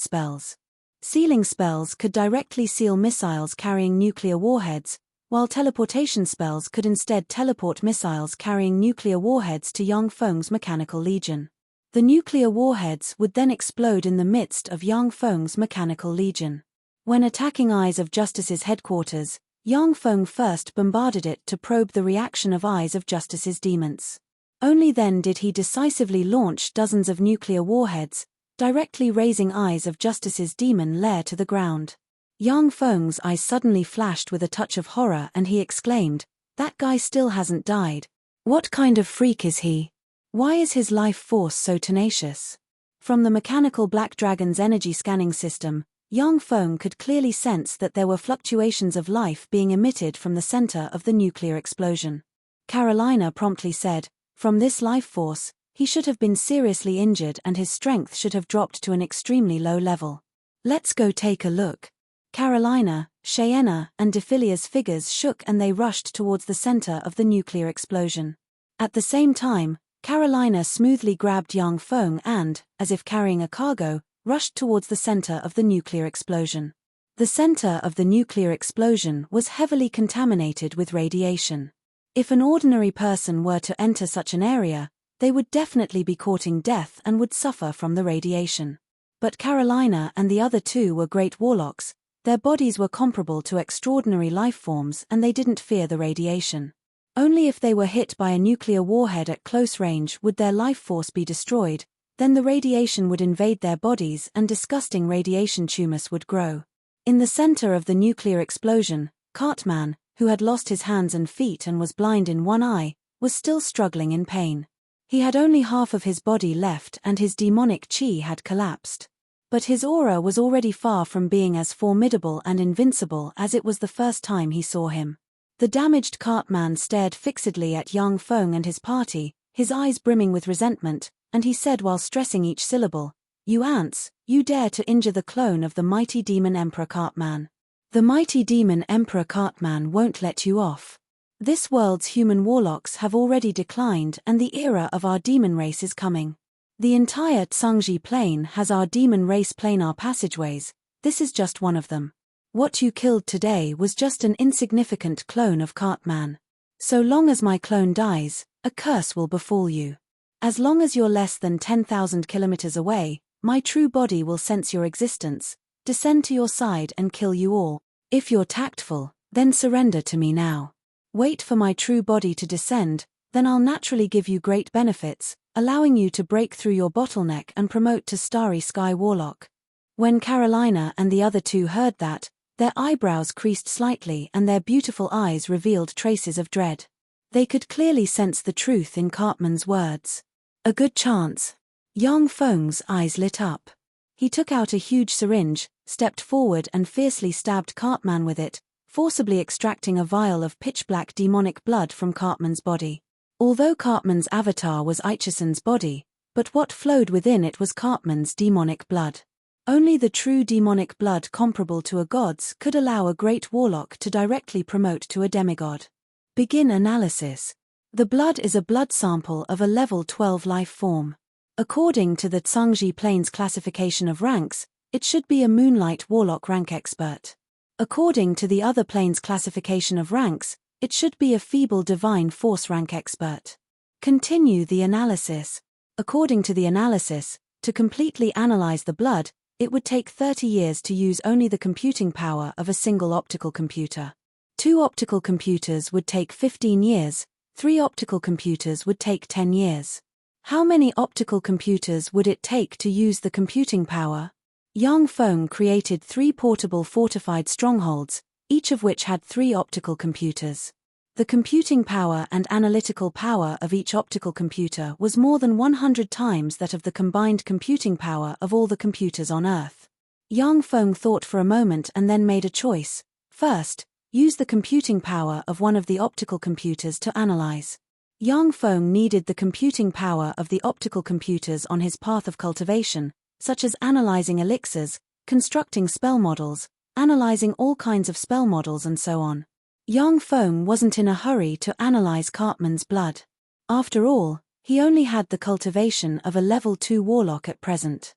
Speaker 1: spells. Sealing spells could directly seal missiles carrying nuclear warheads, while teleportation spells could instead teleport missiles carrying nuclear warheads to Yang Feng's mechanical legion. The nuclear warheads would then explode in the midst of Yang Feng's mechanical legion. When attacking Eyes of Justice's headquarters, Yang Feng first bombarded it to probe the reaction of Eyes of Justice's demons. Only then did he decisively launch dozens of nuclear warheads, directly razing Eyes of Justice's demon lair to the ground. Yang Feng's eyes suddenly flashed with a touch of horror and he exclaimed, "That guy still hasn't died. What kind of freak is he? Why is his life force so tenacious?" From the mechanical Black Dragon's energy scanning system, Yang Feng could clearly sense that there were fluctuations of life being emitted from the center of the nuclear explosion. Carolina promptly said, "From this life force, he should have been seriously injured and his strength should have dropped to an extremely low level. Let's go take a look." Carolina, Cheyenne, and Defilia's figures shook and they rushed towards the center of the nuclear explosion. At the same time, Carolina smoothly grabbed Yang Feng and, as if carrying a cargo, rushed towards the center of the nuclear explosion. The center of the nuclear explosion was heavily contaminated with radiation. If an ordinary person were to enter such an area, they would definitely be courting death and would suffer from the radiation. But Carolina and the other two were great warlocks. Their bodies were comparable to extraordinary life forms and they didn't fear the radiation. Only if they were hit by a nuclear warhead at close range would their life force be destroyed, then the radiation would invade their bodies and disgusting radiation tumors would grow. In the center of the nuclear explosion, Cartman, who had lost his hands and feet and was blind in one eye, was still struggling in pain. He had only half of his body left and his demonic chi had collapsed. But his aura was already far from being as formidable and invincible as it was the first time he saw him. The damaged Cartman stared fixedly at Yang Feng and his party, his eyes brimming with resentment, and he said while stressing each syllable, "You ants, you dare to injure the clone of the mighty demon Emperor Cartman. The mighty demon Emperor Cartman won't let you off. This world's human warlocks have already declined and the era of our demon race is coming. The entire Tsangji Plain has our demon race planar passageways, this is just one of them. What you killed today was just an insignificant clone of Cartman. So long as my clone dies, a curse will befall you. As long as you're less than 10,000 kilometers away, my true body will sense your existence, descend to your side and kill you all. If you're tactful, then surrender to me now. Wait for my true body to descend, then I'll naturally give you great benefits, allowing you to break through your bottleneck and promote to Starry Sky Warlock." When Carolina and the other two heard that, their eyebrows creased slightly and their beautiful eyes revealed traces of dread. They could clearly sense the truth in Cartman's words. A good chance. Yang Feng's eyes lit up. He took out a huge syringe, stepped forward and fiercely stabbed Cartman with it, forcibly extracting a vial of pitch-black demonic blood from Cartman's body. Although Cartman's avatar was Aichisen's body, but what flowed within it was Cartman's demonic blood. Only the true demonic blood comparable to a god's could allow a great warlock to directly promote to a demigod. Begin analysis. The blood is a blood sample of a level 12 life form. According to the Tsangji Plains classification of ranks, it should be a Moonlight Warlock rank expert. According to the other planes classification of ranks, it should be a Feeble Divine Force rank expert. Continue the analysis. According to the analysis, to completely analyze the blood, it would take 30 years to use only the computing power of a single optical computer. 2 optical computers would take 15 years, 3 optical computers would take 10 years. How many optical computers would it take to use the computing power? Yang Feng created 3 portable fortified strongholds, each of which had 3 optical computers. The computing power and analytical power of each optical computer was more than 100 times that of the combined computing power of all the computers on Earth. Yang Feng thought for a moment and then made a choice. First, use the computing power of one of the optical computers to analyze. Yang Feng needed the computing power of the optical computers on his path of cultivation, such as analyzing elixirs, constructing spell models, analyzing all kinds of spell models and so on. Yang Feng wasn't in a hurry to analyze Cartman's blood. After all, he only had the cultivation of a level 2 warlock at present.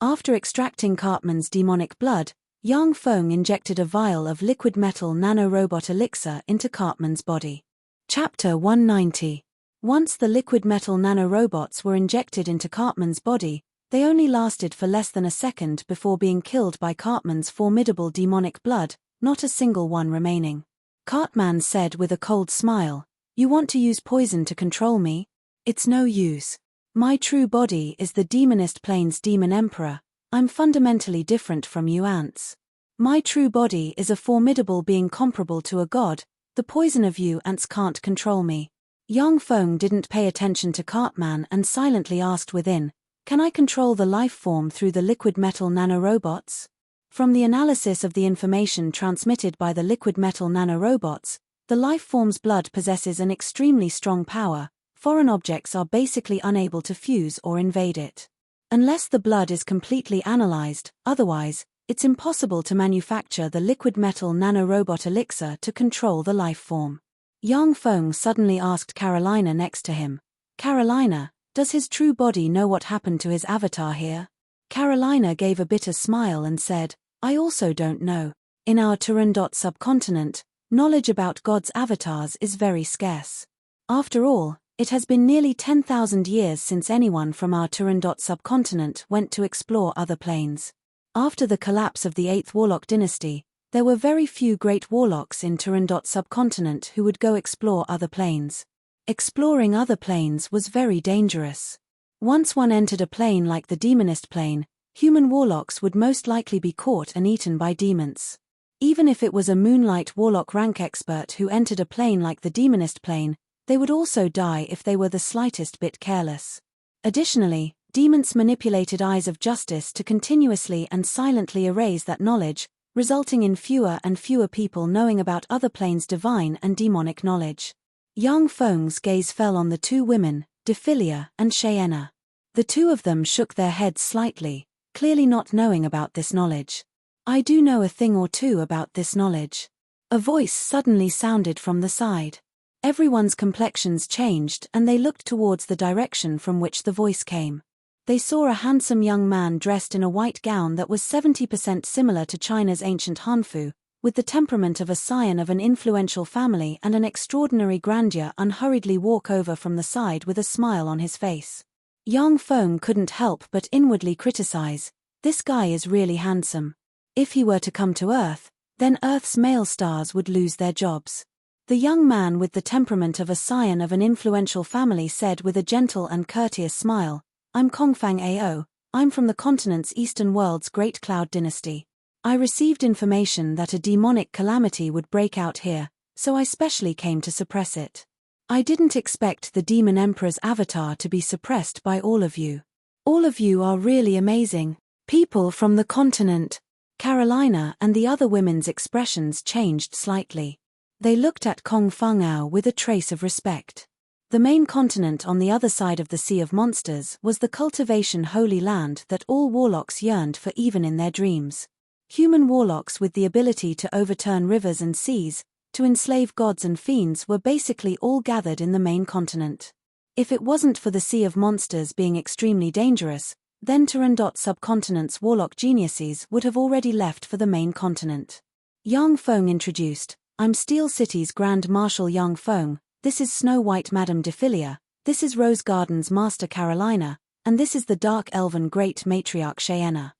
Speaker 1: After extracting Cartman's demonic blood, Yang Feng injected a vial of liquid metal nanorobot elixir into Cartman's body. Chapter 190. Once the liquid metal nanorobots were injected into Cartman's body, they only lasted for less than a second before being killed by Cartman's formidable demonic blood, not a single one remaining. Cartman said with a cold smile, "You want to use poison to control me? It's no use. My true body is the Demonist Plane's Demon Emperor. I'm fundamentally different from you ants. My true body is a formidable being comparable to a god. The poison of you ants can't control me." Yang Feng didn't pay attention to Cartman and silently asked within, "Can I control the life form through the liquid metal nanorobots?" From the analysis of the information transmitted by the liquid metal nanorobots, the life form's blood possesses an extremely strong power. Foreign objects are basically unable to fuse or invade it. Unless the blood is completely analyzed, otherwise, it's impossible to manufacture the liquid metal nanorobot elixir to control the life form. Yang Feng suddenly asked Carolina next to him, "Carolina, does his true body know what happened to his avatar here?" Carolina gave a bitter smile and said, "I also don't know. In our Turandot subcontinent, knowledge about God's avatars is very scarce. After all, it has been nearly 10,000 years since anyone from our Turandot subcontinent went to explore other planes. After the collapse of the 8th Warlock dynasty, there were very few great warlocks in Turandot subcontinent who would go explore other planes. Exploring other planes was very dangerous. Once one entered a plane like the Demonist plane, human warlocks would most likely be caught and eaten by demons. Even if it was a Moonlight Warlock rank expert who entered a plane like the Demonist plane, they would also die if they were the slightest bit careless. Additionally, demons manipulated Eyes of Justice to continuously and silently erase that knowledge, resulting in fewer and fewer people knowing about other planes' divine and demonic knowledge. Yang Feng's gaze fell on the two women, Defilia and Cheyenne. The two of them shook their heads slightly, clearly not knowing about this knowledge. "I do know a thing or two about this knowledge." A voice suddenly sounded from the side. Everyone's complexions changed and they looked towards the direction from which the voice came. They saw a handsome young man dressed in a white gown that was 70% similar to China's ancient Hanfu, with the temperament of a scion of an influential family and an extraordinary grandeur, unhurriedly walk over from the side with a smile on his face. Yang Feng couldn't help but inwardly criticize, "This guy is really handsome. If he were to come to Earth, then Earth's male stars would lose their jobs." The young man with the temperament of a scion of an influential family said with a gentle and courteous smile, "I'm Kongfang Ao, I'm from the continent's eastern world's Great Cloud Dynasty. I received information that a demonic calamity would break out here, so I specially came to suppress it. I didn't expect the Demon Emperor's avatar to be suppressed by all of you. All of you are really amazing, people from the continent." Carolina and the other women's expressions changed slightly. They looked at Kongfang Ao with a trace of respect. The main continent on the other side of the Sea of Monsters was the cultivation holy land that all warlocks yearned for even in their dreams. Human warlocks with the ability to overturn rivers and seas, to enslave gods and fiends were basically all gathered in the main continent. If it wasn't for the Sea of Monsters being extremely dangerous, then Turandot subcontinent's warlock geniuses would have already left for the main continent. Yang Feng introduced, "I'm Steel City's Grand Marshal Yang Feng, this is Snow White Madame Defilia, this is Rose Garden's Master Carolina, and this is the Dark Elven Great Matriarch Cheyenne."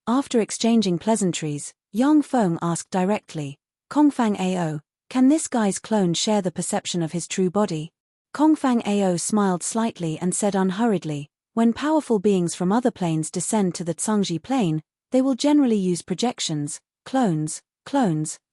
Speaker 1: After exchanging pleasantries, Yang Feng asked directly, "Kongfang Ao, can this guy's clone share the perception of his true body?" Kongfang Ao smiled slightly and said unhurriedly, "When powerful beings from other planes descend to the Tsangji plane, they will generally use projections, clones,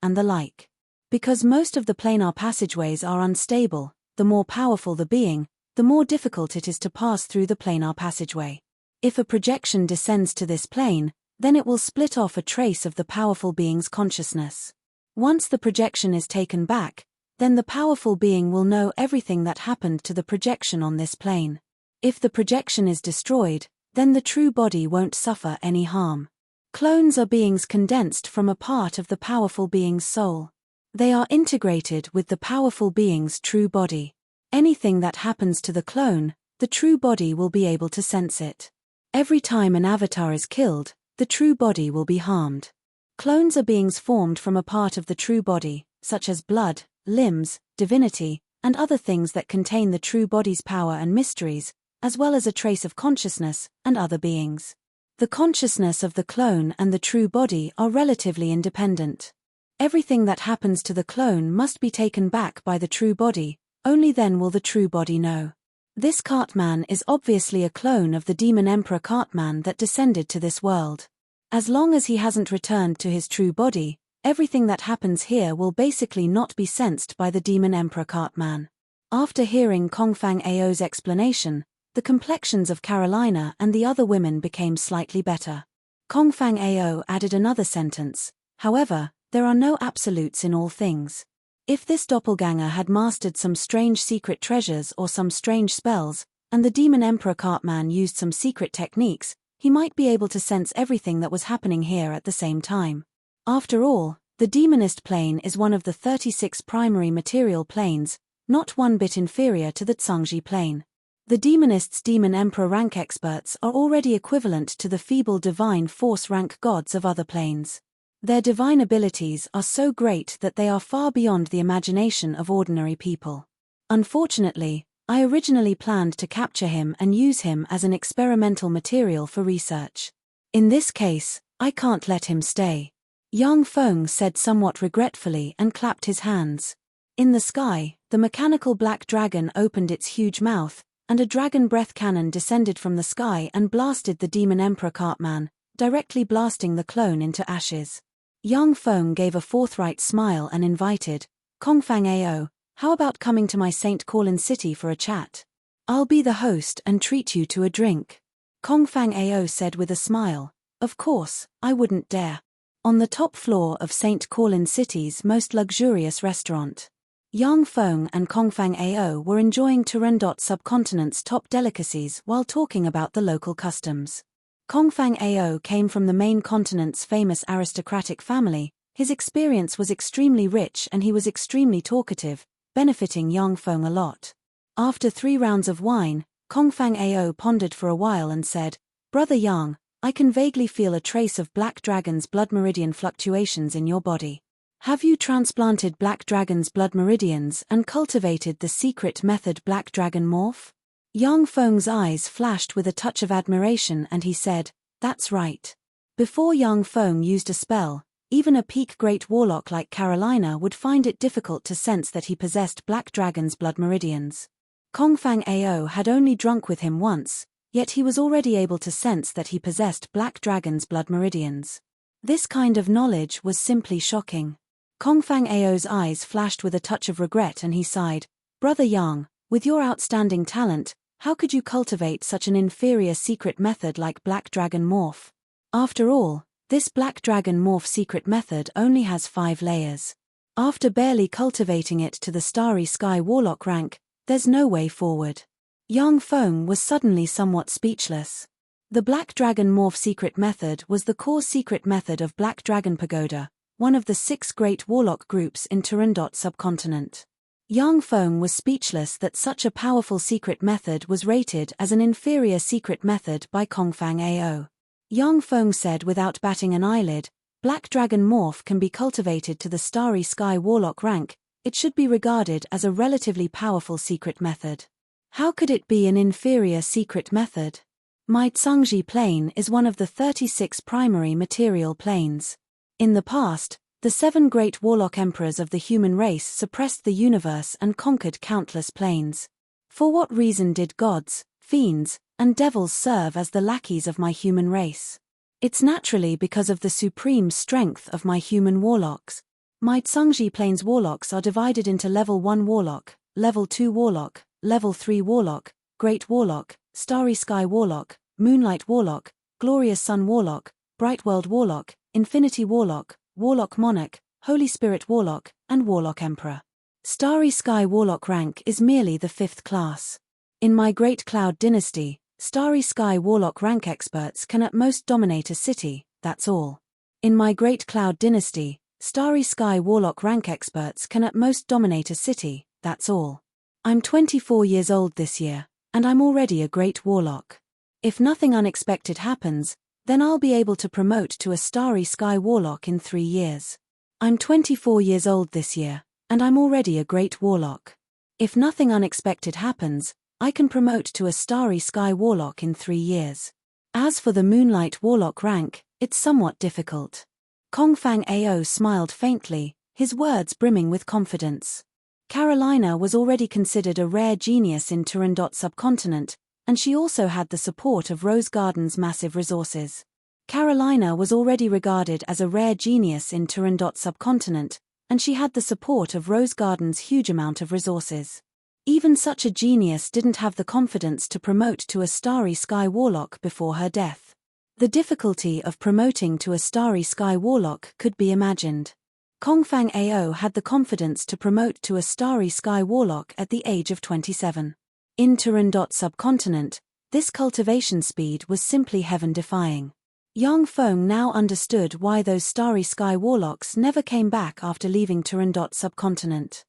Speaker 1: and the like. Because most of the planar passageways are unstable, the more powerful the being, the more difficult it is to pass through the planar passageway. If a projection descends to this plane, then it will split off a trace of the powerful being's consciousness. Once the projection is taken back, then the powerful being will know everything that happened to the projection on this plane. If the projection is destroyed, then the true body won't suffer any harm. Clones are beings condensed from a part of the powerful being's soul. They are integrated with the powerful being's true body. Anything that happens to the clone, the true body will be able to sense it. Every time an avatar is killed, the true body will be harmed. Clones are beings formed from a part of the true body, such as blood, limbs, divinity, and other things that contain the true body's power and mysteries, as well as a trace of consciousness, and other beings. The consciousness of the clone and the true body are relatively independent. Everything that happens to the clone must be taken back by the true body, only then will the true body know. This Cartman is obviously a clone of the demon emperor Cartman that descended to this world. As long as he hasn't returned to his true body, everything that happens here will basically not be sensed by the demon emperor Cartman. After hearing Kongfang Ao's explanation, the complexions of Carolina and the other women became slightly better. Kongfang Ao added another sentence, however, there are no absolutes in all things. If this doppelganger had mastered some strange secret treasures or some strange spells, and the demon emperor Cartman used some secret techniques, he might be able to sense everything that was happening here at the same time. After all, the demonist plane is one of the 36 primary material planes, not one bit inferior to the Tsangji plane. The demonist's demon emperor rank experts are already equivalent to the feeble divine force rank gods of other planes. Their divine abilities are so great that they are far beyond the imagination of ordinary people. Unfortunately, I originally planned to capture him and use him as an experimental material for research. In this case, I can't let him stay. Yang Feng said somewhat regretfully and clapped his hands. In the sky, the mechanical black dragon opened its huge mouth, and a dragon breath cannon descended from the sky and blasted the demon emperor Cartman, directly blasting the clone into ashes. Yang Feng gave a forthright smile and invited, Kongfang Ao, how about coming to my St. Colin city for a chat? I'll be the host and treat you to a drink. Kongfang Ao said with a smile, of course, I wouldn't dare. On the top floor of St. Colin city's most luxurious restaurant, Yang Feng and Kongfang Ao were enjoying Turandot subcontinent's top delicacies while talking about the local customs. Kongfang Ao came from the main continent's famous aristocratic family, his experience was extremely rich and he was extremely talkative, benefiting Yang Feng a lot. After 3 rounds of wine, Kongfang Ao pondered for a while and said, Brother Yang, I can vaguely feel a trace of Black Dragon's blood meridian fluctuations in your body. Have you transplanted Black Dragon's blood meridians and cultivated the secret method Black Dragon Morph? Yang Feng's eyes flashed with a touch of admiration and he said, that's right. Before Yang Feng used a spell, even a peak great warlock like Carolina would find it difficult to sense that he possessed Black Dragon's blood meridians. Kongfang Ao had only drunk with him once, yet he was already able to sense that he possessed Black Dragon's blood meridians. This kind of knowledge was simply shocking. Kongfang Ao's eyes flashed with a touch of regret and he sighed, Brother Yang, with your outstanding talent, how could you cultivate such an inferior secret method like Black Dragon Morph? After all, this Black Dragon Morph secret method only has 5 layers. After barely cultivating it to the Starry Sky Warlock rank, there's no way forward. Yang Feng was suddenly somewhat speechless. The Black Dragon Morph secret method was the core secret method of Black Dragon Pagoda, one of the 6 great warlock groups in Turandot subcontinent. Yang Feng was speechless that such a powerful secret method was rated as an inferior secret method by Kongfang Ao. Yang Feng said without batting an eyelid, Black Dragon Morph can be cultivated to the Starry Sky Warlock rank, it should be regarded as a relatively powerful secret method. How could it be an inferior secret method? My Tsangji plane is one of the 36 primary material planes. In the past, the 7 great warlock emperors of the human race suppressed the universe and conquered countless planes. For what reason did gods, fiends, and devils serve as the lackeys of my human race? It's naturally because of the supreme strength of my human warlocks. My Tsangji plane's warlocks are divided into Level 1 Warlock, Level 2 Warlock, Level 3 Warlock, Great Warlock, Starry Sky Warlock, Moonlight Warlock, Glorious Sun Warlock, Bright World Warlock, Infinity Warlock, Warlock Monarch, Holy Spirit Warlock, and Warlock Emperor. Starry Sky Warlock rank is merely the 5th class. In my Great Cloud Dynasty, Starry Sky Warlock rank experts can at most dominate a city, that's all. In my Great Cloud Dynasty, Starry Sky Warlock rank experts can at most dominate a city, that's all. I'm 24 years old this year, and I'm already a great warlock. If nothing unexpected happens, Then I'll be able to promote to a starry sky warlock in 3 years. I'm 24 years old this year, and I'm already a great warlock. If nothing unexpected happens, I can promote to a starry sky warlock in 3 years. As for the moonlight warlock rank, it's somewhat difficult. Kongfang Ao smiled faintly, his words brimming with confidence. Carolina was already considered a rare genius in Turandot subcontinent, and she also had the support of Rose Garden's massive resources. Carolina was already regarded as a rare genius in Turandot subcontinent, and she had the support of Rose Garden's huge amount of resources. Even such a genius didn't have the confidence to promote to a starry sky warlock before her death. The difficulty of promoting to a starry sky warlock could be imagined. Kongfang Ao had the confidence to promote to a starry sky warlock at the age of 27. In Turandot subcontinent, this cultivation speed was simply heaven-defying. Yang Feng now understood why those starry sky warlocks never came back after leaving Turandot subcontinent.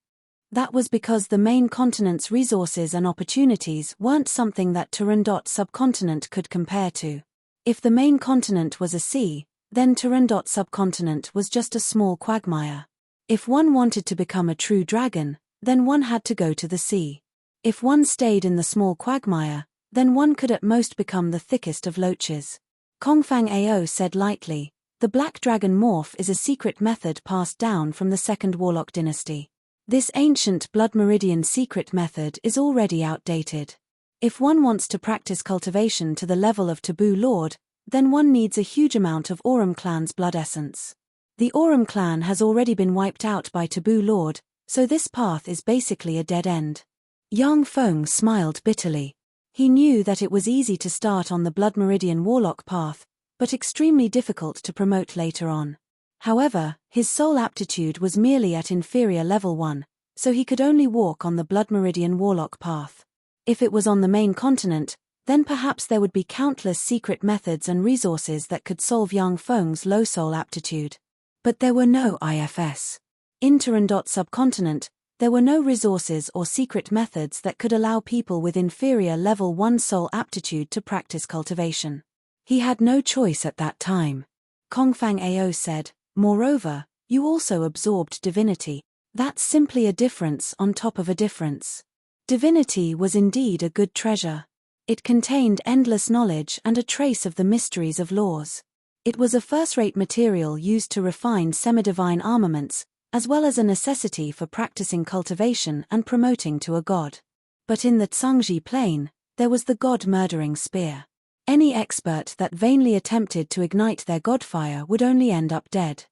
Speaker 1: That was because the main continent's resources and opportunities weren't something that Turandot subcontinent could compare to. If the main continent was a sea, then Turandot subcontinent was just a small quagmire. If one wanted to become a true dragon, then one had to go to the sea. If one stayed in the small quagmire, then one could at most become the thickest of loaches. Kongfang Ao said lightly, the Black Dragon Morph is a secret method passed down from the Second Warlock dynasty. This ancient Blood Meridian secret method is already outdated. If one wants to practice cultivation to the level of Taboo Lord, then one needs a huge amount of Aurum clan's blood essence. The Aurum clan has already been wiped out by Taboo Lord, so this path is basically a dead end. Yang Feng smiled bitterly. He knew that it was easy to start on the Blood Meridian Warlock path, but extremely difficult to promote later on. However, his soul aptitude was merely at inferior level 1, so he could only walk on the Blood Meridian Warlock path. If it was on the main continent, then perhaps there would be countless secret methods and resources that could solve Yang Feng's low soul aptitude. But there were no IFS. In Turandot subcontinent, there were no resources or secret methods that could allow people with inferior level 1 soul aptitude to practice cultivation. He had no choice at that time. Kongfang Ao said, moreover, you also absorbed divinity. That's simply a difference on top of a difference. Divinity was indeed a good treasure. It contained endless knowledge and a trace of the mysteries of laws. It was a first-rate material used to refine semi-divine armaments, as well as a necessity for practicing cultivation and promoting to a god. But in the Tsangji plane, there was the god-murdering spear. Any expert that vainly attempted to ignite their godfire would only end up dead.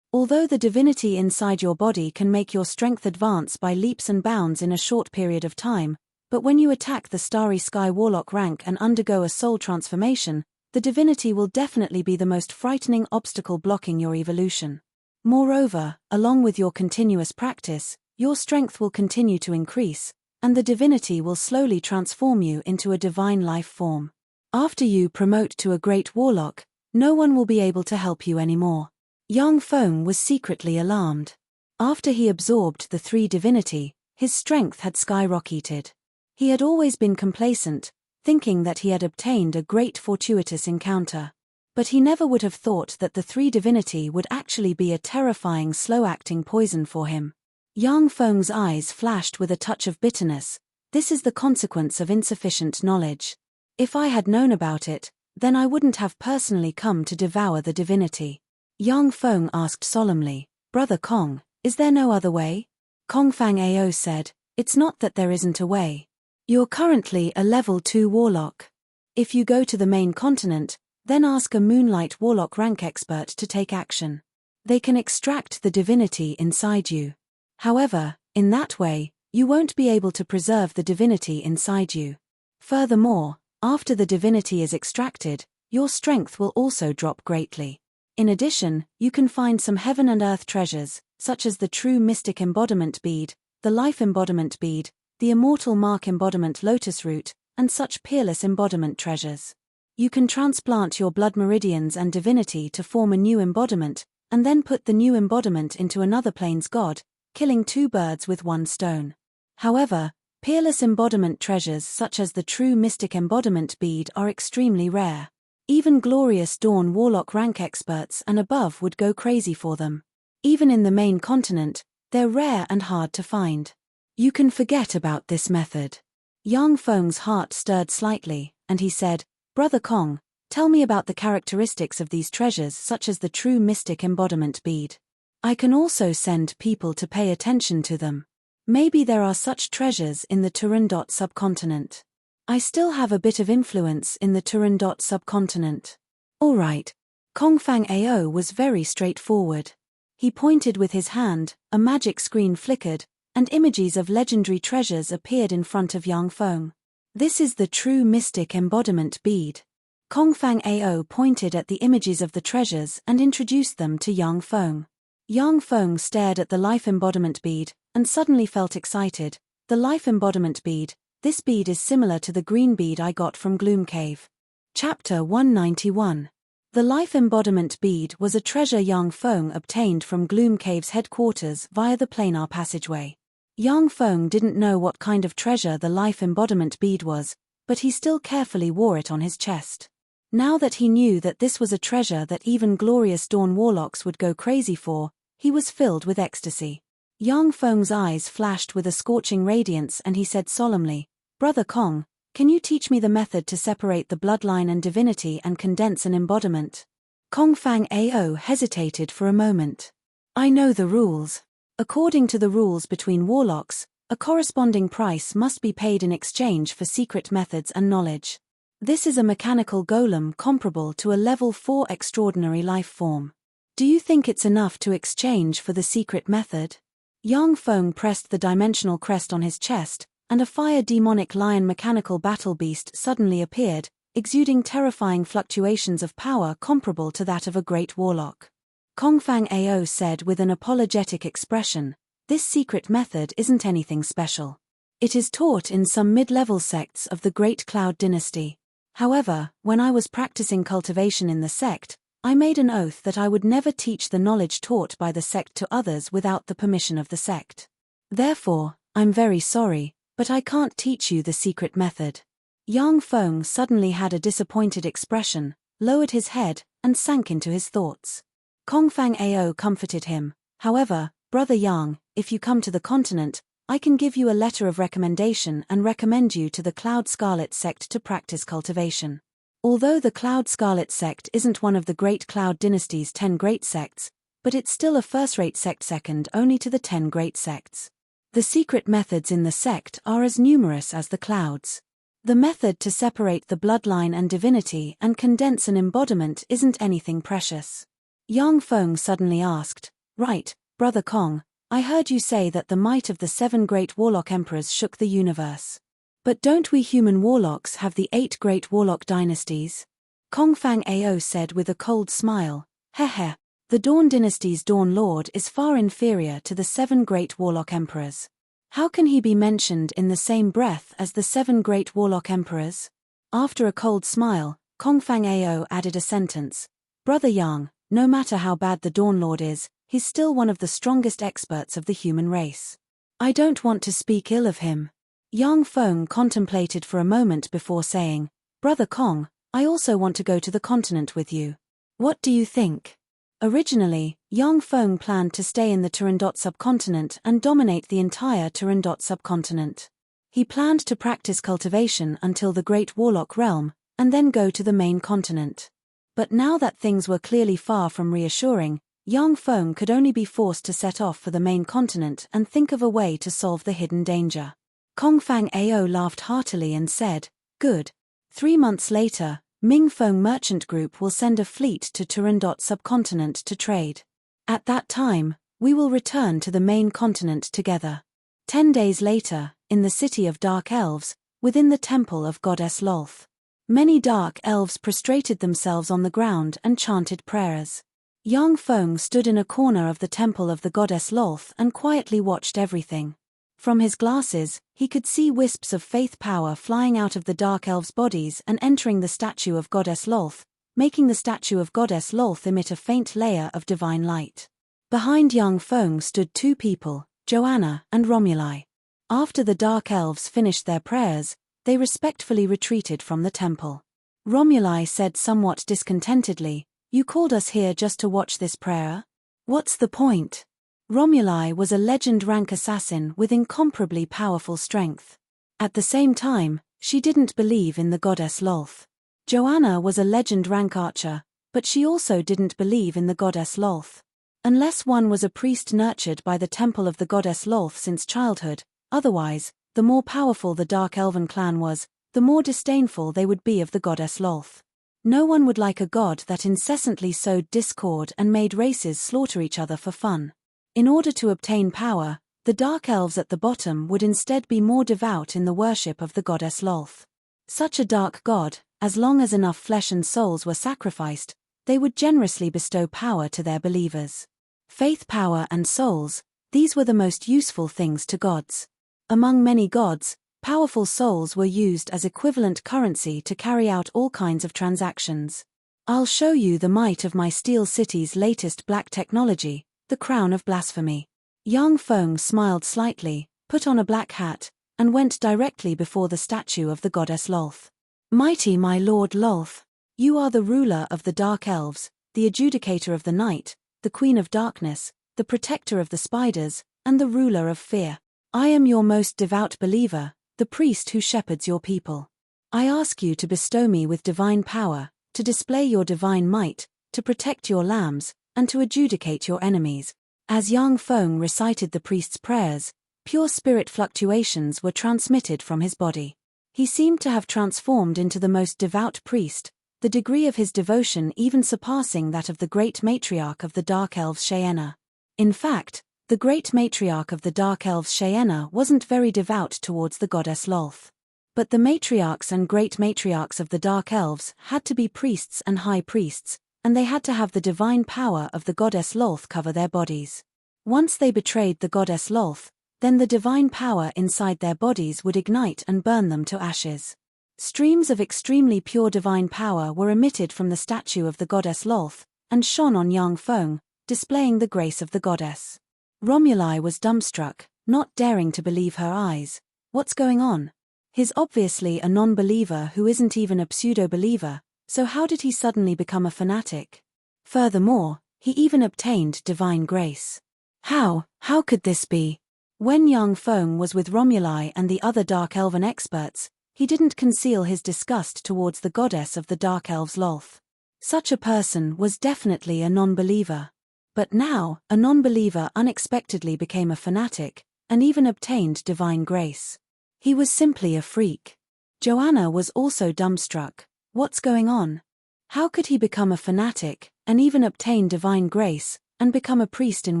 Speaker 1: Although the divinity inside your body can make your strength advance by leaps and bounds in a short period of time, but when you attack the Starry Sky Warlock rank and undergo a soul transformation, the divinity will definitely be the most frightening obstacle blocking your evolution. Moreover, along with your continuous practice, your strength will continue to increase, and the divinity will slowly transform you into a divine life form. After you promote to a great warlock, no one will be able to help you anymore. Yang Feng was secretly alarmed. After he absorbed the 3 divinity, his strength had skyrocketed. He had always been complacent, thinking that he had obtained a great fortuitous encounter. But he never would have thought that the 3 divinity would actually be a terrifying slow-acting poison for him. Yang Feng's eyes flashed with a touch of bitterness. This is the consequence of insufficient knowledge. If I had known about it, then I wouldn't have personally come to devour the divinity. Yang Feng asked solemnly, Brother Kong, is there no other way? Kongfang Ao said, it's not that there isn't a way. You're currently a level 2 warlock. If you go to the main continent, then ask a Moonlight Warlock rank expert to take action. They can extract the divinity inside you. However, in that way, you won't be able to preserve the divinity inside you. Furthermore, after the divinity is extracted, your strength will also drop greatly. In addition, you can find some heaven and earth treasures, such as the True Mystic Embodiment Bead, the Life Embodiment Bead, the Immortal Mark Embodiment Lotus Root, and such peerless embodiment treasures. You can transplant your blood meridians and divinity to form a new embodiment, and then put the new embodiment into another plane's god, killing 2 birds with 1 stone. However, peerless embodiment treasures such as the True Mystic Embodiment Bead are extremely rare. Even glorious Dawn Warlock rank experts and above would go crazy for them. Even in the main continent, they're rare and hard to find. You can forget about this method. Yang Feng's heart stirred slightly, and he said, Brother Kong, tell me about the characteristics of these treasures such as the true mystic embodiment bead. I can also send people to pay attention to them. Maybe there are such treasures in the Turandot subcontinent. I still have a bit of influence in the Turandot subcontinent. All right. Kongfang Ao was very straightforward. He pointed with his hand, a magic screen flickered, and images of legendary treasures appeared in front of Yang Feng. This is the true mystic embodiment bead. Kongfang Ao pointed at the images of the treasures and introduced them to Yang Feng. Yang Feng stared at the life embodiment bead, and suddenly felt excited. The life embodiment bead, this bead is similar to the green bead I got from Gloom Cave. Chapter 191. The life embodiment bead was a treasure Yang Feng obtained from Gloom Cave's headquarters via the planar passageway. Yang Feng didn't know what kind of treasure the life embodiment bead was, but he still carefully wore it on his chest. Now that he knew that this was a treasure that even glorious Dawn Warlocks would go crazy for, he was filled with ecstasy. Yang Feng's eyes flashed with a scorching radiance and he said solemnly, Brother Kong, can you teach me the method to separate the bloodline and divinity and condense an embodiment? Kongfang Ao hesitated for a moment. I know the rules. According to the rules between warlocks, a corresponding price must be paid in exchange for secret methods and knowledge. This is a mechanical golem comparable to a level 4 extraordinary life form. Do you think it's enough to exchange for the secret method? Yang Feng pressed the dimensional crest on his chest, and a fire demonic lion mechanical battle beast suddenly appeared, exuding terrifying fluctuations of power comparable to that of a great warlock. Kongfang Ao said with an apologetic expression, this secret method isn't anything special. It is taught in some mid-level sects of the Great Cloud Dynasty. However, when I was practicing cultivation in the sect, I made an oath that I would never teach the knowledge taught by the sect to others without the permission of the sect. Therefore, I'm very sorry, but I can't teach you the secret method. Yang Feng suddenly had a disappointed expression, lowered his head, and sank into his thoughts. Kongfang Ao comforted him. However, Brother Yang, if you come to the continent, I can give you a letter of recommendation and recommend you to the Cloud Scarlet sect to practice cultivation. Although the Cloud Scarlet sect isn't one of the Great Cloud Dynasty's 10 great sects, but it's still a first-rate sect second only to the 10 great sects. The secret methods in the sect are as numerous as the clouds. The method to separate the bloodline and divinity and condense an embodiment isn't anything precious. Yang Feng suddenly asked, Right, Brother Kong, I heard you say that the might of the 7 great warlock emperors shook the universe. But don't we human warlocks have the 8 great warlock dynasties? Kongfang Ao said with a cold smile, Heh. The Dawn Dynasty's Dawn Lord is far inferior to the 7 great warlock emperors. How can he be mentioned in the same breath as the 7 great warlock emperors? After a cold smile, Kongfang Ao added a sentence. Brother Yang, no matter how bad the Dawn Lord is, he's still one of the strongest experts of the human race. I don't want to speak ill of him. Yang Feng contemplated for a moment before saying, Brother Kong, I also want to go to the continent with you. What do you think? Originally, Yang Feng planned to stay in the Turandot subcontinent and dominate the entire Turandot subcontinent. He planned to practice cultivation until the Great Warlock realm, and then go to the main continent. But now that things were clearly far from reassuring, Yang Feng could only be forced to set off for the main continent and think of a way to solve the hidden danger. Kongfang Ao laughed heartily and said, Good. 3 months later, Ming Feng Merchant Group will send a fleet to Turandot subcontinent to trade. At that time, we will return to the main continent together. 10 days later, in the city of Dark Elves, within the temple of Goddess Lolth, many Dark Elves prostrated themselves on the ground and chanted prayers. Yang Feng stood in a corner of the temple of the Goddess Lolth and quietly watched everything. From his glasses, he could see wisps of faith power flying out of the Dark Elves' bodies and entering the statue of Goddess Lolth, making the statue of Goddess Lolth emit a faint layer of divine light. Behind Yang Feng stood 2 people, Joanna and Romuli. After the Dark Elves finished their prayers, they respectfully retreated from the temple. Romuli said somewhat discontentedly, "You called us here just to watch this prayer? What's the point?" Romuli was a legend-rank assassin with incomparably powerful strength. At the same time, she didn't believe in the goddess Lolth. Joanna was a legend-rank archer, but she also didn't believe in the goddess Lolth. Unless one was a priest nurtured by the temple of the goddess Lolth since childhood, otherwise, the more powerful the Dark Elven clan was, the more disdainful they would be of the goddess Lolth. No one would like a god that incessantly sowed discord and made races slaughter each other for fun. In order to obtain power, the Dark Elves at the bottom would instead be more devout in the worship of the goddess Lolth. Such a dark god, as long as enough flesh and souls were sacrificed, they would generously bestow power to their believers. Faith, power and souls, these were the most useful things to gods. Among many gods, powerful souls were used as equivalent currency to carry out all kinds of transactions. "I'll show you the might of my Steel City's latest black technology, the crown of blasphemy." Yang Feng smiled slightly, put on a black hat, and went directly before the statue of the goddess Lolth. "Mighty my lord Lolth, you are the ruler of the Dark Elves, the adjudicator of the night, the queen of darkness, the protector of the spiders, and the ruler of fear. I am your most devout believer, the priest who shepherds your people. I ask you to bestow me with divine power, to display your divine might, to protect your lambs, and to adjudicate your enemies." As Yang Feng recited the priest's prayers, pure spirit fluctuations were transmitted from his body. He seemed to have transformed into the most devout priest, the degree of his devotion even surpassing that of the great matriarch of the Dark Elves Cheyenne. In fact, the great matriarch of the Dark Elves Cheyenne wasn't very devout towards the goddess Lolth. But the matriarchs and great matriarchs of the Dark Elves had to be priests and high priests, and they had to have the divine power of the goddess Lolth cover their bodies. Once they betrayed the goddess Lolth, then the divine power inside their bodies would ignite and burn them to ashes. Streams of extremely pure divine power were emitted from the statue of the goddess Lolth, and shone on Yang Feng, displaying the grace of the goddess. Romuli was dumbstruck, not daring to believe her eyes. What's going on? He's obviously a non-believer who isn't even a pseudo-believer, so how did he suddenly become a fanatic? Furthermore, he even obtained divine grace. How could this be? When Yang Feng was with Romuli and the other Dark Elven experts, he didn't conceal his disgust towards the goddess of the Dark Elves Lolth. Such a person was definitely a non-believer. But now, a non-believer unexpectedly became a fanatic, and even obtained divine grace. He was simply a freak. Joanna was also dumbstruck. What's going on? How could he become a fanatic, and even obtain divine grace, and become a priest in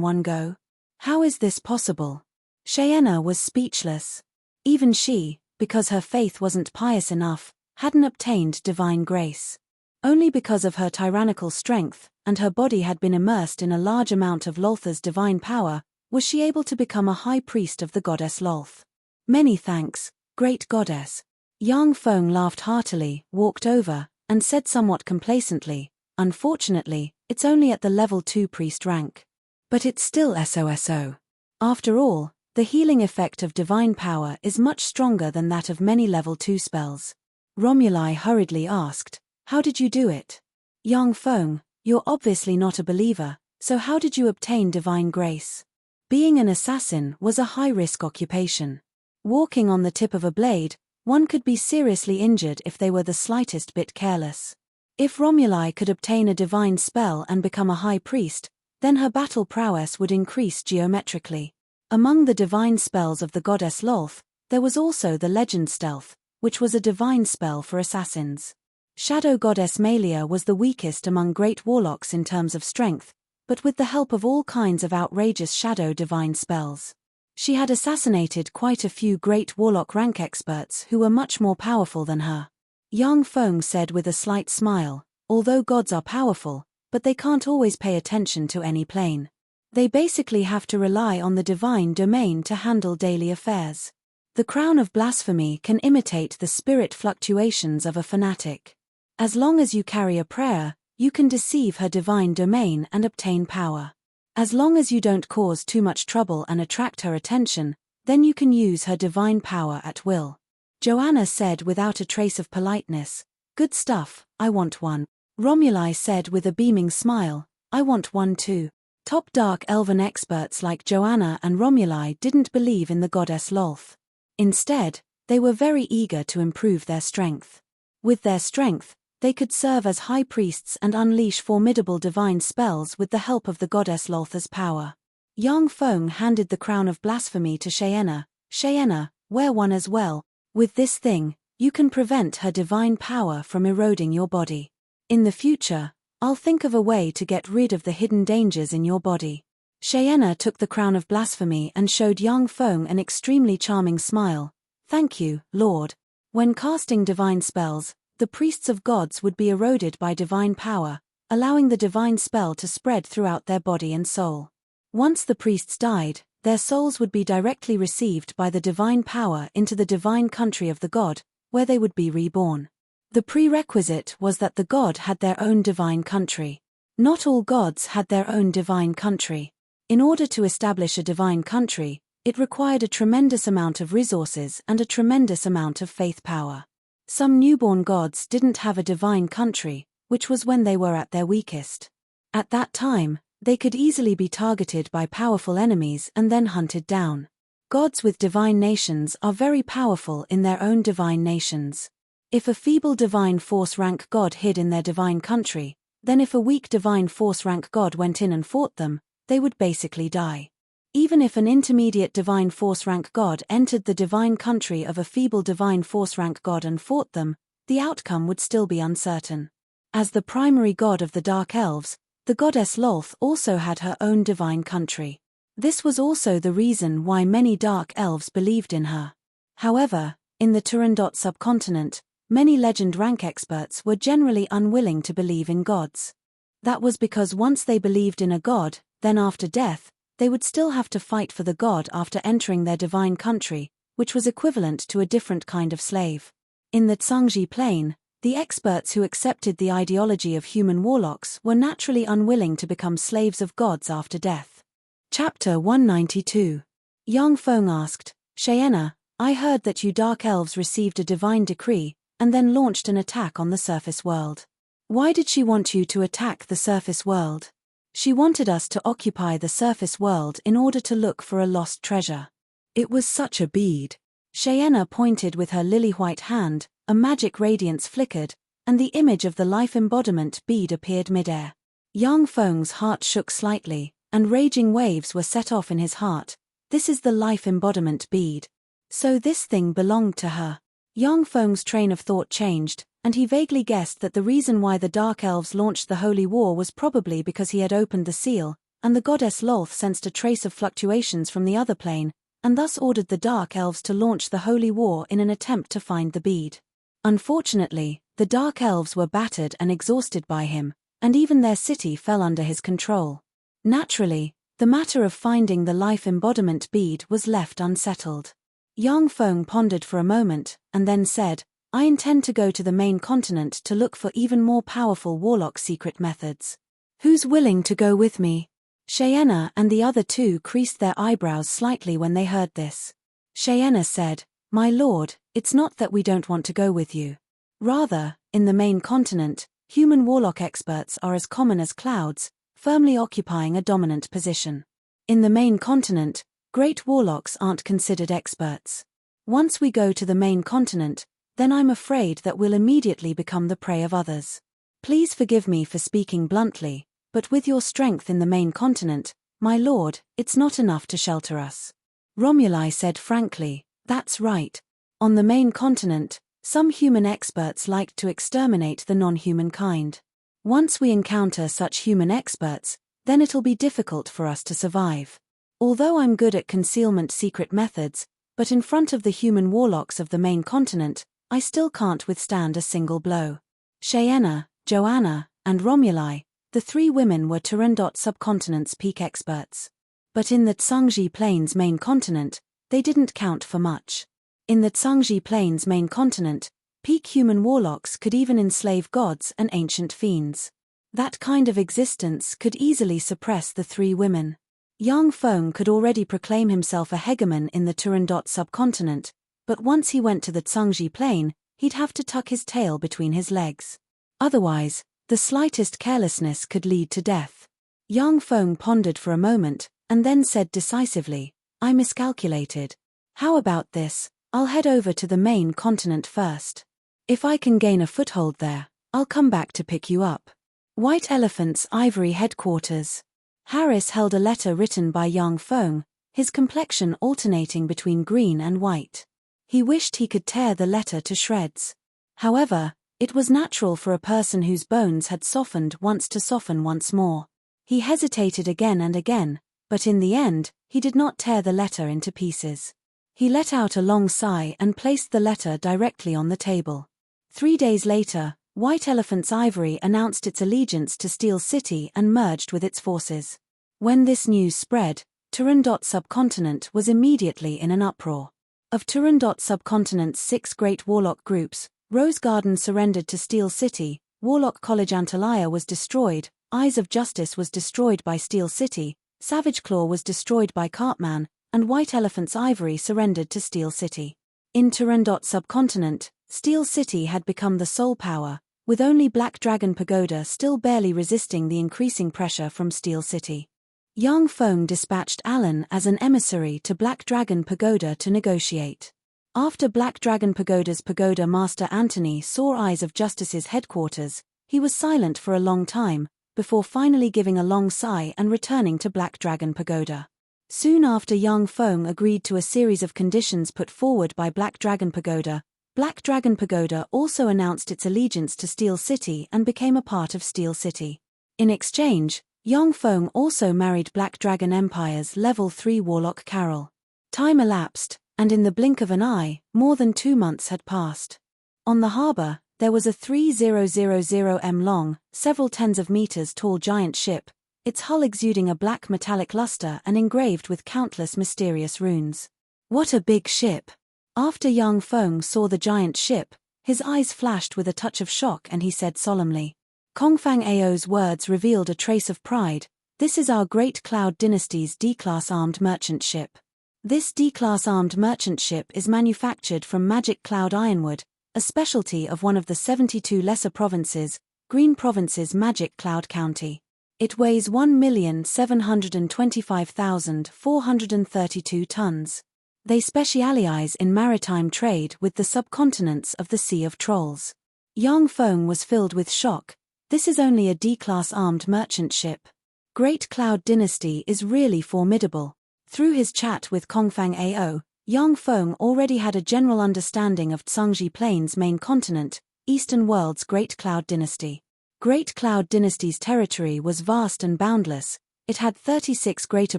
Speaker 1: one go? How is this possible? Cheyenne was speechless. Even she, because her faith wasn't pious enough, hadn't obtained divine grace. Only because of her tyrannical strength, and her body had been immersed in a large amount of Lolth's divine power, was she able to become a high priest of the goddess Lolth. "Many thanks, great goddess." Yang Feng laughed heartily, walked over, and said somewhat complacently, "Unfortunately, it's only at the level 2 priest rank. But it's still SOSO. After all, the healing effect of divine power is much stronger than that of many level 2 spells." Romuli hurriedly asked, "How did you do it?" "Yang Feng, you're obviously not a believer, so how did you obtain divine grace?" Being an assassin was a high-risk occupation. Walking on the tip of a blade, one could be seriously injured if they were the slightest bit careless. If Romuli could obtain a divine spell and become a high priest, then her battle prowess would increase geometrically. Among the divine spells of the goddess Lolth, there was also the legend Stealth, which was a divine spell for assassins. Shadow goddess Malia was the weakest among great warlocks in terms of strength, but with the help of all kinds of outrageous shadow divine spells. She had assassinated quite a few great warlock rank experts who were much more powerful than her. Yang Feng said with a slight smile, "Although gods are powerful, but they can't always pay attention to any plane. They basically have to rely on the divine domain to handle daily affairs. The crown of blasphemy can imitate the spirit fluctuations of a fanatic. As long as you carry a prayer, you can deceive her divine domain and obtain power. As long as you don't cause too much trouble and attract her attention, then you can use her divine power at will." Joanna said without a trace of politeness, Good stuff, I want one. Romuli said with a beaming smile, I want one too. Top dark elven experts like Joanna and Romuli didn't believe in the goddess Lolth. Instead, they were very eager to improve their strength. With their strength, they could serve as high priests and unleash formidable divine spells with the help of the goddess Lolth's power. Yang Feng handed the crown of blasphemy to Cheyenne. Cheyenne, wear one as well. With this thing, you can prevent her divine power from eroding your body. In the future, I'll think of a way to get rid of the hidden dangers in your body. Cheyenne took the crown of blasphemy and showed Yang Feng an extremely charming smile. Thank you, Lord. When casting divine spells, the priests of gods would be eroded by divine power, allowing the divine spell to spread throughout their body and soul. Once the priests died, their souls would be directly received by the divine power into the divine country of the god, where they would be reborn. The prerequisite was that the god had their own divine country. Not all gods had their own divine country. In order to establish a divine country, it required a tremendous amount of resources and a tremendous amount of faith power. Some newborn gods didn't have a divine country, which was when they were at their weakest. At that time, they could easily be targeted by powerful enemies and then hunted down. Gods with divine nations are very powerful in their own divine nations. If a feeble divine force rank god hid in their divine country, then if a weak divine force rank god went in and fought them, they would basically die. Even if an intermediate divine force rank god entered the divine country of a feeble divine force rank god and fought them, the outcome would still be uncertain. As the primary god of the Dark Elves, the goddess Lolth also had her own divine country. This was also the reason why many Dark Elves believed in her. However, in the Turandot subcontinent, many legend rank experts were generally unwilling to believe in gods. That was because once they believed in a god, then after death, they would still have to fight for the god after entering their divine country, which was equivalent to a different kind of slave. In the Tsangji Plain, the experts who accepted the ideology of human warlocks were naturally unwilling to become slaves of gods after death. Chapter 192. Yang Feng asked, Cheyenne, I heard that you Dark Elves received a divine decree, and then launched an attack on the surface world. Why did she want you to attack the surface world? She wanted us to occupy the surface world in order to look for a lost treasure. It was such a bead. Cheyenne pointed with her lily-white hand, a magic radiance flickered, and the image of the life embodiment bead appeared midair. Yang Feng's heart shook slightly, and raging waves were set off in his heart. This is the life embodiment bead. So this thing belonged to her. Yang Feng's train of thought changed, and he vaguely guessed that the reason why the Dark Elves launched the Holy War was probably because he had opened the seal, and the goddess Lolth sensed a trace of fluctuations from the other plane, and thus ordered the Dark Elves to launch the Holy War in an attempt to find the bead. Unfortunately, the Dark Elves were battered and exhausted by him, and even their city fell under his control. Naturally, the matter of finding the life embodiment bead was left unsettled. Yang Feng pondered for a moment, and then said, I intend to go to the main continent to look for even more powerful warlock secret methods. Who's willing to go with me? Cheyenne and the other two creased their eyebrows slightly when they heard this. Cheyenne said, My lord, it's not that we don't want to go with you. Rather, in the main continent, human warlock experts are as common as clouds, firmly occupying a dominant position. In the main continent, great warlocks aren't considered experts. Once we go to the main continent, then I'm afraid that we'll immediately become the prey of others. Please forgive me for speaking bluntly, but with your strength in the main continent, my lord, it's not enough to shelter us. Romuli said frankly, That's right. On the main continent, some human experts like to exterminate the non-human kind. Once we encounter such human experts, then it'll be difficult for us to survive. Although I'm good at concealment secret methods, but in front of the human warlocks of the main continent, I still can't withstand a single blow. Cheyenne, Joanna, and Romuli, the three women were Turandot subcontinent's peak experts. But in the Tsangji Plains main continent, they didn't count for much. In the Tsangji Plains main continent, peak human warlocks could even enslave gods and ancient fiends. That kind of existence could easily suppress the three women. Yang Feng could already proclaim himself a hegemon in the Turandot subcontinent, but once he went to the Tsangji Plain, he'd have to tuck his tail between his legs. Otherwise, the slightest carelessness could lead to death. Yang Feng pondered for a moment, and then said decisively, I miscalculated. How about this? I'll head over to the main continent first. If I can gain a foothold there, I'll come back to pick you up. White Elephant's Ivory Headquarters. Harris held a letter written by Yang Feng, his complexion alternating between green and white. He wished he could tear the letter to shreds. However, it was natural for a person whose bones had softened once to soften once more. He hesitated again and again, but in the end, he did not tear the letter into pieces. He let out a long sigh and placed the letter directly on the table. 3 days later, White Elephant's Ivory announced its allegiance to Steel City and merged with its forces. When this news spread, Turandot subcontinent was immediately in an uproar. Of Turandot subcontinent's 6 great warlock groups, Rose Garden surrendered to Steel City, Warlock College Antalya was destroyed, Eyes of Justice was destroyed by Steel City, Savage Claw was destroyed by Cartman, and White Elephant's Ivory surrendered to Steel City. In Turandot subcontinent, Steel City had become the sole power, with only Black Dragon Pagoda still barely resisting the increasing pressure from Steel City. Yang Feng dispatched Alan as an emissary to Black Dragon Pagoda to negotiate. After Black Dragon Pagoda's Pagoda Master Anthony saw Eyes of Justice's headquarters, he was silent for a long time, before finally giving a long sigh and returning to Black Dragon Pagoda. Soon after Yang Feng agreed to a series of conditions put forward by Black Dragon Pagoda, Black Dragon Pagoda also announced its allegiance to Steel City and became a part of Steel City. In exchange, Yang Feng also married Black Dragon Empire's Level 3 Warlock Carol. Time elapsed, and in the blink of an eye, more than 2 months had passed. On the harbor, there was a 3000m long, several tens of meters tall giant ship, its hull exuding a black metallic luster and engraved with countless mysterious runes. What a big ship! After Yang Feng saw the giant ship, his eyes flashed with a touch of shock and he said solemnly. Kongfang Ao's words revealed a trace of pride. This is our Great Cloud Dynasty's D-class armed merchant ship. This D-class armed merchant ship is manufactured from magic cloud ironwood, a specialty of one of the 72 lesser provinces, Green Province's Magic Cloud County. It weighs 1,725,432 tons. They specialize in maritime trade with the subcontinents of the Sea of Trolls. Yang Feng was filled with shock. This is only a D-class armed merchant ship. Great Cloud Dynasty is really formidable. Through his chat with Kongfang Ao, Yang Feng already had a general understanding of Tsangji Plain's main continent, Eastern World's Great Cloud Dynasty. Great Cloud Dynasty's territory was vast and boundless. It had 36 greater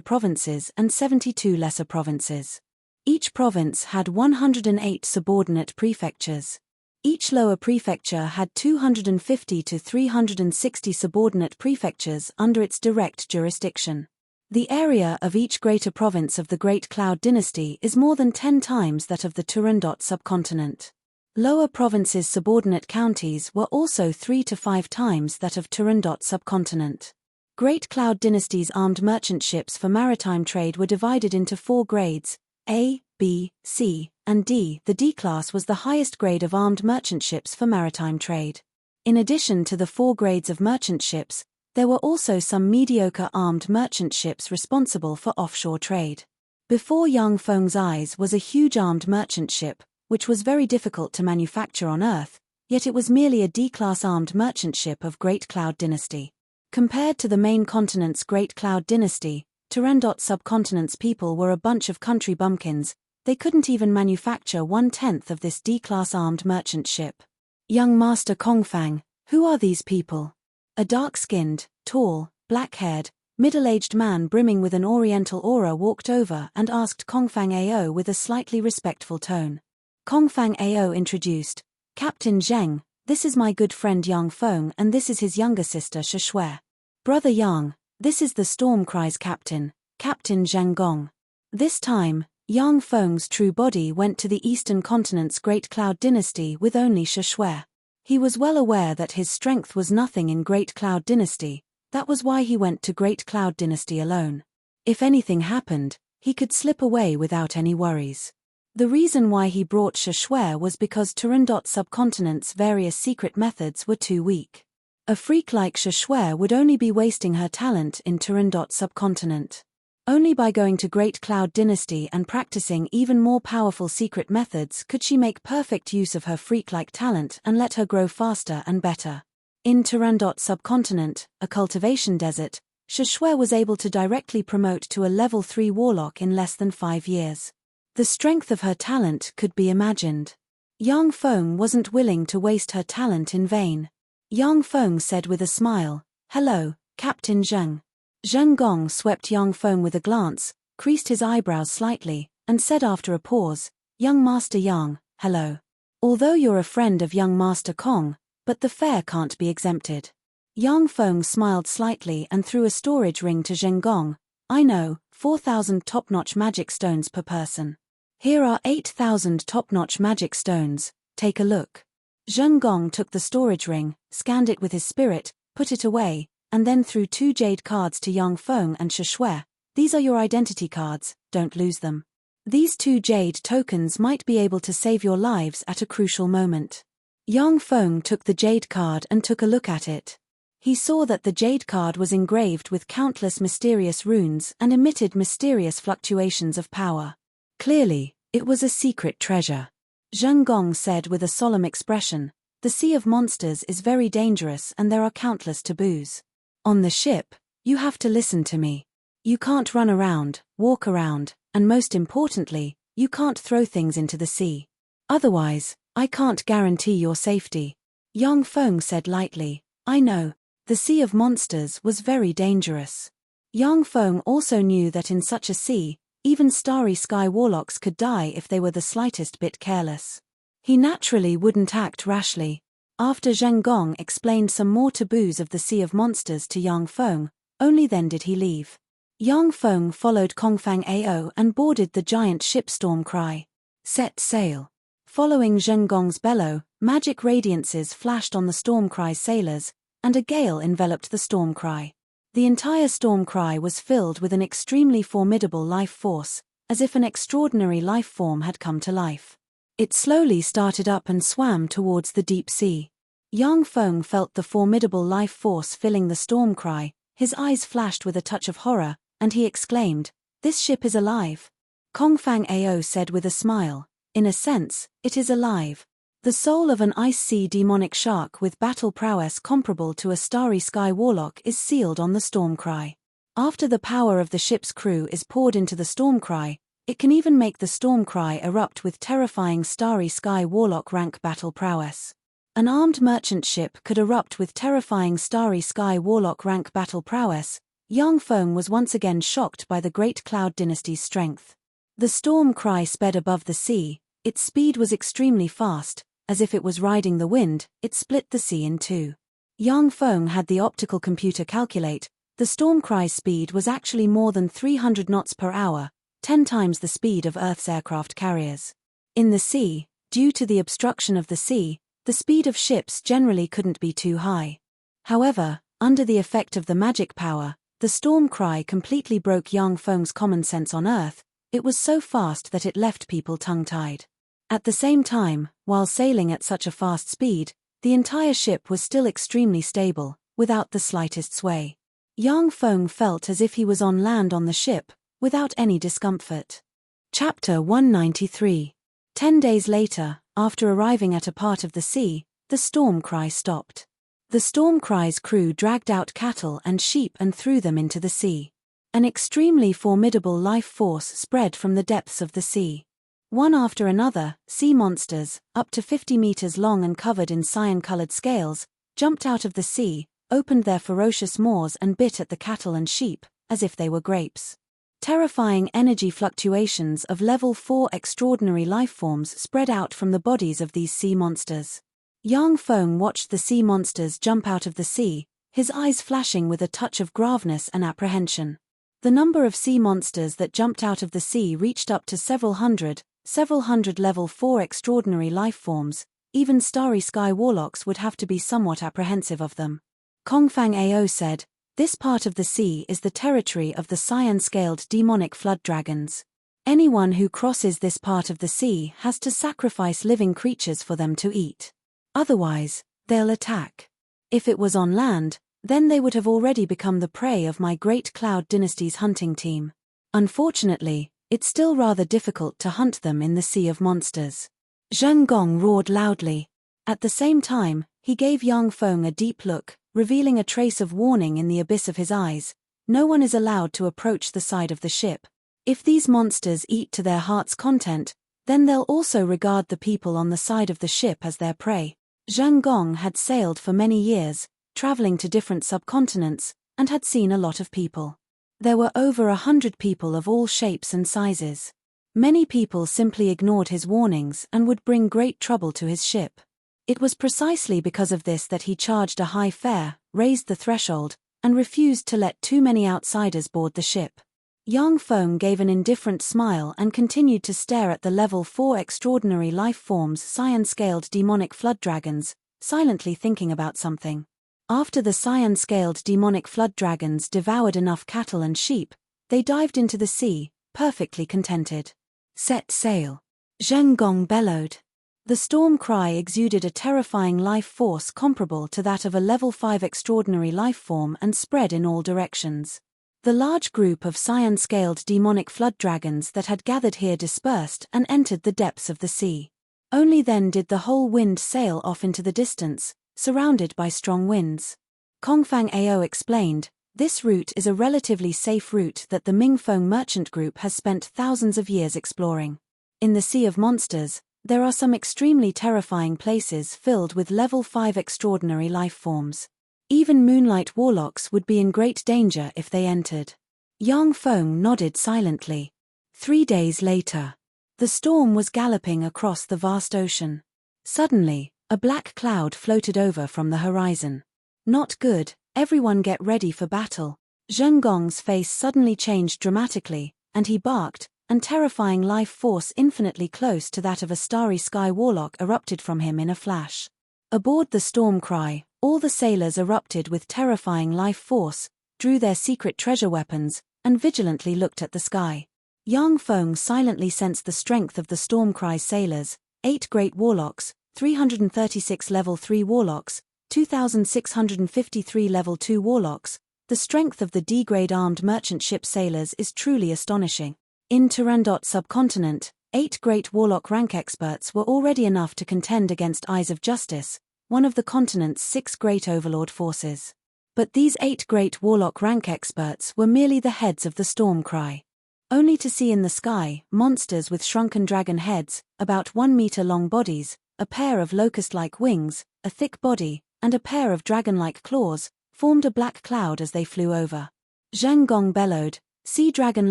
Speaker 1: provinces and 72 lesser provinces. Each province had 108 subordinate prefectures. Each lower prefecture had 250 to 360 subordinate prefectures under its direct jurisdiction. The area of each greater province of the Great Cloud Dynasty is more than 10 times that of the Turandot subcontinent. Lower provinces' subordinate counties were also 3 to 5 times that of Turandot subcontinent. Great Cloud Dynasty's armed merchant ships for maritime trade were divided into 4 grades, A, B, C, and D. The D-class was the highest grade of armed merchant ships for maritime trade. In addition to the 4 grades of merchant ships, there were also some mediocre armed merchant ships responsible for offshore trade. Before Yang Feng's eyes was a huge armed merchant ship, which was very difficult to manufacture on Earth, yet it was merely a D-class armed merchant ship of Great Cloud Dynasty. Compared to the main continent's Great Cloud Dynasty, Turandot subcontinent's people were a bunch of country bumpkins. They couldn't even manufacture 1/10 of this D-class armed merchant ship. Young Master Kongfang, who are these people? A dark-skinned, tall, black-haired, middle-aged man brimming with an oriental aura walked over and asked Kongfang Ao with a slightly respectful tone. Kongfang Ao introduced, Captain Zheng, this is my good friend Yang Feng and this is his younger sister Shishui. Brother Yang, this is the Storm Cry's captain, Captain Zheng Gong. This time, Yang Feng's true body went to the Eastern Continent's Great Cloud Dynasty with only Shishui. He was well aware that his strength was nothing in Great Cloud Dynasty, that was why he went to Great Cloud Dynasty alone. If anything happened, he could slip away without any worries. The reason why he brought Shashware was because Turandot subcontinent's various secret methods were too weak. A freak like Shashware would only be wasting her talent in Turandot subcontinent. Only by going to Great Cloud Dynasty and practicing even more powerful secret methods could she make perfect use of her freak-like talent and let her grow faster and better. In Turandot subcontinent, a cultivation desert, Shashware was able to directly promote to a level 3 warlock in less than 5 years. The strength of her talent could be imagined. Yang Feng wasn't willing to waste her talent in vain. Yang Feng said with a smile, "Hello, Captain Zheng." Zheng Gong swept Yang Feng with a glance, creased his eyebrows slightly, and said after a pause, "Young Master Yang, hello. Although you're a friend of young Master Kong, but the fare can't be exempted." Yang Feng smiled slightly and threw a storage ring to Zheng Gong. "I know, 4,000 top-notch magic stones per person. Here are 8,000 top-notch magic stones, take a look." Zheng Gong took the storage ring, scanned it with his spirit, put it away, and then threw 2 jade cards to Yang Feng and Shashware. "These are your identity cards, don't lose them. These 2 jade tokens might be able to save your lives at a crucial moment." Yang Feng took the jade card and took a look at it. He saw that the jade card was engraved with countless mysterious runes and emitted mysterious fluctuations of power. Clearly, it was a secret treasure. Zheng Gong said with a solemn expression, "The Sea of Monsters is very dangerous and there are countless taboos. On the ship, you have to listen to me. You can't run around, walk around, and most importantly, you can't throw things into the sea. Otherwise, I can't guarantee your safety." Yang Feng said lightly, "I know. The Sea of Monsters was very dangerous." Yang Feng also knew that in such a sea, even starry sky warlocks could die if they were the slightest bit careless. He naturally wouldn't act rashly. After Zheng Gong explained some more taboos of the Sea of Monsters to Yang Feng, only then did he leave. Yang Feng followed Kongfang Ao and boarded the giant ship Stormcry. Set sail. Following Zheng Gong's bellow, magic radiances flashed on the Stormcry's sailors, and a gale enveloped the Stormcry. The entire Stormcry was filled with an extremely formidable life force, as if an extraordinary life form had come to life. It slowly started up and swam towards the deep sea. Yang Feng felt the formidable life force filling the Stormcry, his eyes flashed with a touch of horror, and he exclaimed, "This ship is alive." Kongfang Ao said with a smile, "In a sense, it is alive. The soul of an ice sea demonic shark with battle prowess comparable to a starry sky warlock is sealed on the Stormcry. After the power of the ship's crew is poured into the Stormcry, it can even make the Stormcry erupt with terrifying starry sky warlock rank battle prowess. An armed merchant ship could erupt with terrifying starry sky warlock rank battle prowess." Yang Feng was once again shocked by the Great Cloud Dynasty's strength. The Stormcry sped above the sea. Its speed was extremely fast. As if it was riding the wind, it split the sea in 2. Yang Feng had the optical computer calculate, the Stormcry's speed was actually more than 300 knots per hour, 10 times the speed of Earth's aircraft carriers. In the sea, due to the obstruction of the sea, the speed of ships generally couldn't be too high. However, under the effect of the magic power, the Stormcry completely broke Yang Feng's common sense on Earth. It was so fast that it left people tongue-tied. At the same time, while sailing at such a fast speed, the entire ship was still extremely stable, without the slightest sway. Yang Feng felt as if he was on land on the ship, without any discomfort. Chapter 193. 10 days later, after arriving at a part of the sea, the Stormcry stopped. The Stormcry's crew dragged out cattle and sheep and threw them into the sea. An extremely formidable life force spread from the depths of the sea. One after another, sea monsters, up to 50 meters long and covered in cyan-colored scales, jumped out of the sea, opened their ferocious maws and bit at the cattle and sheep, as if they were grapes. Terrifying energy fluctuations of level 4 extraordinary lifeforms spread out from the bodies of these sea monsters. Yang Feng watched the sea monsters jump out of the sea, his eyes flashing with a touch of graveness and apprehension. The number of sea monsters that jumped out of the sea reached up to several hundred level 4 extraordinary life forms. Even starry sky warlocks would have to be somewhat apprehensive of them. Kongfang Ao said, "This part of the sea is the territory of the cyan-scaled demonic flood dragons. Anyone who crosses this part of the sea has to sacrifice living creatures for them to eat. Otherwise, they'll attack. If it was on land, then they would have already become the prey of my Great Cloud Dynasty's hunting team. Unfortunately, it's still rather difficult to hunt them in the Sea of Monsters. Zheng Gong roared loudly. At the same time, he gave Yang Feng a deep look, revealing a trace of warning in the abyss of his eyes. No one is allowed to approach the side of the ship. If these monsters eat to their heart's content, then they'll also regard the people on the side of the ship as their prey. Zheng Gong had sailed for many years, traveling to different subcontinents, and had seen a lot of people. There were over 100 people of all shapes and sizes. Many people simply ignored his warnings and would bring great trouble to his ship. It was precisely because of this that he charged a high fare, raised the threshold, and refused to let too many outsiders board the ship. Yang Feng gave an indifferent smile and continued to stare at the level 4 extraordinary life forms, cyan-scaled demonic flood dragons, silently thinking about something. After the cyan-scaled demonic flood dragons devoured enough cattle and sheep, they dived into the sea, perfectly contented. Set sail. Zheng Gong bellowed. The storm cry exuded a terrifying life force comparable to that of a level 5 extraordinary life form and spread in all directions. The large group of cyan-scaled demonic flood dragons that had gathered here dispersed and entered the depths of the sea. Only then did the whole wind sail off into the distance, surrounded by strong winds. Kongfang Ao explained, this route is a relatively safe route that the Mingfeng merchant group has spent thousands of years exploring. In the Sea of Monsters, there are some extremely terrifying places filled with level 5 extraordinary life forms. Even Moonlight Warlocks would be in great danger if they entered. Yang Feng nodded silently. 3 days later. The storm was galloping across the vast ocean. Suddenly, a black cloud floated over from the horizon. Not good, everyone get ready for battle. Zheng Gong's face suddenly changed dramatically, and he barked, and terrifying life force infinitely close to that of a starry sky warlock erupted from him in a flash. Aboard the storm cry, all the sailors erupted with terrifying life force, drew their secret treasure weapons, and vigilantly looked at the sky. Yang Feng silently sensed the strength of the storm cry sailors, 8 great warlocks, 336 level 3 warlocks, 2,653 level 2 warlocks. The strength of the D-grade armed merchant ship sailors is truly astonishing. In Turandot subcontinent, 8 great warlock rank experts were already enough to contend against Eyes of Justice, one of the continent's 6 great overlord forces. But these 8 great warlock rank experts were merely the heads of the storm cry. Only to see in the sky, monsters with shrunken dragon heads, about 1 meter long bodies, a pair of locust-like wings, a thick body, and a pair of dragon-like claws, formed a black cloud as they flew over. Zheng Gong bellowed, sea dragon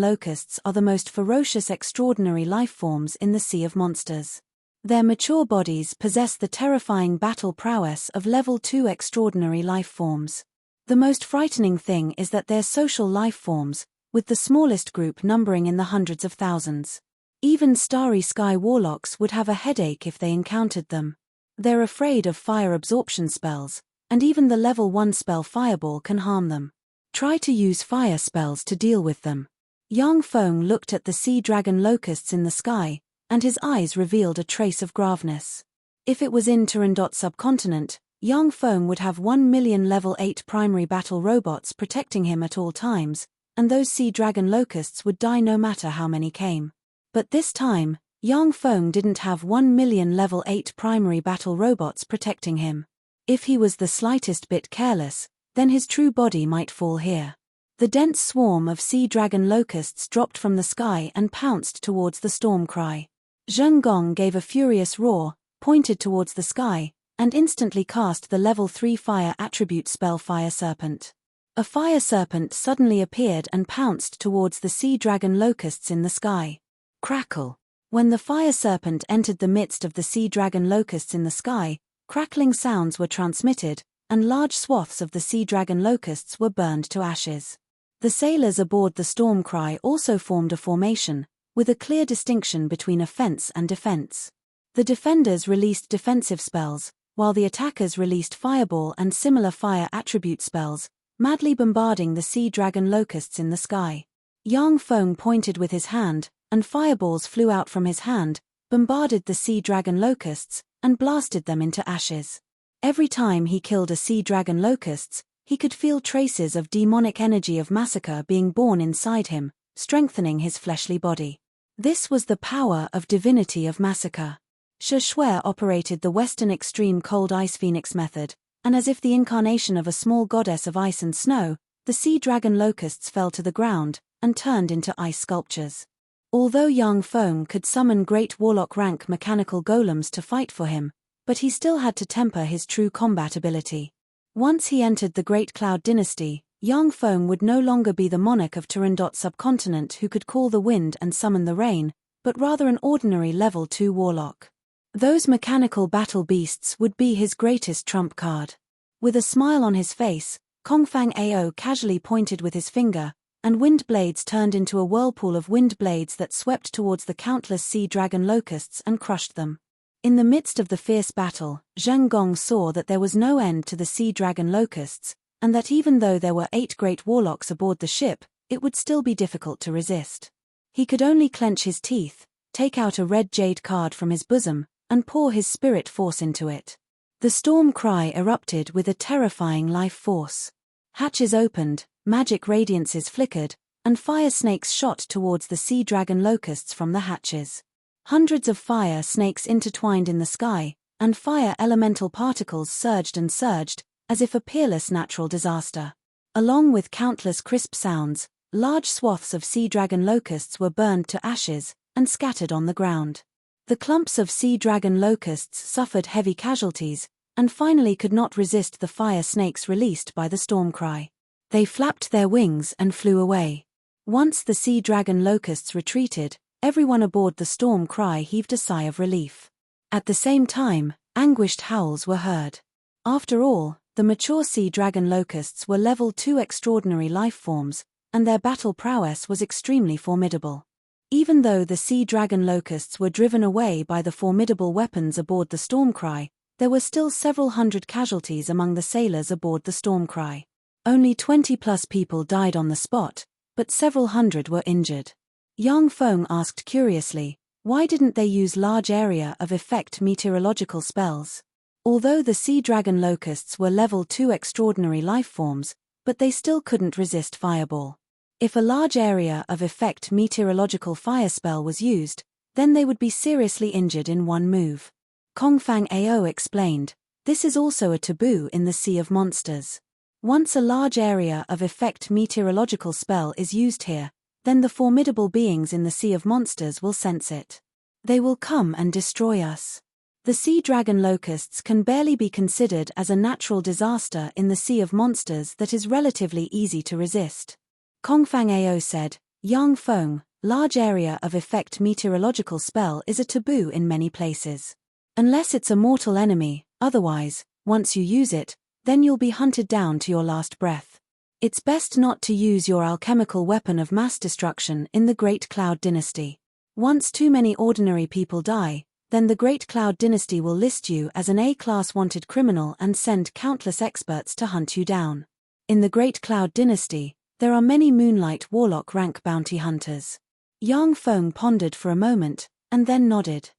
Speaker 1: locusts are the most ferocious extraordinary life forms in the Sea of Monsters. Their mature bodies possess the terrifying battle prowess of level 2 extraordinary life forms. The most frightening thing is that they're social life forms, with the smallest group numbering in the hundreds of thousands. Even starry sky warlocks would have a headache if they encountered them. They're afraid of fire absorption spells, and even the level 1 spell Fireball can harm them. Try to use fire spells to deal with them. Yang Feng looked at the sea dragon locusts in the sky, and his eyes revealed a trace of graveness. If it was in Turandot subcontinent, Yang Feng would have 1 million level 8 primary battle robots protecting him at all times, and those sea dragon locusts would die no matter how many came. But this time, Yang Feng didn't have 1 million level 8 primary battle robots protecting him. If he was the slightest bit careless, then his true body might fall here. The dense swarm of sea dragon locusts dropped from the sky and pounced towards the storm cry. Zheng Gong gave a furious roar, pointed towards the sky, and instantly cast the level 3 fire attribute spell Fire Serpent. A fire serpent suddenly appeared and pounced towards the sea dragon locusts in the sky. Crackle. When the fire serpent entered the midst of the sea dragon locusts in the sky, crackling sounds were transmitted, and large swaths of the sea dragon locusts were burned to ashes. The sailors aboard the storm cry also formed a formation, with a clear distinction between offense and defense. The defenders released defensive spells, while the attackers released fireball and similar fire attribute spells, madly bombarding the sea dragon locusts in the sky. Yang Feng pointed with his hand, and fireballs flew out from his hand, bombarded the sea dragon locusts, and blasted them into ashes. Every time he killed a sea dragon locusts, he could feel traces of demonic energy of massacre being born inside him, strengthening his fleshly body. This was the power of divinity of massacre. Shi Shui operated the Western extreme cold ice phoenix method, and as if the incarnation of a small goddess of ice and snow, the sea dragon locusts fell to the ground, and turned into ice sculptures. Although young Feng could summon great warlock rank mechanical golems to fight for him, but he still had to temper his true combat ability. Once he entered the Great Cloud Dynasty, young Feng would no longer be the monarch of Turandot subcontinent who could call the wind and summon the rain, but rather an ordinary level 2 warlock. Those mechanical battle beasts would be his greatest trump card. With a smile on his face, Kongfang Ao casually pointed with his finger, and wind blades turned into a whirlpool of wind blades that swept towards the countless sea dragon locusts and crushed them. In the midst of the fierce battle, Zheng Gong saw that there was no end to the sea dragon locusts, and that even though there were 8 great warlocks aboard the ship, it would still be difficult to resist. He could only clench his teeth, take out a red jade card from his bosom, and pour his spirit force into it. The storm cry erupted with a terrifying life force. Hatches opened, magic radiances flickered, and fire snakes shot towards the sea dragon locusts from the hatches. Hundreds of fire snakes intertwined in the sky, and fire elemental particles surged and surged, as if a peerless natural disaster. Along with countless crisp sounds, large swaths of sea dragon locusts were burned to ashes, and scattered on the ground. The clumps of sea dragon locusts suffered heavy casualties, and finally could not resist the fire snakes released by the storm cry. They flapped their wings and flew away. Once the sea dragon locusts retreated, everyone aboard the storm cry heaved a sigh of relief. At the same time, anguished howls were heard. After all, the mature sea dragon locusts were level 2 extraordinary life forms, and their battle prowess was extremely formidable. Even though the sea dragon locusts were driven away by the formidable weapons aboard the Stormcry, there were still several hundred casualties among the sailors aboard the Stormcry. Only 20+ people died on the spot, but several hundred were injured. Yang Feng asked curiously, why didn't they use large area of effect meteorological spells? Although the sea dragon locusts were level 2 extraordinary life forms, but they still couldn't resist fireball. If a large area of effect meteorological fire spell was used, then they would be seriously injured in one move. Kongfang Ao explained, this is also a taboo in the Sea of Monsters. Once a large area of effect meteorological spell is used here, then the formidable beings in the Sea of Monsters will sense it. They will come and destroy us. The sea dragon locusts can barely be considered as a natural disaster in the Sea of Monsters that is relatively easy to resist. Kongfang Ao said, Yang Feng, large area of effect meteorological spell is a taboo in many places. Unless it's a mortal enemy, otherwise, once you use it, then you'll be hunted down to your last breath. It's best not to use your alchemical weapon of mass destruction in the Great Cloud Dynasty. Once too many ordinary people die, then the Great Cloud Dynasty will list you as an A-class wanted criminal and send countless experts to hunt you down. In the Great Cloud Dynasty, there are many Moonlight Warlock rank bounty hunters. Yang Feng pondered for a moment, and then nodded.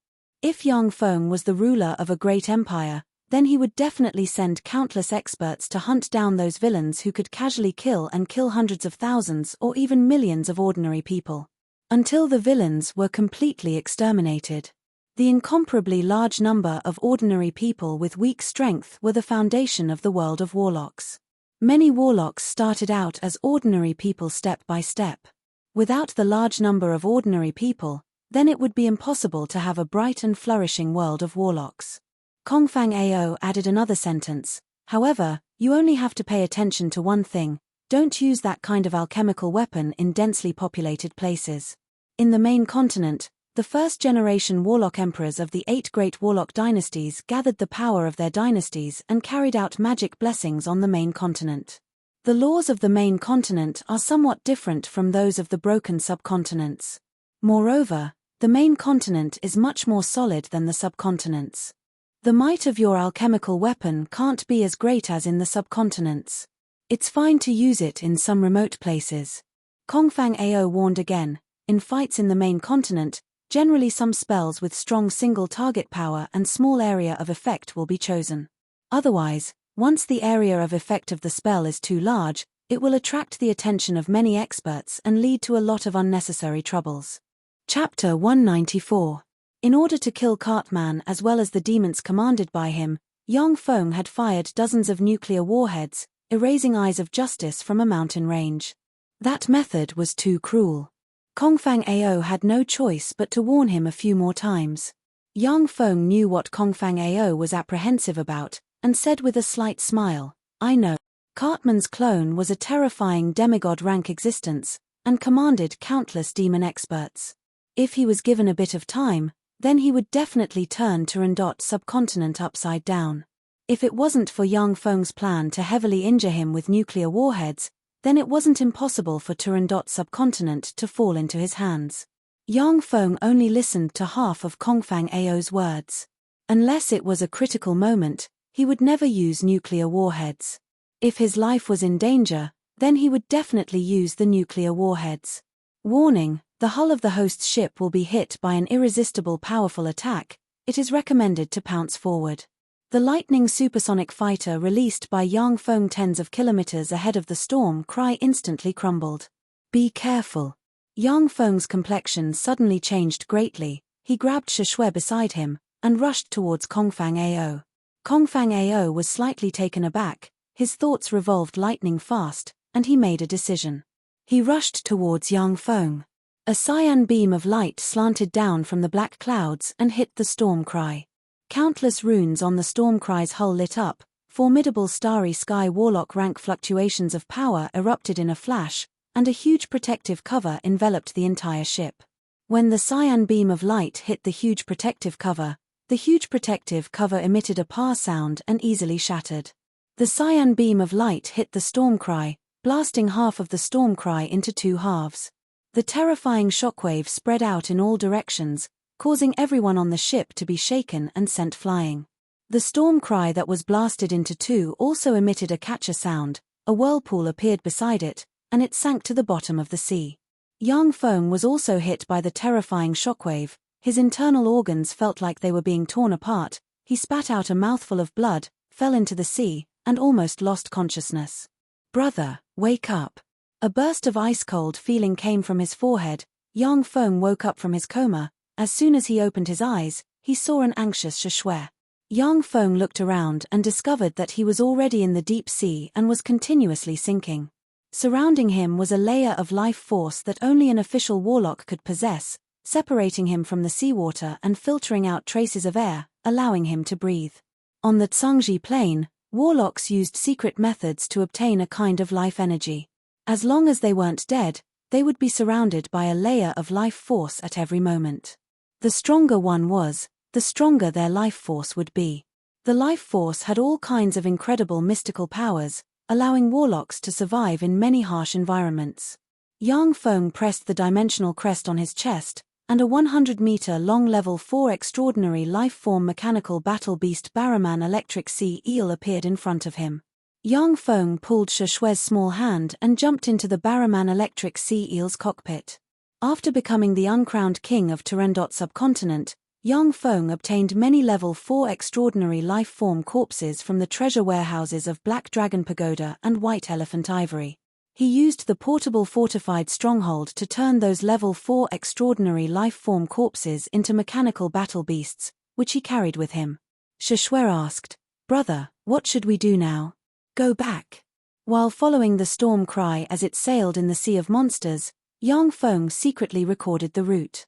Speaker 1: If Yang Feng was the ruler of a great empire, then he would definitely send countless experts to hunt down those villains who could casually kill hundreds of thousands or even millions of ordinary people. Until the villains were completely exterminated. The incomparably large number of ordinary people with weak strength were the foundation of the world of warlocks. Many warlocks started out as ordinary people step by step. Without the large number of ordinary people, then it would be impossible to have a bright and flourishing world of warlocks. Kongfang Ao added another sentence, however, you only have to pay attention to one thing, don't use that kind of alchemical weapon in densely populated places. In the main continent, the first-generation warlock emperors of the 8 great warlock dynasties gathered the power of their dynasties and carried out magic blessings on the main continent. The laws of the main continent are somewhat different from those of the broken subcontinents. Moreover, the main continent is much more solid than the subcontinents. The might of your alchemical weapon can't be as great as in the subcontinents. It's fine to use it in some remote places. Kongfang Ao warned again, In fights in the main continent, generally some spells with strong single target power and small area of effect will be chosen. Otherwise, once the area of effect of the spell is too large, it will attract the attention of many experts and lead to a lot of unnecessary troubles. Chapter 194. In order to kill Cartman as well as the demons commanded by him, Yang Feng had fired dozens of nuclear warheads, erasing eyes of justice from a mountain range. That method was too cruel. Kongfang Ao had no choice but to warn him a few more times. Yang Feng knew what Kongfang Ao was apprehensive about, and said with a slight smile, "I know." Cartman's clone was a terrifying demigod-rank existence, and commanded countless demon experts. If he was given a bit of time, then he would definitely turn Turandot subcontinent upside down. If it wasn't for Yang Feng's plan to heavily injure him with nuclear warheads, then it wasn't impossible for Turandot subcontinent to fall into his hands. Yang Feng only listened to half of Kongfang Ao's words. Unless it was a critical moment, he would never use nuclear warheads. If his life was in danger, then he would definitely use the nuclear warheads. Warning: the hull of the host's ship will be hit by an irresistible powerful attack. It is recommended to pounce forward. The lightning supersonic fighter released by Yang Feng tens of kilometers ahead of the storm cry instantly crumbled. Be careful. Yang Feng's complexion suddenly changed greatly. He grabbed Shishui beside him and rushed towards Kongfang Ao. Kongfang Ao was slightly taken aback. His thoughts revolved lightning fast, and he made a decision. He rushed towards Yang Feng. A cyan beam of light slanted down from the black clouds and hit the storm cry. Countless runes on the storm cry's hull lit up, formidable starry sky warlock rank fluctuations of power erupted in a flash, and a huge protective cover enveloped the entire ship. When the cyan beam of light hit the huge protective cover emitted a pa sound and easily shattered. The cyan beam of light hit the storm cry, blasting half of the storm cry into two halves. The terrifying shockwave spread out in all directions, causing everyone on the ship to be shaken and sent flying. The storm cry that was blasted into two also emitted a catcher sound. A whirlpool appeared beside it, and it sank to the bottom of the sea. Yang Feng was also hit by the terrifying shockwave. His internal organs felt like they were being torn apart. He spat out a mouthful of blood, fell into the sea, and almost lost consciousness. "Brother, wake up." A burst of ice-cold feeling came from his forehead. Yang Feng woke up from his coma. As soon as he opened his eyes, he saw an anxious Shishui. Yang Feng looked around and discovered that he was already in the deep sea and was continuously sinking. Surrounding him was a layer of life force that only an official warlock could possess, separating him from the seawater and filtering out traces of air, allowing him to breathe. On the Tsangji plane, warlocks used secret methods to obtain a kind of life energy. As long as they weren't dead, they would be surrounded by a layer of life force at every moment. The stronger one was, the stronger their life force would be. The life force had all kinds of incredible mystical powers, allowing warlocks to survive in many harsh environments. Yang Feng pressed the dimensional crest on his chest, and a 100-meter-long level 4 extraordinary life-form mechanical battle beast Barraman electric sea eel appeared in front of him. Yang Feng pulled Shishui's small hand and jumped into the Barraman electric sea eel's cockpit. After becoming the uncrowned king of Turandot subcontinent, Yang Feng obtained many level 4 extraordinary life-form corpses from the treasure warehouses of Black Dragon Pagoda and White Elephant Ivory. He used the portable fortified stronghold to turn those level 4 extraordinary life-form corpses into mechanical battle beasts, which he carried with him. Shishui asked, "Brother, what should we do now?" "Go back." While following the storm cry as it sailed in the Sea of Monsters, Yang Feng secretly recorded the route.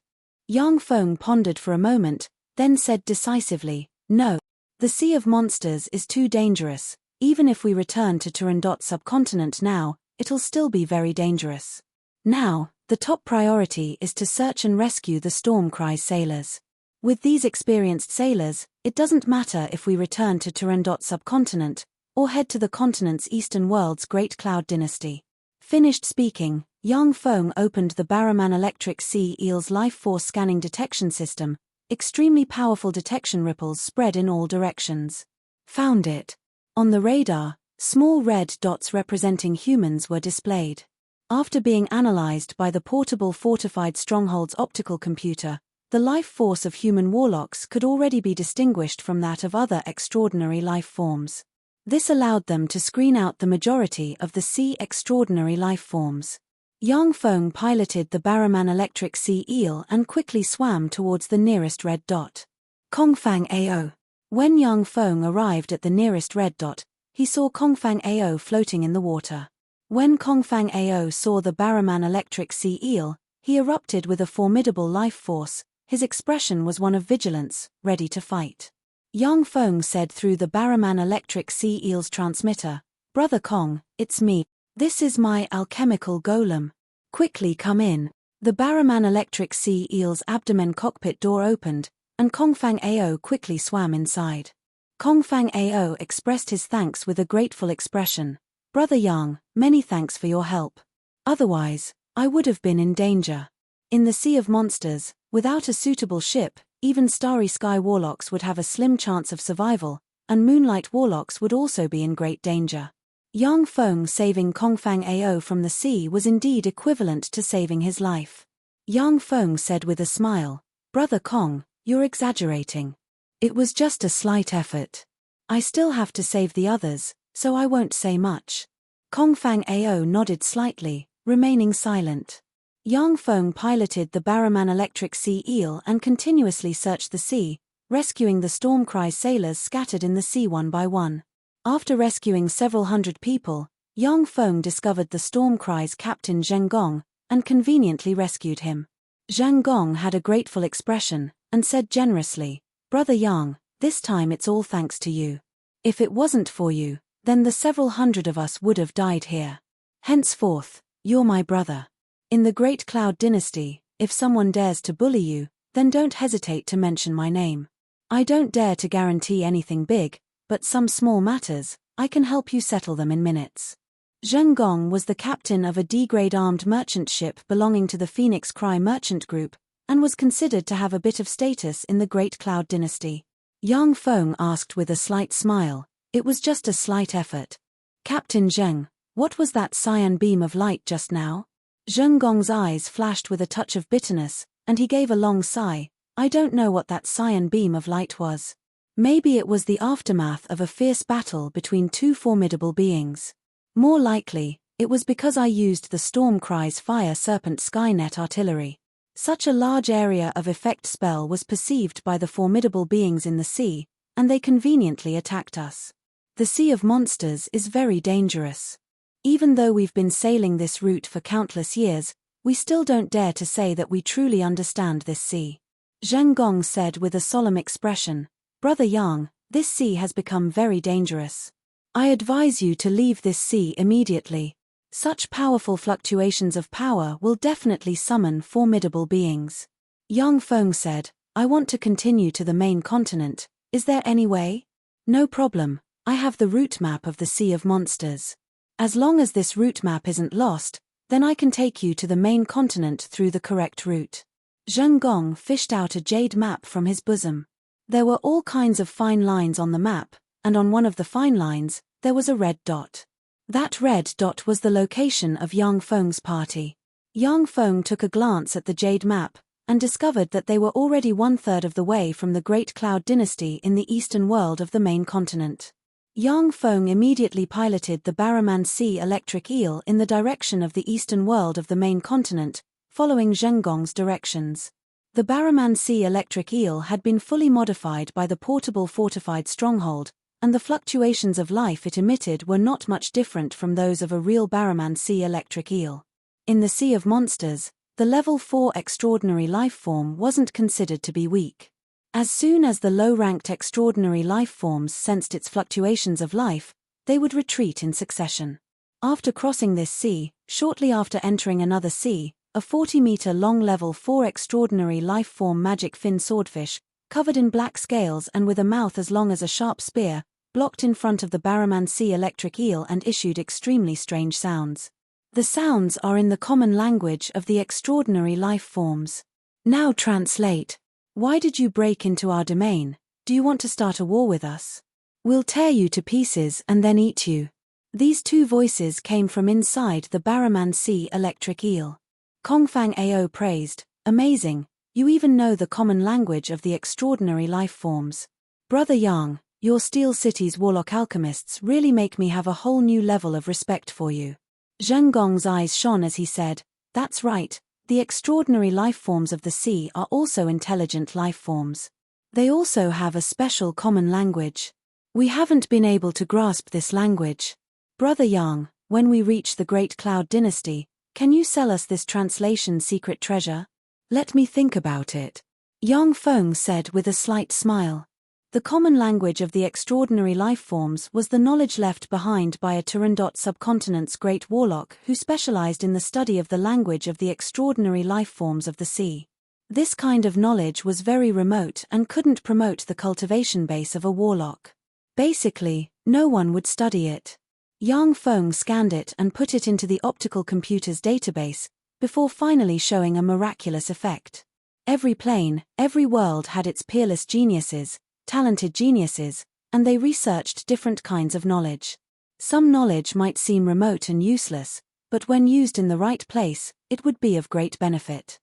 Speaker 1: Yang Feng pondered for a moment, then said decisively, "No. The Sea of Monsters is too dangerous. Even if we return to Turandot subcontinent now, it'll still be very dangerous. Now, the top priority is to search and rescue the Storm Cry's sailors. With these experienced sailors, it doesn't matter if we return to Turandot subcontinent, or head to the continent's eastern world's Great Cloud Dynasty." Finished speaking, Yang Feng opened the Barraman electric sea eel's life force scanning detection system. Extremely powerful detection ripples spread in all directions. Found it. On the radar, small red dots representing humans were displayed. After being analyzed by the portable fortified stronghold's optical computer, the life force of human warlocks could already be distinguished from that of other extraordinary life forms. This allowed them to screen out the majority of the sea extraordinary life forms. Yang Feng piloted the Barraman electric sea eel and quickly swam towards the nearest red dot. Kongfang Ao. When Yang Feng arrived at the nearest red dot, he saw Kongfang Ao floating in the water. When Kongfang Ao saw the Barraman electric sea eel, he erupted with a formidable life force. His expression was one of vigilance, ready to fight. Yang Feng said through the Barraman electric sea eel's transmitter, "Brother Kong, it's me. This is my alchemical golem. Quickly come in." The Barraman electric sea eel's abdomen cockpit door opened, and Kongfang Ao quickly swam inside. Kongfang Ao expressed his thanks with a grateful expression. "Brother Yang, many thanks for your help. Otherwise, I would have been in danger." In the Sea of Monsters, without a suitable ship, even Starry Sky warlocks would have a slim chance of survival, and Moonlight warlocks would also be in great danger. Yang Feng saving Kongfang Ao from the sea was indeed equivalent to saving his life. Yang Feng said with a smile, "Brother Kong, you're exaggerating. It was just a slight effort. I still have to save the others, so I won't say much." Kongfang Ao nodded slightly, remaining silent. Yang Feng piloted the Barraman electric sea eel and continuously searched the sea, rescuing the Stormcry sailors scattered in the sea one by one. After rescuing several hundred people, Yang Feng discovered the Stormcry's captain Zheng Gong, and conveniently rescued him. Zheng Gong had a grateful expression, and said generously, "Brother Yang, this time it's all thanks to you. If it wasn't for you, then the several hundred of us would have died here. Henceforth, you're my brother. In the Great Cloud Dynasty, if someone dares to bully you, then don't hesitate to mention my name. I don't dare to guarantee anything big, but some small matters, I can help you settle them in minutes." Zheng Gong was the captain of a D-grade armed merchant ship belonging to the Phoenix Cry Merchant Group, and was considered to have a bit of status in the Great Cloud Dynasty. Yang Feng asked with a slight smile, "It was just a slight effort. Captain Zheng, what was that cyan beam of light just now?" Zheng Gong's eyes flashed with a touch of bitterness, and he gave a long sigh. "I don't know what that cyan beam of light was. Maybe it was the aftermath of a fierce battle between two formidable beings. More likely, it was because I used the Stormcry's Fire Serpent Skynet artillery. Such a large area of effect spell was perceived by the formidable beings in the sea, and they conveniently attacked us. The Sea of Monsters is very dangerous. Even though we've been sailing this route for countless years, we still don't dare to say that we truly understand this sea." Zheng Gong said with a solemn expression, "Brother Yang, this sea has become very dangerous. I advise you to leave this sea immediately. Such powerful fluctuations of power will definitely summon formidable beings." Yang Feng said, "I want to continue to the main continent. Is there any way?" "No problem. I have the route map of the Sea of Monsters. As long as this route map isn't lost, then I can take you to the main continent through the correct route." Zheng Gong fished out a jade map from his bosom. There were all kinds of fine lines on the map, and on one of the fine lines, there was a red dot. That red dot was the location of Yang Feng's party. Yang Feng took a glance at the jade map, and discovered that they were already 1/3 of the way from the Great Cloud Dynasty in the eastern world of the main continent. Yang Feng immediately piloted the Barraman Sea electric eel in the direction of the eastern world of the main continent, following Zheng Gong's directions. The Barraman Sea electric eel had been fully modified by the portable fortified stronghold, and the fluctuations of life it emitted were not much different from those of a real Barraman Sea electric eel. In the Sea of Monsters, the level 4 extraordinary life form wasn't considered to be weak. As soon as the low-ranked extraordinary life forms sensed its fluctuations of life, they would retreat in succession. After crossing this sea, shortly after entering another sea, a 40-meter-long level 4 extraordinary life form magic fin swordfish, covered in black scales and with a mouth as long as a sharp spear, blocked in front of the Barraman Sea electric eel and issued extremely strange sounds. The sounds are in the common language of the extraordinary life forms. Now translate. Why did you break into our domain? Do you want to start a war with us? We'll tear you to pieces and then eat you. These two voices came from inside the Barraman Sea electric eel. Kongfang Ao praised, "Amazing, you even know the common language of the extraordinary life forms. Brother Yang, your Steel City's warlock alchemists really make me have a whole new level of respect for you." Zheng Gong's eyes shone as he said, "That's right, the extraordinary life forms of the sea are also intelligent life forms. They also have a special common language. We haven't been able to grasp this language. Brother Yang, when we reach the Great Cloud Dynasty, can you sell us this translation secret treasure? Let me think about it," Yang Feng said with a slight smile. The common language of the extraordinary life forms was the knowledge left behind by a Turandot subcontinent's great warlock who specialized in the study of the language of the extraordinary life forms of the sea. This kind of knowledge was very remote and couldn't promote the cultivation base of a warlock. Basically, no one would study it. Yang Feng scanned it and put it into the optical computer's database, before finally showing a miraculous effect. Every plane, every world had its peerless geniuses, talented geniuses, and they researched different kinds of knowledge. Some knowledge might seem remote and useless, but when used in the right place, it would be of great benefit.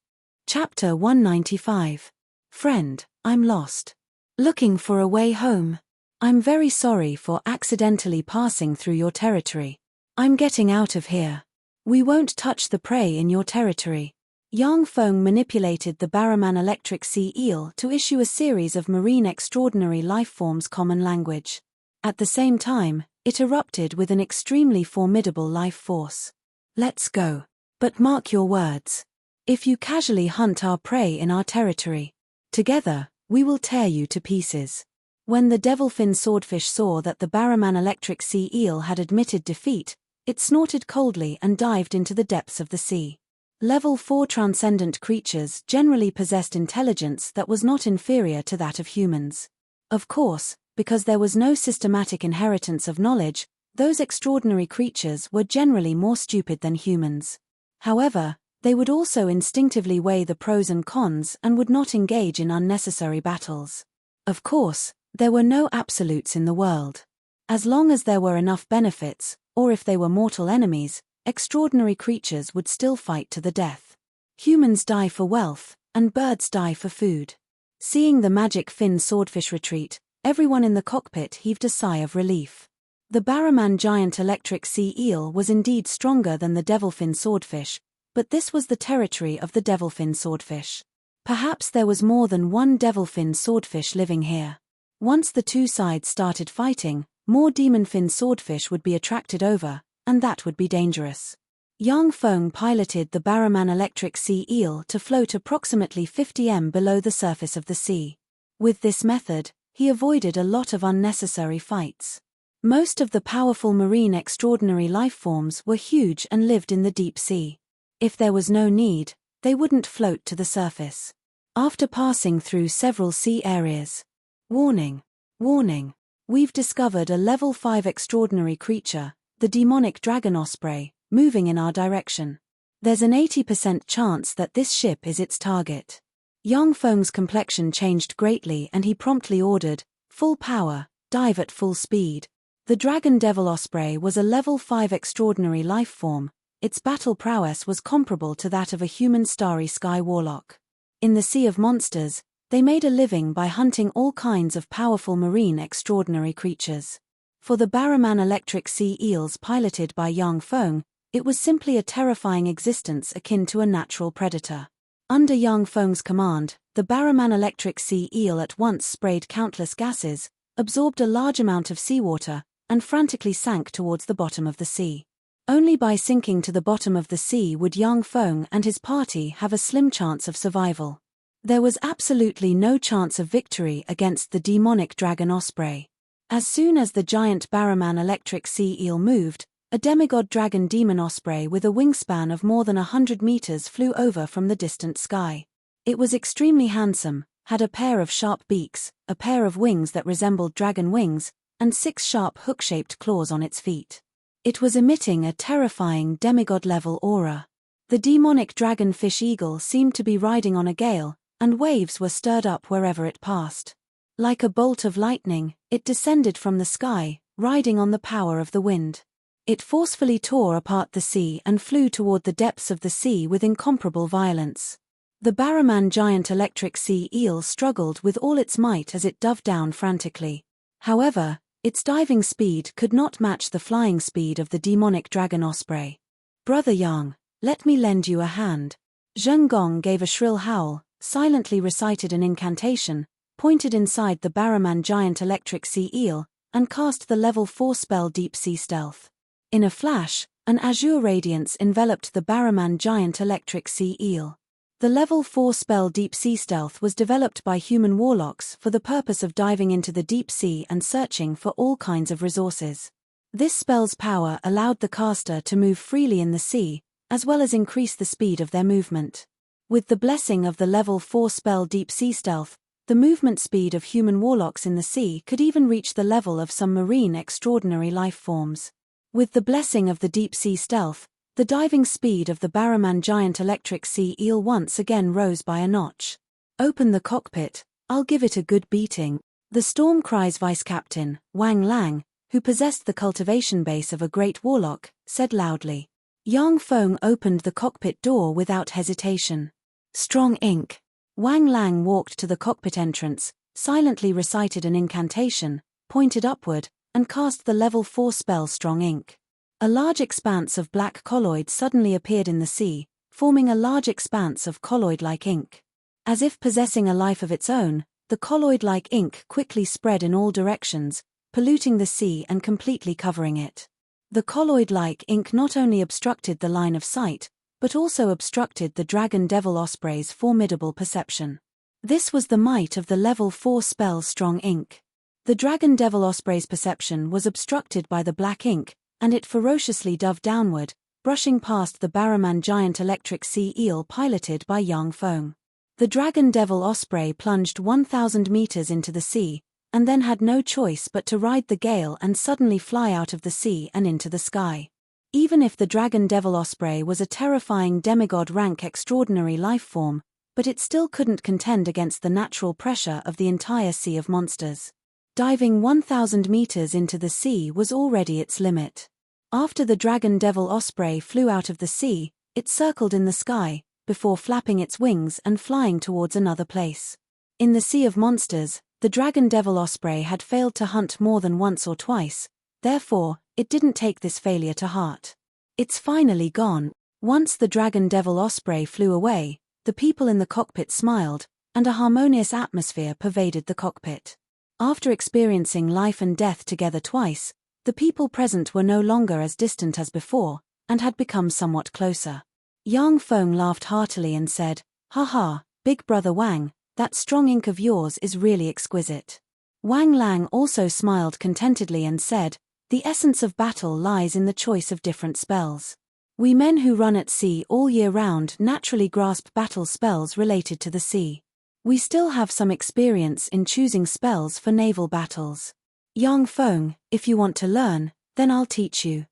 Speaker 1: Chapter 195. Friend, I'm lost. Looking for a way home. I'm very sorry for accidentally passing through your territory. I'm getting out of here. We won't touch the prey in your territory. Yang Feng manipulated the Barraman electric sea eel to issue a series of marine extraordinary life forms common language. At the same time, it erupted with an extremely formidable life force. Let's go. But mark your words. If you casually hunt our prey in our territory, together, we will tear you to pieces. When the devilfin swordfish saw that the Barraman electric sea eel had admitted defeat, it snorted coldly and dived into the depths of the sea. Level 4 transcendent creatures generally possessed intelligence that was not inferior to that of humans. Of course, because there was no systematic inheritance of knowledge, those extraordinary creatures were generally more stupid than humans. However, they would also instinctively weigh the pros and cons and would not engage in unnecessary battles. Of course, there were no absolutes in the world. As long as there were enough benefits, or if they were mortal enemies, extraordinary creatures would still fight to the death. Humans die for wealth, and birds die for food. Seeing the magic fin swordfish retreat, everyone in the cockpit heaved a sigh of relief. The Barraman giant electric sea eel was indeed stronger than the devilfin swordfish, but this was the territory of the devilfin swordfish. Perhaps there was more than one devilfin swordfish living here. Once the two sides started fighting, more demonfin swordfish would be attracted over, and that would be dangerous. Yang Feng piloted the Barraman electric sea eel to float approximately 50 m below the surface of the sea. With this method, he avoided a lot of unnecessary fights. Most of the powerful marine extraordinary life forms were huge and lived in the deep sea. If there was no need, they wouldn't float to the surface. After passing through several sea areas. Warning! Warning! We've discovered a level 5 extraordinary creature, the demonic dragon osprey, moving in our direction. There's an 80% chance that this ship is its target. Yang Feng's complexion changed greatly and he promptly ordered, "Full power, dive at full speed." The dragon devil osprey was a level 5 extraordinary life form. Its battle prowess was comparable to that of a human starry sky warlock. In the Sea of Monsters, they made a living by hunting all kinds of powerful marine extraordinary creatures. For the Barraman electric sea eels piloted by Yang Feng, it was simply a terrifying existence akin to a natural predator. Under Yang Feng's command, the Barraman electric sea eel at once sprayed countless gases, absorbed a large amount of seawater, and frantically sank towards the bottom of the sea. Only by sinking to the bottom of the sea would Yang Feng and his party have a slim chance of survival. There was absolutely no chance of victory against the demonic dragon osprey. As soon as the giant Barraman electric sea eel moved, a demigod dragon demon osprey with a wingspan of more than 100 meters flew over from the distant sky. It was extremely handsome, had a pair of sharp beaks, a pair of wings that resembled dragon wings, and 6 sharp hook-shaped claws on its feet. It was emitting a terrifying demigod-level aura. The demonic dragon-fish eagle seemed to be riding on a gale, and waves were stirred up wherever it passed. Like a bolt of lightning, it descended from the sky, riding on the power of the wind. It forcefully tore apart the sea and flew toward the depths of the sea with incomparable violence. The Barrowman giant electric sea eel struggled with all its might as it dove down frantically. However, its diving speed could not match the flying speed of the demonic dragon osprey. "Brother Yang, let me lend you a hand." Zheng Gong gave a shrill howl, silently recited an incantation, pointed inside the Barrowman giant electric sea eel, and cast the level 4 spell Deep Sea Stealth. In a flash, an azure radiance enveloped the Barrowman giant electric sea eel. The level 4 spell Deep Sea Stealth was developed by human warlocks for the purpose of diving into the deep sea and searching for all kinds of resources. This spell's power allowed the caster to move freely in the sea, as well as increase the speed of their movement. With the blessing of the level 4 spell Deep Sea Stealth, the movement speed of human warlocks in the sea could even reach the level of some marine extraordinary life forms. With the blessing of the Deep Sea Stealth, the diving speed of the Barrowman giant electric sea eel once again rose by a notch. "Open the cockpit, I'll give it a good beating," the Storm Cry's vice captain, Wang Lang, who possessed the cultivation base of a great warlock, said loudly. Yang Feng opened the cockpit door without hesitation. "Strong ink." Wang Lang walked to the cockpit entrance, silently recited an incantation, pointed upward, and cast the level 4 spell Strong Ink. A large expanse of black colloid suddenly appeared in the sea, forming a large expanse of colloid-like ink. As if possessing a life of its own, the colloid-like ink quickly spread in all directions, polluting the sea and completely covering it. The colloid-like ink not only obstructed the line of sight, but also obstructed the dragon devil osprey's formidable perception. This was the might of the level 4 spell Strong Ink. The dragon devil osprey's perception was obstructed by the black ink, and it ferociously dove downward, brushing past the Barrowman giant electric sea eel piloted by Yang Feng. The dragon devil osprey plunged 1,000 meters into the sea, and then had no choice but to ride the gale and suddenly fly out of the sea and into the sky. Even if the dragon devil osprey was a terrifying demigod-rank extraordinary life form, but it still couldn't contend against the natural pressure of the entire sea of monsters. Diving 1,000 meters into the sea was already its limit. After the dragon devil osprey flew out of the sea, it circled in the sky, before flapping its wings and flying towards another place. In the sea of monsters, the dragon devil osprey had failed to hunt more than once or twice, therefore, it didn't take this failure to heart. "It's finally gone." Once the dragon devil osprey flew away, the people in the cockpit smiled, and a harmonious atmosphere pervaded the cockpit. After experiencing life and death together twice, the people present were no longer as distant as before, and had become somewhat closer. Yang Feng laughed heartily and said, "Haha, big brother Wang, that strong ink of yours is really exquisite." Wang Lang also smiled contentedly and said, "The essence of battle lies in the choice of different spells. We men who run at sea all year round naturally grasp battle spells related to the sea. We still have some experience in choosing spells for naval battles. Yang Feng, if you want to learn, then I'll teach you."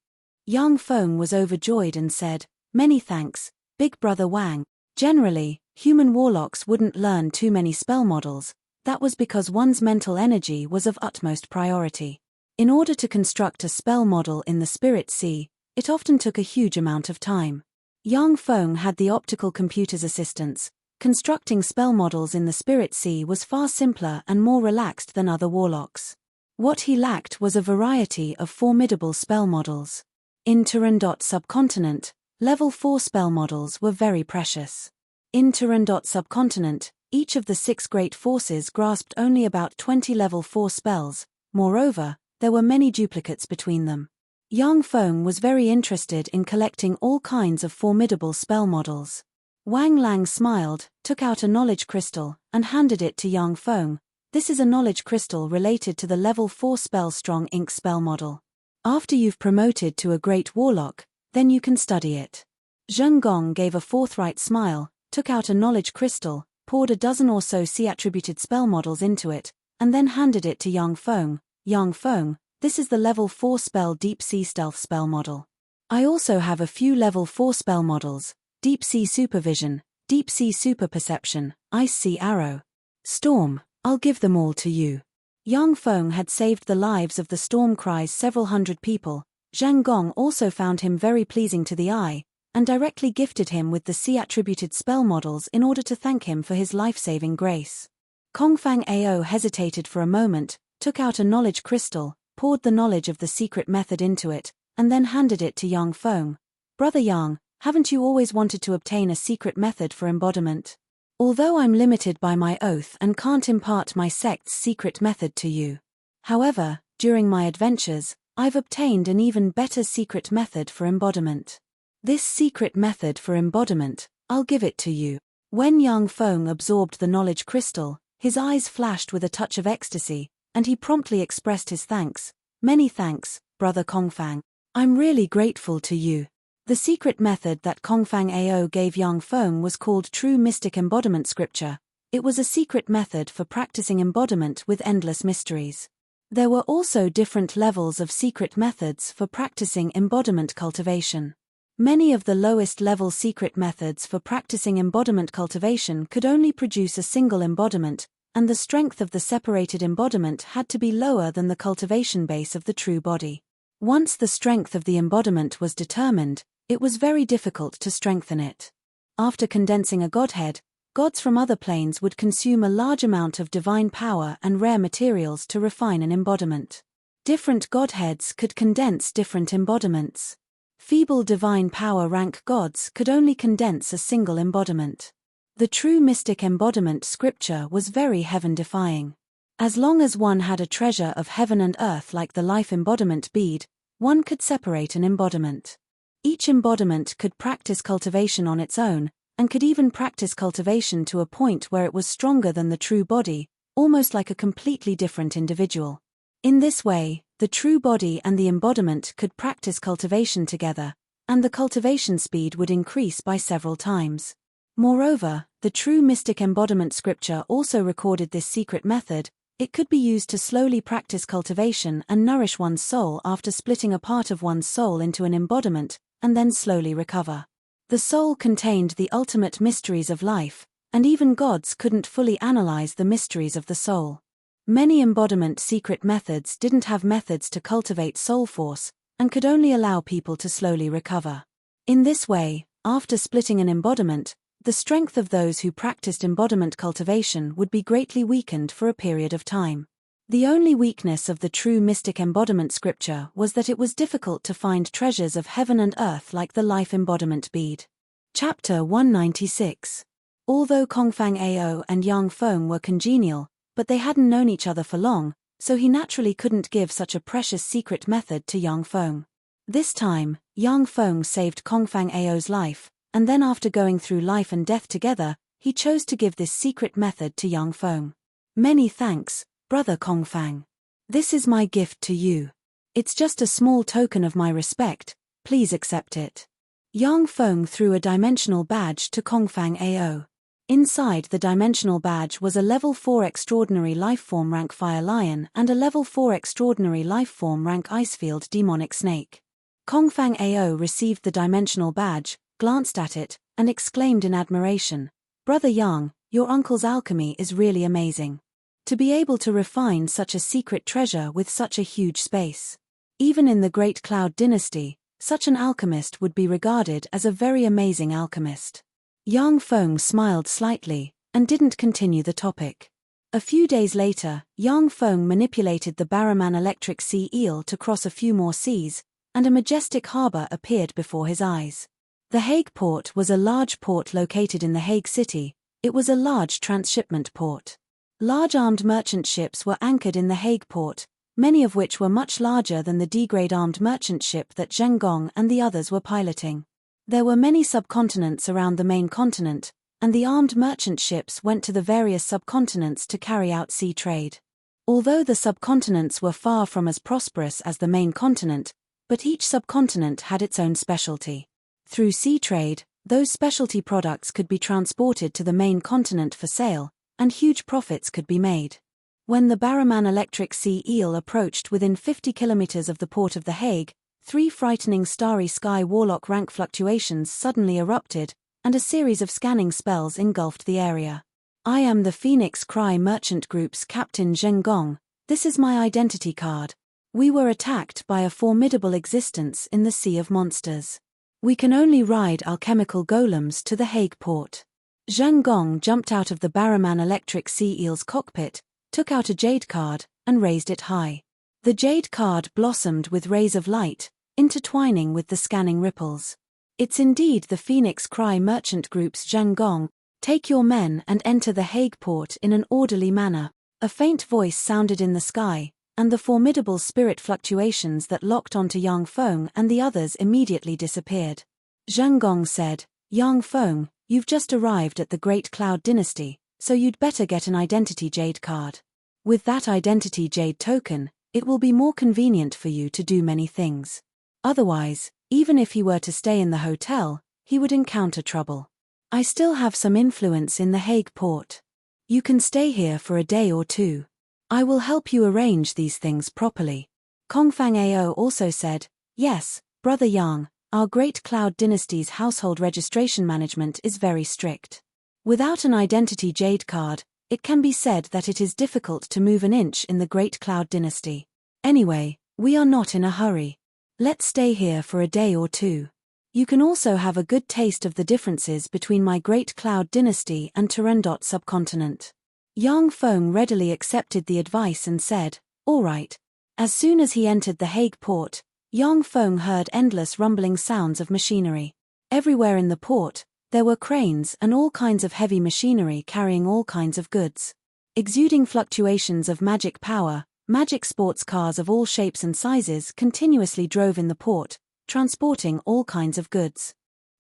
Speaker 1: Yang Feng was overjoyed and said, "Many thanks, big brother Wang." Generally, human warlocks wouldn't learn too many spell models. That was because one's mental energy was of utmost priority. In order to construct a spell model in the spirit sea, it often took a huge amount of time. Yang Feng had the optical computer's assistance. Constructing spell models in the spirit sea was far simpler and more relaxed than other warlocks. What he lacked was a variety of formidable spell models. In Turandot subcontinent, level 4 spell models were very precious. In Turandot subcontinent, each of the 6 great forces grasped only about 20 level 4 spells. Moreover, there were many duplicates between them. Yang Feng was very interested in collecting all kinds of formidable spell models. Wang Lang smiled, took out a knowledge crystal, and handed it to Yang Feng. "This is a knowledge crystal related to the level 4 spell Strong Ink spell model. After you've promoted to a great warlock, then you can study it." Zheng Gong gave a forthright smile, took out a knowledge crystal, poured a dozen or so sea-attributed spell models into it, and then handed it to Yang Feng. "Yang Feng, this is the level 4 spell Deep Sea Stealth spell model. I also have a few level 4 spell models. Deep Sea Supervision, Deep Sea Super Perception, Ice Sea Arrow. Storm, I'll give them all to you." Yang Feng had saved the lives of the Storm Cry's several hundred people, Zhang Gong also found him very pleasing to the eye, and directly gifted him with the sea-attributed spell models in order to thank him for his life-saving grace. Kongfang Ao hesitated for a moment, took out a knowledge crystal, poured the knowledge of the secret method into it, and then handed it to Yang Feng. "Brother Yang, haven't you always wanted to obtain a secret method for embodiment? Although I'm limited by my oath and can't impart my sect's secret method to you. However, during my adventures, I've obtained an even better secret method for embodiment. This secret method for embodiment, I'll give it to you." When Yang Feng absorbed the knowledge crystal, his eyes flashed with a touch of ecstasy, and he promptly expressed his thanks. "Many thanks, Brother Kongfang. I'm really grateful to you." The secret method that Kongfang Ao gave Yang Feng was called True Mystic Embodiment Scripture. It was a secret method for practicing embodiment with endless mysteries. There were also different levels of secret methods for practicing embodiment cultivation. Many of the lowest level secret methods for practicing embodiment cultivation could only produce a single embodiment, and the strength of the separated embodiment had to be lower than the cultivation base of the true body. Once the strength of the embodiment was determined, it was very difficult to strengthen it. After condensing a godhead, gods from other planes would consume a large amount of divine power and rare materials to refine an embodiment. Different godheads could condense different embodiments. Feeble divine power rank gods could only condense a single embodiment. The true mystic embodiment scripture was very heaven-defying. As long as one had a treasure of heaven and earth like the life embodiment bead, one could separate an embodiment. Each embodiment could practice cultivation on its own, and could even practice cultivation to a point where it was stronger than the true body, almost like a completely different individual. In this way, the true body and the embodiment could practice cultivation together, and the cultivation speed would increase by several times. Moreover, the true mystic embodiment scripture also recorded this secret method. It could be used to slowly practice cultivation and nourish one's soul after splitting a part of one's soul into an embodiment, and then slowly recover. The soul contained the ultimate mysteries of life, and even gods couldn't fully analyze the mysteries of the soul. Many embodiment secret methods didn't have methods to cultivate soul force, and could only allow people to slowly recover. In this way, after splitting an embodiment, the strength of those who practiced embodiment cultivation would be greatly weakened for a period of time. The only weakness of the true mystic embodiment scripture was that it was difficult to find treasures of heaven and earth like the life embodiment bead. Chapter 196. Although Kongfang Ao and Yang Feng were congenial, but they hadn't known each other for long, so he naturally couldn't give such a precious secret method to Yang Feng. This time, Yang Feng saved Kongfang Ao's life, and then after going through life and death together, he chose to give this secret method to Yang Feng. "Many thanks, Brother Kongfang. This is my gift to you. It's just a small token of my respect, please accept it." Yang Feng threw a dimensional badge to Kongfang Ao. Inside the dimensional badge was a level 4 extraordinary lifeform rank fire lion and a level 4 extraordinary lifeform rank icefield demonic snake. Kongfang Ao received the dimensional badge, glanced at it, and exclaimed in admiration, "Brother Yang, your uncle's alchemy is really amazing. To be able to refine such a secret treasure with such a huge space. Even in the Great Cloud Dynasty, such an alchemist would be regarded as a very amazing alchemist." Yang Feng smiled slightly, and didn't continue the topic. A few days later, Yang Feng manipulated the Barraman electric sea eel to cross a few more seas, and a majestic harbor appeared before his eyes. The Hague port was a large port located in the Hague city. It was a large transshipment port. Large armed merchant ships were anchored in the Hague port, many of which were much larger than the D-grade armed merchant ship that Zheng Gong and the others were piloting. There were many subcontinents around the main continent, and the armed merchant ships went to the various subcontinents to carry out sea trade. Although the subcontinents were far from as prosperous as the main continent, but each subcontinent had its own specialty. Through sea trade, those specialty products could be transported to the main continent for sale, and huge profits could be made. When the Barraman electric sea eel approached within 50 kilometers of the port of The Hague, 3 frightening starry sky warlock rank fluctuations suddenly erupted, and a series of scanning spells engulfed the area. "I am the Phoenix Cry Merchant Group's Captain Zheng Gong. This is my identity card. We were attacked by a formidable existence in the Sea of Monsters. We can only ride alchemical golems to the Hague port. Zhang Gong jumped out of the Barraman electric sea eel's cockpit, took out a jade card, and raised it high. The jade card blossomed with rays of light, intertwining with the scanning ripples. It's indeed the Phoenix Cry Merchant Group's Zhang Gong. Take your men and enter the Hague port in an orderly manner. A faint voice sounded in the sky, and the formidable spirit fluctuations that locked onto Yang Feng and the others immediately disappeared. Zhang Gong said, Yang Feng, you've just arrived at the Great Cloud Dynasty, so you'd better get an identity jade card. With that identity jade token, it will be more convenient for you to do many things. Otherwise, even if he were to stay in the hotel, he would encounter trouble. I still have some influence in the Hague port. You can stay here for a day or two. I will help you arrange these things properly. Kongfang Ao also said, Yes, Brother Yang, our Great Cloud Dynasty's household registration management is very strict. Without an identity jade card, it can be said that it is difficult to move an inch in the Great Cloud Dynasty. Anyway, we are not in a hurry. Let's stay here for a day or two. You can also have a good taste of the differences between my Great Cloud Dynasty and Turandot subcontinent. Yang Feng readily accepted the advice and said, All right. As soon as he entered the Hague port, Yang Feng heard endless rumbling sounds of machinery. Everywhere in the port, there were cranes and all kinds of heavy machinery carrying all kinds of goods. Exuding fluctuations of magic power, magic sports cars of all shapes and sizes continuously drove in the port, transporting all kinds of goods.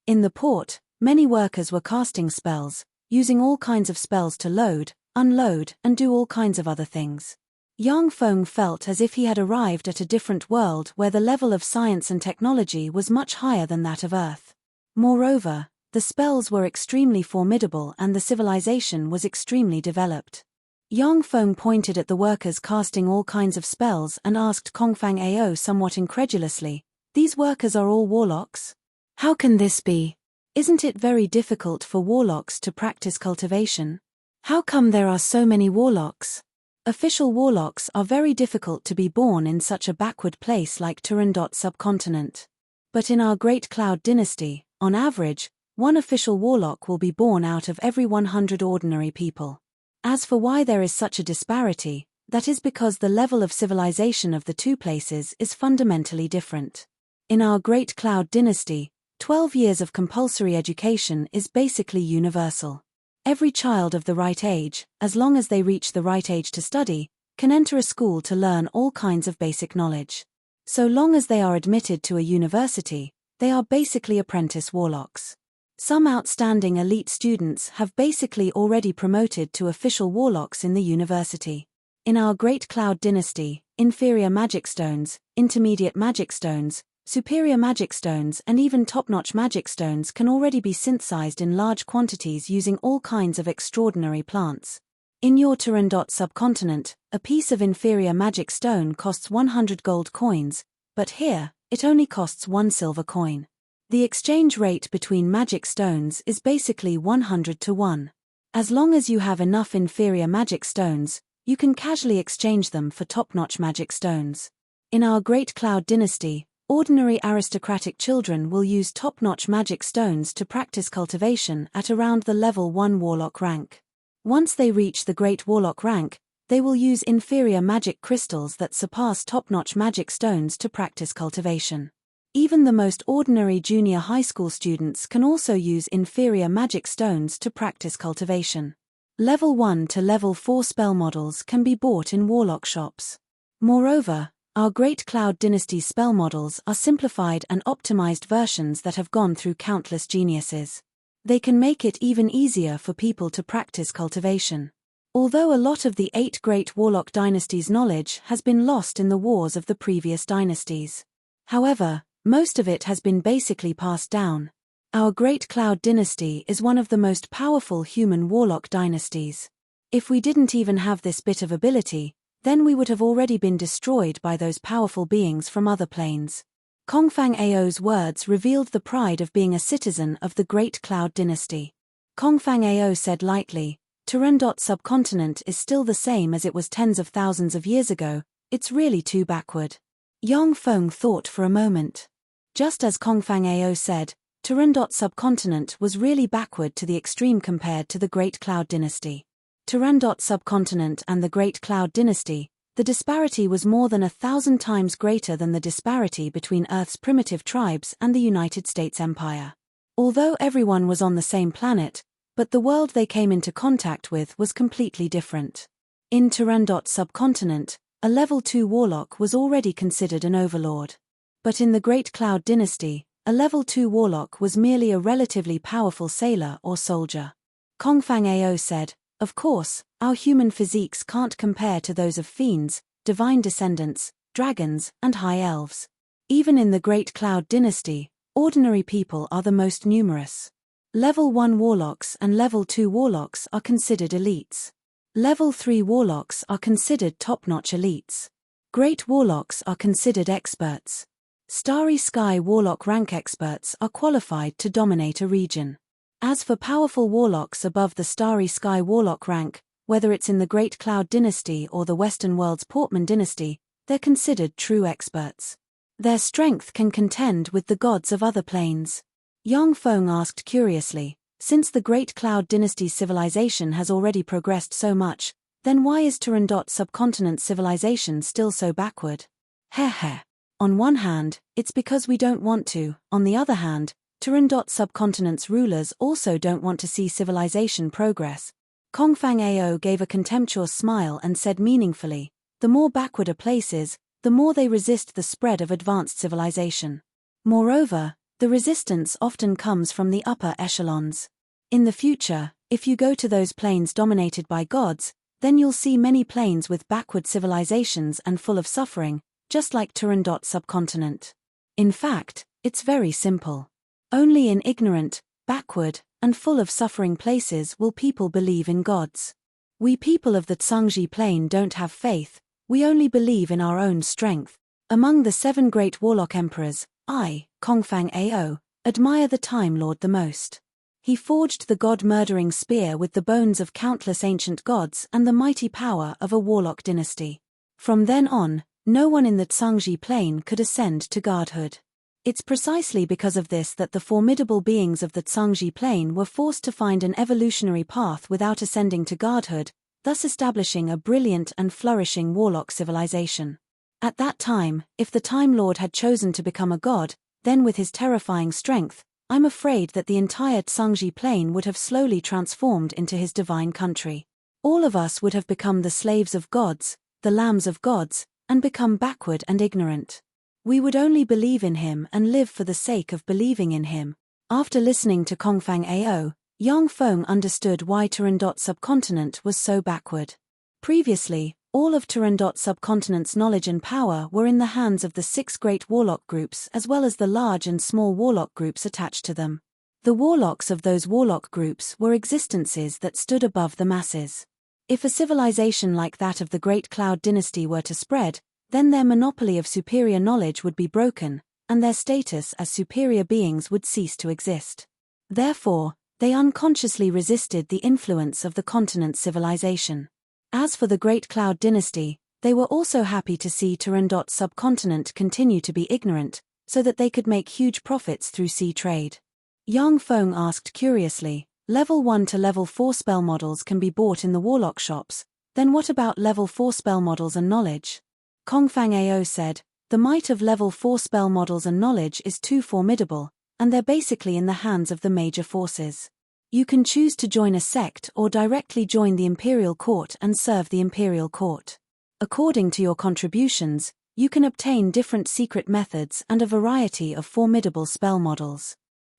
Speaker 1: In the port, many workers were casting spells, using all kinds of spells to load, unload, and do all kinds of other things. Yang Feng felt as if he had arrived at a different world where the level of science and technology was much higher than that of Earth. Moreover, the spells were extremely formidable and the civilization was extremely developed. Yang Feng pointed at the workers casting all kinds of spells and asked Kongfang Ao somewhat incredulously, These workers are all warlocks? How can this be? Isn't it very difficult for warlocks to practice cultivation? How come there are so many warlocks? Official warlocks are very difficult to be born in such a backward place like Turandot subcontinent. But in our Great Cloud Dynasty, on average, one official warlock will be born out of every 100 ordinary people. As for why there is such a disparity, that is because the level of civilization of the two places is fundamentally different. In our Great Cloud Dynasty, 12 years of compulsory education is basically universal. Every child of the right age, as long as they reach the right age to study, can enter a school to learn all kinds of basic knowledge. So long as they are admitted to a university, they are basically apprentice warlocks. Some outstanding elite students have basically already promoted to official warlocks in the university. In our Great Cloud Dynasty, inferior magic stones, intermediate magic stones, superior magic stones and even top-notch magic stones can already be synthesized in large quantities using all kinds of extraordinary plants. In your Turandot subcontinent, a piece of inferior magic stone costs 100 gold coins, but here, it only costs 1 silver coin. The exchange rate between magic stones is basically 100 to 1. As long as you have enough inferior magic stones, you can casually exchange them for top-notch magic stones. In our Great Cloud Dynasty, ordinary aristocratic children will use top-notch magic stones to practice cultivation at around the level 1 warlock rank. Once they reach the Great Warlock rank, they will use inferior magic crystals that surpass top-notch magic stones to practice cultivation. Even the most ordinary junior high school students can also use inferior magic stones to practice cultivation. Level 1 to level 4 spell models can be bought in warlock shops. Moreover, our Great Cloud Dynasty spell models are simplified and optimized versions that have gone through countless geniuses. They can make it even easier for people to practice cultivation. Although a lot of the 8 great warlock dynasties' knowledge has been lost in the wars of the previous dynasties. However, most of it has been basically passed down. Our Great Cloud Dynasty is one of the most powerful human warlock dynasties. If we didn't even have this bit of ability, then we would have already been destroyed by those powerful beings from other planes. Kongfang Ao's words revealed the pride of being a citizen of the Great Cloud Dynasty. Kongfang Ao said lightly, Turandot subcontinent is still the same as it was tens of thousands of years ago, it's really too backward. Yang Feng thought for a moment. Just as Kongfang Ao said, Turandot subcontinent was really backward to the extreme compared to the Great Cloud Dynasty. Turandot subcontinent and the Great Cloud Dynasty, the disparity was more than 1,000 times greater than the disparity between Earth's primitive tribes and the United States Empire. Although everyone was on the same planet, but the world they came into contact with was completely different. In Turandot subcontinent, a level 2 warlock was already considered an overlord. But in the Great Cloud Dynasty, a level 2 warlock was merely a relatively powerful sailor or soldier. Kongfang Ao said, "Of course, our human physiques can't compare to those of fiends, divine descendants, dragons, and high elves. Even in the Great Cloud Dynasty, ordinary people are the most numerous. Level 1 warlocks and level 2 warlocks are considered elites. Level 3 warlocks are considered top-notch elites. Great warlocks are considered experts. Starry Sky warlock rank experts are qualified to dominate a region. As for powerful warlocks above the Starry Sky warlock rank, whether it's in the Great Cloud Dynasty or the Western World's Portman Dynasty, they're considered true experts. Their strength can contend with the gods of other planes." Yang Feng asked curiously, "Since the Great Cloud Dynasty's civilization has already progressed so much, then why is Turandot subcontinent civilization still so backward?" Heh. On one hand, it's because we don't want to. On the other hand, Turandot subcontinent's rulers also don't want to see civilization progress. Kongfang Ao gave a contemptuous smile and said meaningfully, "The more backward a place is, the more they resist the spread of advanced civilization. Moreover, the resistance often comes from the upper echelons. In the future, if you go to those planes dominated by gods, then you'll see many planes with backward civilizations and full of suffering, just like Turandot subcontinent. In fact, it's very simple. Only in ignorant, backward, and full of suffering places will people believe in gods. We people of the Tsangji plane don't have faith, we only believe in our own strength. Among the 7 great warlock emperors, I, Kongfang Ao, admire the Time Lord the most. He forged the god-murdering spear with the bones of countless ancient gods and the mighty power of a warlock dynasty. From then on, no one in the Tsangji plane could ascend to godhood. It's precisely because of this that the formidable beings of the Tsangji plane were forced to find an evolutionary path without ascending to godhood, thus establishing a brilliant and flourishing warlock civilization. At that time, if the Time Lord had chosen to become a god, then with his terrifying strength, I'm afraid that the entire Tsangji plane would have slowly transformed into his divine country. All of us would have become the slaves of gods, the lambs of gods, and become backward and ignorant. We would only believe in him and live for the sake of believing in him." After listening to Kongfang Ao, Yang Feng understood why Turandot subcontinent was so backward. Previously, all of Turandot subcontinent's knowledge and power were in the hands of the 6 great warlock groups as well as the large and small warlock groups attached to them. The warlocks of those warlock groups were existences that stood above the masses. If a civilization like that of the Great Cloud Dynasty were to spread, then their monopoly of superior knowledge would be broken, and their status as superior beings would cease to exist. Therefore, they unconsciously resisted the influence of the continent's civilization. As for the Great Cloud Dynasty, they were also happy to see Turandot subcontinent continue to be ignorant, so that they could make huge profits through sea trade. Yang Feng asked curiously, "Level 1 to level 4 spell models can be bought in the warlock shops, then what about level 4 spell models and knowledge?" Kongfang Ao said, "The might of level 4 spell models and knowledge is too formidable, and they're basically in the hands of the major forces. You can choose to join a sect or directly join the Imperial Court and serve the Imperial Court. According to your contributions, you can obtain different secret methods and a variety of formidable spell models."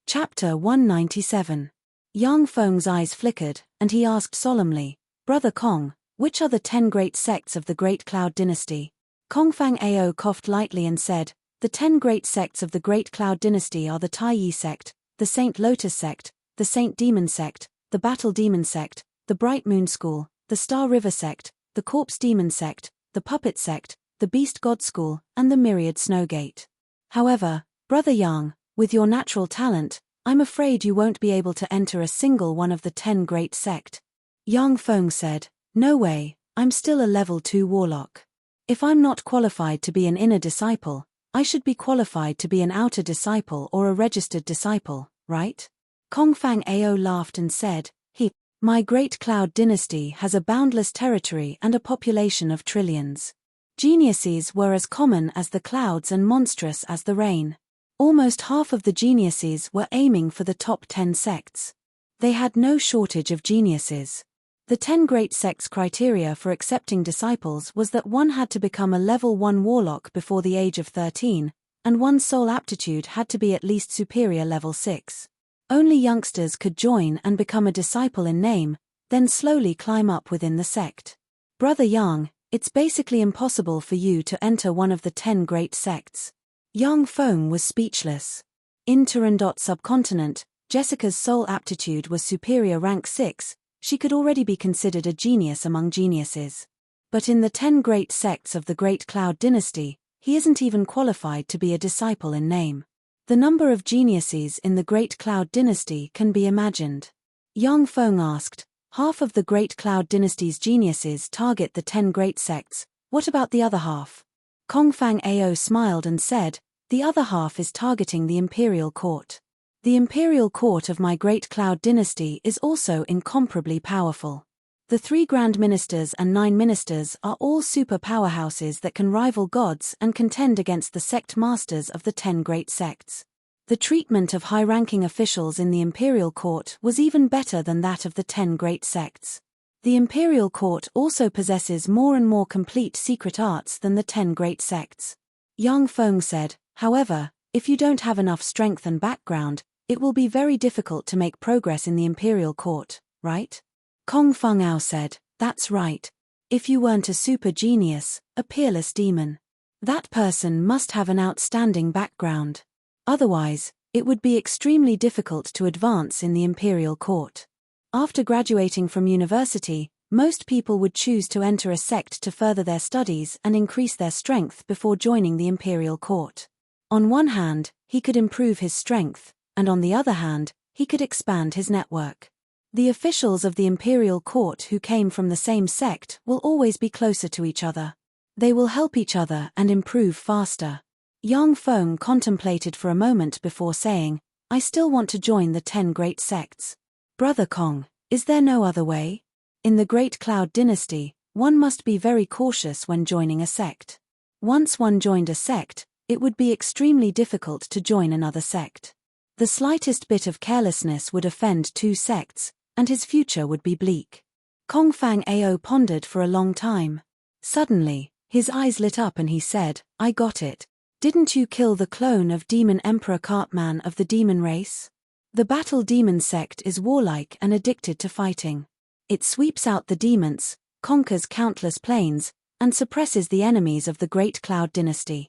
Speaker 1: Chapter 197. Yang Feng's eyes flickered, and he asked solemnly, "Brother Kong, which are the 10 great sects of the Great Cloud Dynasty?" Kongfang Ao coughed lightly and said, "The 10 great sects of the Great Cloud Dynasty are the Taiyi sect, the Saint Lotus sect, the Saint Demon sect, the Battle Demon sect, the Bright Moon School, the Star River sect, the Corpse Demon sect, the Puppet sect, the Beast God School, and the Myriad Snowgate. However, Brother Yang, with your natural talent, I'm afraid you won't be able to enter a single one of the 10 great sect." Yang Feng said, "No way, I'm still a level 2 warlock." If I'm not qualified to be an inner disciple, I should be qualified to be an outer disciple or a registered disciple, right? Kongfang Ao laughed and said, My great cloud dynasty has a boundless territory and a population of trillions. Geniuses were as common as the clouds and monstrous as the rain. Almost half of the geniuses were aiming for the top 10 sects. They had no shortage of geniuses. The 10 great sects' criteria for accepting disciples was that one had to become a level 1 warlock before the age of 13, and one's soul aptitude had to be at least superior level 6. Only youngsters could join and become a disciple in name, then slowly climb up within the sect. Brother Yang, it's basically impossible for you to enter one of the 10 great sects. Yang Feng was speechless. In Turandot subcontinent, Jessica's soul aptitude was superior rank 6, she could already be considered a genius among geniuses. But in the 10 great sects of the Great Cloud Dynasty, he isn't even qualified to be a disciple in name. The number of geniuses in the Great Cloud Dynasty can be imagined. Yang Feng asked, half of the Great Cloud Dynasty's geniuses target the 10 great sects, what about the other half? Kongfang Ao smiled and said, the other half is targeting the imperial court. The imperial court of my Great Cloud Dynasty is also incomparably powerful. The 3 grand ministers and 9 ministers are all super powerhouses that can rival gods and contend against the sect masters of the 10 great sects. The treatment of high-ranking officials in the imperial court was even better than that of the 10 great sects. The imperial court also possesses more and more complete secret arts than the 10 great sects. Yang Feng said, however, if you don't have enough strength and background, it will be very difficult to make progress in the imperial court, right? Kongfang Ao said, that's right. If you weren't a super genius, a peerless demon, that person must have an outstanding background. Otherwise, it would be extremely difficult to advance in the imperial court. After graduating from university, most people would choose to enter a sect to further their studies and increase their strength before joining the imperial court. On one hand, he could improve his strength, and on the other hand, he could expand his network. The officials of the imperial court who came from the same sect will always be closer to each other. They will help each other and improve faster. Yang Feng contemplated for a moment before saying, I still want to join the 10 great sects. Brother Kong, is there no other way? In the Great Cloud Dynasty, one must be very cautious when joining a sect. Once one joined a sect, it would be extremely difficult to join another sect. The slightest bit of carelessness would offend 2 sects, and his future would be bleak. Kongfang Ao pondered for a long time. Suddenly, his eyes lit up and he said, I got it. Didn't you kill the clone of Demon Emperor Cartman of the demon race? The Battle Demon sect is warlike and addicted to fighting. It sweeps out the demons, conquers countless planes, and suppresses the enemies of the Great Cloud Dynasty.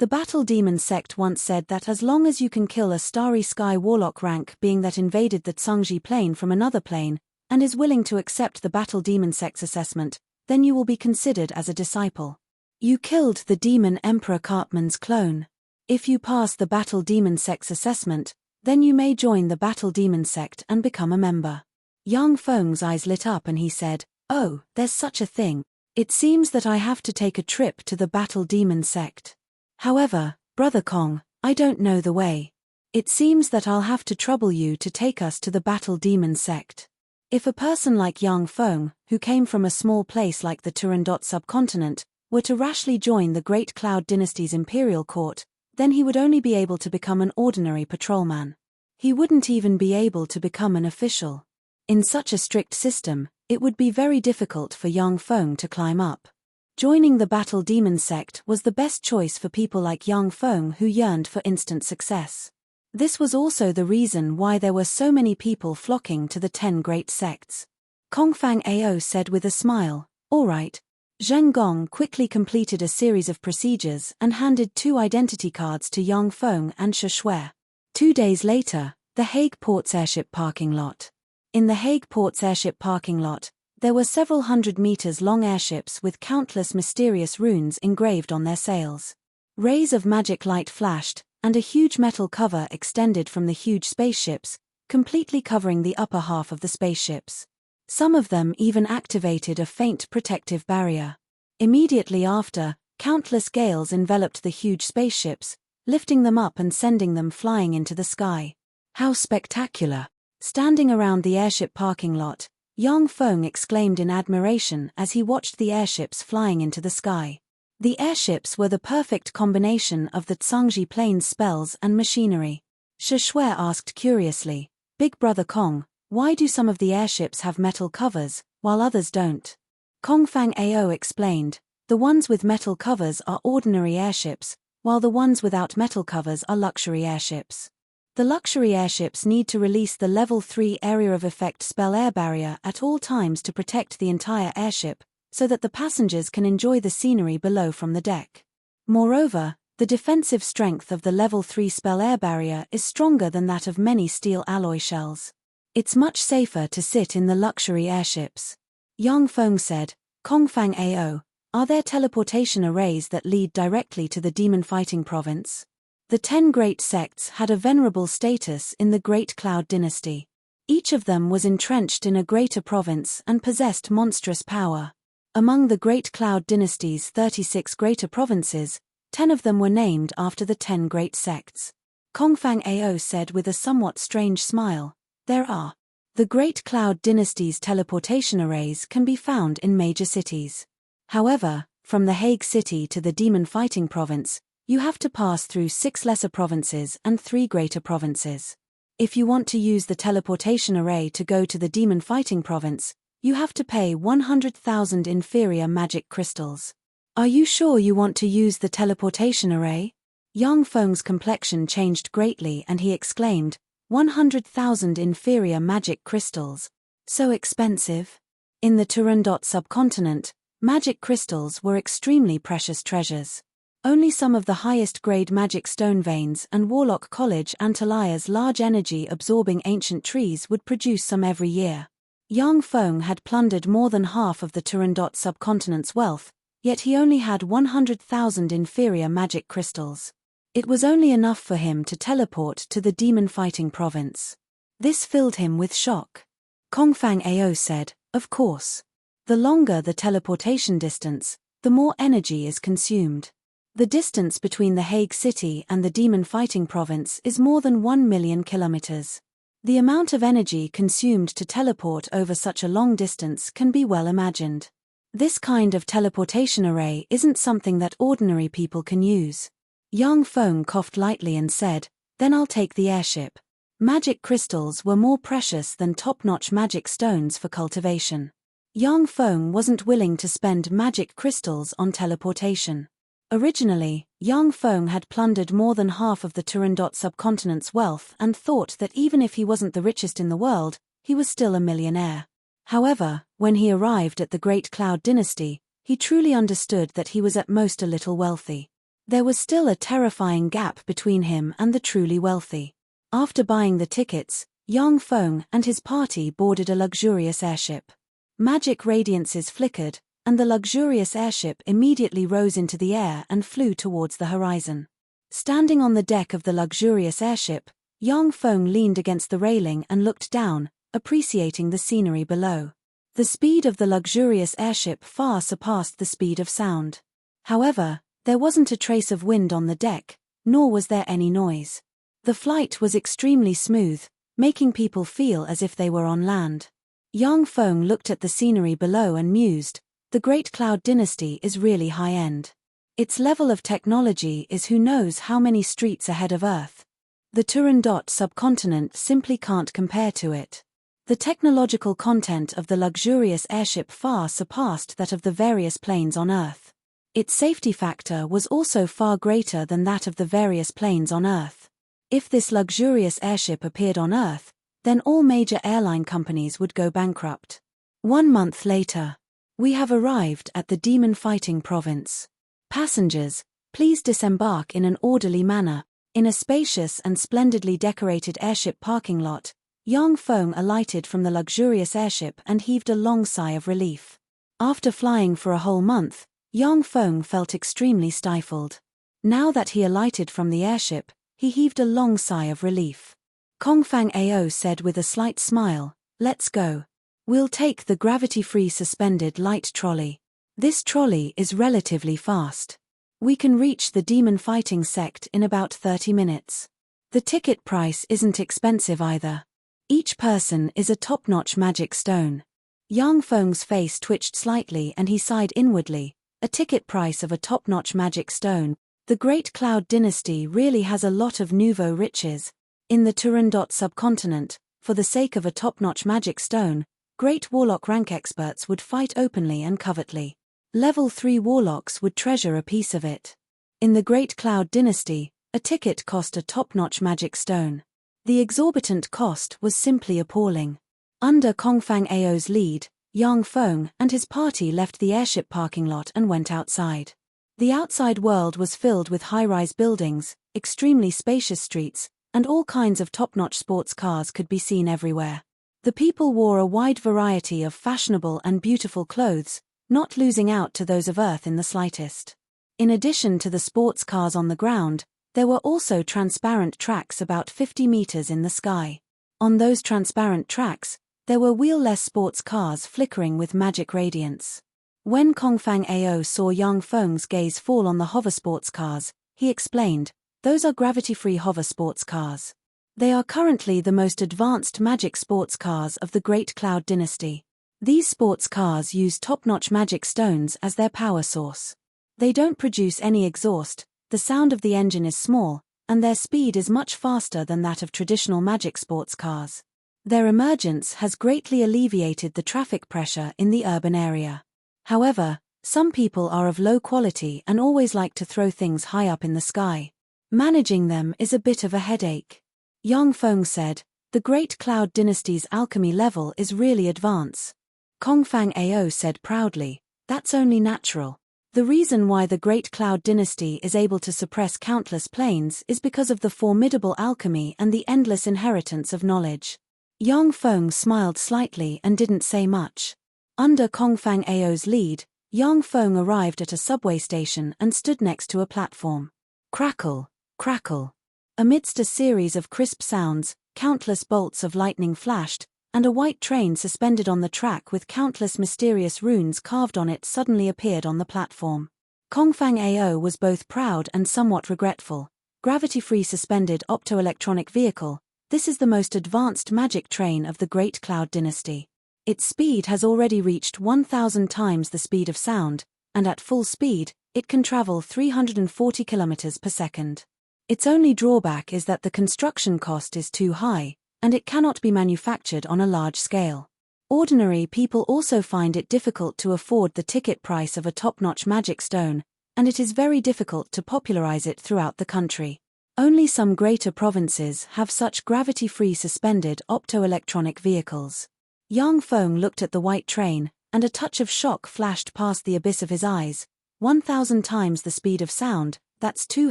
Speaker 1: The Battle Demon sect once said that as long as you can kill a Starry Sky Warlock rank being that invaded the Tsungji plane from another plane, and is willing to accept the Battle Demon sect's assessment, then you will be considered as a disciple. You killed the Demon Emperor Cartman's clone. If you pass the Battle Demon sect's assessment, then you may join the Battle Demon sect and become a member. Yang Feng's eyes lit up and he said, oh, there's such a thing. It seems that I have to take a trip to the Battle Demon sect. However, Brother Kong, I don't know the way. It seems that I'll have to trouble you to take us to the Battle Demon sect. If a person like Yang Feng, who came from a small place like the Turandot subcontinent, were to rashly join the Great Cloud Dynasty's imperial court, then he would only be able to become an ordinary patrolman. He wouldn't even be able to become an official. In such a strict system, it would be very difficult for Yang Feng to climb up. Joining the Battle Demon sect was the best choice for people like Yang Feng who yearned for instant success. This was also the reason why there were so many people flocking to the 10 great sects. Kongfang Ao said with a smile, all right. Zheng Gong quickly completed a series of procedures and handed 2 identity cards to Yang Feng and Shushue. 2 days later, the Hague Port's airship parking lot. In the Hague Port's airship parking lot, there were several hundred-meters-long airships with countless mysterious runes engraved on their sails. Rays of magic light flashed, and a huge metal cover extended from the huge spaceships, completely covering the upper half of the spaceships. Some of them even activated a faint protective barrier. Immediately after, countless gales enveloped the huge spaceships, lifting them up and sending them flying into the sky. How spectacular! Standing around the airship parking lot, Yang Feng exclaimed in admiration as he watched the airships flying into the sky. The airships were the perfect combination of the Zhangji Plains spells and machinery. Shi Shui asked curiously, "Big Brother Kong, why do some of the airships have metal covers, while others don't?" Kong Fang Ao explained, "The ones with metal covers are ordinary airships, while the ones without metal covers are luxury airships. The luxury airships need to release the Level 3 Area of Effect spell air barrier at all times to protect the entire airship, so that the passengers can enjoy the scenery below from the deck. Moreover, the defensive strength of the Level 3 spell air barrier is stronger than that of many steel alloy shells. It's much safer to sit in the luxury airships." Yang Feng said, "Kong Fang Ao, are there teleportation arrays that lead directly to the demon fighting province?" The 10 great sects had a venerable status in the Great Cloud dynasty. Each of them was entrenched in a greater province and possessed monstrous power. Among the Great Cloud dynasty's 36 greater provinces, 10 of them were named after the 10 great sects. Kong Fang Ao said with a somewhat strange smile, "There are. The Great Cloud dynasty's teleportation arrays can be found in major cities. However, from the Hague city to the demon fighting province, you have to pass through 6 lesser provinces and 3 greater provinces. If you want to use the teleportation array to go to the demon fighting province, you have to pay 100,000 inferior magic crystals. Are you sure you want to use the teleportation array?" Yang Feng's complexion changed greatly and he exclaimed, 100,000 inferior magic crystals. So expensive? In the Turandot subcontinent, magic crystals were extremely precious treasures. Only some of the highest-grade magic stone veins and Warlock College Antalia's large energy-absorbing ancient trees would produce some every year. Yang Feng had plundered more than half of the Turandot subcontinent's wealth, yet he only had 100,000 inferior magic crystals. It was only enough for him to teleport to the demon fighting province. This filled him with shock. Kong Fang Ao said, "Of course. The longer the teleportation distance, the more energy is consumed. The distance between the Hague city and the demon fighting province is more than 1 million kilometers. The amount of energy consumed to teleport over such a long distance can be well imagined. This kind of teleportation array isn't something that ordinary people can use." Yang Feng coughed lightly and said, "Then I'll take the airship." Magic crystals were more precious than top-notch magic stones for cultivation. Yang Feng wasn't willing to spend magic crystals on teleportation. Originally, Yang Feng had plundered more than half of the Turandot subcontinent's wealth and thought that even if he wasn't the richest in the world, he was still a millionaire. However, when he arrived at the Great Cloud dynasty, he truly understood that he was at most a little wealthy. There was still a terrifying gap between him and the truly wealthy. After buying the tickets, Yang Feng and his party boarded a luxurious airship. Magic radiances flickered, and the luxurious airship immediately rose into the air and flew towards the horizon. Standing on the deck of the luxurious airship, Yang Feng leaned against the railing and looked down, appreciating the scenery below. The speed of the luxurious airship far surpassed the speed of sound. However, there wasn't a trace of wind on the deck, nor was there any noise. The flight was extremely smooth, making people feel as if they were on land. Yang Feng looked at the scenery below and mused, "The Great Cloud dynasty is really high-end. Its level of technology is who knows how many streets ahead of Earth. The Turandot subcontinent simply can't compare to it." The technological content of the luxurious airship far surpassed that of the various planes on Earth. Its safety factor was also far greater than that of the various planes on Earth. If this luxurious airship appeared on Earth, then all major airline companies would go bankrupt. 1 month later. We have arrived at the demon fighting province. Passengers, please disembark in an orderly manner. In a spacious and splendidly decorated airship parking lot, Yang Feng alighted from the luxurious airship and heaved a long sigh of relief. After flying for a whole month, Yang Feng felt extremely stifled. Now that he alighted from the airship, he heaved a long sigh of relief. Kong Fang Ao said with a slight smile, "Let's go. We'll take the gravity-free suspended light trolley." This trolley is relatively fast. We can reach the demon fighting sect in about 30 minutes. The ticket price isn't expensive either. Each person is a top-notch magic stone. Yang Feng's face twitched slightly and he sighed inwardly. A ticket price of a top-notch magic stone. The Great Cloud Dynasty really has a lot of nouveau riches. In the Turandot subcontinent, for the sake of a top-notch magic stone, great warlock rank experts would fight openly and covertly. Level 3 warlocks would treasure a piece of it. In the Great Cloud Dynasty, a ticket cost a top-notch magic stone. The exorbitant cost was simply appalling. Under Kongfang Ao's lead, Yang Feng and his party left the airship parking lot and went outside. The outside world was filled with high-rise buildings, extremely spacious streets, and all kinds of top-notch sports cars could be seen everywhere. The people wore a wide variety of fashionable and beautiful clothes, not losing out to those of Earth in the slightest. In addition to the sports cars on the ground, there were also transparent tracks about 50 meters in the sky. On those transparent tracks, there were wheel-less sports cars flickering with magic radiance. When Kongfang Ao saw Yang Feng's gaze fall on the hover sports cars, he explained, "Those are gravity-free hover sports cars. They are currently the most advanced magic sports cars of the Great Cloud Dynasty. These sports cars use top-notch magic stones as their power source. They don't produce any exhaust, the sound of the engine is small, and their speed is much faster than that of traditional magic sports cars. Their emergence has greatly alleviated the traffic pressure in the urban area. However, some people are of low quality and always like to throw things high up in the sky. Managing them is a bit of a headache." Yang Feng said, "The Great Cloud Dynasty's alchemy level is really advanced." Kongfang Ao said proudly, "That's only natural. The reason why the Great Cloud Dynasty is able to suppress countless planes is because of the formidable alchemy and the endless inheritance of knowledge." Yang Feng smiled slightly and didn't say much. Under Kongfang Ao's lead, Yang Feng arrived at a subway station and stood next to a platform. Crackle, crackle. Amidst a series of crisp sounds, countless bolts of lightning flashed, and a white train suspended on the track with countless mysterious runes carved on it suddenly appeared on the platform. Kongfang Ao was both proud and somewhat regretful. Gravity-free suspended optoelectronic vehicle, this is the most advanced magic train of the Great Cloud Dynasty. Its speed has already reached 1,000 times the speed of sound, and at full speed, it can travel 340 kilometers per second. Its only drawback is that the construction cost is too high, and it cannot be manufactured on a large scale. Ordinary people also find it difficult to afford the ticket price of a top-notch magic stone, and it is very difficult to popularize it throughout the country. Only some greater provinces have such gravity-free suspended optoelectronic vehicles. Yang Feng looked at the white train, and a touch of shock flashed past the abyss of his eyes. 1,000 times the speed of sound, that's too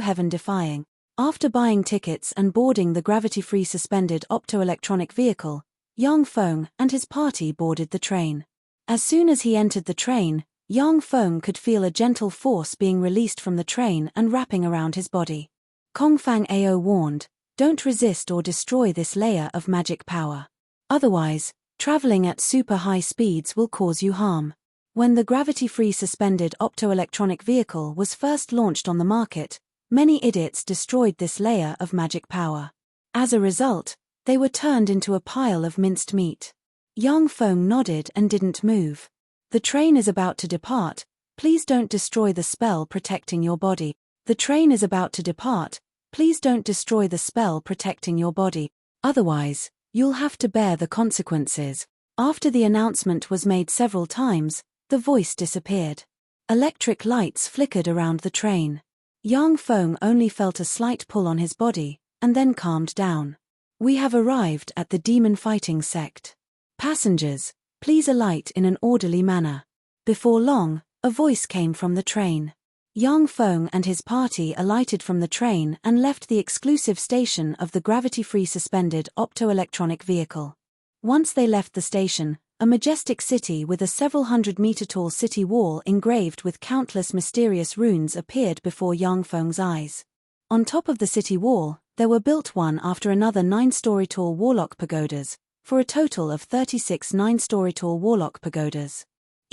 Speaker 1: heaven-defying. After buying tickets and boarding the gravity-free suspended optoelectronic vehicle, Yang Feng and his party boarded the train. As soon as he entered the train, Yang Feng could feel a gentle force being released from the train and wrapping around his body. Kongfang Ao warned, "Don't resist or destroy this layer of magic power. Otherwise, traveling at super high speeds will cause you harm." When the gravity-free suspended optoelectronic vehicle was first launched on the market, many idiots destroyed this layer of magic power. As a result, they were turned into a pile of minced meat. Yang Feng nodded and didn't move. "The train is about to depart, please don't destroy the spell protecting your body. The train is about to depart, please don't destroy the spell protecting your body. Otherwise, you'll have to bear the consequences." After the announcement was made several times, the voice disappeared. Electric lights flickered around the train. Yang Feng only felt a slight pull on his body, and then calmed down. "We have arrived at the demon fighting sect. Passengers, please alight in an orderly manner." Before long, a voice came from the train. Yang Feng and his party alighted from the train and left the exclusive station of the gravity-free suspended optoelectronic vehicle. Once they left the station, a majestic city with a several hundred-meter-tall city wall engraved with countless mysterious runes appeared before Yang Feng's eyes. On top of the city wall, there were built one after another 9-story-tall warlock pagodas, for a total of 36 9-story-tall warlock pagodas.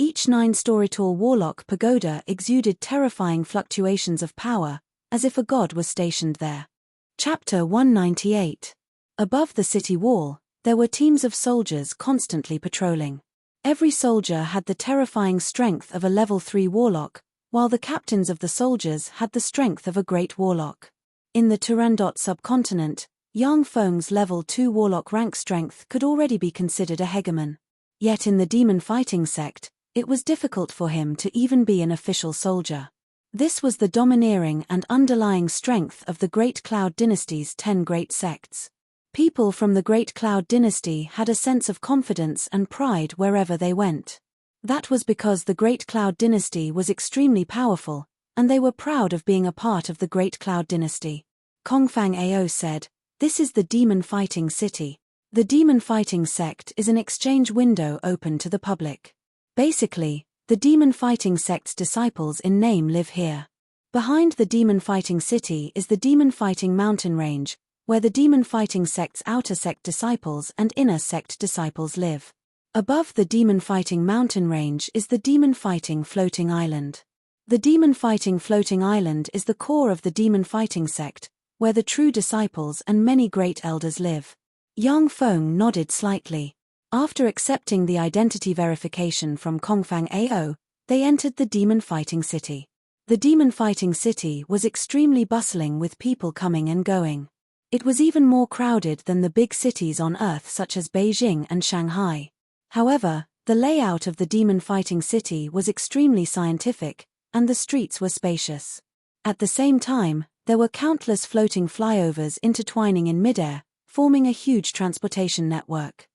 Speaker 1: Each 9-story-tall warlock pagoda exuded terrifying fluctuations of power, as if a god was stationed there. Chapter 198. Above the city wall, there were teams of soldiers constantly patrolling. Every soldier had the terrifying strength of a level 3 warlock, while the captains of the soldiers had the strength of a great warlock. In the Turandot subcontinent, Yang Feng's level 2 warlock rank strength could already be considered a hegemon. Yet in the demon fighting sect, it was difficult for him to even be an official soldier. This was the domineering and underlying strength of the Great Cloud Dynasty's 10 great sects. People from the Great Cloud Dynasty had a sense of confidence and pride wherever they went. That was because the Great Cloud Dynasty was extremely powerful, and they were proud of being a part of the Great Cloud Dynasty. Kongfang Ao said, "This is the demon fighting city. The demon fighting sect is an exchange window open to the public. Basically, the demon fighting sect's disciples in name live here. Behind the demon fighting city is the demon fighting mountain range, where the demon fighting sect's outer sect disciples and inner sect disciples live. Above the demon fighting mountain range is the demon fighting floating island. The demon fighting floating island is the core of the demon fighting sect, where the true disciples and many great elders live." Yang Feng nodded slightly. After accepting the identity verification from Kongfang Ao, they entered the demon fighting city. The demon fighting city was extremely bustling with people coming and going. It was even more crowded than the big cities on Earth such as Beijing and Shanghai. However, the layout of the demon fighting city was extremely scientific, and the streets were spacious. At the same time, there were countless floating flyovers intertwining in midair, forming a huge transportation network.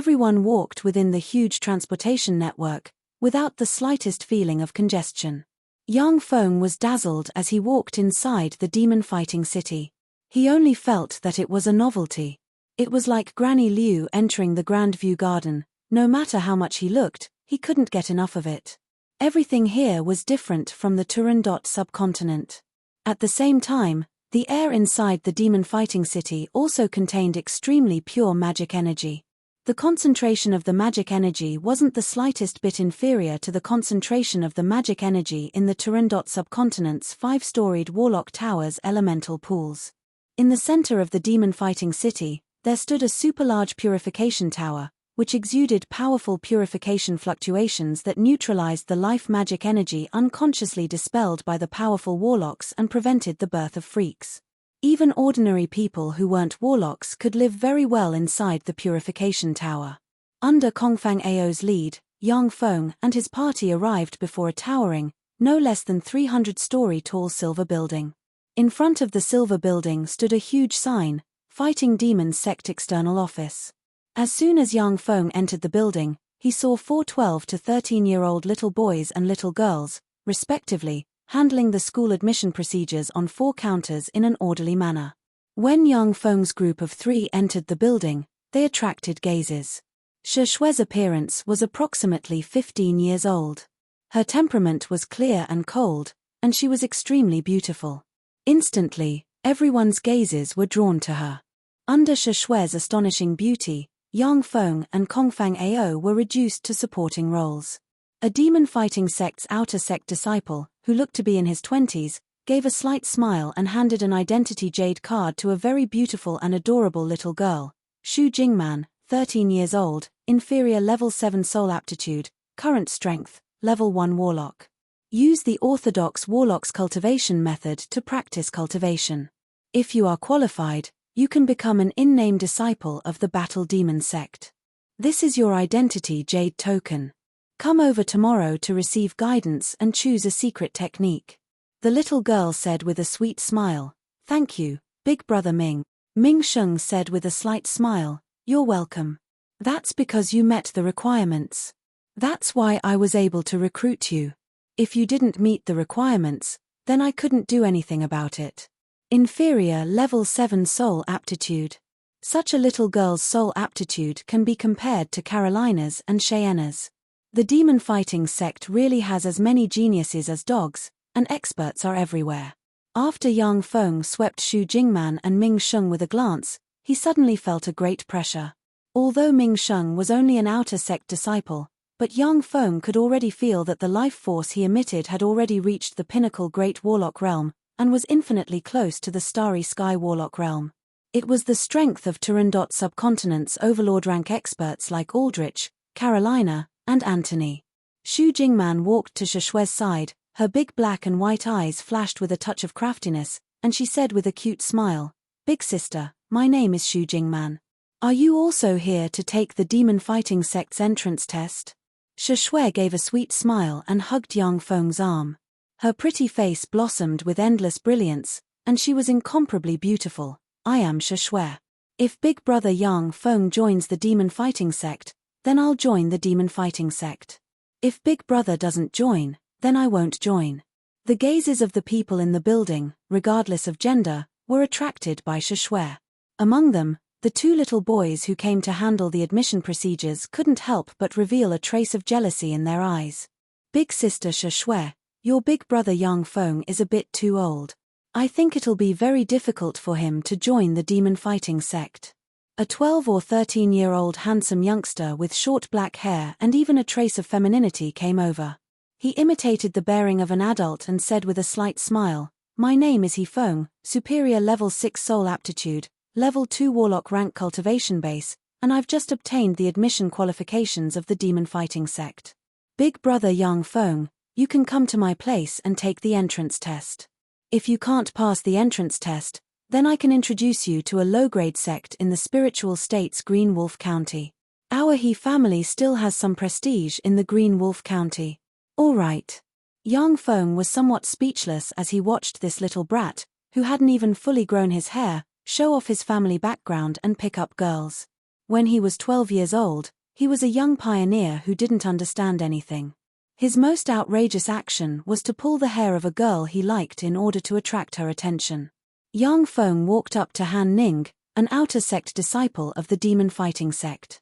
Speaker 1: Everyone walked within the huge transportation network, without the slightest feeling of congestion. Yang Feng was dazzled as he walked inside the demon fighting city. He only felt that it was a novelty. It was like Granny Liu entering the Grandview Garden. No matter how much he looked, he couldn't get enough of it. Everything here was different from the Turandot subcontinent. At the same time, the air inside the demon fighting city also contained extremely pure magic energy. The concentration of the magic energy wasn't the slightest bit inferior to the concentration of the magic energy in the Turandot subcontinent's 5-storied Warlock Tower's elemental pools. In the center of the demon fighting city, there stood a super-large purification tower, which exuded powerful purification fluctuations that neutralized the life magic energy unconsciously dispelled by the powerful warlocks and prevented the birth of freaks. Even ordinary people who weren't warlocks could live very well inside the purification tower. Under Kongfang Ao's lead, Yang Feng and his party arrived before a towering, no less than 300-story tall silver building. In front of the silver building stood a huge sign, Fighting Demons Sect External Office. As soon as Yang Feng entered the building, he saw 4 12 to 13-year-old little boys and little girls, respectively, handling the school admission procedures on 4 counters in an orderly manner. When Yang Feng's group of 3 entered the building, they attracted gazes. Shi Shui's appearance was approximately 15 years old. Her temperament was clear and cold, and she was extremely beautiful. Instantly, everyone's gazes were drawn to her. Under Shi Shui's astonishing beauty, Yang Feng and Kongfang Ao were reduced to supporting roles. A demon fighting sect's outer sect disciple, who looked to be in his 20s, gave a slight smile and handed an identity jade card to a very beautiful and adorable little girl. Xu Jingman, 13 years old, inferior level 7 soul aptitude, current strength, level 1 warlock. Use the orthodox warlock's cultivation method to practice cultivation. If you are qualified, you can become an in-name disciple of the Battle Demon sect. This is your identity jade token. Come over tomorrow to receive guidance and choose a secret technique. The little girl said with a sweet smile, "Thank you, Big Brother Ming." Ming Sheng said with a slight smile, "You're welcome. That's because you met the requirements. That's why I was able to recruit you. If you didn't meet the requirements, then I couldn't do anything about it." Inferior level 7 soul aptitude. Such a little girl's soul aptitude can be compared to Carolina's and Cheyenne's. The demon fighting sect really has as many geniuses as dogs, and experts are everywhere. After Yang Feng swept Xu Jingman and Ming Sheng with a glance, he suddenly felt a great pressure. Although Ming Sheng was only an outer sect disciple, But Yang Feng could already feel that the life force he emitted had already reached the pinnacle Great Warlock realm, and was infinitely close to the Starry Sky Warlock realm. It was the strength of Turandot subcontinent's Overlord rank experts like Aldrich, Carolina, and Anthony. Xu Jingman walked to Shishue's side, her big black and white eyes flashed with a touch of craftiness, and she said with a cute smile, "Big sister, my name is Xu Jingman. Are you also here to take the demon fighting sect's entrance test?" Shishue gave a sweet smile and hugged Yang Feng's arm. Her pretty face blossomed with endless brilliance, and she was incomparably beautiful. "I am Shishue. If big brother Yang Feng joins the demon fighting sect, then I'll join the demon fighting sect. If big brother doesn't join, then I won't join." The gazes of the people in the building, regardless of gender, were attracted by Shishue. Among them, the two little boys who came to handle the admission procedures couldn't help but reveal a trace of jealousy in their eyes. "Big sister Shishue, your big brother Yang Feng is a bit too old. I think it'll be very difficult for him to join the demon fighting sect." A 12 or 13-year-old handsome youngster with short black hair and even a trace of femininity came over. He imitated the bearing of an adult and said with a slight smile, "My name is He Feng, superior level 6 soul aptitude, level 2 warlock rank cultivation base, and I've just obtained the admission qualifications of the demon fighting sect. Big brother Yang Feng, you can come to my place and take the entrance test. If you can't pass the entrance test, then I can introduce you to a low-grade sect in the spiritual state's Green Wolf County. Our He family still has some prestige in the Green Wolf County." "All right." Yang Feng was somewhat speechless as he watched this little brat, who hadn't even fully grown his hair, show off his family background and pick up girls. When he was 12 years old, he was a young pioneer who didn't understand anything. His most outrageous action was to pull the hair of a girl he liked in order to attract her attention. Yang Feng walked up to Han Ning, an outer sect disciple of the demon fighting sect.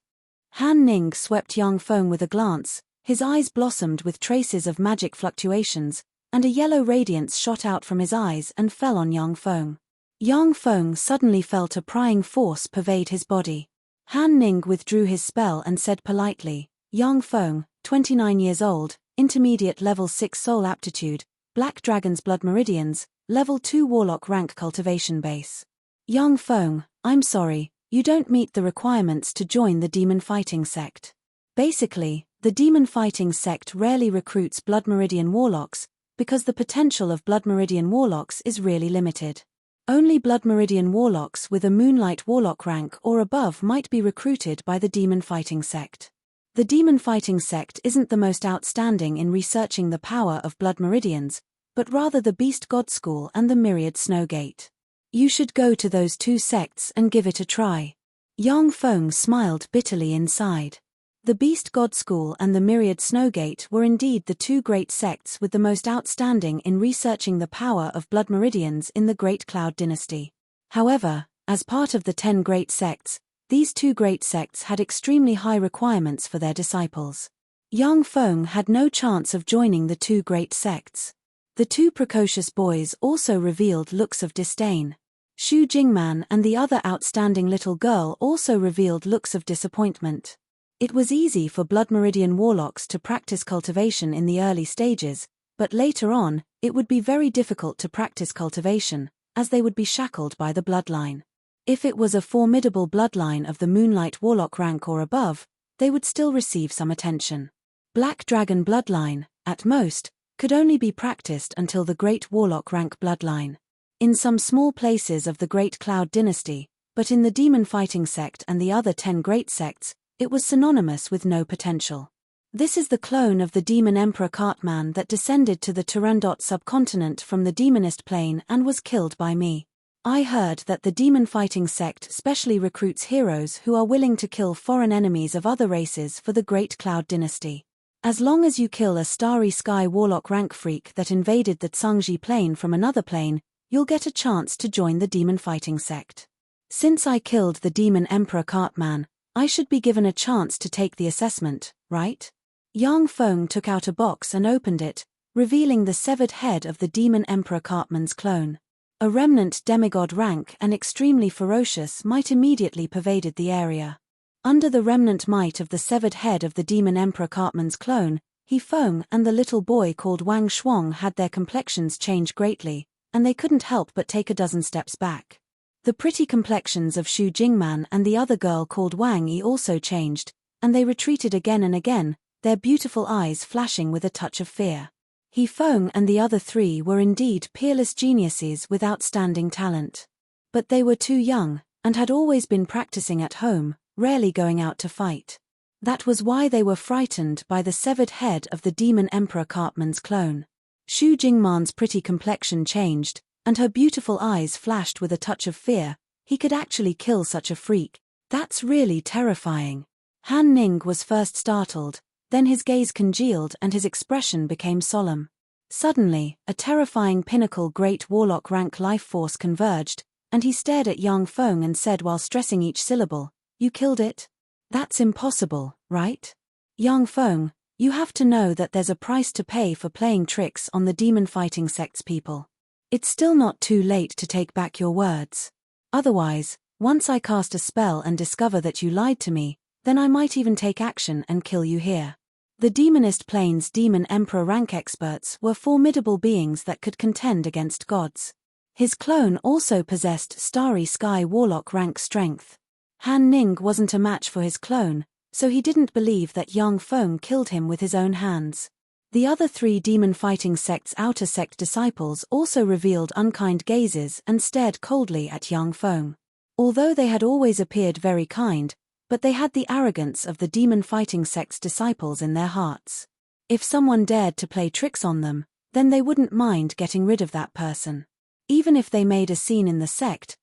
Speaker 1: Han Ning swept Yang Feng with a glance, his eyes blossomed with traces of magic fluctuations, and a yellow radiance shot out from his eyes and fell on Yang Feng. Yang Feng suddenly felt a prying force pervade his body. Han Ning withdrew his spell and said politely, "Yang Feng, 29 years old, intermediate level 6 soul aptitude, Black Dragon's Blood Meridians, level 2 warlock rank cultivation base." "Yang Feng, I'm sorry, you don't meet the requirements to join the demon fighting sect. Basically, the demon fighting sect rarely recruits Blood Meridian warlocks, because the potential of Blood Meridian warlocks is really limited. Only Blood Meridian warlocks with a Moonlight warlock rank or above might be recruited by the demon fighting sect. The demon fighting sect isn't the most outstanding in researching the power of Blood Meridians, but rather the Beast God School and the Myriad Snowgate. You should go to those two sects and give it a try." Yang Feng smiled bitterly inside. The Beast God School and the Myriad Snowgate were indeed the two great sects with the most outstanding in researching the power of Blood Meridians in the Great Cloud Dynasty. However, as part of the 10 great sects, these two great sects had extremely high requirements for their disciples. Yang Feng had no chance of joining the two great sects. The two precocious boys also revealed looks of disdain. Xu Jingman and the other outstanding little girl also revealed looks of disappointment. It was easy for Blood Meridian warlocks to practice cultivation in the early stages, but later on, it would be very difficult to practice cultivation, as they would be shackled by the bloodline. If it was a formidable bloodline of the Moonlight warlock rank or above, they would still receive some attention. Black Dragon bloodline, at most, could only be practiced until the Great Warlock rank bloodline. In some small places of the Great Cloud Dynasty, but in the Demon Fighting Sect and the other 10 great sects, it was synonymous with no potential. This is the clone of the Demon Emperor Cartman that descended to the Turandot subcontinent from the Demonist plane and was killed by me. I heard that the Demon Fighting Sect specially recruits heroes who are willing to kill foreign enemies of other races for the Great Cloud Dynasty. As long as you kill a Starry Sky Warlock rank freak that invaded the Tsangji plane from another plane, you'll get a chance to join the Demon Fighting Sect. Since I killed the Demon Emperor Cartman, I should be given a chance to take the assessment, right? Yang Feng took out a box and opened it, revealing the severed head of the Demon Emperor Cartman's clone. A remnant demigod rank and extremely ferocious might immediately pervaded the area. Under the remnant might of the severed head of the demon Emperor Cartman's clone, He Feng and the little boy called Wang Shuang had their complexions change greatly, and they couldn't help but take a dozen steps back. The pretty complexions of Xu Jingman and the other girl called Wang Yi also changed, and they retreated again and again, their beautiful eyes flashing with a touch of fear. He Feng and the other three were indeed peerless geniuses with outstanding talent. But they were too young, and had always been practicing at home, rarely going out to fight. That was why they were frightened by the severed head of the demon Emperor Cartman's clone. Xu Jingman's pretty complexion changed, and her beautiful eyes flashed with a touch of fear. He could actually kill such a freak. That's really terrifying. Han Ning was first startled, then his gaze congealed and his expression became solemn. Suddenly, a terrifying pinnacle great warlock rank life force converged, and he stared at Yang Feng and said while stressing each syllable, "You killed it? That's impossible, right? Yang Feng, you have to know that there's a price to pay for playing tricks on the demon fighting sect's people. It's still not too late to take back your words. Otherwise, once I cast a spell and discover that you lied to me, then I might even take action and kill you here." The Demonist Plane's demon emperor rank experts were formidable beings that could contend against gods. His clone also possessed starry sky warlock rank strength. Han Ning wasn't a match for his clone, so he didn't believe that Yang Feng killed him with his own hands. The other three demon fighting sect's outer sect disciples also revealed unkind gazes and stared coldly at Yang Feng. Although they had always appeared very kind, but they had the arrogance of the demon fighting sect's disciples in their hearts. If someone dared to play tricks on them, then they wouldn't mind getting rid of that person. Even if they made a scene in the sect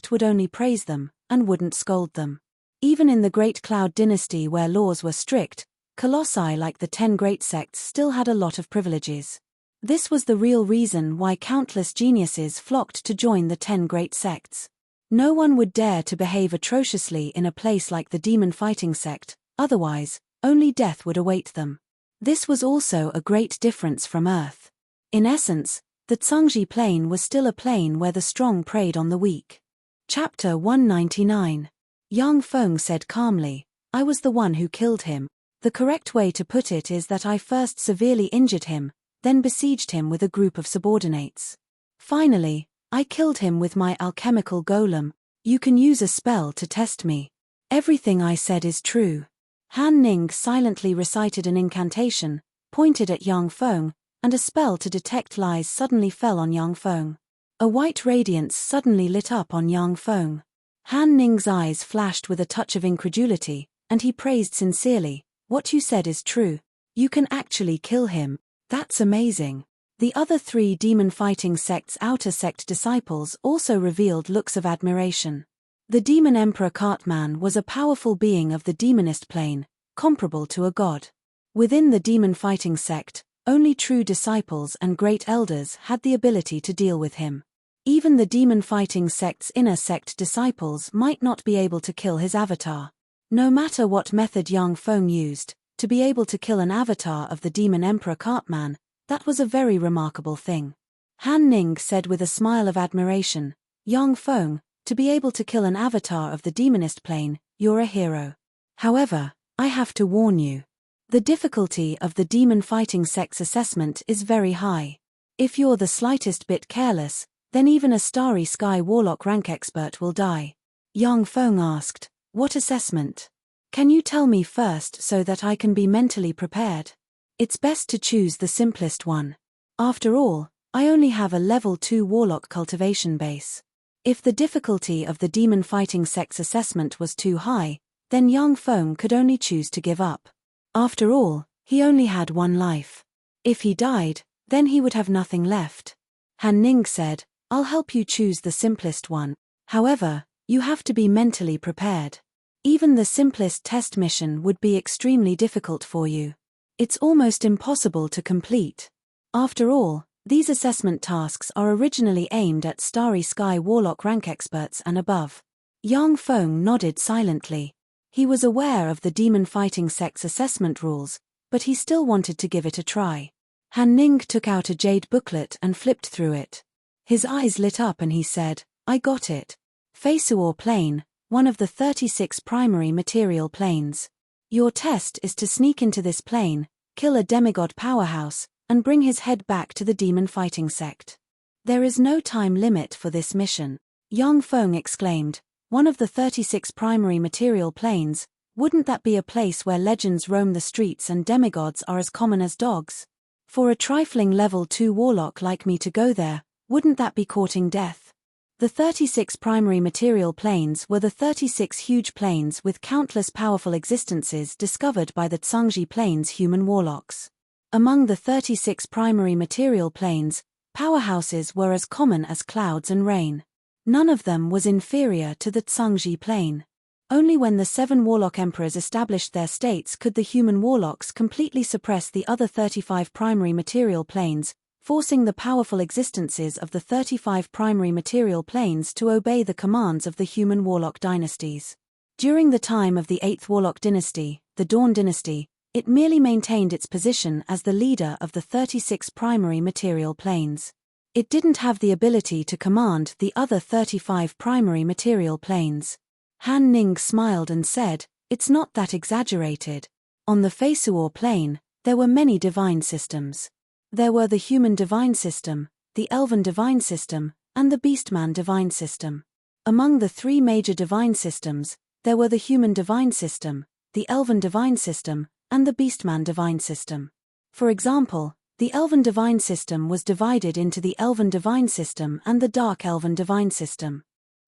Speaker 1: would only praise them, and wouldn't scold them. Even in the Great Cloud Dynasty where laws were strict, colossi like the 10 great sects still had a lot of privileges. This was the real reason why countless geniuses flocked to join the 10 great sects. No one would dare to behave atrociously in a place like the demon fighting sect, otherwise, only death would await them. This was also a great difference from Earth. In essence, the Tsangji plane was still a plane where the strong preyed on the weak. Chapter 199. Yang Feng said calmly, "I was the one who killed him. The correct way to put it is that I first severely injured him, then besieged him with a group of subordinates. Finally, I killed him with my alchemical golem. You can use a spell to test me. Everything I said is true." Han Ning silently recited an incantation, pointed at Yang Feng, and a spell to detect lies suddenly fell on Yang Feng. A white radiance suddenly lit up on Yang Feng. Han Ning's eyes flashed with a touch of incredulity, and he praised sincerely, "What you said is true. You can actually kill him. That's amazing." The other three demon fighting sect's outer sect disciples also revealed looks of admiration. The demon emperor Cartman was a powerful being of the demonist plane, comparable to a god. Within the demon fighting sect, only true disciples and great elders had the ability to deal with him. Even the demon fighting sect's inner sect disciples might not be able to kill his avatar. No matter what method Yang Feng used, to be able to kill an avatar of the demon emperor Cartman, that was a very remarkable thing. Han Ning said with a smile of admiration, "Yang Feng, to be able to kill an avatar of the demonist plane, you're a hero. However, I have to warn you. The difficulty of the demon fighting sect's assessment is very high. If you're the slightest bit careless, then even a starry sky warlock rank expert will die." Yang Feng asked, "What assessment? Can you tell me first so that I can be mentally prepared? It's best to choose the simplest one. After all, I only have a level 2 warlock cultivation base." If the difficulty of the demon fighting sect's assessment was too high, then Yang Feng could only choose to give up. After all, he only had one life. If he died, then he would have nothing left. Han Ning said, "I'll help you choose the simplest one. However, you have to be mentally prepared. Even the simplest test mission would be extremely difficult for you. It's almost impossible to complete. After all, these assessment tasks are originally aimed at starry sky warlock rank experts and above." Yang Feng nodded silently. He was aware of the demon fighting sect's assessment rules, but he still wanted to give it a try. Han Ning took out a jade booklet and flipped through it. His eyes lit up and he said, "I got it. Feisuor plane, one of the 36 primary material planes. Your test is to sneak into this plane, kill a demigod powerhouse, and bring his head back to the demon fighting sect. There is no time limit for this mission. Yang Feng exclaimed, one of the 36 primary material planes, wouldn't that be a place where legends roam the streets and demigods are as common as dogs? For a trifling level 2 warlock like me to go there, wouldn't that be courting death? The 36 primary material planes were the 36 huge planes with countless powerful existences discovered by the Tsangji Plains human warlocks. Among the 36 primary material planes, powerhouses were as common as clouds and rain. None of them was inferior to the Tsangji Plain. Only when the 7 warlock emperors established their states could the human warlocks completely suppress the other 35 primary material planes, forcing the powerful existences of the 35 primary material planes to obey the commands of the human warlock dynasties. During the time of the 8th warlock dynasty, the Dawn dynasty, it merely maintained its position as the leader of the 36 primary material planes. It didn't have the ability to command the other 35 primary material planes. Han Ning smiled and said, it's not that exaggerated. On the Feisuo plane, there were many divine systems. There were the human divine system, the elven divine system, and the beastman divine system. Among the 3 major divine systems, there were the human divine system, the elven divine system, and the beastman divine system. For example, the elven divine system was divided into the elven divine system and the dark elven divine system.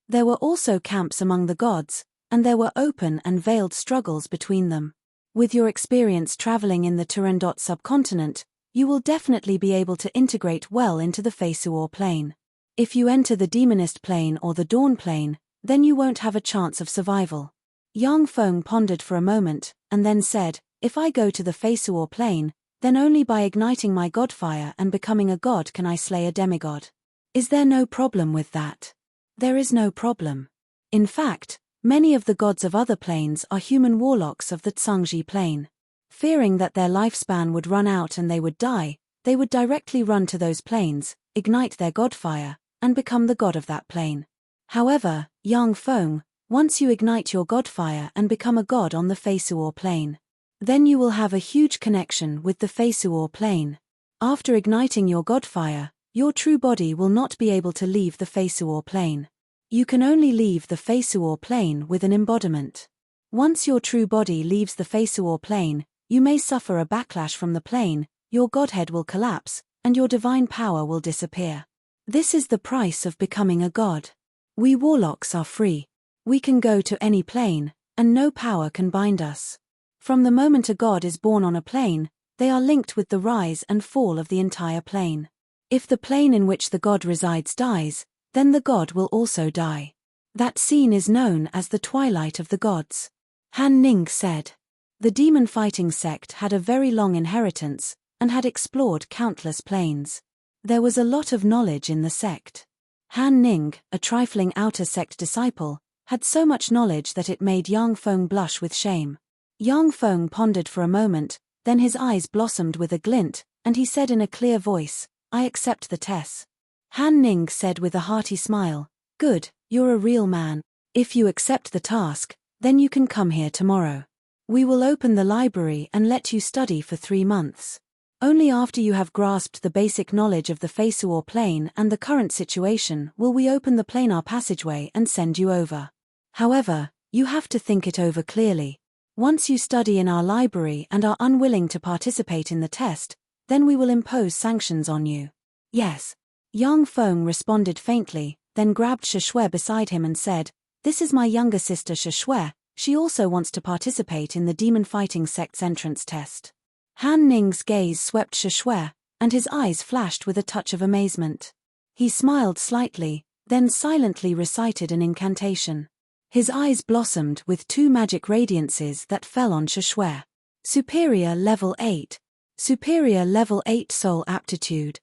Speaker 1: There were also camps among the gods, and there were open and veiled struggles between them. With your experience traveling in the Turandot subcontinent, you will definitely be able to integrate well into the Feisuo plane. If you enter the Demonist plane or the Dawn plane, then you won't have a chance of survival. Yang Feng pondered for a moment, and then said, if I go to the Feisuo plane, then only by igniting my godfire and becoming a god can I slay a demigod. Is there no problem with that? There is no problem. In fact, many of the gods of other planes are human warlocks of the Tsangji plane. Fearing that their lifespan would run out and they would die, they would directly run to those planes, ignite their godfire, and become the god of that plane. However, Yang Feng, once you ignite your godfire and become a god on the Feisuo plane, then you will have a huge connection with the Feisuo plane. After igniting your godfire, your true body will not be able to leave the Feisuo plane. You can only leave the Feisuo plane with an embodiment. Once your true body leaves the Feisuo plane, you may suffer a backlash from the plane, your godhead will collapse, and your divine power will disappear. This is the price of becoming a god. We warlocks are free. We can go to any plane, and no power can bind us. From the moment a god is born on a plane, they are linked with the rise and fall of the entire plane. If the plane in which the god resides dies, then the god will also die. That scene is known as the Twilight of the Gods. Han Ning said. The demon fighting sect had a very long inheritance, and had explored countless planes. There was a lot of knowledge in the sect. Han Ning, a trifling outer sect disciple, had so much knowledge that it made Yang Feng blush with shame. Yang Feng pondered for a moment, then his eyes blossomed with a glint, and he said in a clear voice, I accept the test. Han Ning said with a hearty smile, good, you're a real man. If you accept the task, then you can come here tomorrow. We will open the library and let you study for 3 months. Only after you have grasped the basic knowledge of the Feisuo plane and the current situation will we open the planar passageway and send you over. However, you have to think it over clearly. Once you study in our library and are unwilling to participate in the test, then we will impose sanctions on you. Yes. Yang Feng responded faintly, then grabbed Shishui beside him and said, this is my younger sister Shishui. She also wants to participate in the demon fighting sect's entrance test. Han Ning's gaze swept Shishui, and his eyes flashed with a touch of amazement. He smiled slightly, then silently recited an incantation. His eyes blossomed with 2 magic radiances that fell on Shishui. Superior level 8. Superior level 8 soul aptitude.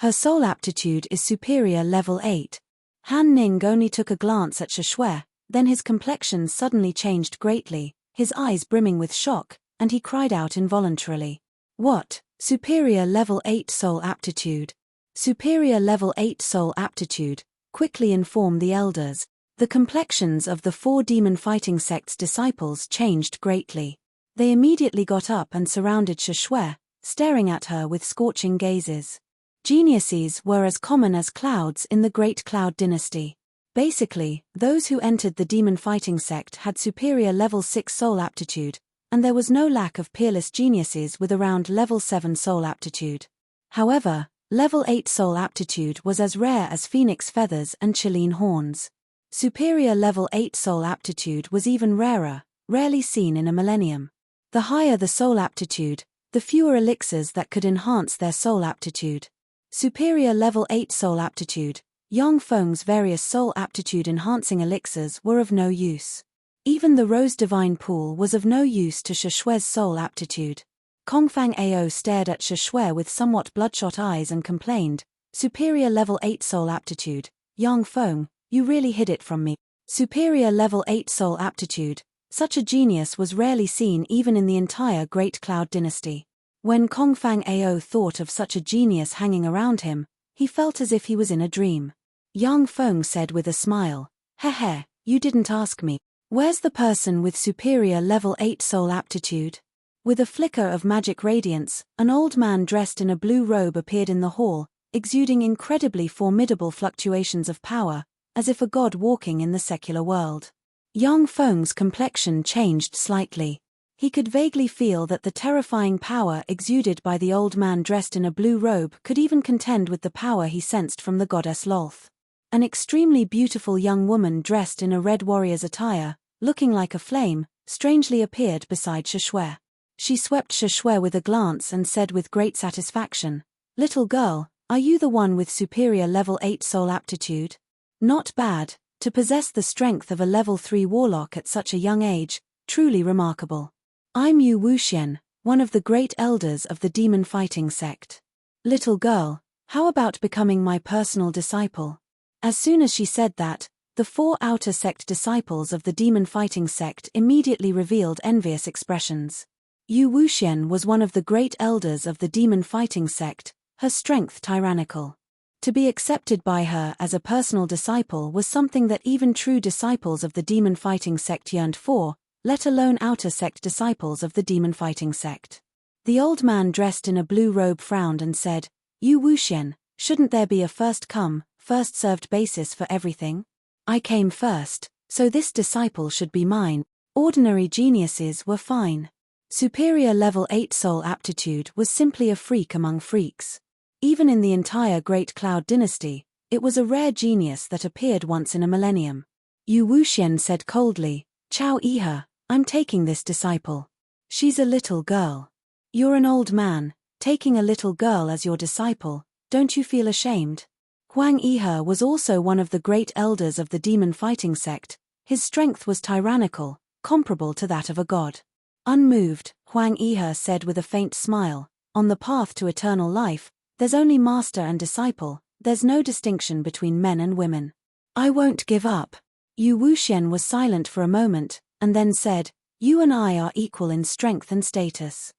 Speaker 1: Her soul aptitude is superior level 8. Han Ning only took a glance at Shishui, then his complexion suddenly changed greatly, his eyes brimming with shock, and he cried out involuntarily. What? Superior level 8 soul aptitude. Superior level 8 soul aptitude, quickly inform the elders. The complexions of the 4 demon fighting sect's disciples changed greatly. They immediately got up and surrounded Shishue, staring at her with scorching gazes. Geniuses were as common as clouds in the Great Cloud Dynasty. Basically, those who entered the demon fighting sect had superior level 6 soul aptitude, and there was no lack of peerless geniuses with around level 7 soul aptitude. However, level 8 soul aptitude was as rare as phoenix feathers and Chilean horns. Superior level 8 soul aptitude was even rarer, rarely seen in a millennium. The higher the soul aptitude, the fewer elixirs that could enhance their soul aptitude. Superior level 8 soul aptitude, Yang Feng's various soul aptitude enhancing elixirs were of no use. Even the Rose Divine Pool was of no use to Shishue's soul aptitude. Kongfang Ao stared at Shishue with somewhat bloodshot eyes and complained, "Superior level 8 soul aptitude, Yang Feng, you really hid it from me." Superior level 8 soul aptitude, such a genius was rarely seen even in the entire Great Cloud Dynasty. When Kongfang Ao thought of such a genius hanging around him, he felt as if he was in a dream. Yang Feng said with a smile, "Heh, you didn't ask me. Where's the person with superior level 8 soul aptitude?" With a flicker of magic radiance, an old man dressed in a blue robe appeared in the hall, exuding incredibly formidable fluctuations of power, as if a god walking in the secular world. Yang Feng's complexion changed slightly. He could vaguely feel that the terrifying power exuded by the old man dressed in a blue robe could even contend with the power he sensed from the goddess Lolth. An extremely beautiful young woman dressed in a red warrior's attire, looking like a flame, strangely appeared beside Shishue. She swept Shishue with a glance and said with great satisfaction, "Little girl, are you the one with superior level 8 soul aptitude? Not bad, to possess the strength of a level 3 warlock at such a young age, truly remarkable. I'm Yu Wuxian, one of the great elders of the demon fighting sect. Little girl, how about becoming my personal disciple?" As soon as she said that, the 4 outer sect disciples of the demon fighting sect immediately revealed envious expressions. Yu Wuxian was one of the great elders of the demon fighting sect, her strength tyrannical. To be accepted by her as a personal disciple was something that even true disciples of the demon fighting sect yearned for, let alone outer sect disciples of the demon fighting sect. The old man dressed in a blue robe frowned and said, "Yu Wuxian, shouldn't there be a first come, first served basis for everything? I came first, so this disciple should be mine." Ordinary geniuses were fine. Superior level 8 soul aptitude was simply a freak among freaks. Even in the entire Great Cloud Dynasty, it was a rare genius that appeared once in a millennium. Yu Wuxian said coldly, "Chao Iha, I'm taking this disciple. She's a little girl. You're an old man, taking a little girl as your disciple, don't you feel ashamed?" Huang Iha was also one of the great elders of the demon fighting sect. His strength was tyrannical, comparable to that of a god. Unmoved, Huang Iha said with a faint smile, "On the path to eternal life, there's only master and disciple, there's no distinction between men and women. I won't give up." Yu Wuxian was silent for a moment, and then said, "You and I are equal in strength and status.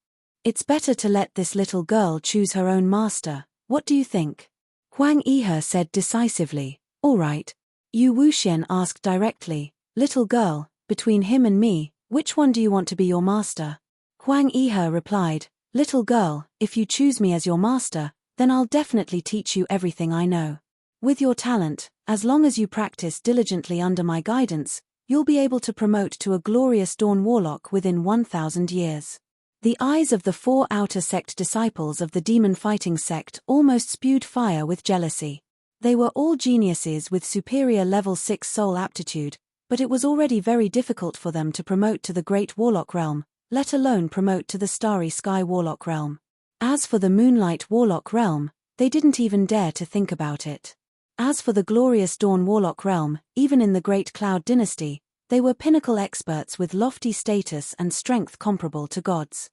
Speaker 1: It's better to let this little girl choose her own master, what do you think?" Huang Iha said decisively, "All right." Yu Wuxian asked directly, "Little girl, between him and me, which one do you want to be your master?" Huang Iha replied, "Little girl, if you choose me as your master, then I'll definitely teach you everything I know. With your talent, as long as you practice diligently under my guidance, you'll be able to promote to a glorious dawn warlock within 1,000 years. The eyes of the 4 outer sect disciples of the demon fighting sect almost spewed fire with jealousy. They were all geniuses with superior level 6 soul aptitude, but it was already very difficult for them to promote to the Great Warlock realm, let alone promote to the Starry Sky Warlock realm. As for the Moonlight Warlock realm, they didn't even dare to think about it. As for the Glorious Dawn Warlock realm, even in the Great Cloud Dynasty, they were pinnacle experts with lofty status and strength comparable to gods.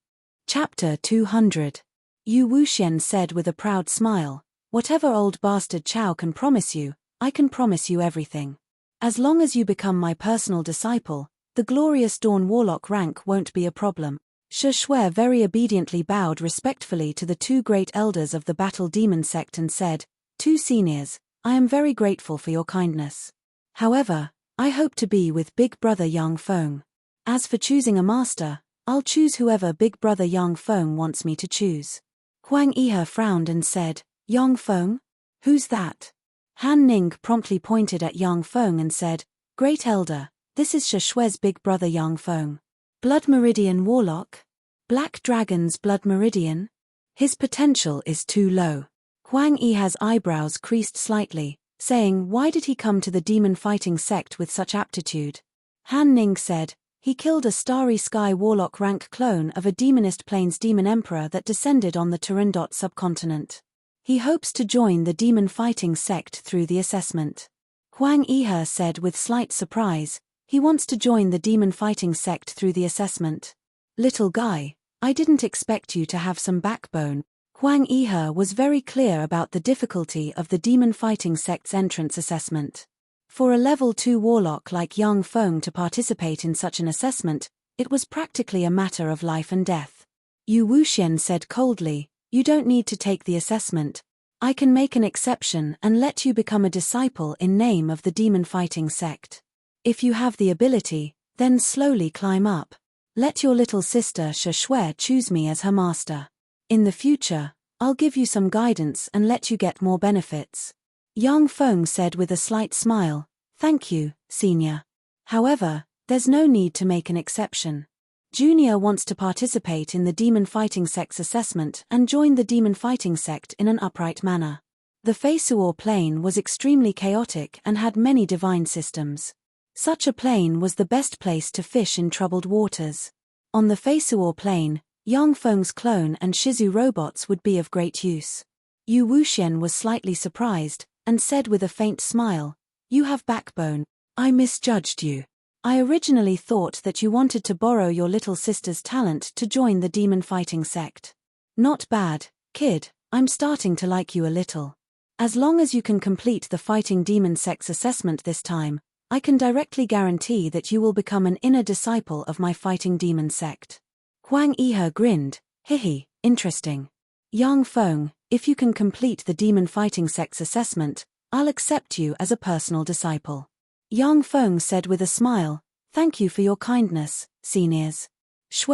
Speaker 1: Chapter 200. Yu Wuxian said with a proud smile, "Whatever old bastard Chao can promise you, I can promise you everything. As long as you become my personal disciple, the Glorious Dawn Warlock rank won't be a problem." Shishue very obediently bowed respectfully to the 2 great elders of the Battle Demon sect and said, "2 seniors, I am very grateful for your kindness. However, I hope to be with Big Brother Yang Feng. As for choosing a master, I'll choose whoever Big Brother Yang Feng wants me to choose. Huang Yihe frowned and said, Yang Feng? Who's that? Han Ning promptly pointed at Yang Feng and said, Great Elder, this is Shue's big brother Yang Feng. Blood Meridian Warlock? Black Dragon's Blood Meridian? His potential is too low. Huang Yihe's eyebrows creased slightly, saying, Why did he come to the demon fighting sect with such aptitude? Han Ning said, He killed a Starry Sky Warlock rank clone of a Demonist Plains demon emperor that descended on the Turandot subcontinent. He hopes to join the demon fighting sect through the assessment. Huang Yihe said with slight surprise, He wants to join the demon fighting sect through the assessment. Little guy, I didn't expect you to have some backbone. Huang Yihe was very clear about the difficulty of the demon fighting sect's entrance assessment. For a level 2 warlock like Yang Feng to participate in such an assessment, it was practically a matter of life and death. Yu Wuxian said coldly, You don't need to take the assessment. I can make an exception and let you become a disciple in name of the demon fighting sect. If you have the ability, then slowly climb up. Let your little sister Shue choose me as her master. In the future, I'll give you some guidance and let you get more benefits. Yang Feng said with a slight smile, Thank you, senior. However, there's no need to make an exception. Junior wants to participate in the demon fighting sect's assessment and join the demon fighting sect in an upright manner. The Feisuor plane was extremely chaotic and had many divine systems. Such a plane was the best place to fish in troubled waters. On the Feisuor plane, Yang Feng's clone and Shizu robots would be of great use. Yu Wuxian was slightly surprised, and said with a faint smile, You have backbone. I misjudged you. I originally thought that you wanted to borrow your little sister's talent to join the demon fighting sect. Not bad, kid, I'm starting to like you a little. As long as you can complete the fighting demon sect's assessment this time, I can directly guarantee that you will become an inner disciple of my fighting demon sect. Huang Yihe grinned, Hihi, interesting. Yang Feng, if you can complete the demon fighting sect's assessment, I'll accept you as a personal disciple. Yang Feng said with a smile, Thank you for your kindness, seniors. Shue,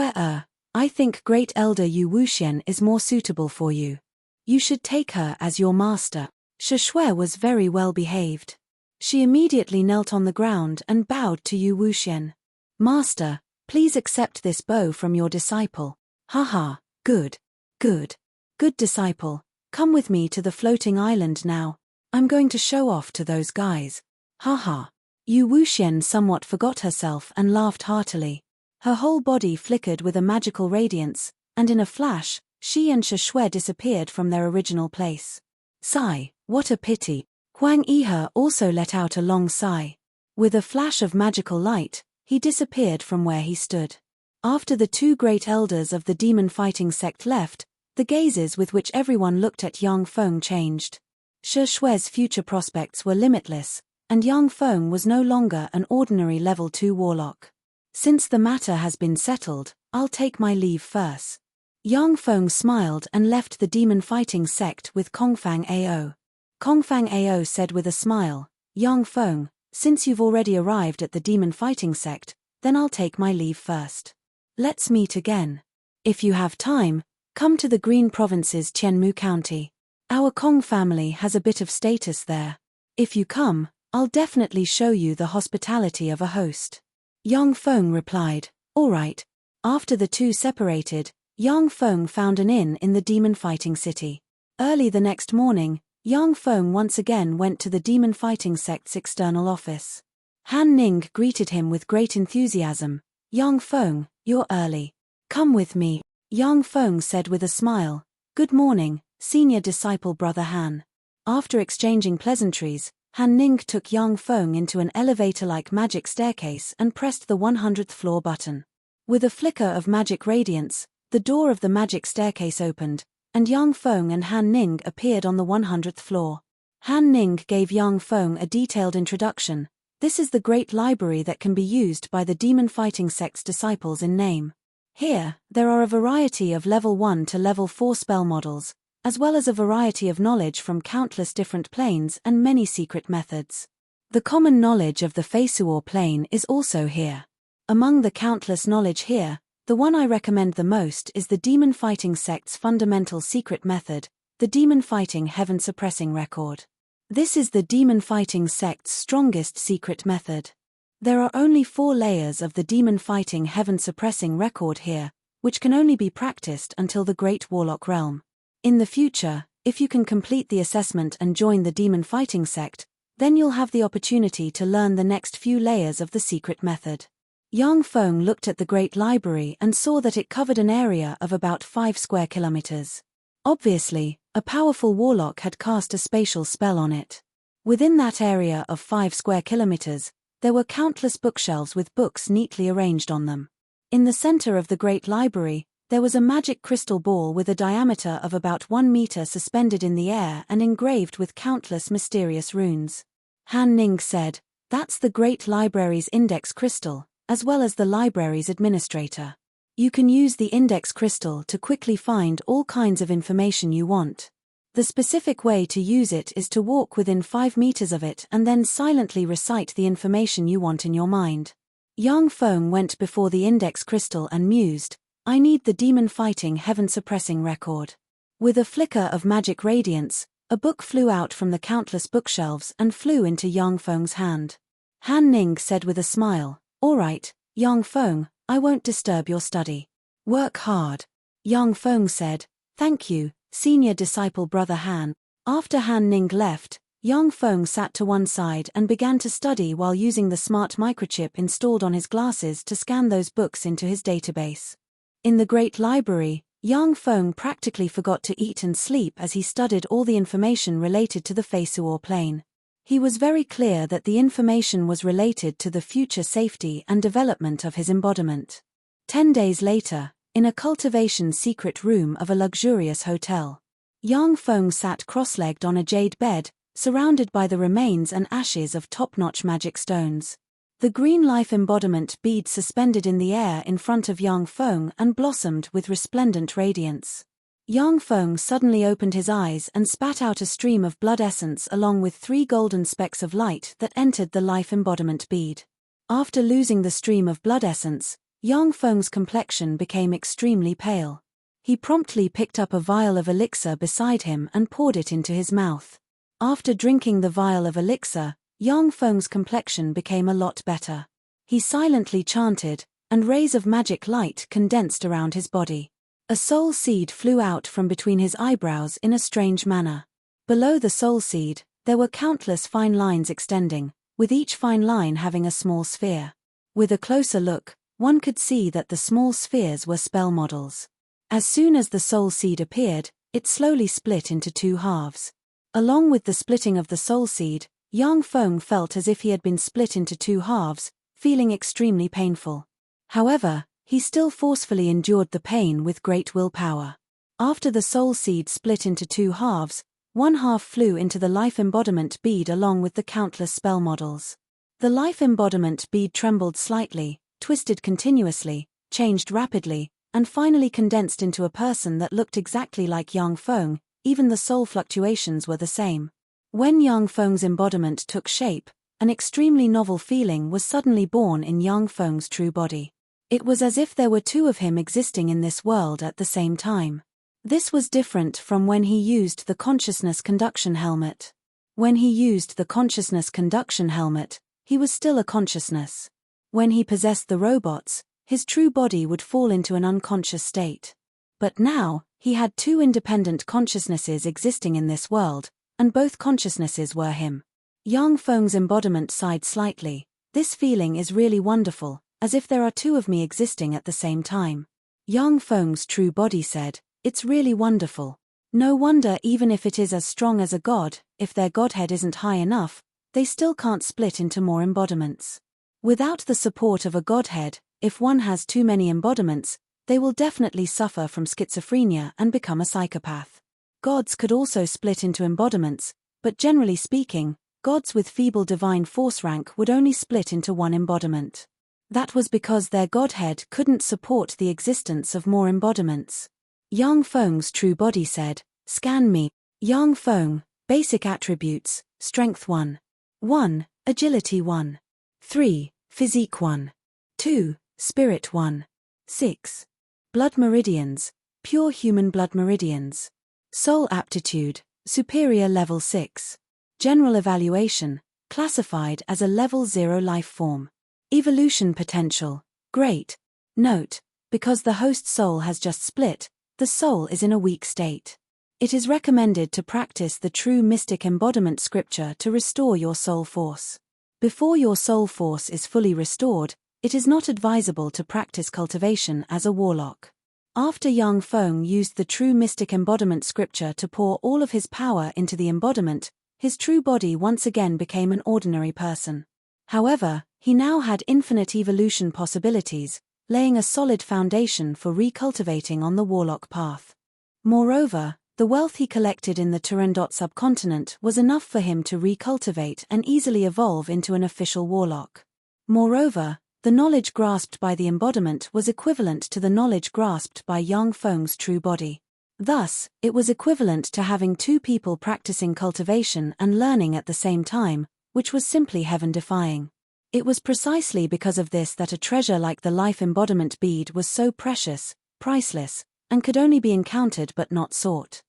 Speaker 1: I think Great Elder Yu Wuxian is more suitable for you. You should take her as your master. Shue was very well behaved. She immediately knelt on the ground and bowed to Yu Wuxian. Master, please accept this bow from your disciple. Haha, good. Good disciple, come with me to the floating island now. I'm going to show off to those guys. Haha. Yu Wuxian somewhat forgot herself and laughed heartily. Her whole body flickered with a magical radiance, and in a flash, she and Shue disappeared from their original place. Sigh, what a pity. Huang Yihe also let out a long sigh. With a flash of magical light, he disappeared from where he stood. After the two great elders of the demon fighting sect left, the gazes with which everyone looked at Yang Feng changed. Shue's future prospects were limitless, and Yang Feng was no longer an ordinary level 2 warlock. Since the matter has been settled, I'll take my leave first. Yang Feng smiled and left the demon fighting sect with Kongfang Ao. Kongfang Ao said with a smile, Yang Feng, since you've already arrived at the demon fighting sect, then I'll take my leave first. Let's meet again. If you have time, come to the Green Province's Qianmu County. Our Kong family has a bit of status there. If you come, I'll definitely show you the hospitality of a host. Yang Feng replied, All right. After the two separated, Yang Feng found an inn in the demon fighting city. Early the next morning, Yang Feng once again went to the demon fighting sect's external office. Han Ning greeted him with great enthusiasm. Yang Feng, you're early. Come with me. Yang Feng said with a smile, Good morning, senior disciple brother Han. After exchanging pleasantries, Han Ning took Yang Feng into an elevator-like magic staircase and pressed the 100th floor button. With a flicker of magic radiance, the door of the magic staircase opened, and Yang Feng and Han Ning appeared on the 100th floor. Han Ning gave Yang Feng a detailed introduction. This is the great library that can be used by the demon fighting sect's disciples in name. Here, there are a variety of level 1 to level 4 spell models, as well as a variety of knowledge from countless different planes and many secret methods. The common knowledge of the Feisuor plane is also here. Among the countless knowledge here, the one I recommend the most is the demon fighting sect's fundamental secret method, the demon fighting heaven suppressing record. This is the demon fighting sect's strongest secret method. There are only 4 layers of the demon fighting heaven suppressing record here, which can only be practiced until the Great Warlock realm. In the future, if you can complete the assessment and join the demon fighting sect, then you'll have the opportunity to learn the next few layers of the secret method. Yang Feng looked at the Great Library and saw that it covered an area of about 5 square kilometers. Obviously, a powerful warlock had cast a spatial spell on it. Within that area of 5 square kilometers, there were countless bookshelves with books neatly arranged on them. In the center of the Great Library, there was a magic crystal ball with a diameter of about 1 meter suspended in the air and engraved with countless mysterious runes. Han Ning said, "That's the Great Library's index crystal, as well as the library's administrator. You can use the index crystal to quickly find all kinds of information you want. The specific way to use it is to walk within 5 meters of it and then silently recite the information you want in your mind." Yang Feng went before the index crystal and mused, "I need the demon fighting heaven suppressing record." With a flicker of magic radiance, a book flew out from the countless bookshelves and flew into Yang Feng's hand. Han Ning said with a smile, "All right, Yang Feng, I won't disturb your study. Work hard." Yang Feng said, "Thank you, senior disciple brother Han." After Han Ning left, Yang Feng sat to one side and began to study while using the smart microchip installed on his glasses to scan those books into his database. In the Great Library, Yang Feng practically forgot to eat and sleep as he studied all the information related to the Feisuor plane. He was very clear that the information was related to the future safety and development of his embodiment. 10 days later, in a cultivation secret room of a luxurious hotel, Yang Feng sat cross-legged on a jade bed, surrounded by the remains and ashes of top-notch magic stones. The green life embodiment bead suspended in the air in front of Yang Feng and blossomed with resplendent radiance. Yang Feng suddenly opened his eyes and spat out a stream of blood essence along with 3 golden specks of light that entered the life embodiment bead. After losing the stream of blood essence, Yang Feng's complexion became extremely pale. He promptly picked up a vial of elixir beside him and poured it into his mouth. After drinking the vial of elixir, Yang Feng's complexion became a lot better. He silently chanted, and rays of magic light condensed around his body. A soul seed flew out from between his eyebrows in a strange manner. Below the soul seed, there were countless fine lines extending, with each fine line having a small sphere. With a closer look, one could see that the small spheres were spell models. As soon as the soul seed appeared, it slowly split into 2 halves. Along with the splitting of the soul seed, Yang Feng felt as if he had been split into 2 halves, feeling extremely painful. However, he still forcefully endured the pain with great willpower. After the soul seed split into 2 halves, 1 half flew into the life embodiment bead along with the countless spell models. The life embodiment bead trembled slightly, twisted continuously, changed rapidly, and finally condensed into a person that looked exactly like Yang Feng. Even the soul fluctuations were the same. When Yang Feng's embodiment took shape, an extremely novel feeling was suddenly born in Yang Feng's true body. It was as if there were 2 of him existing in this world at the same time. This was different from when he used the consciousness conduction helmet. When he used the consciousness conduction helmet, he was still a consciousness. When he possessed the robots, his true body would fall into an unconscious state. But now, he had 2 independent consciousnesses existing in this world, and both consciousnesses were him. Yang Feng's embodiment sighed slightly. "This feeling is really wonderful, as if there are 2 of me existing at the same time." Yang Feng's true body said, "It's really wonderful. No wonder even if it is as strong as a god, if their godhead isn't high enough, they still can't split into more embodiments. Without the support of a godhead, if one has too many embodiments, they will definitely suffer from schizophrenia and become a psychopath. Gods could also split into embodiments, but generally speaking, gods with feeble divine force rank would only split into 1 embodiment. That was because their godhead couldn't support the existence of more embodiments." Yang Feng's true body said, "Scan me." Yang Feng, basic attributes, strength 1. 1. Agility 1. 3. Physique 1. 2. Spirit 1. 6. Blood meridians, pure human blood meridians. Soul aptitude, superior level 6. General evaluation, classified as a level 0 life form. Evolution potential, great. Note, because the host soul has just split, the soul is in a weak state. It is recommended to practice the true mystic embodiment scripture to restore your soul force. Before your soul force is fully restored, it is not advisable to practice cultivation as a warlock. After Yang Feng used the true mystic embodiment scripture to pour all of his power into the embodiment, his true body once again became an ordinary person. However, he now had infinite evolution possibilities, laying a solid foundation for recultivating on the warlock path. Moreover, the wealth he collected in the Turandot subcontinent was enough for him to recultivate and easily evolve into an official warlock. Moreover, the knowledge grasped by the embodiment was equivalent to the knowledge grasped by Yang Feng's true body. Thus, it was equivalent to having two people practicing cultivation and learning at the same time, which was simply heaven-defying. It was precisely because of this that a treasure like the life embodiment bead was so precious, priceless, and could only be encountered but not sought.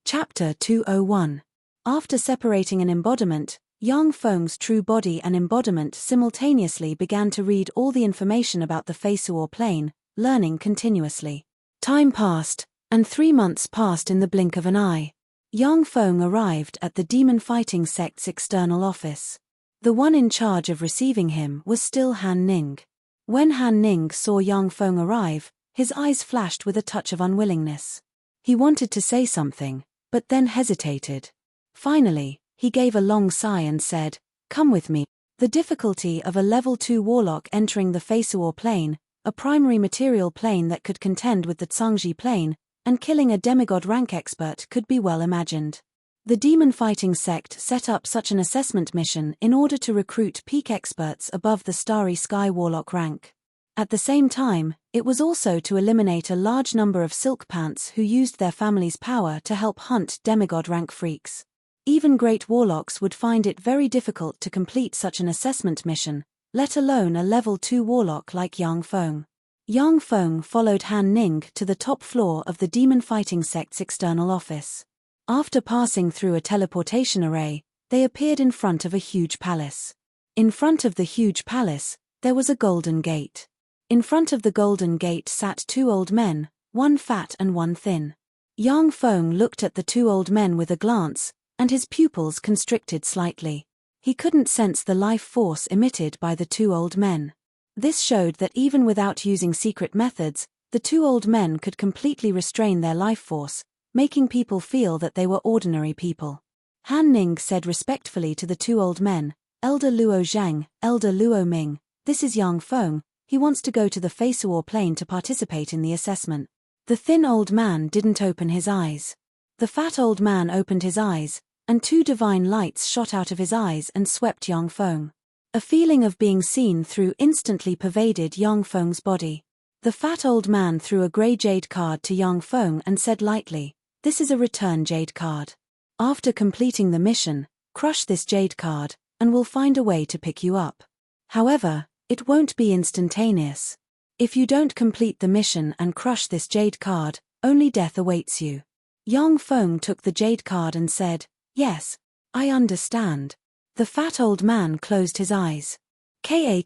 Speaker 1: Chapter 201. After separating an embodiment, Yang Feng's true body and embodiment simultaneously began to read all the information about the Feisuo plane, learning continuously. Time passed, and 3 months passed in the blink of an eye. Yang Feng arrived at the demon fighting sect's external office. The one in charge of receiving him was still Han Ning. When Han Ning saw Yang Feng arrive, his eyes flashed with a touch of unwillingness. He wanted to say something, but then hesitated. Finally, he gave a long sigh and said, "Come with me." The difficulty of a level 2 warlock entering the Feisuo plane, a primary material plane that could contend with the Zhangji plane, and killing a demigod rank expert could be well imagined. The demon fighting sect set up such an assessment mission in order to recruit peak experts above the Starry Sky warlock rank. At the same time, it was also to eliminate a large number of silk pants who used their family's power to help hunt demigod rank freaks. Even great warlocks would find it very difficult to complete such an assessment mission, let alone a level 2 warlock like Yang Feng. Yang Feng followed Han Ning to the top floor of the demon fighting sect's external office. After passing through a teleportation array, they appeared in front of a huge palace. In front of the huge palace, there was a golden gate. In front of the golden gate sat 2 old men, one fat and one thin. Yang Feng looked at the 2 old men with a glance, and his pupils constricted slightly. He couldn't sense the life force emitted by the 2 old men. This showed that even without using secret methods, the 2 old men could completely restrain their life force, making people feel that they were ordinary people. Han Ning said respectfully to the 2 old men, "Elder Luo Zhang, Elder Luo Ming, this is Yang Feng, he wants to go to the Feisuo plane to participate in the assessment." The thin old man didn't open his eyes. The fat old man opened his eyes, and 2 divine lights shot out of his eyes and swept Yang Feng. A feeling of being seen through instantly pervaded Yang Feng's body. The fat old man threw a grey jade card to Yang Feng and said lightly, "This is a return jade card. After completing the mission, crush this jade card, and we'll find a way to pick you up. However, it won't be instantaneous. If you don't complete the mission and crush this jade card, only death awaits you." Yang Feng took the jade card and said, "Yes, I understand." The fat old man closed his eyes. Ka.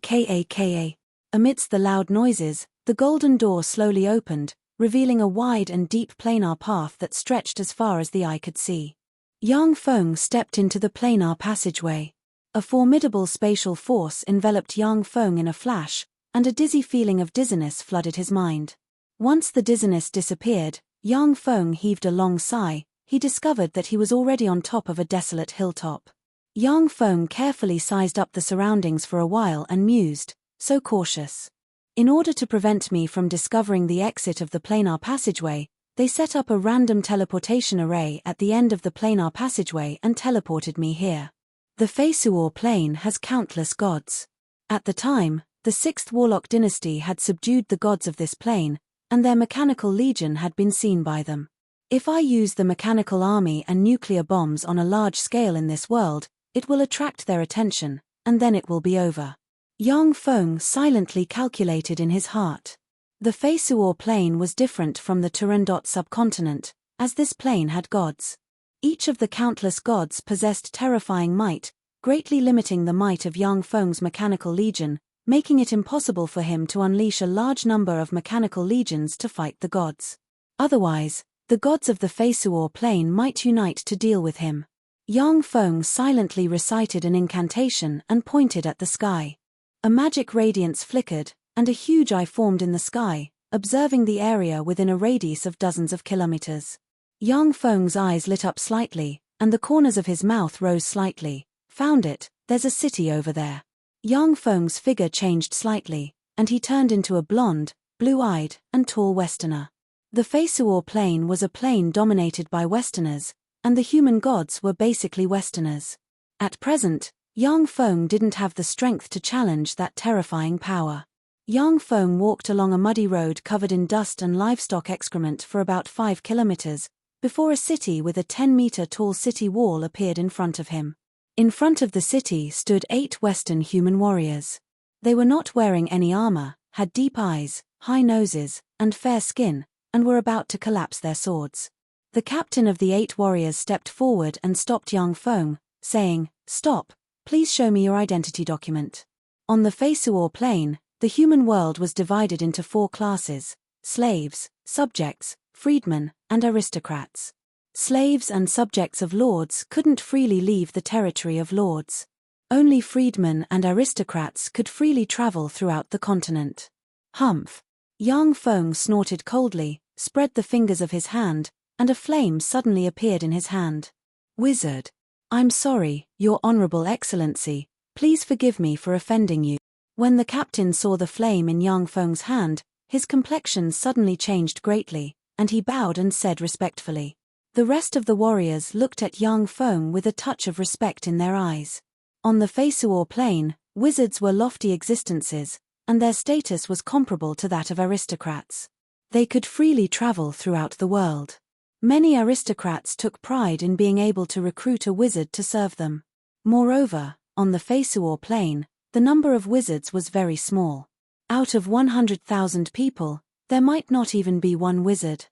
Speaker 1: Amidst the loud noises, the golden door slowly opened, revealing a wide and deep planar path that stretched as far as the eye could see. Yang Feng stepped into the planar passageway. A formidable spatial force enveloped Yang Feng in a flash, and a dizzy feeling of dizziness flooded his mind. Once the dizziness disappeared, Yang Feng heaved a long sigh. He discovered that he was already on top of a desolate hilltop. Yang Feng carefully sized up the surroundings for a while and mused, "So cautious. In order to prevent me from discovering the exit of the planar passageway, they set up a random teleportation array at the end of the planar passageway and teleported me here. The Feisuo plane has countless gods. At the time, the 6th Warlock dynasty had subdued the gods of this plane, and their mechanical legion had been seen by them. If I use the mechanical army and nuclear bombs on a large scale in this world, it will attract their attention, and then it will be over. Yang Feng silently calculated in his heart. The Feisuo plain was different from the Turandot subcontinent, as this plain had gods. Each of the countless gods possessed terrifying might, greatly limiting the might of Yang Feng's mechanical legion, making it impossible for him to unleash a large number of mechanical legions to fight the gods. Otherwise, the gods of the Feisuo plain might unite to deal with him. Yang Feng silently recited an incantation and pointed at the sky. A magic radiance flickered, and a huge eye formed in the sky, observing the area within a radius of dozens of kilometers. Yang Feng's eyes lit up slightly, and the corners of his mouth rose slightly. Found it, there's a city over there. Yang Feng's figure changed slightly, and he turned into a blonde, blue-eyed, and tall Westerner. The Feisuo plain was a plain dominated by Westerners, and the human gods were basically Westerners. At present, Yang Feng didn't have the strength to challenge that terrifying power. Yang Feng walked along a muddy road covered in dust and livestock excrement for about 5 kilometers, before a city with a 10-meter-tall city wall appeared in front of him. In front of the city stood 8 Western human warriors. They were not wearing any armor, had deep eyes, high noses, and fair skin, and were about to collapse their swords. The captain of the 8 warriors stepped forward and stopped Yang Feng, saying, "Stop, please show me your identity document." On the Feisuo plain, the human world was divided into 4 classes: slaves, subjects, freedmen, and aristocrats. Slaves and subjects of lords couldn't freely leave the territory of lords. Only freedmen and aristocrats could freely travel throughout the continent. Humph! Yang Feng snorted coldly, spread the fingers of his hand, and a flame suddenly appeared in his hand. "Wizard! I'm sorry, Your Honorable Excellency, please forgive me for offending you." When the captain saw the flame in Yang Feng's hand, his complexion suddenly changed greatly, and he bowed and said respectfully. The rest of the warriors looked at Yang Feng with a touch of respect in their eyes. On the Feisuo plain, wizards were lofty existences, and their status was comparable to that of aristocrats. They could freely travel throughout the world. Many aristocrats took pride in being able to recruit a wizard to serve them. Moreover, on the Feisuo plain, the number of wizards was very small. Out of 100,000 people, there might not even be one wizard.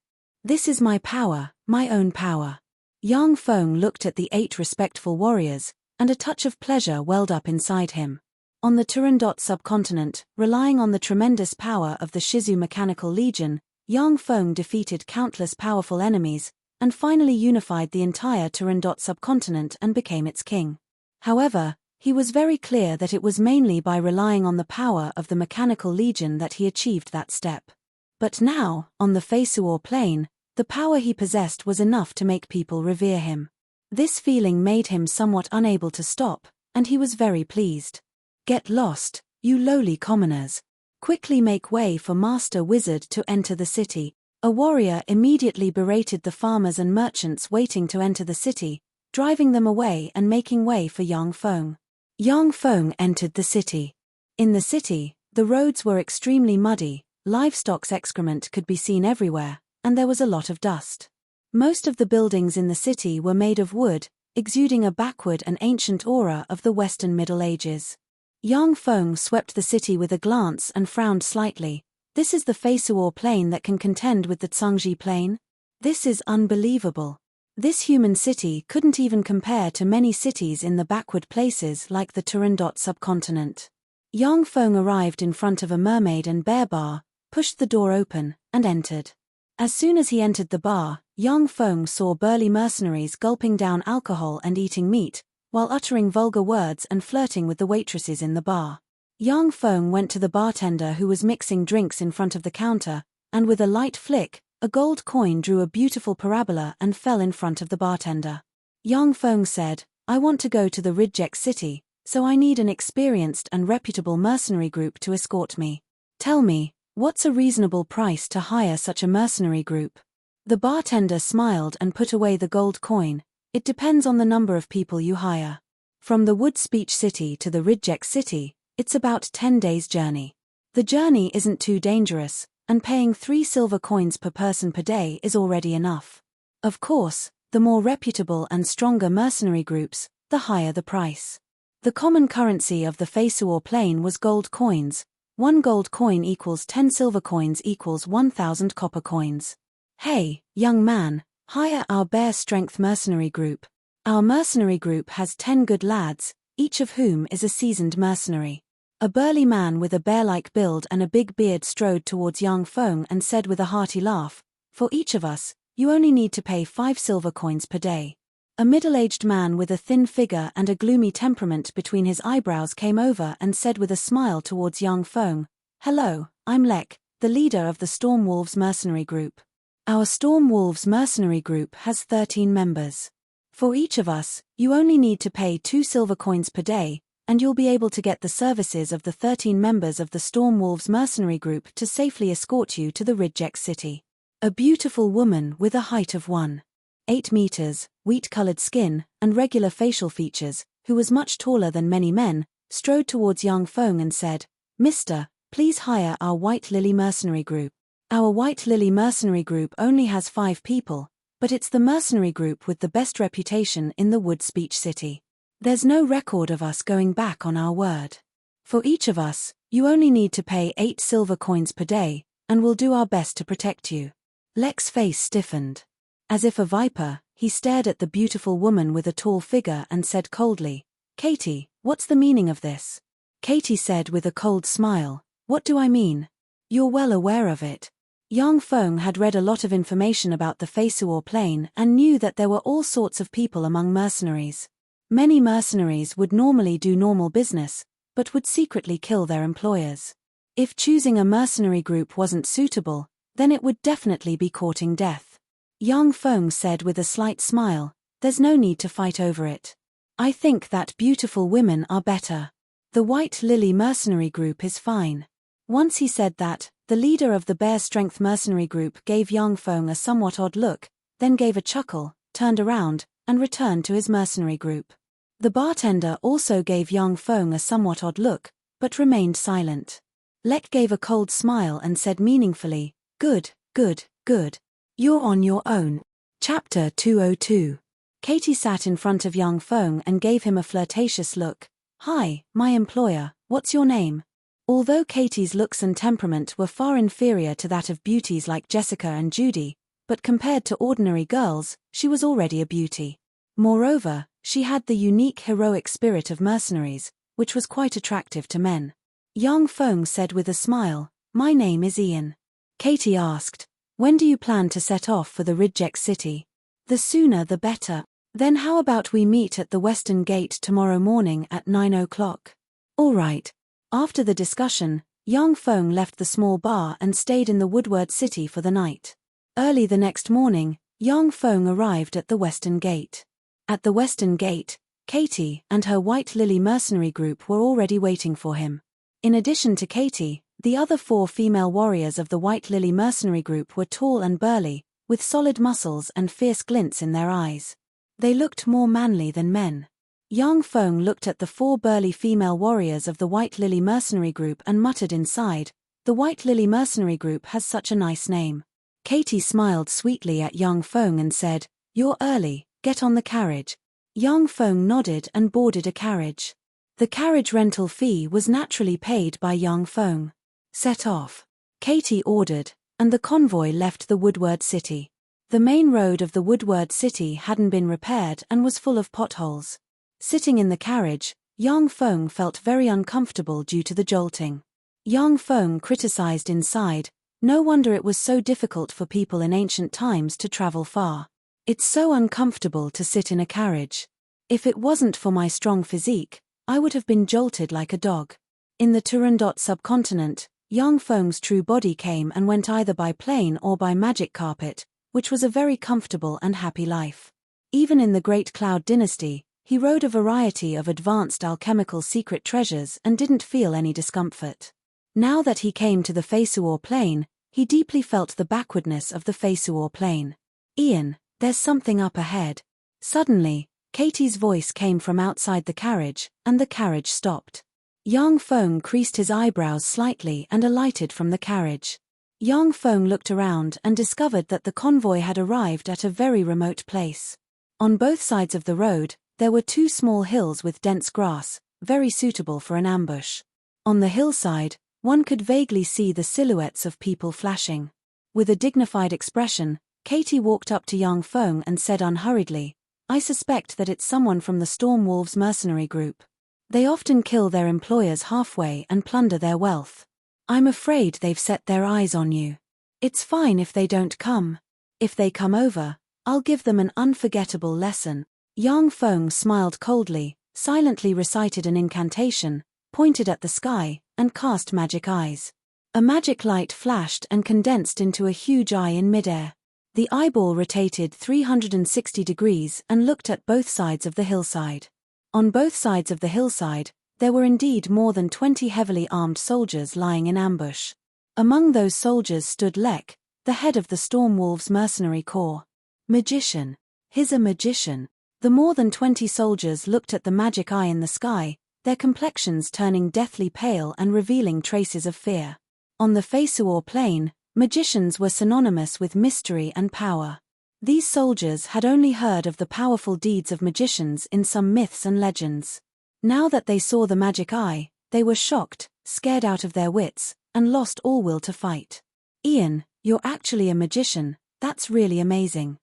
Speaker 1: "This is my power, my own power." Yang Feng looked at the 8 respectful warriors, and a touch of pleasure welled up inside him. On the Turandot subcontinent, relying on the tremendous power of the Shizu Mechanical Legion, Yang Feng defeated countless powerful enemies, and finally unified the entire Turandot subcontinent and became its king. However, he was very clear that it was mainly by relying on the power of the Mechanical Legion that he achieved that step. But now, on the Feisuo plain, the power he possessed was enough to make people revere him. This feeling made him somewhat unable to stop, and he was very pleased. "Get lost, you lowly commoners. Quickly make way for Master Wizard to enter the city." A warrior immediately berated the farmers and merchants waiting to enter the city, driving them away and making way for Yang Feng. Yang Feng entered the city. In the city, the roads were extremely muddy, livestock's excrement could be seen everywhere, and there was a lot of dust. Most of the buildings in the city were made of wood, exuding a backward and ancient aura of the Western Middle Ages. Yang Feng swept the city with a glance and frowned slightly. "This is the Feisuo plain that can contend with the Zhangji plain? This is unbelievable. This human city couldn't even compare to many cities in the backward places like the Turandot subcontinent." Yang Feng arrived in front of a mermaid and bear bar, pushed the door open, and entered. As soon as he entered the bar, Yang Feng saw burly mercenaries gulping down alcohol and eating meat, while uttering vulgar words and flirting with the waitresses in the bar. Yang Feng went to the bartender who was mixing drinks in front of the counter, and with a light flick, a gold coin drew a beautiful parabola and fell in front of the bartender. Yang Feng said, "I want to go to the Ridgek city, so I need an experienced and reputable mercenary group to escort me. Tell me, what's a reasonable price to hire such a mercenary group?" The bartender smiled and put away the gold coin. "It depends on the number of people you hire. From the Wood Speech City to the Ridgek city, it's about 10 days' journey. The journey isn't too dangerous, and paying 3 silver coins per person per day is already enough. Of course, the more reputable and stronger mercenary groups, the higher the price." The common currency of the Fesuor plain was gold coins. 1 gold coin equals 10 silver coins equals 1,000 copper coins. Hey, young man, hire our bear strength mercenary group. Our mercenary group has 10 good lads, each of whom is a seasoned mercenary. A burly man with a bear-like build and a big beard strode towards Yang Feng and said with a hearty laugh, "For each of us, you only need to pay 5 silver coins per day." A middle-aged man with a thin figure and a gloomy temperament between his eyebrows came over and said with a smile towards Yang Feng, "Hello, I'm Lek, the leader of the Storm Wolves mercenary group. Our Storm Wolves mercenary group has 13 members. For each of us, you only need to pay 2 silver coins per day, and you'll be able to get the services of the 13 members of the Storm Wolves mercenary group to safely escort you to the Ridgex city." A beautiful woman with a height of 1.8 meters, wheat-colored skin, and regular facial features, who was much taller than many men, strode towards Yang Feng and said, "Mister, please hire our White Lily mercenary group. Our White Lily mercenary group only has 5 people, but it's the mercenary group with the best reputation in the Wood Speech City. There's no record of us going back on our word. For each of us, you only need to pay 8 silver coins per day, and we'll do our best to protect you." Lek's face stiffened. As if a viper, he stared at the beautiful woman with a tall figure and said coldly, "Katie, what's the meaning of this?" Katie said with a cold smile, "What do I mean? You're well aware of it." Yang Feng had read a lot of information about the Fesuor plain and knew that there were all sorts of people among mercenaries. Many mercenaries would normally do normal business, but would secretly kill their employers. If choosing a mercenary group wasn't suitable, then it would definitely be courting death. Yang Feng said with a slight smile, "There's no need to fight over it. I think that beautiful women are better. The White Lily mercenary group is fine." Once he said that, the leader of the Bear Strength mercenary group gave Yang Feng a somewhat odd look, then gave a chuckle, turned around, and returned to his mercenary group. The bartender also gave Yang Feng a somewhat odd look, but remained silent. Lek gave a cold smile and said meaningfully, "Good, good, good. You're on your own." Chapter 202. Katie sat in front of Yang Feng and gave him a flirtatious look. "Hi, my employer, what's your name?" Although Katie's looks and temperament were far inferior to that of beauties like Jessica and Judy, but compared to ordinary girls, she was already a beauty. Moreover, she had the unique heroic spirit of mercenaries, which was quite attractive to men. Yang Feng said with a smile, "My name is Ian." Katie asked, "When do you plan to set off for the Ridgex city?" "The sooner the better. Then how about we meet at the Western Gate tomorrow morning at 9 o'clock? "All right." After the discussion, Yang Feng left the small bar and stayed in the Woodward City for the night. Early the next morning, Yang Feng arrived at the Western Gate. At the Western Gate, Katie and her White Lily mercenary group were already waiting for him. In addition to Katie, the other 4 female warriors of the White Lily mercenary group were tall and burly, with solid muscles and fierce glints in their eyes. They looked more manly than men. Yang Feng looked at the 4 burly female warriors of the White Lily mercenary group and muttered inside, "The White Lily mercenary group has such a nice name." Katie smiled sweetly at Yang Feng and said, "You're early, get on the carriage." Yang Feng nodded and boarded a carriage. The carriage rental fee was naturally paid by Yang Feng. "Set off," Katie ordered, and the convoy left the Woodward City. The main road of the Woodward City hadn't been repaired and was full of potholes. Sitting in the carriage, Yang Feng felt very uncomfortable due to the jolting. Yang Feng criticized inside, "No wonder it was so difficult for people in ancient times to travel far. It's so uncomfortable to sit in a carriage. If it wasn't for my strong physique, I would have been jolted like a dog." In the Turandot subcontinent, Yang Feng's true body came and went either by plane or by magic carpet, which was a very comfortable and happy life. Even in the Great Cloud Dynasty, he rode a variety of advanced alchemical secret treasures and didn't feel any discomfort. Now that he came to the Fesuor plain, he deeply felt the backwardness of the Fesuor plain. "Ian, there's something up ahead." Suddenly, Katie's voice came from outside the carriage, and the carriage stopped. Yang Feng creased his eyebrows slightly and alighted from the carriage. Yang Feng looked around and discovered that the convoy had arrived at a very remote place. On both sides of the road, there were 2 small hills with dense grass, very suitable for an ambush. On the hillside, one could vaguely see the silhouettes of people flashing. With a dignified expression, Katie walked up to young Feng and said unhurriedly, "I suspect that it's someone from the Storm Wolves mercenary group. They often kill their employers halfway and plunder their wealth. I'm afraid they've set their eyes on you. It's fine if they don't come. If they come over, I'll give them an unforgettable lesson." Yang Feng smiled coldly, silently recited an incantation, pointed at the sky, and cast magic eyes. A magic light flashed and condensed into a huge eye in midair. The eyeball rotated 360 degrees and looked at both sides of the hillside. On both sides of the hillside, there were indeed more than 20 heavily armed soldiers lying in ambush. Among those soldiers stood Lek, the head of the Storm Wolves mercenary corps. Magician. He's a magician. The more than 20 soldiers looked at the magic eye in the sky, their complexions turning deathly pale and revealing traces of fear. On the Feisuor plain, magicians were synonymous with mystery and power. These soldiers had only heard of the powerful deeds of magicians in some myths and legends. Now that they saw the magic eye, they were shocked, scared out of their wits, and lost all will to fight. "Ian, you're actually a magician, that's really amazing.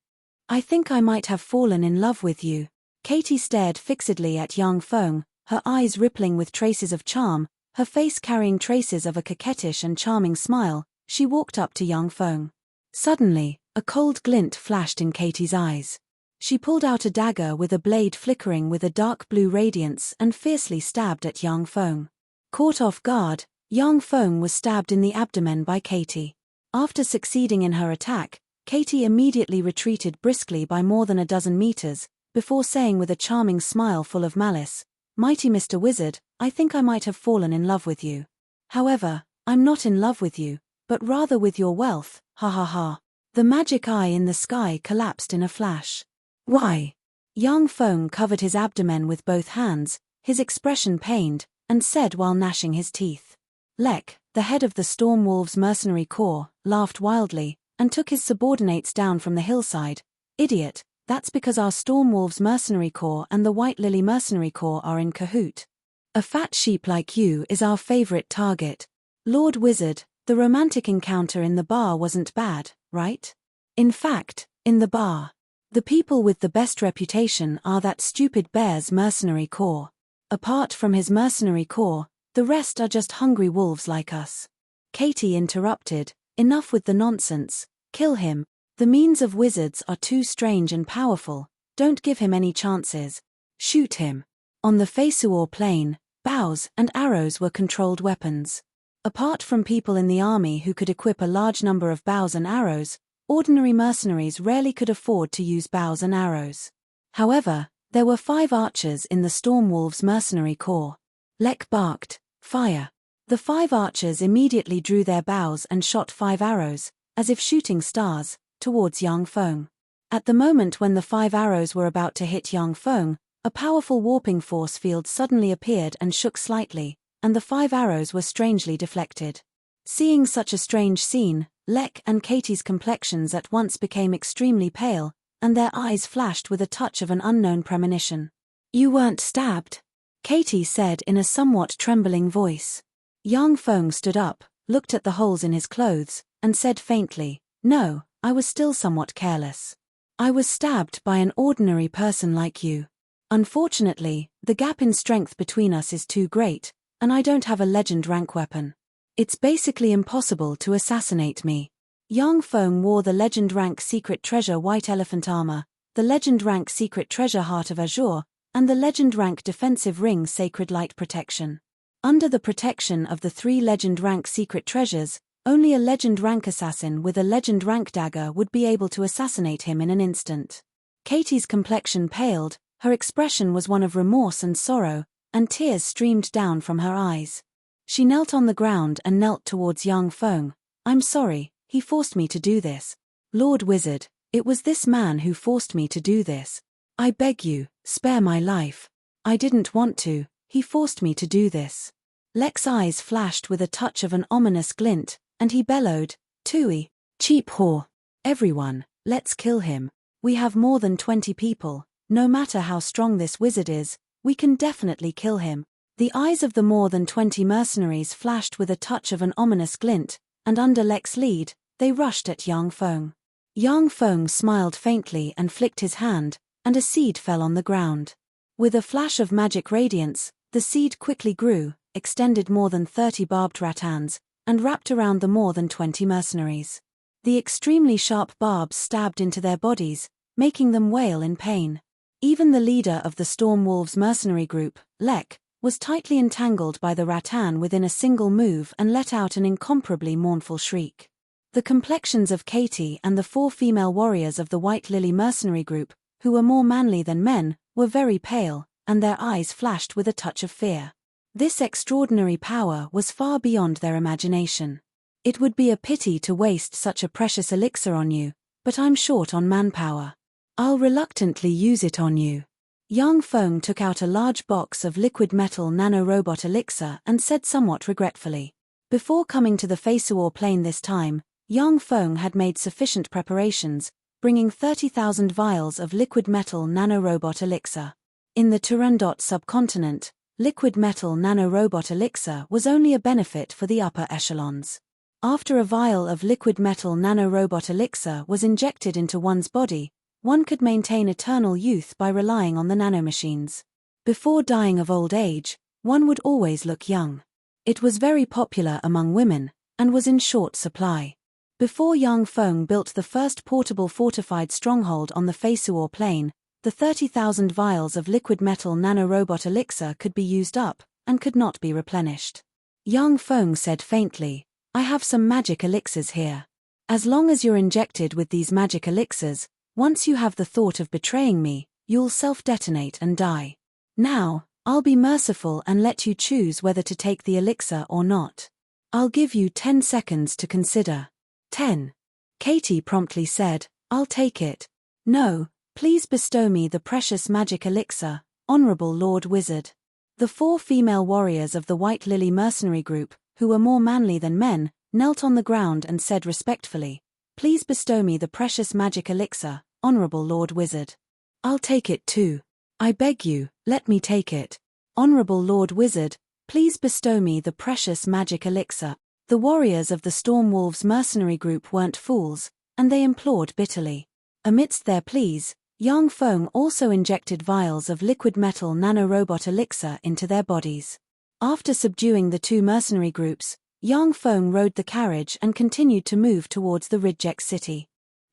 Speaker 1: I think I might have fallen in love with you." Katie stared fixedly at young Feng, her eyes rippling with traces of charm, her face carrying traces of a coquettish and charming smile. She walked up to young Feng. Suddenly, a cold glint flashed in Katie's eyes. She pulled out a dagger with a blade flickering with a dark blue radiance and fiercely stabbed at young Feng. Caught off guard, young Feng was stabbed in the abdomen by Katie. After succeeding in her attack, Katie immediately retreated briskly by more than a dozen meters, before saying with a charming smile full of malice, "Mighty Mr. Wizard, I think I might have fallen in love with you. However, I'm not in love with you, but rather with your wealth, ha ha ha." The magic eye in the sky collapsed in a flash. "Why?" Young Feng covered his abdomen with both hands, his expression pained, and said while gnashing his teeth. Lek, the head of the Storm Wolves mercenary corps, laughed wildly, and took his subordinates down from the hillside. "Idiot, that's because our Storm Wolves mercenary corps and the White Lily mercenary corps are in cahoot. A fat sheep like you is our favorite target. Lord Wizard, the romantic encounter in the bar wasn't bad, right? In fact, in the bar. The people with the best reputation are that stupid bear's mercenary corps. Apart from his mercenary corps, the rest are just hungry wolves like us." Katie interrupted, "Enough with the nonsense, kill him. The means of wizards are too strange and powerful, don't give him any chances. Shoot him." On the Feisuor plain, bows and arrows were controlled weapons. Apart from people in the army who could equip a large number of bows and arrows, ordinary mercenaries rarely could afford to use bows and arrows. However, there were 5 archers in the Storm Wolves mercenary corps. Lek barked, "Fire." The 5 archers immediately drew their bows and shot 5 arrows, as if shooting stars, towards young Feng. At the moment when the 5 arrows were about to hit young Feng, a powerful warping force field suddenly appeared and shook slightly, and the 5 arrows were strangely deflected. Seeing such a strange scene, Lek and Katie's complexions at once became extremely pale, and their eyes flashed with a touch of an unknown premonition. "You weren't stabbed?" Katie said in a somewhat trembling voice. Young Feng stood up, looked at the holes in his clothes, and said faintly, "No, I was still somewhat careless. I was stabbed by an ordinary person like you. Unfortunately, the gap in strength between us is too great, and I don't have a legend rank weapon. It's basically impossible to assassinate me." Young Feng wore the legend rank secret treasure white elephant armor, the legend rank secret treasure heart of azure, and the legend rank defensive ring sacred light protection. Under the protection of the 3 legend rank secret treasures, only a legend rank assassin with a legend rank dagger would be able to assassinate him in an instant. Katie's complexion paled, her expression was one of remorse and sorrow, and tears streamed down from her eyes. She knelt on the ground and knelt towards young Feng. "I'm sorry, he forced me to do this. Lord Wizard, it was this man who forced me to do this. I beg you, spare my life. I didn't want to, he forced me to do this." Lek's eyes flashed with a touch of an ominous glint, and he bellowed, "Tui, cheap whore. Everyone, let's kill him. We have more than 20 people, no matter how strong this wizard is, we can definitely kill him." The eyes of the more than 20 mercenaries flashed with a touch of an ominous glint, and under Lek's lead, they rushed at Yang Feng. Yang Feng smiled faintly and flicked his hand, and a seed fell on the ground. With a flash of magic radiance, the seed quickly grew, extended more than 30 barbed rattans, and wrapped around the more than 20 mercenaries. The extremely sharp barbs stabbed into their bodies, making them wail in pain. Even the leader of the Storm Wolves mercenary group, Lek, was tightly entangled by the rattan within a single move and let out an incomparably mournful shriek. The complexions of Katie and the 4 female warriors of the White Lily mercenary group, who were more manly than men, were very pale, and their eyes flashed with a touch of fear. This extraordinary power was far beyond their imagination. It would be a pity to waste such a precious elixir on you, but I'm short on manpower. I'll reluctantly use it on you. Yang Feng took out a large box of liquid metal nanorobot elixir and said somewhat regretfully. Before coming to the Feisuor plain this time, Yang Feng had made sufficient preparations, bringing 30,000 vials of liquid metal nanorobot elixir. In the Turandot subcontinent, liquid metal nanorobot elixir was only a benefit for the upper echelons. After a vial of liquid metal nanorobot elixir was injected into one's body, one could maintain eternal youth by relying on the nanomachines. Before dying of old age, one would always look young. It was very popular among women, and was in short supply. Before Yang Feng built the first portable fortified stronghold on the Feisuor plain, the 30,000 vials of liquid metal nanorobot elixir could be used up, and could not be replenished. Yang Feng said faintly, "I have some magic elixirs here. As long as you're injected with these magic elixirs, once you have the thought of betraying me, you'll self-detonate and die. Now, I'll be merciful and let you choose whether to take the elixir or not. I'll give you 10 seconds to consider." 10. Katie promptly said, "I'll take it. No, please bestow me the precious magic elixir, Honorable Lord Wizard." The 4 female warriors of the White Lily mercenary group, who were more manly than men, knelt on the ground and said respectfully, "Please bestow me the precious magic elixir, Honorable Lord Wizard." "I'll take it too. I beg you, let me take it. Honorable Lord Wizard, please bestow me the precious magic elixir." The warriors of the Storm Wolves mercenary group weren't fools, and they implored bitterly. Amidst their pleas, Yang Feng also injected vials of liquid metal nanorobot elixir into their bodies. After subduing the 2 mercenary groups, Yang Feng rode the carriage and continued to move towards the Ridgek city.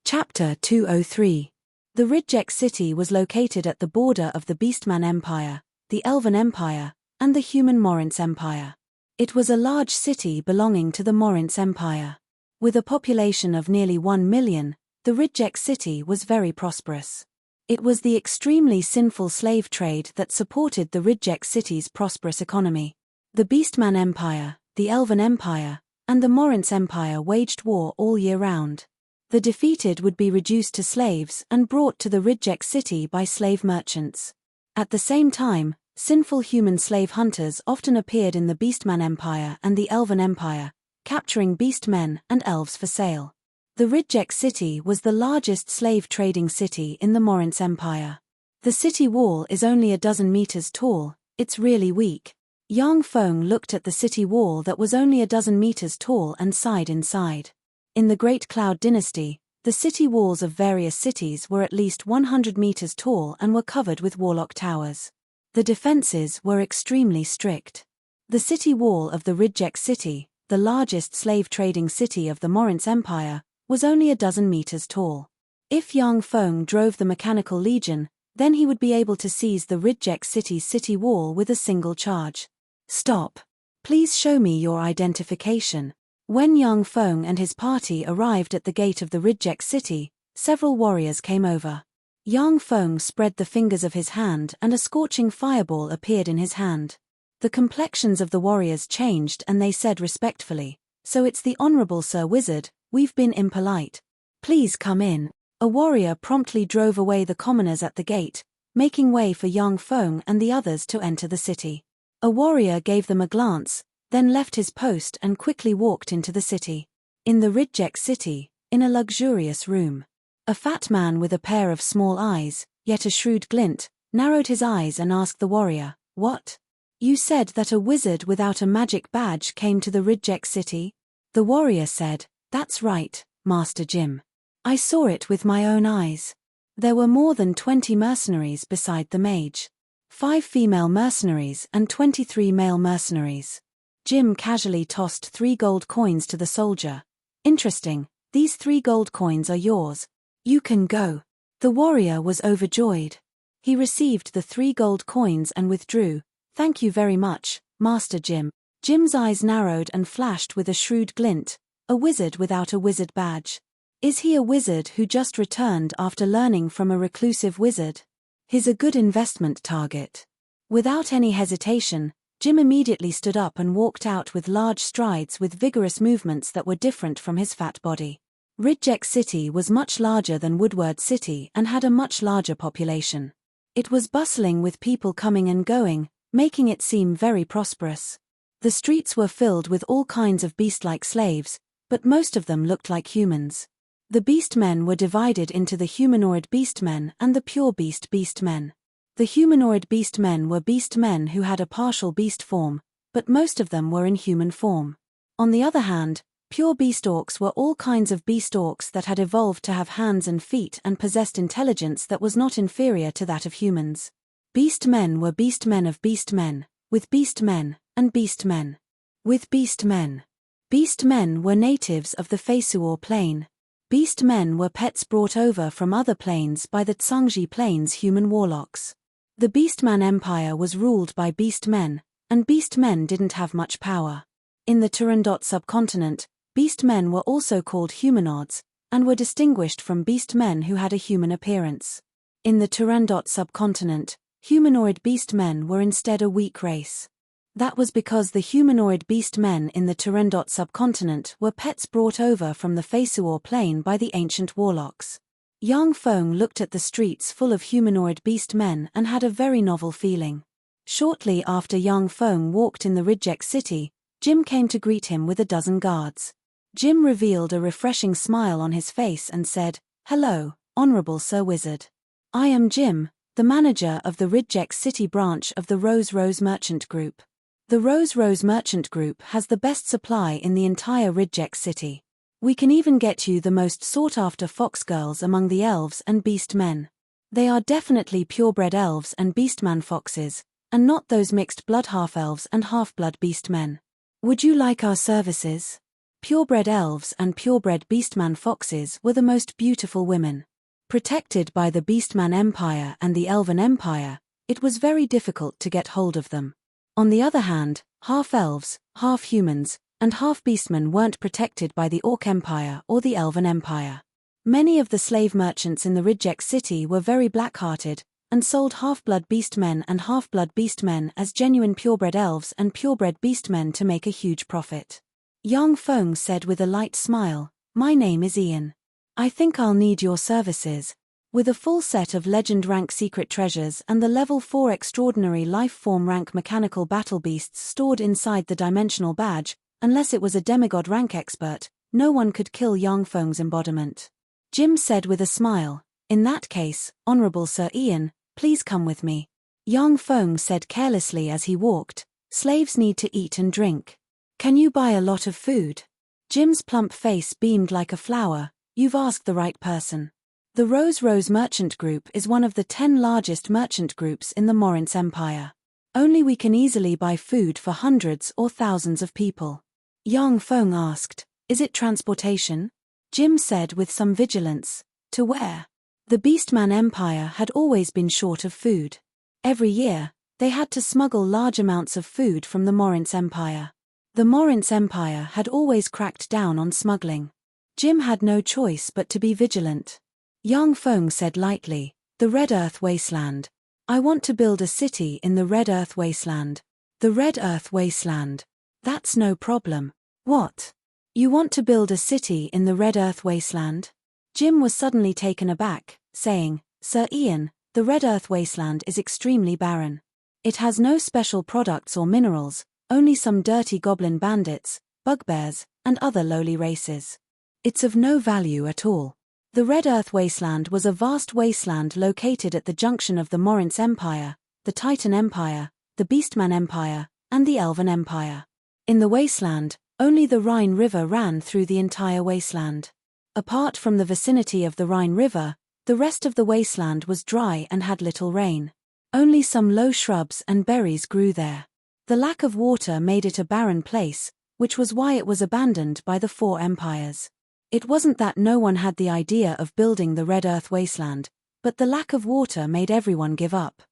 Speaker 1: Chapter 203. The Ridgek city was located at the border of the Beastman Empire, the Elven Empire, and the Human Morinth Empire. It was a large city belonging to the Morinth Empire. With a population of nearly 1 million, the Ridgek city was very prosperous. It was the extremely sinful slave trade that supported the Ridgek city's prosperous economy. The Beastman Empire, the Elven Empire, and the Morinth Empire waged war all year round. The defeated would be reduced to slaves and brought to the Ridgek city by slave merchants. At the same time, sinful human slave hunters often appeared in the Beastman Empire and the Elven Empire, capturing beastmen and elves for sale. The Ridgek city was the largest slave trading city in the Morinth Empire. The city wall is only a dozen meters tall, it's really weak. Yang Feng looked at the city wall that was only a dozen meters tall and sighed inside. In the Great Cloud Dynasty, the city walls of various cities were at least 100 meters tall and were covered with warlock towers. The defenses were extremely strict. The city wall of the Ridgek city, the largest slave trading city of the Morinth Empire, was only a dozen meters tall. If Yang Feng drove the Mechanical Legion, then he would be able to seize the Ridgek city's city wall with a single charge. "Stop. Please show me your identification." When Yang Feng and his party arrived at the gate of the Ridgek city, several warriors came over. Yang Feng spread the fingers of his hand and a scorching fireball appeared in his hand. The complexions of the warriors changed and they said respectfully, "So it's the Honorable Sir Wizard, we've been impolite. Please come in." A warrior promptly drove away the commoners at the gate, making way for Yang Feng and the others to enter the city. A warrior gave them a glance, then left his post and quickly walked into the city. In the Ridgek city, in a luxurious room, a fat man with a pair of small eyes, yet a shrewd glint, narrowed his eyes and asked the warrior, "What? You said that a wizard without a magic badge came to the Ridgek city? The warrior said, That's right, Master Jim. I saw it with my own eyes. There were more than 20 mercenaries beside the mage. 5 female mercenaries and 23 male mercenaries. Jim casually tossed 3 gold coins to the soldier. Interesting, these 3 gold coins are yours. You can go. The warrior was overjoyed. He received the 3 gold coins and withdrew. Thank you very much, Master Jim. Jim's eyes narrowed and flashed with a shrewd glint. A wizard without a wizard badge. Is he a wizard who just returned after learning from a reclusive wizard? He's a good investment target. Without any hesitation, Jim immediately stood up and walked out with large strides with vigorous movements that were different from his fat body. Ridgek City was much larger than Woodward City and had a much larger population. It was bustling with people coming and going, making it seem very prosperous. The streets were filled with all kinds of beast-like slaves, but most of them looked like humans. The beastmen were divided into the humanoid beastmen and the pure beastmen. The humanoid beastmen were beastmen who had a partial beast form, but most of them were in human form. On the other hand, pure beast orcs were all kinds of beast orcs that had evolved to have hands and feet and possessed intelligence that was not inferior to that of humans. Beastmen were beastmen of beastmen, with beastmen, and beastmen. With beastmen. Beastmen were natives of the Feisuor plain. Beastmen were pets brought over from other planes by the Tsangji Plains human warlocks. The Beastman Empire was ruled by beastmen, and beastmen didn't have much power. In the Turandot subcontinent, beastmen were also called humanoids, and were distinguished from beastmen who had a human appearance. In the Turandot subcontinent, humanoid beastmen were instead a weak race. That was because the humanoid beastmen in the Turandot subcontinent were pets brought over from the Feisuor plain by the ancient warlocks. Yang Feng looked at the streets full of humanoid beastmen and had a very novel feeling. Shortly after Yang Feng walked in the Ridgek city, Jim came to greet him with a dozen guards. Jim revealed a refreshing smile on his face and said, Hello, Honorable Sir Wizard. I am Jim, the manager of the Ridgek City branch of the Rose Merchant Group. The Rose Merchant Group has the best supply in the entire Ridgek City. We can even get you the most sought-after fox girls among the elves and beastmen. They are definitely purebred elves and beastman foxes, and not those mixed blood half-elves and half-blood beastmen. Would you like our services? Purebred elves and purebred beastman foxes were the most beautiful women. Protected by the Beastman Empire and the Elven Empire, it was very difficult to get hold of them. On the other hand, half-elves, half-humans, and half-beastmen weren't protected by the Orc Empire or the Elven Empire. Many of the slave merchants in the Ridgek city were very black-hearted, and sold half-blood beastmen and half-blood beastmen as genuine purebred elves and purebred beastmen to make a huge profit. Yang Feng said with a light smile, My name is Ian. I think I'll need your services. With a full set of legend rank secret treasures and the level 4 extraordinary life form rank mechanical battle beasts stored inside the dimensional badge, unless it was a demigod rank expert, no one could kill Yang Feng's embodiment. Jim said with a smile, In that case, Honorable Sir Ian, please come with me. Yang Feng said carelessly as he walked, Slaves need to eat and drink. Can you buy a lot of food? Jim's plump face beamed like a flower. You've asked the right person. The Rose Merchant Group is one of the 10 largest merchant groups in the Morince Empire. Only we can easily buy food for hundreds or thousands of people. Yang Feng asked, Is it transportation? Jim said with some vigilance, To where? The Beastman Empire had always been short of food. Every year, they had to smuggle large amounts of food from the Morince Empire. The Morince Empire had always cracked down on smuggling. Jim had no choice but to be vigilant. Yang Feng said lightly, The Red Earth Wasteland. I want to build a city in the Red Earth Wasteland. The Red Earth Wasteland. That's no problem. What? You want to build a city in the Red Earth Wasteland? Jim was suddenly taken aback, saying, Sir Ian, the Red Earth Wasteland is extremely barren. It has no special products or minerals, only some dirty goblin bandits, bugbears, and other lowly races. It's of no value at all. The Red Earth Wasteland was a vast wasteland located at the junction of the Morince Empire, the Titan Empire, the Beastman Empire, and the Elven Empire. In the wasteland, only the Rhine River ran through the entire wasteland. Apart from the vicinity of the Rhine River, the rest of the wasteland was dry and had little rain. Only some low shrubs and berries grew there. The lack of water made it a barren place, which was why it was abandoned by the four empires. It wasn't that no one had the idea of building the Red Earth wasteland, but the lack of water made everyone give up.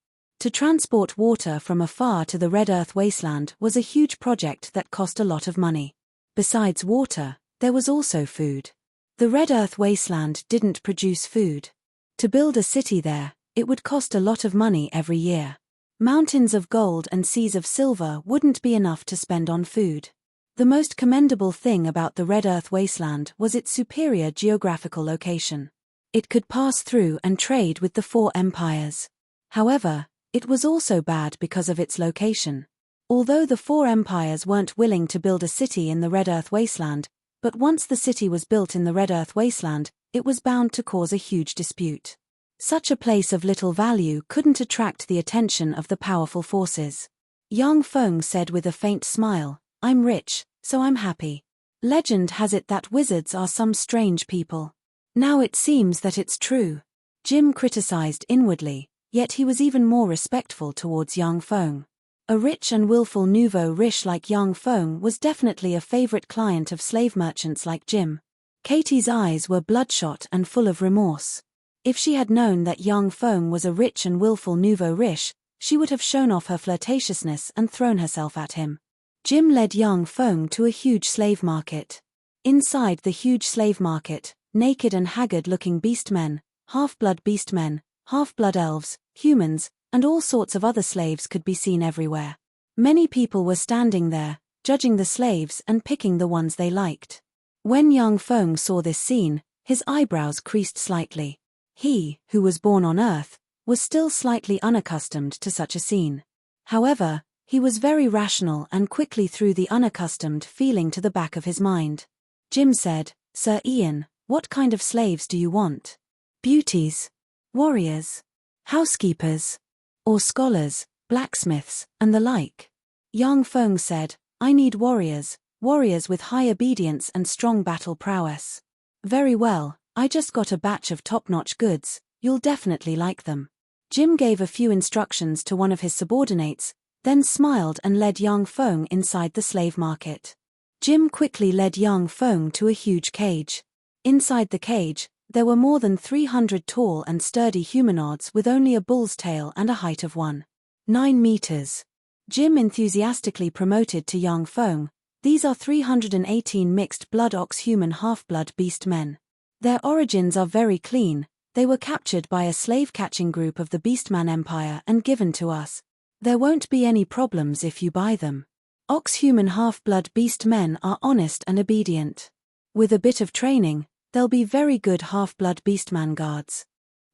Speaker 1: To transport water from afar to the Red Earth wasteland was a huge project that cost a lot of money. Besides water, there was also food. The Red Earth wasteland didn't produce food. To build a city there, it would cost a lot of money every year. Mountains of gold and seas of silver wouldn't be enough to spend on food. The most commendable thing about the Red Earth wasteland was its superior geographical location. It could pass through and trade with the four empires. However, it was also bad because of its location. Although the four empires weren't willing to build a city in the Red Earth wasteland, but once the city was built in the Red Earth wasteland, it was bound to cause a huge dispute. Such a place of little value couldn't attract the attention of the powerful forces. Yang Feng said with a faint smile, "I'm rich, so I'm happy. Legend has it that wizards are some strange people. Now it seems that it's true." Jim criticized inwardly, yet he was even more respectful towards Yang Feng. A rich and willful nouveau riche like Yang Feng was definitely a favorite client of slave merchants like Jim. Katie's eyes were bloodshot and full of remorse. If she had known that Yang Feng was a rich and willful nouveau riche, she would have shown off her flirtatiousness and thrown herself at him. Jim led Yang Feng to a huge slave market. Inside the huge slave market, naked and haggard-looking beastmen, half-blood beastmen, half-blood elves, humans, and all sorts of other slaves could be seen everywhere. Many people were standing there, judging the slaves and picking the ones they liked. When Yang Feng saw this scene, his eyebrows creased slightly. He, who was born on Earth, was still slightly unaccustomed to such a scene. However, he was very rational and quickly threw the unaccustomed feeling to the back of his mind. Jim said, "Sir Ian, what kind of slaves do you want? Beauties? Warriors? Housekeepers? Or scholars, blacksmiths, and the like?" Yang Feng said, "I need warriors with high obedience and strong battle prowess." "Very well, I just got a batch of top-notch goods, you'll definitely like them." Jim gave a few instructions to one of his subordinates, then smiled and led Yang Feng inside the slave market. Jim quickly led Yang Feng to a huge cage. Inside the cage, there were more than 300 tall and sturdy humanoids with only a bull's tail and a height of 1.9 meters. Jim enthusiastically promoted to Yang Feng, "These are 318 mixed blood ox-human half-blood beast men. Their origins are very clean, they were captured by a slave-catching group of the Beastman Empire and given to us. There won't be any problems if you buy them. Ox-human half-blood beast men are honest and obedient. With a bit of training, they'll be very good half-blood beastman guards."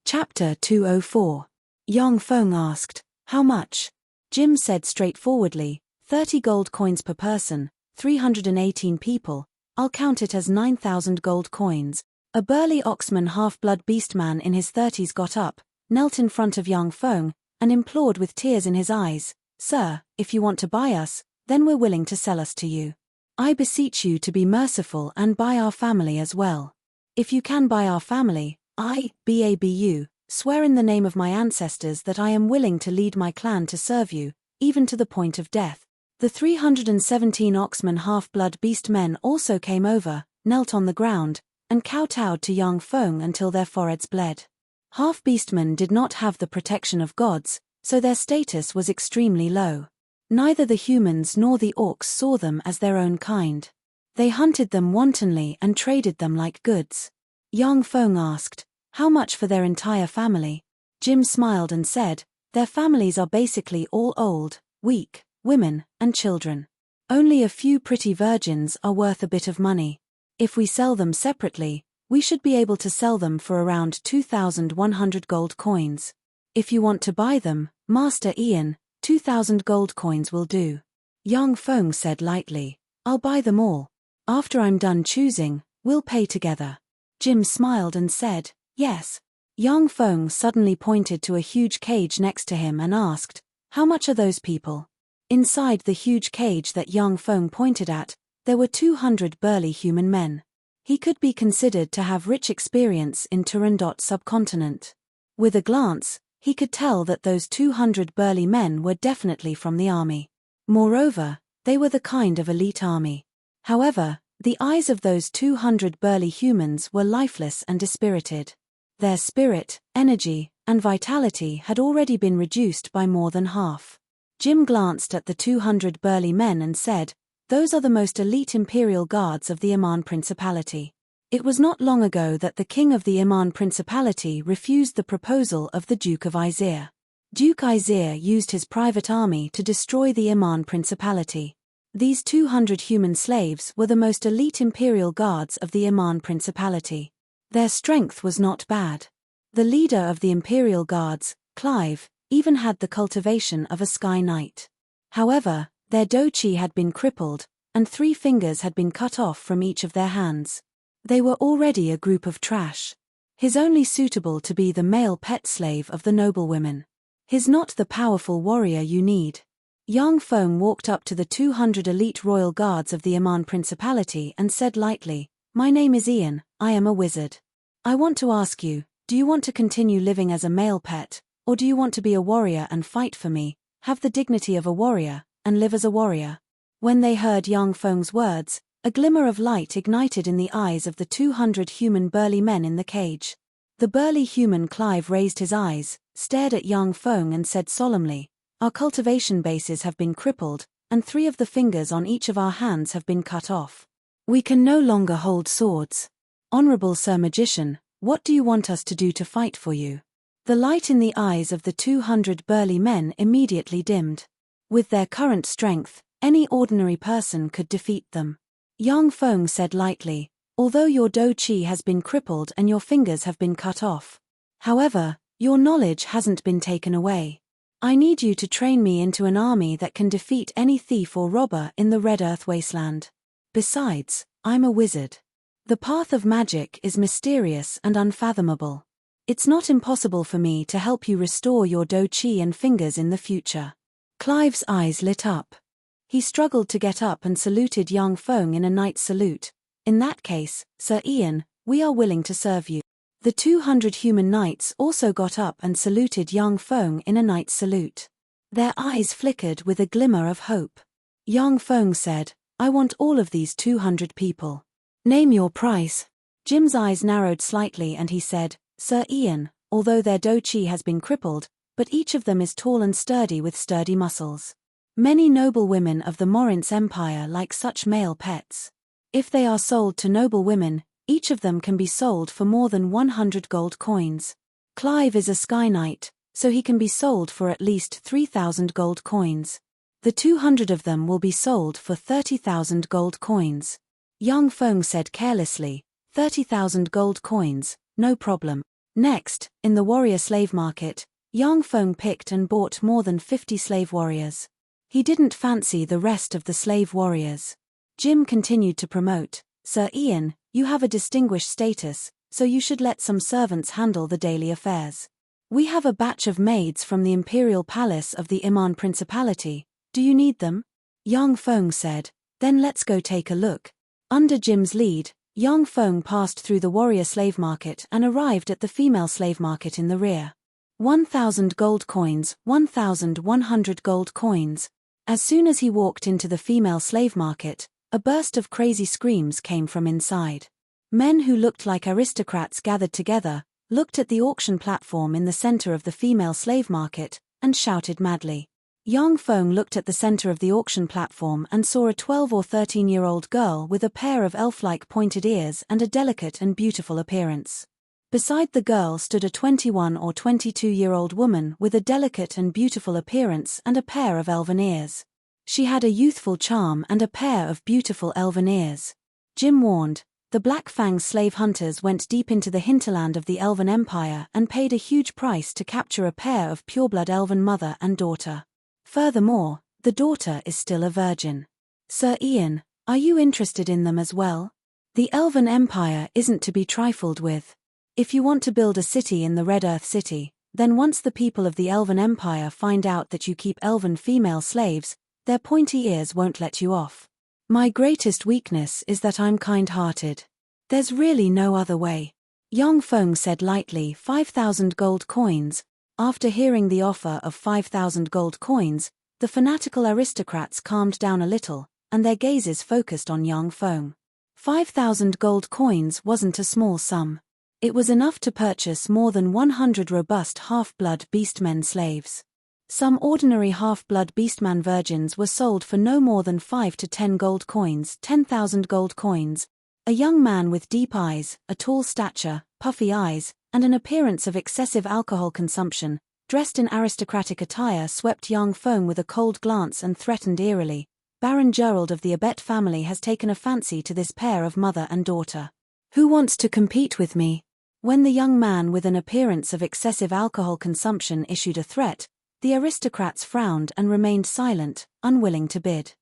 Speaker 1: Chapter 204. Yang Feng asked, "How much?" Jim said straightforwardly, 30 gold coins per person, 318 people, I'll count it as 9,000 gold coins. A burly oxman half-blood beastman in his 30s got up, knelt in front of Yang Feng, and implored with tears in his eyes, "Sir, if you want to buy us, then we're willing to sell us to you. I beseech you to be merciful and buy our family as well. If you can buy our family, I, Babu, swear in the name of my ancestors that I am willing to lead my clan to serve you, even to the point of death." The 317 oxman half-blood beast men also came over, knelt on the ground, and kowtowed to Yang Feng until their foreheads bled. Half-beastmen did not have the protection of gods, so their status was extremely low. Neither the humans nor the orcs saw them as their own kind. They hunted them wantonly and traded them like goods. Yang Feng asked, "How much for their entire family?" Jim smiled and said, "Their families are basically all old, weak, women, and children. Only a few pretty virgins are worth a bit of money. If we sell them separately, we should be able to sell them for around 2,100 gold coins. If you want to buy them, Master Ian, 2,000 gold coins will do." Yang Feng said lightly, "I'll buy them all. After I'm done choosing, we'll pay together." Jim smiled and said, "Yes." Yang Feng suddenly pointed to a huge cage next to him and asked, How much are those people? Inside the huge cage that young Feng pointed at, there were 200 burly human men. He could be considered to have rich experience in Turandot subcontinent. With a glance, he could tell that those 200 burly men were definitely from the army. Moreover, they were the kind of elite army. However, the eyes of those 200 burly humans were lifeless and dispirited. Their spirit, energy, and vitality had already been reduced by more than half. Jim glanced at the 200 burly men and said, "Those are the most elite imperial guards of the Iman Principality." It was not long ago that the king of the Iman Principality refused the proposal of the Duke of Izir. Duke Izir used his private army to destroy the Iman Principality. These 200 human slaves were the most elite imperial guards of the Iman Principality. Their strength was not bad. The leader of the imperial guards, Clive, even had the cultivation of a sky knight. However, their dochi had been crippled, and 3 fingers had been cut off from each of their hands. They were already a group of trash. He's only suitable to be the male pet slave of the noblewomen. He's not the powerful warrior you need. Yang Feng walked up to the 200 elite royal guards of the Iman Principality and said lightly, "My name is Ian, I am a wizard. I want to ask you, do you want to continue living as a male pet, or do you want to be a warrior and fight for me, have the dignity of a warrior, and live as a warrior?" When they heard Yang Feng's words, a glimmer of light ignited in the eyes of the 200 human burly men in the cage. The burly human Clive raised his eyes, stared at Yang Feng and said solemnly, "Our cultivation bases have been crippled, and 3 of the fingers on each of our hands have been cut off. We can no longer hold swords. Honorable Sir Magician, what do you want us to do to fight for you?" The light in the eyes of the 200 burly men immediately dimmed. With their current strength, any ordinary person could defeat them. Yang Feng said lightly, "Although your do-chi has been crippled and your fingers have been cut off. However, your knowledge hasn't been taken away. I need you to train me into an army that can defeat any thief or robber in the Red Earth Wasteland. Besides, I'm a wizard. The path of magic is mysterious and unfathomable. It's not impossible for me to help you restore your do-chi and fingers in the future." Clive's eyes lit up. He struggled to get up and saluted Yang Feng in a knight's salute. "In that case, Sir Ian, we are willing to serve you." The 200 human knights also got up and saluted Yang Feng in a knight's salute. Their eyes flickered with a glimmer of hope. Yang Feng said, "I want all of these 200 people. Name your price." Jim's eyes narrowed slightly and he said, "Sir Ian, although their do-chi has been crippled, but each of them is tall and sturdy with sturdy muscles. Many noble women of the Morince Empire like such male pets. If they are sold to noble women, each of them can be sold for more than 100 gold coins. Clive is a sky knight, so he can be sold for at least 3,000 gold coins. The 200 of them will be sold for 30,000 gold coins." Yang Feng said carelessly, 30,000 gold coins, no problem. Next, in the warrior slave market, Yang Feng picked and bought more than 50 slave warriors. He didn't fancy the rest of the slave warriors. Jim continued to promote, "Sir Ian, you have a distinguished status, so you should let some servants handle the daily affairs. We have a batch of maids from the imperial palace of the Iman Principality. Do you need them?" Yang Feng said, "Then let's go take a look." Under Jim's lead, Yang Feng passed through the warrior slave market and arrived at the female slave market in the rear. 1,000 gold coins, 1,100 gold coins. As soon as he walked into the female slave market, a burst of crazy screams came from inside. Men who looked like aristocrats gathered together, looked at the auction platform in the center of the female slave market, and shouted madly. Yang Feng looked at the center of the auction platform and saw a 12 or 13-year-old girl with a pair of elf-like pointed ears and a delicate and beautiful appearance. Beside the girl stood a 21 or 22-year-old woman with a delicate and beautiful appearance and a pair of elven ears. She had a youthful charm and a pair of beautiful elven ears. Jim warned, the Black Fang slave hunters went deep into the hinterland of the Elven Empire and paid a huge price to capture a pair of pureblood elven mother and daughter. Furthermore, the daughter is still a virgin. Sir Ian, are you interested in them as well? The Elven Empire isn't to be trifled with. If you want to build a city in the Red Earth City, Then once the people of the Elven Empire find out that you keep elven female slaves, their pointy ears won't let you off. My greatest weakness is that I'm kind-hearted. There's really no other way. Yang Feng said lightly, 5,000 gold coins. After hearing the offer of 5,000 gold coins, the fanatical aristocrats calmed down a little, and their gazes focused on Yang Feng. 5,000 gold coins wasn't a small sum. It was enough to purchase more than 100 robust half-blood beastmen slaves. Some ordinary half-blood beastman virgins were sold for no more than 5 to 10 gold coins, 10,000 gold coins. A young man with deep eyes, a tall stature, puffy eyes, and an appearance of excessive alcohol consumption, dressed in aristocratic attire, swept Yang Feng with a cold glance and threatened eerily, "Baron Gerald of the Abet family has taken a fancy to this pair of mother and daughter. Who wants to compete with me?" When the young man with an appearance of excessive alcohol consumption issued a threat, the aristocrats frowned and remained silent, unwilling to bid.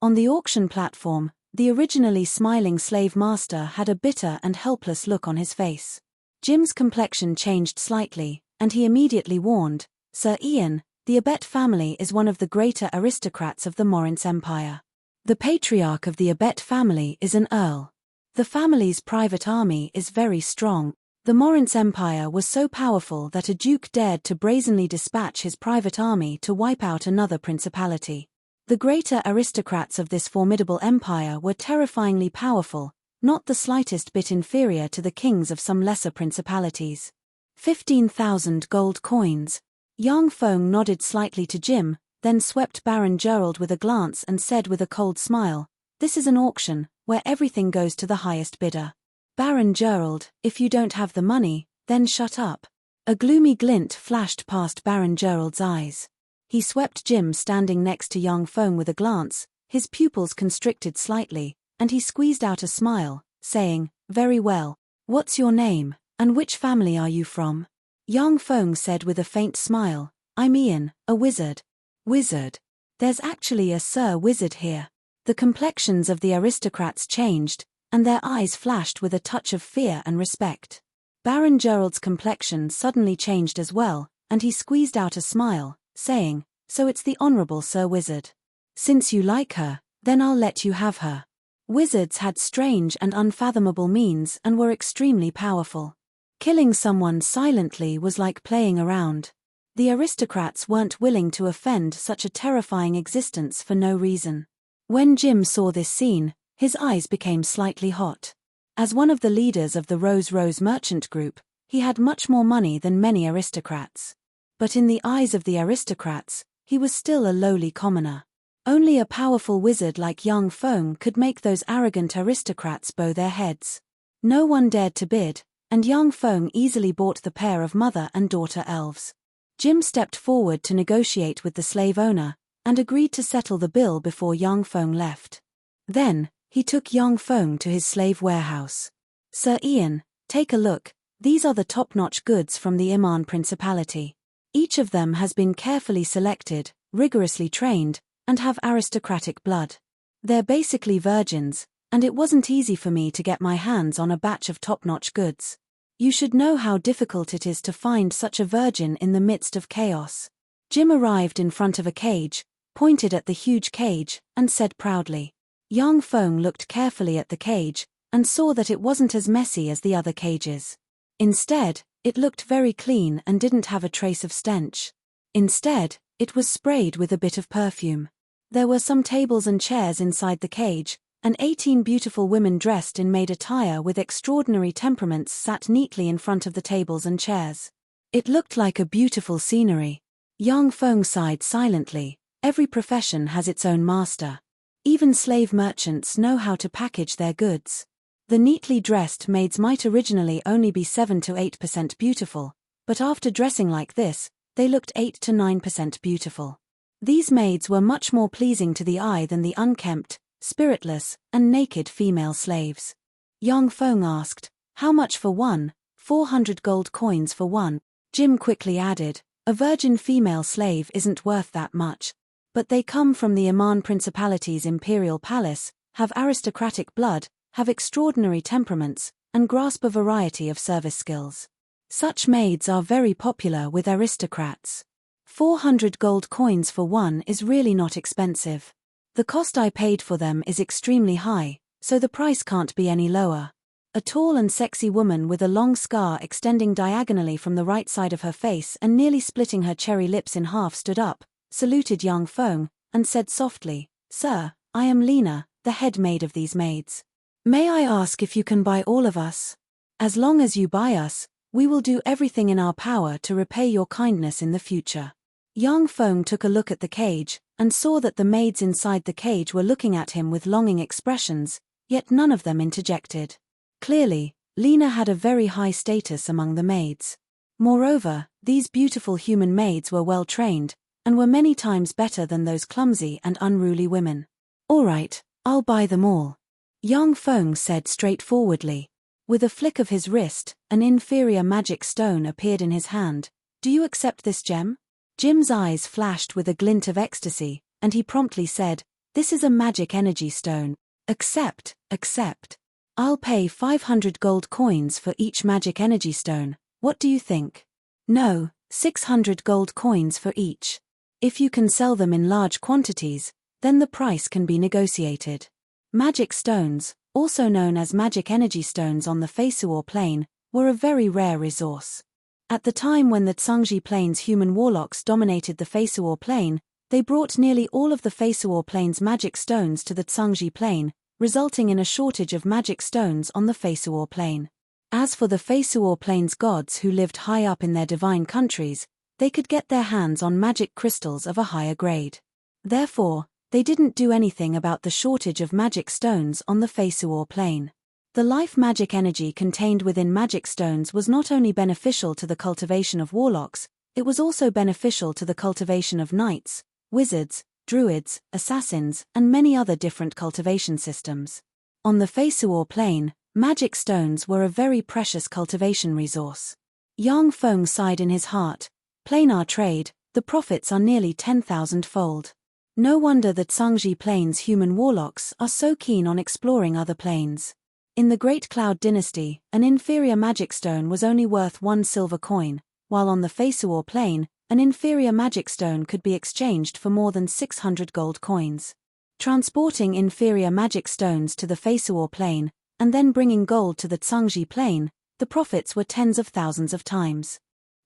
Speaker 1: On the auction platform, the originally smiling slave master had a bitter and helpless look on his face. Jim's complexion changed slightly, and he immediately warned, "Sir Ian, the Abet family is one of the greater aristocrats of the Morince Empire. The patriarch of the Abet family is an earl. The family's private army is very strong. The Morince Empire was so powerful that a duke dared to brazenly dispatch his private army to wipe out another principality. The greater aristocrats of this formidable empire were terrifyingly powerful, not the slightest bit inferior to the kings of some lesser principalities." 15,000 gold coins. Yang Feng nodded slightly to Jim, then swept Baron Gerald with a glance and said with a cold smile, "This is an auction, where everything goes to the highest bidder. Baron Gerald, if you don't have the money, then shut up." A gloomy glint flashed past Baron Gerald's eyes. He swept Jim standing next to Yang Feng with a glance, his pupils constricted slightly, and he squeezed out a smile, saying, "Very well. What's your name, and which family are you from?" Yang Feng said with a faint smile, "I'm Ian, a wizard." "Wizard? There's actually a Sir Wizard here." The complexions of the aristocrats changed, and their eyes flashed with a touch of fear and respect. Baron Gerald's complexion suddenly changed as well, and he squeezed out a smile, saying, "So it's the Honorable Sir Wizard. Since you like her, then I'll let you have her." Wizards had strange and unfathomable means and were extremely powerful. Killing someone silently was like playing around. The aristocrats weren't willing to offend such a terrifying existence for no reason. When Jim saw this scene, his eyes became slightly hot. As one of the leaders of the Rose merchant group, he had much more money than many aristocrats. But in the eyes of the aristocrats, he was still a lowly commoner. Only a powerful wizard like Yang Feng could make those arrogant aristocrats bow their heads. No one dared to bid, and Yang Feng easily bought the pair of mother and daughter elves. Jim stepped forward to negotiate with the slave owner, and agreed to settle the bill before Yang Feng left. Then, he took Yang Feng to his slave warehouse. "Sir Ian, take a look, these are the top-notch goods from the Iman Principality. Each of them has been carefully selected, rigorously trained, and have aristocratic blood. They're basically virgins, and it wasn't easy for me to get my hands on a batch of top-notch goods. You should know how difficult it is to find such a virgin in the midst of chaos." Jim arrived in front of a cage, pointed at the huge cage, and said proudly. Yang Feng looked carefully at the cage, and saw that it wasn't as messy as the other cages. Instead, it looked very clean and didn't have a trace of stench. Instead, it was sprayed with a bit of perfume. There were some tables and chairs inside the cage, and 18 beautiful women dressed in maid attire with extraordinary temperaments sat neatly in front of the tables and chairs. It looked like a beautiful scenery. Yang Feng sighed silently. Every profession has its own master. Even slave merchants know how to package their goods. The neatly dressed maids might originally only be 7 to 8% beautiful, but after dressing like this, they looked 8 to 9% beautiful. These maids were much more pleasing to the eye than the unkempt, spiritless, and naked female slaves. Yang Feng asked, "How much for one?" 400 gold coins for one. Jim quickly added, "A virgin female slave isn't worth that much. But they come from the Iman Principality's imperial palace, have aristocratic blood, have extraordinary temperaments, and grasp a variety of service skills. Such maids are very popular with aristocrats. 400 gold coins for one is really not expensive. The cost I paid for them is extremely high, so the price can't be any lower. A tall and sexy woman with a long scar extending diagonally from the right side of her face and nearly splitting her cherry lips in half stood up, saluted young Feng, and said softly, "Sir, I am Lena, the head maid of these maids. May I ask if you can buy all of us? As long as you buy us, we will do everything in our power to repay your kindness in the future." Young Feng took a look at the cage, and saw that the maids inside the cage were looking at him with longing expressions, yet none of them interjected. Clearly, Lena had a very high status among the maids. Moreover, these beautiful human maids were well trained, and were many times better than those clumsy and unruly women. "All right, I'll buy them all," Young Feng said straightforwardly. With a flick of his wrist, an inferior magic stone appeared in his hand. "Do you accept this gem?" Jim's eyes flashed with a glint of ecstasy, and he promptly said, "This is a magic energy stone. Accept, accept. I'll pay 500 gold coins for each magic energy stone. What do you think?" "No, 600 gold coins for each. If you can sell them in large quantities, then the price can be negotiated." Magic stones, also known as magic energy stones on the Feisuo plane, were a very rare resource. At the time when the Tsangji plane's human warlocks dominated the Feisuo plane, they brought nearly all of the Feisuo plane's magic stones to the Tsangji plane, resulting in a shortage of magic stones on the Feisuo plane. As for the Feisuo plane's gods who lived high up in their divine countries, they could get their hands on magic crystals of a higher grade. Therefore, they didn't do anything about the shortage of magic stones on the Feisuo plane. The life magic energy contained within magic stones was not only beneficial to the cultivation of warlocks, it was also beneficial to the cultivation of knights, wizards, druids, assassins, and many other different cultivation systems. On the Feisuo plane, magic stones were a very precious cultivation resource. Yang Feng sighed in his heart. Planar trade, the profits are nearly 10,000-fold. No wonder that Tsangji plane's human warlocks are so keen on exploring other planes. In the Great Cloud Dynasty, an inferior magic stone was only worth 1 silver coin, while on the Feisuo plane, an inferior magic stone could be exchanged for more than 600 gold coins. Transporting inferior magic stones to the Feisuo plane, and then bringing gold to the Tsangji plane, the profits were tens of thousands of times.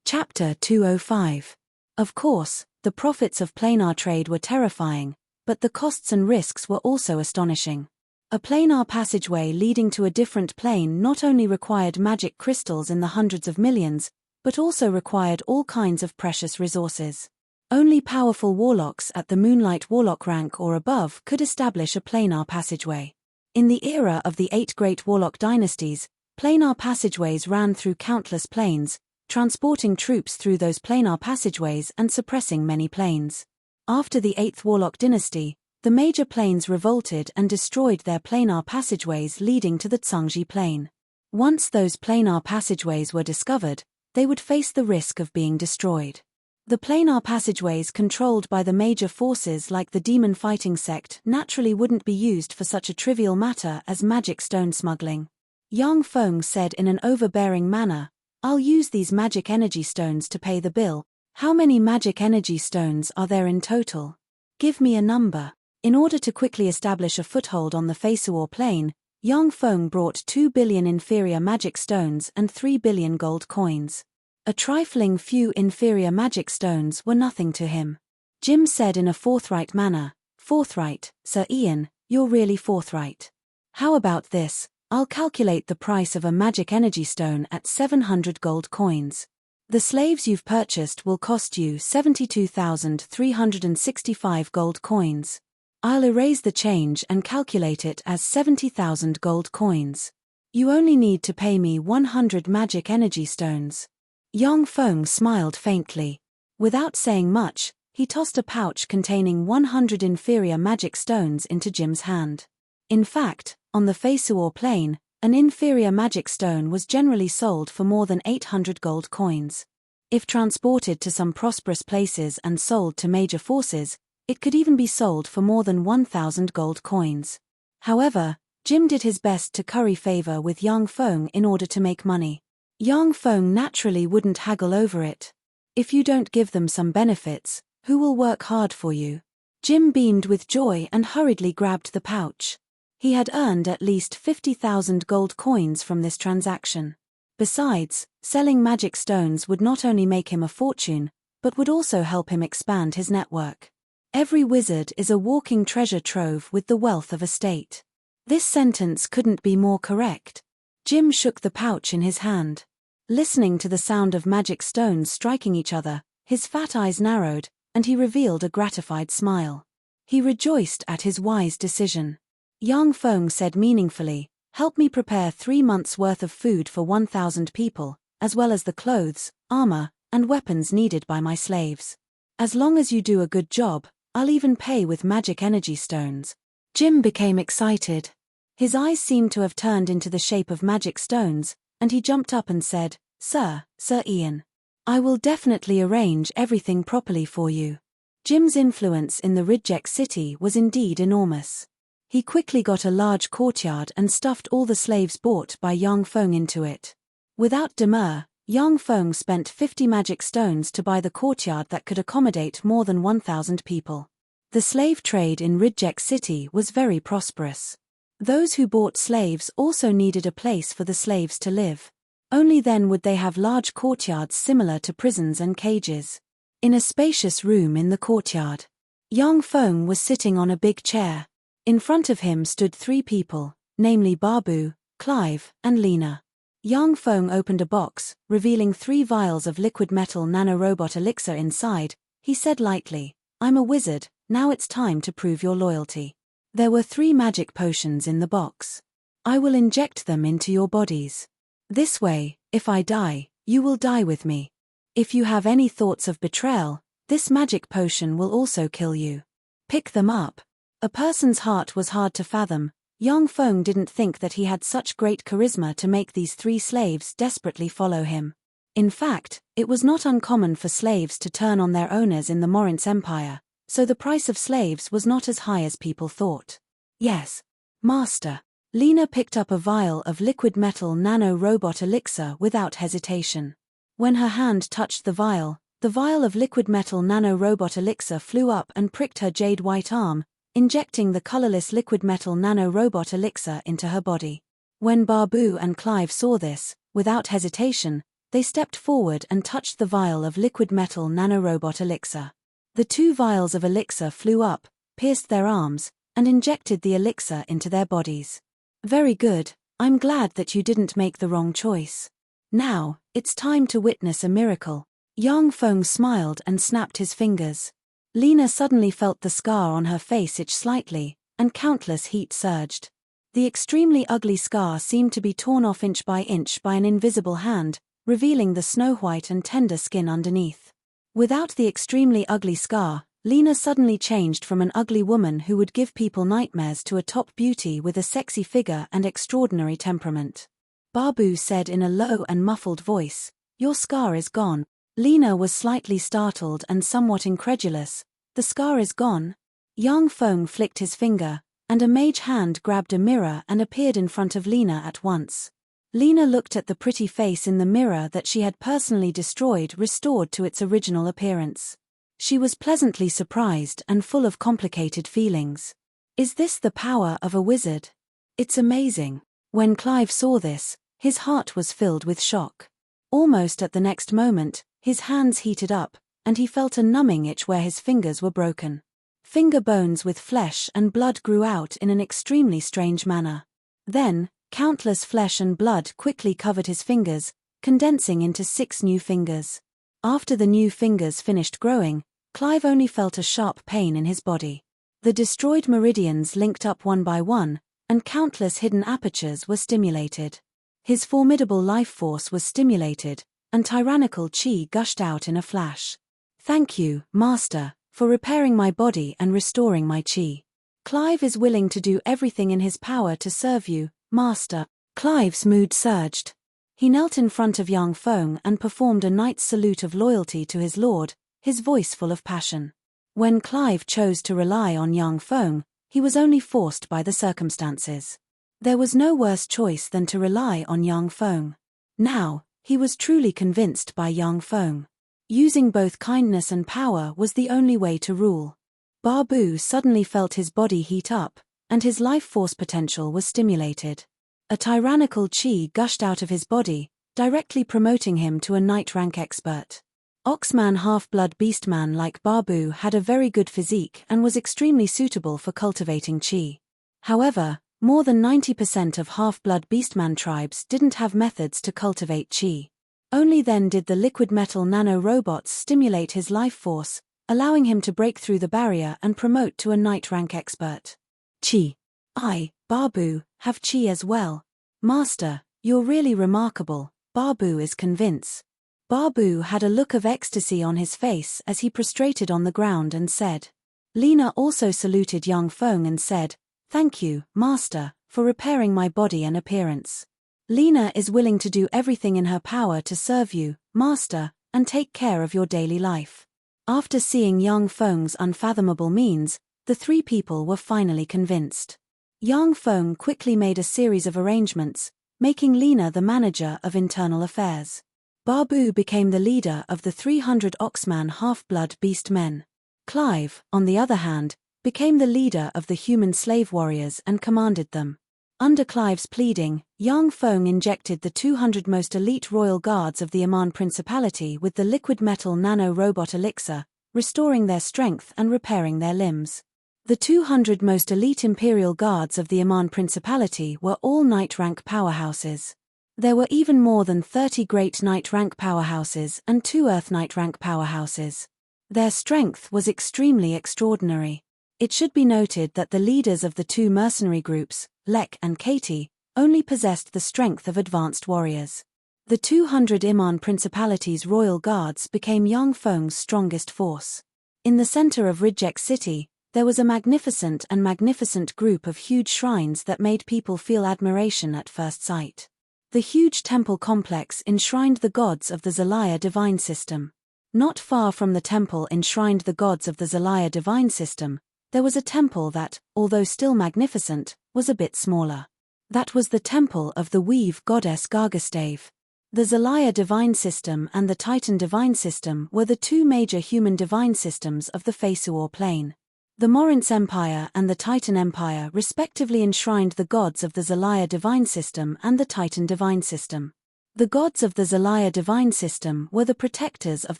Speaker 1: Chapter 205. Of course, the profits of planar trade were terrifying, but the costs and risks were also astonishing. A planar passageway leading to a different plane not only required magic crystals in the hundreds of millions, but also required all kinds of precious resources. Only powerful warlocks at the Moonlight Warlock rank or above could establish a planar passageway. In the era of the 8 great warlock dynasties, planar passageways ran through countless planes, transporting troops through those planar passageways and suppressing many planes. After the 8th warlock dynasty, the major planes revolted and destroyed their planar passageways leading to the Tsangji plane. Once those planar passageways were discovered, they would face the risk of being destroyed. The planar passageways controlled by the major forces like the demon fighting sect naturally wouldn't be used for such a trivial matter as magic stone smuggling. Yang Feng said in an overbearing manner, "I'll use these magic energy stones to pay the bill. How many magic energy stones are there in total? Give me a number." In order to quickly establish a foothold on the Feisuo plane, Yang Feng brought 2 billion inferior magic stones and 3 billion gold coins. A trifling few inferior magic stones were nothing to him. Jim said in a forthright manner, "Forthright, Sir Ian, you're really forthright. How about this? I'll calculate the price of a magic energy stone at 700 gold coins. The slaves you've purchased will cost you 72,365 gold coins. I'll erase the change and calculate it as 70,000 gold coins. You only need to pay me 100 magic energy stones." Yang Feng smiled faintly. Without saying much, he tossed a pouch containing 100 inferior magic stones into Jim's hand. In fact, on the Feisuo plane, an inferior magic stone was generally sold for more than 800 gold coins. If transported to some prosperous places and sold to major forces, it could even be sold for more than 1,000 gold coins. However, Jim did his best to curry favor with Yang Feng in order to make money. Yang Feng naturally wouldn't haggle over it. If you don't give them some benefits, who will work hard for you? Jim beamed with joy and hurriedly grabbed the pouch. He had earned at least 50,000 gold coins from this transaction. Besides, selling magic stones would not only make him a fortune, but would also help him expand his network. Every wizard is a walking treasure trove with the wealth of a state. This sentence couldn't be more correct. Jim shook the pouch in his hand. Listening to the sound of magic stones striking each other, his fat eyes narrowed, and he revealed a gratified smile. He rejoiced at his wise decision. Yang Feng said meaningfully, "Help me prepare 3 months' worth of food for 1,000 people, as well as the clothes, armor, and weapons needed by my slaves. As long as you do a good job, I'll even pay with magic energy stones." Jim became excited. His eyes seemed to have turned into the shape of magic stones, and he jumped up and said, Sir Ian. I will definitely arrange everything properly for you." Jim's influence in the Ridgek city was indeed enormous. He quickly got a large courtyard and stuffed all the slaves bought by Yang Feng into it. Without demur, Yang Feng spent 50 magic stones to buy the courtyard that could accommodate more than 1,000 people. The slave trade in Ridgek city was very prosperous. Those who bought slaves also needed a place for the slaves to live. Only then would they have large courtyards similar to prisons and cages. In a spacious room in the courtyard, Yang Feng was sitting on a big chair. In front of him stood 3 people, namely Babu, Clive, and Lena. Yang Feng opened a box, revealing 3 vials of liquid metal nanorobot elixir inside. He said lightly, "I'm a wizard, now it's time to prove your loyalty." There were 3 magic potions in the box. "I will inject them into your bodies. This way, if I die, you will die with me. If you have any thoughts of betrayal, this magic potion will also kill you. Pick them up." A person's heart was hard to fathom. Yang Feng didn't think that he had such great charisma to make these 3 slaves desperately follow him. In fact, it was not uncommon for slaves to turn on their owners in the Morince Empire, so the price of slaves was not as high as people thought. "Yes, Master." Lena picked up a vial of liquid metal nano-robot elixir without hesitation. When her hand touched the vial of liquid metal nano-robot elixir flew up and pricked her jade-white arm, injecting the colorless liquid metal nano-robot elixir into her body. When Babu and Clive saw this, without hesitation, they stepped forward and touched the vial of liquid metal nano-robot elixir. The 2 vials of elixir flew up, pierced their arms, and injected the elixir into their bodies. "Very good, I'm glad that you didn't make the wrong choice. Now, it's time to witness a miracle." Yang Feng smiled and snapped his fingers. Lena suddenly felt the scar on her face itch slightly, and countless heat surged. The extremely ugly scar seemed to be torn off inch by an invisible hand, revealing the snow-white and tender skin underneath. Without the extremely ugly scar, Lena suddenly changed from an ugly woman who would give people nightmares to a top beauty with a sexy figure and extraordinary temperament. Babu said in a low and muffled voice, "Your scar is gone." Lena was slightly startled and somewhat incredulous. "The scar is gone?" Yang Feng flicked his finger, and a mage hand grabbed a mirror and appeared in front of Lena at once. Lena looked at the pretty face in the mirror that she had personally destroyed restored to its original appearance. She was pleasantly surprised and full of complicated feelings. Is this the power of a wizard? It's amazing. When Clive saw this, his heart was filled with shock. Almost at the next moment, his hands heated up, and he felt a numbing itch where his fingers were broken. Finger bones with flesh and blood grew out in an extremely strange manner. Then, countless flesh and blood quickly covered his fingers, condensing into 6 new fingers. After the new fingers finished growing, Clive only felt a sharp pain in his body. The destroyed meridians linked up one by one, and countless hidden apertures were stimulated. His formidable life force was stimulated, and tyrannical chi gushed out in a flash. "Thank you, Master, for repairing my body and restoring my chi. Clive is willing to do everything in his power to serve you, Master." Clive's mood surged. He knelt in front of Yang Feng and performed a knight's salute of loyalty to his lord, his voice full of passion. When Clive chose to rely on Yang Feng, he was only forced by the circumstances. There was no worse choice than to rely on Yang Feng. Now, He was truly convinced by Yang Feng. Using both kindness and power was the only way to rule. Babu suddenly felt his body heat up, and his life force potential was stimulated. A tyrannical qi gushed out of his body, directly promoting him to a night rank expert. Oxman half-blood beastman like Babu had a very good physique and was extremely suitable for cultivating qi. However, more than 90% of half-blood beastman tribes didn't have methods to cultivate qi. Only then did the liquid metal nano-robots stimulate his life force, allowing him to break through the barrier and promote to a night rank expert. Qi. I, Babu, have qi as well. Master, you're really remarkable, Babu is convinced. Babu had a look of ecstasy on his face as he prostrated on the ground and said. Lina also saluted Yang Feng and said, "Thank you, Master, for repairing my body and appearance. Lina is willing to do everything in her power to serve you, Master, and take care of your daily life." After seeing Yang Feng's unfathomable means, the three people were finally convinced. Yang Feng quickly made a series of arrangements, making Lina the manager of internal affairs. Babu became the leader of the 300 Oxman half-blood beast men. Clive, on the other hand, became the leader of the human slave warriors and commanded them. Under Clive's pleading, Yang Feng injected the 200 most elite royal guards of the Aman Principality with the liquid metal nano-robot elixir, restoring their strength and repairing their limbs. The 200 most elite imperial guards of the Aman Principality were all night rank powerhouses. There were even more than 30 great night rank powerhouses and 2 earth night rank powerhouses. Their strength was extremely extraordinary. It should be noted that the leaders of the 2 mercenary groups, Lek and Katie, only possessed the strength of advanced warriors. The 200 Iman Principality's royal guards became Yang Feng's strongest force. In the center of Rijek City, there was a magnificent group of huge shrines that made people feel admiration at first sight. The huge temple complex enshrined the gods of the Zelaya divine system. Not far from the temple enshrined the gods of the Zelaya divine system, there was a temple that, although still magnificent, was a bit smaller. That was the temple of the weave goddess Gargastave. The Zelaya divine system and the Titan divine system were the 2 major human divine systems of the Feisuor plane. The Morinth Empire and the Titan Empire respectively enshrined the gods of the Zelaya divine system and the Titan divine system. The gods of the Zelaya divine system were the protectors of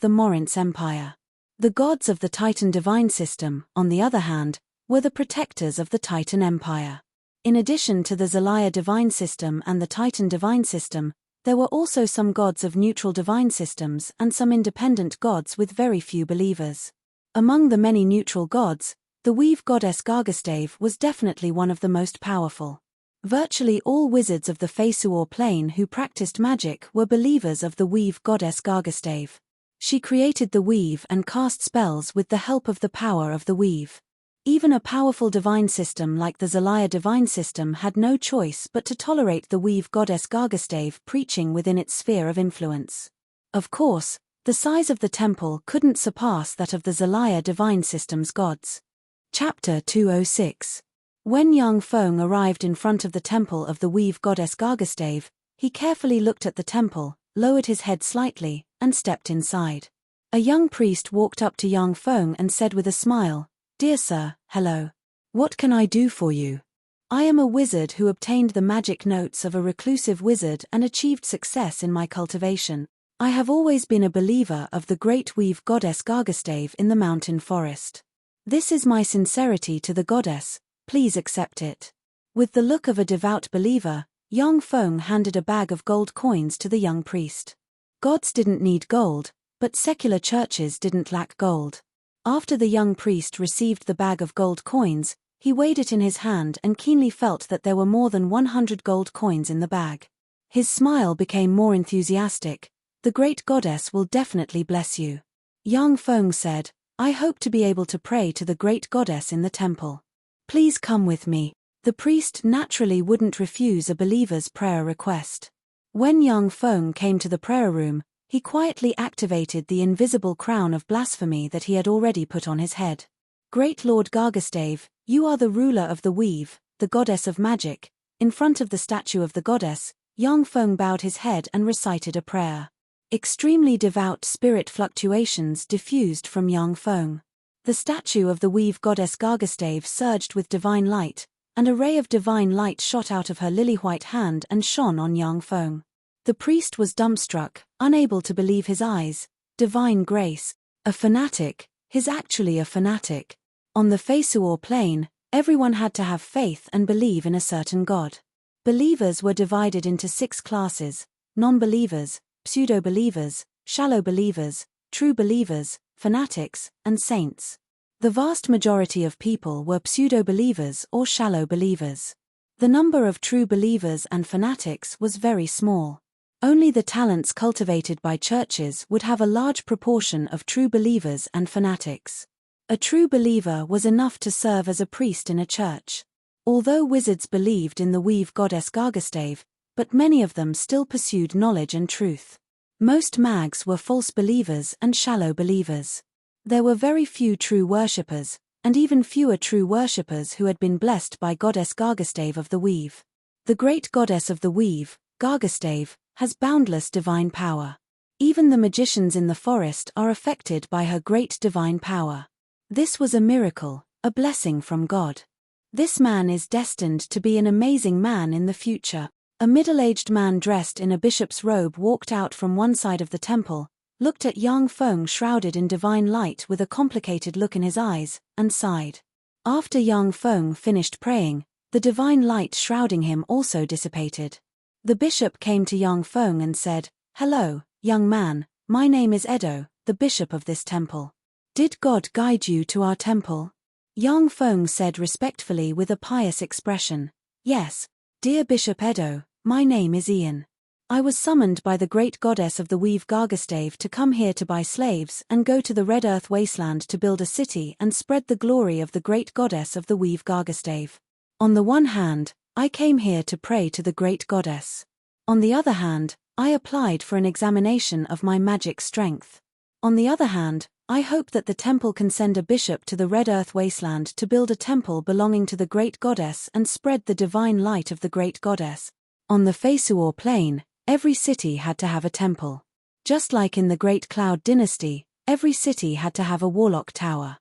Speaker 1: the Morinth Empire. The gods of the Titan divine system, on the other hand, were the protectors of the Titan Empire. In addition to the Zelaya divine system and the Titan divine system, there were also some gods of neutral divine systems and some independent gods with very few believers. Among the many neutral gods, the weave goddess Gargastave was definitely one of the most powerful. Virtually all wizards of the Feisuor plane who practiced magic were believers of the weave goddess Gargastave. She created the weave and cast spells with the help of the power of the weave. Even a powerful divine system like the Zelaya divine system had no choice but to tolerate the weave goddess Gargastave preaching within its sphere of influence. Of course, the size of the temple couldn't surpass that of the Zelaya divine system's gods. Chapter 206. When Yang Feng arrived in front of the temple of the weave goddess Gargastave, he carefully looked at the temple, lowered his head slightly, and stepped inside. A young priest walked up to Yang Feng and said with a smile, "Dear sir, hello. What can I do for you? I am a wizard who obtained the magic notes of a reclusive wizard and achieved success in my cultivation. I have always been a believer of the great weave goddess Gargastave in the mountain forest. This is my sincerity to the goddess, please accept it." With the look of a devout believer, Yang Feng handed a bag of gold coins to the young priest. Gods didn't need gold, but secular churches didn't lack gold. After the young priest received the bag of gold coins, he weighed it in his hand and keenly felt that there were more than 100 gold coins in the bag. His smile became more enthusiastic. "The great goddess will definitely bless you." Yang Feng said, "I hope to be able to pray to the great goddess in the temple. Please come with me." The priest naturally wouldn't refuse a believer's prayer request. When Yang Feng came to the prayer room, he quietly activated the invisible crown of blasphemy that he had already put on his head. "Great Lord Gargastave, you are the ruler of the weave, the goddess of magic." In front of the statue of the goddess, Yang Feng bowed his head and recited a prayer. Extremely devout spirit fluctuations diffused from Yang Feng. The statue of the weave goddess Gargastave surged with divine light, and a ray of divine light shot out of her lily-white hand and shone on Yang Feng. The priest was dumbstruck, unable to believe his eyes. Divine grace. A fanatic. He's actually a fanatic. On the Feisuor plane, everyone had to have faith and believe in a certain god. Believers were divided into 6 classes: non-believers, pseudo-believers, shallow believers, true believers, fanatics, and saints. The vast majority of people were pseudo-believers or shallow believers. The number of true believers and fanatics was very small. Only the talents cultivated by churches would have a large proportion of true believers and fanatics. A true believer was enough to serve as a priest in a church. Although wizards believed in the weave goddess Gargastave, but many of them still pursued knowledge and truth. Most mags were false believers and shallow believers. There were very few true worshippers, and even fewer true worshippers who had been blessed by goddess Gargastave of the weave. The great goddess of the weave, Gargastave, has boundless divine power. Even the magicians in the forest are affected by her great divine power. This was a miracle, a blessing from God. This man is destined to be an amazing man in the future. A middle-aged man dressed in a bishop's robe walked out from one side of the temple, looked at Yang Feng shrouded in divine light with a complicated look in his eyes, and sighed. After Yang Feng finished praying, the divine light shrouding him also dissipated. The bishop came to Yang Feng and said, "Hello, young man, my name is Edo, the bishop of this temple. Did God guide you to our temple?" Yang Feng said respectfully with a pious expression, "Yes, dear Bishop Edo, my name is Ian. I was summoned by the great goddess of the weave Gargastave to come here to buy slaves and go to the Red Earth wasteland to build a city and spread the glory of the great goddess of the weave Gargastave. On the one hand, I came here to pray to the great goddess. On the other hand, I applied for an examination of my magic strength. On the other hand, I hope that the temple can send a bishop to the Red Earth wasteland to build a temple belonging to the great goddess and spread the divine light of the great goddess. On the Feisuor plane, every city had to have a temple. Just like in the Great Cloud Dynasty, every city had to have a warlock tower.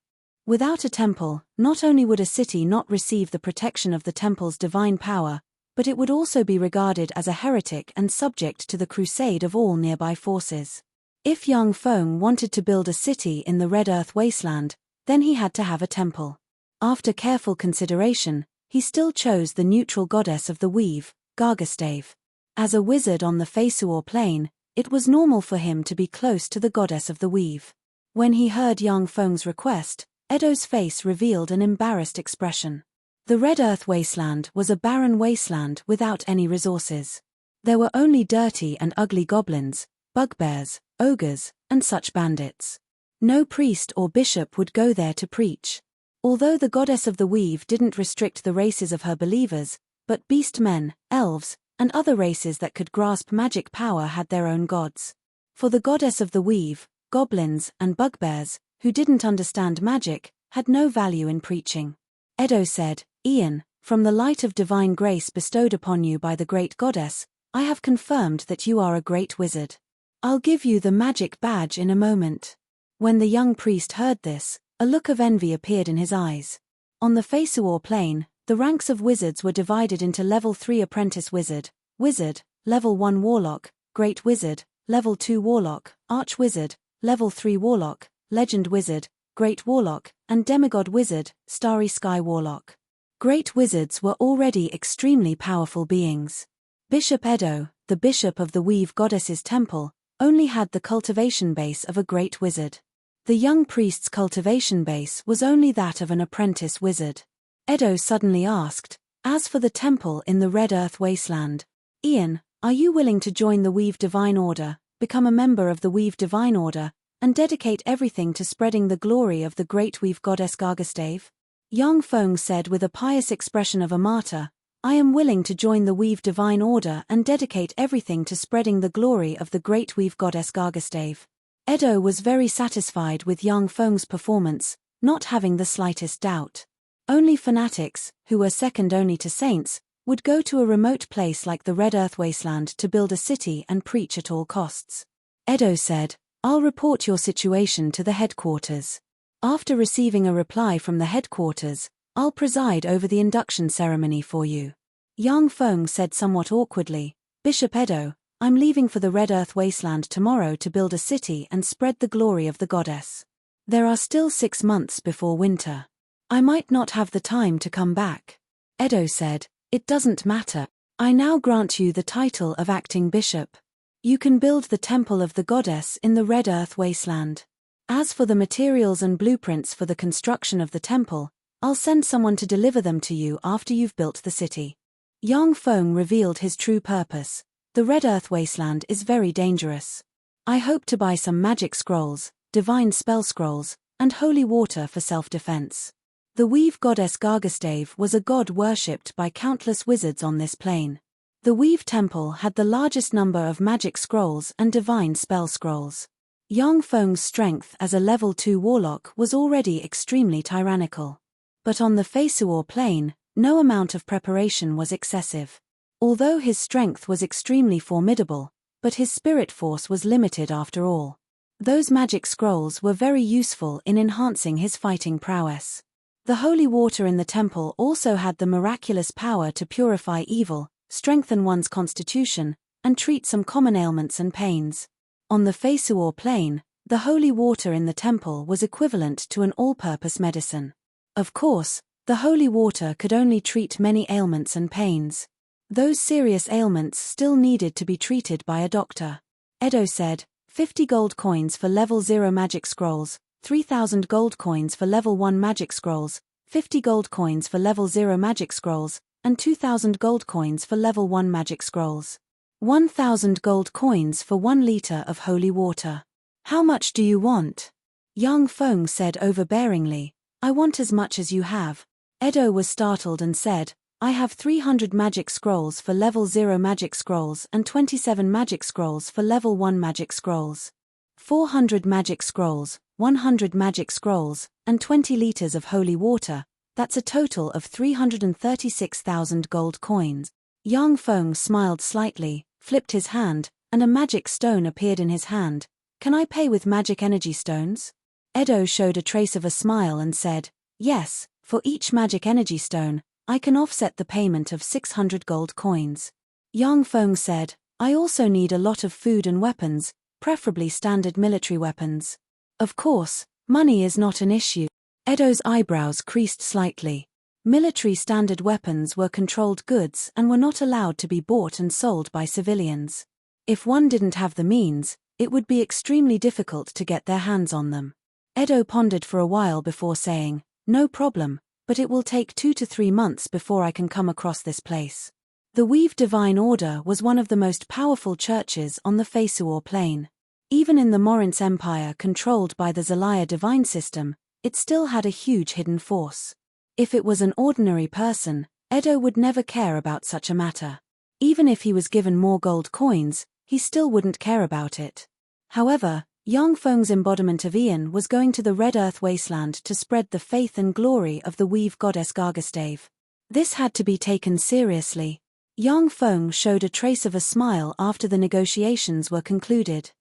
Speaker 1: Without a temple, not only would a city not receive the protection of the temple's divine power, but it would also be regarded as a heretic and subject to the crusade of all nearby forces. If Yang Feng wanted to build a city in the Red Earth wasteland, then he had to have a temple. After careful consideration, he still chose the neutral goddess of the weave, Gargastave. As a wizard on the Feisuor plane, it was normal for him to be close to the goddess of the weave. When he heard Yang Feng's request, Edo's face revealed an embarrassed expression. The Red Earth wasteland was a barren wasteland without any resources. There were only dirty and ugly goblins, bugbears, ogres, and such bandits. No priest or bishop would go there to preach. Although the goddess of the weave didn't restrict the races of her believers, but beast men, elves, and other races that could grasp magic power had their own gods. For the goddess of the weave, goblins and bugbears, who didn't understand magic, had no value in preaching. Edo said, "Ian, from the light of divine grace bestowed upon you by the great goddess, I have confirmed that you are a great wizard. I'll give you the magic badge in a moment." When the young priest heard this, a look of envy appeared in his eyes. On the Feisuor plane, the ranks of wizards were divided into Level 3 Apprentice Wizard, Wizard, Level 1 Warlock, Great Wizard, Level 2 Warlock, Arch-Wizard, Level 3 Warlock, Legend Wizard, Great Warlock, and Demigod Wizard, Starry Sky Warlock. Great wizards were already extremely powerful beings. Bishop Edo, the bishop of the Weave Goddess's temple, only had the cultivation base of a great wizard. The young priest's cultivation base was only that of an apprentice wizard. Edo suddenly asked, "As for the temple in the Red Earth wasteland, Ian, are you willing to join the Weave Divine Order, become a member of the Weave Divine Order, and dedicate everything to spreading the glory of the great Weave Goddess Gargastave?" Yang Feng said with a pious expression of a martyr, "I am willing to join the Weave Divine Order and dedicate everything to spreading the glory of the great Weave Goddess Gargastave." Edo was very satisfied with Yang Feng's performance, not having the slightest doubt. Only fanatics, who were second only to saints, would go to a remote place like the Red Earth Wasteland to build a city and preach at all costs. Edo said, I'll report your situation to the headquarters. After receiving a reply from the headquarters, I'll preside over the induction ceremony for you. Yang Feng said somewhat awkwardly, Bishop Edo, I'm leaving for the Red Earth Wasteland tomorrow to build a city and spread the glory of the goddess. There are still 6 months before winter. I might not have the time to come back. Edo said, It doesn't matter. I now grant you the title of acting bishop. You can build the temple of the goddess in the Red Earth Wasteland. As for the materials and blueprints for the construction of the temple, I'll send someone to deliver them to you after you've built the city. Yang Feng revealed his true purpose. The Red Earth Wasteland is very dangerous. I hope to buy some magic scrolls, divine spell scrolls, and holy water for self-defense. The Weave goddess Gargastave was a god worshipped by countless wizards on this plane. The Weave temple had the largest number of magic scrolls and divine spell scrolls. Yang Feng's strength as a level 2 warlock was already extremely tyrannical. But on the Feisuor plane, no amount of preparation was excessive. Although his strength was extremely formidable, but his spirit force was limited after all. Those magic scrolls were very useful in enhancing his fighting prowess. The holy water in the temple also had the miraculous power to purify evil, strengthen one's constitution, and treat some common ailments and pains. On the Feisuor plane, the holy water in the temple was equivalent to an all-purpose medicine. Of course, the holy water could only treat many ailments and pains. Those serious ailments still needed to be treated by a doctor. Edo said, 50 gold coins for level 0 magic scrolls, 3,000 gold coins for level 1 magic scrolls, 50 gold coins for level 0 magic scrolls, and 2,000 gold coins for level 1 magic scrolls. 1,000 gold coins for 1 liter of holy water. How much do you want? Yang Feng said overbearingly, I want as much as you have. Edo was startled and said, I have 300 magic scrolls for level 0 magic scrolls and 27 magic scrolls for level 1 magic scrolls. 400 magic scrolls, 100 magic scrolls, and 20 liters of holy water, that's a total of 336,000 gold coins. Yang Feng smiled slightly, flipped his hand, and a magic stone appeared in his hand. Can I pay with magic energy stones? Edo showed a trace of a smile and said, Yes, for each magic energy stone, I can offset the payment of 600 gold coins. Yang Feng said, I also need a lot of food and weapons, preferably standard military weapons. Of course, money is not an issue. Edo's eyebrows creased slightly. Military standard weapons were controlled goods and were not allowed to be bought and sold by civilians. If one didn't have the means, it would be extremely difficult to get their hands on them. Edo pondered for a while before saying, No problem, but it will take 2 to 3 months before I can come across this place. The Weave Divine Order was one of the most powerful churches on the Feisuor plane. Even in the Morinth Empire controlled by the Zelaya divine system, it still had a huge hidden force. If it was an ordinary person, Edo would never care about such a matter. Even if he was given more gold coins, he still wouldn't care about it. However, Yang Feng's embodiment of Ian was going to the Red Earth Wasteland to spread the faith and glory of the Weave goddess Gargastave. This had to be taken seriously. Yang Feng showed a trace of a smile after the negotiations were concluded.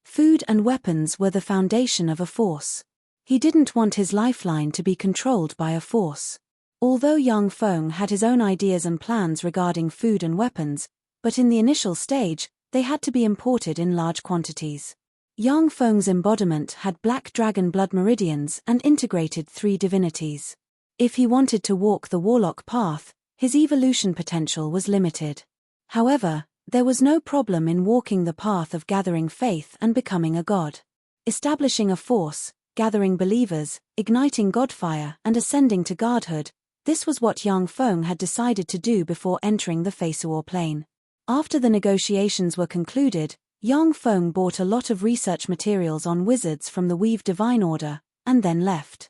Speaker 1: Food and weapons were the foundation of a force. He didn't want his lifeline to be controlled by a force. Although Yang Feng had his own ideas and plans regarding food and weapons, but in the initial stage, they had to be imported in large quantities. Yang Feng's embodiment had black dragon blood meridians and integrated 3 divinities. If he wanted to walk the warlock path, his evolution potential was limited. However, there was no problem in walking the path of gathering faith and becoming a god. Establishing a force, gathering believers, igniting godfire and ascending to godhood, this was what Yang Feng had decided to do before entering the Feisuor plane. After the negotiations were concluded, Yang Feng bought a lot of research materials on wizards from the Weave Divine Order, and then left.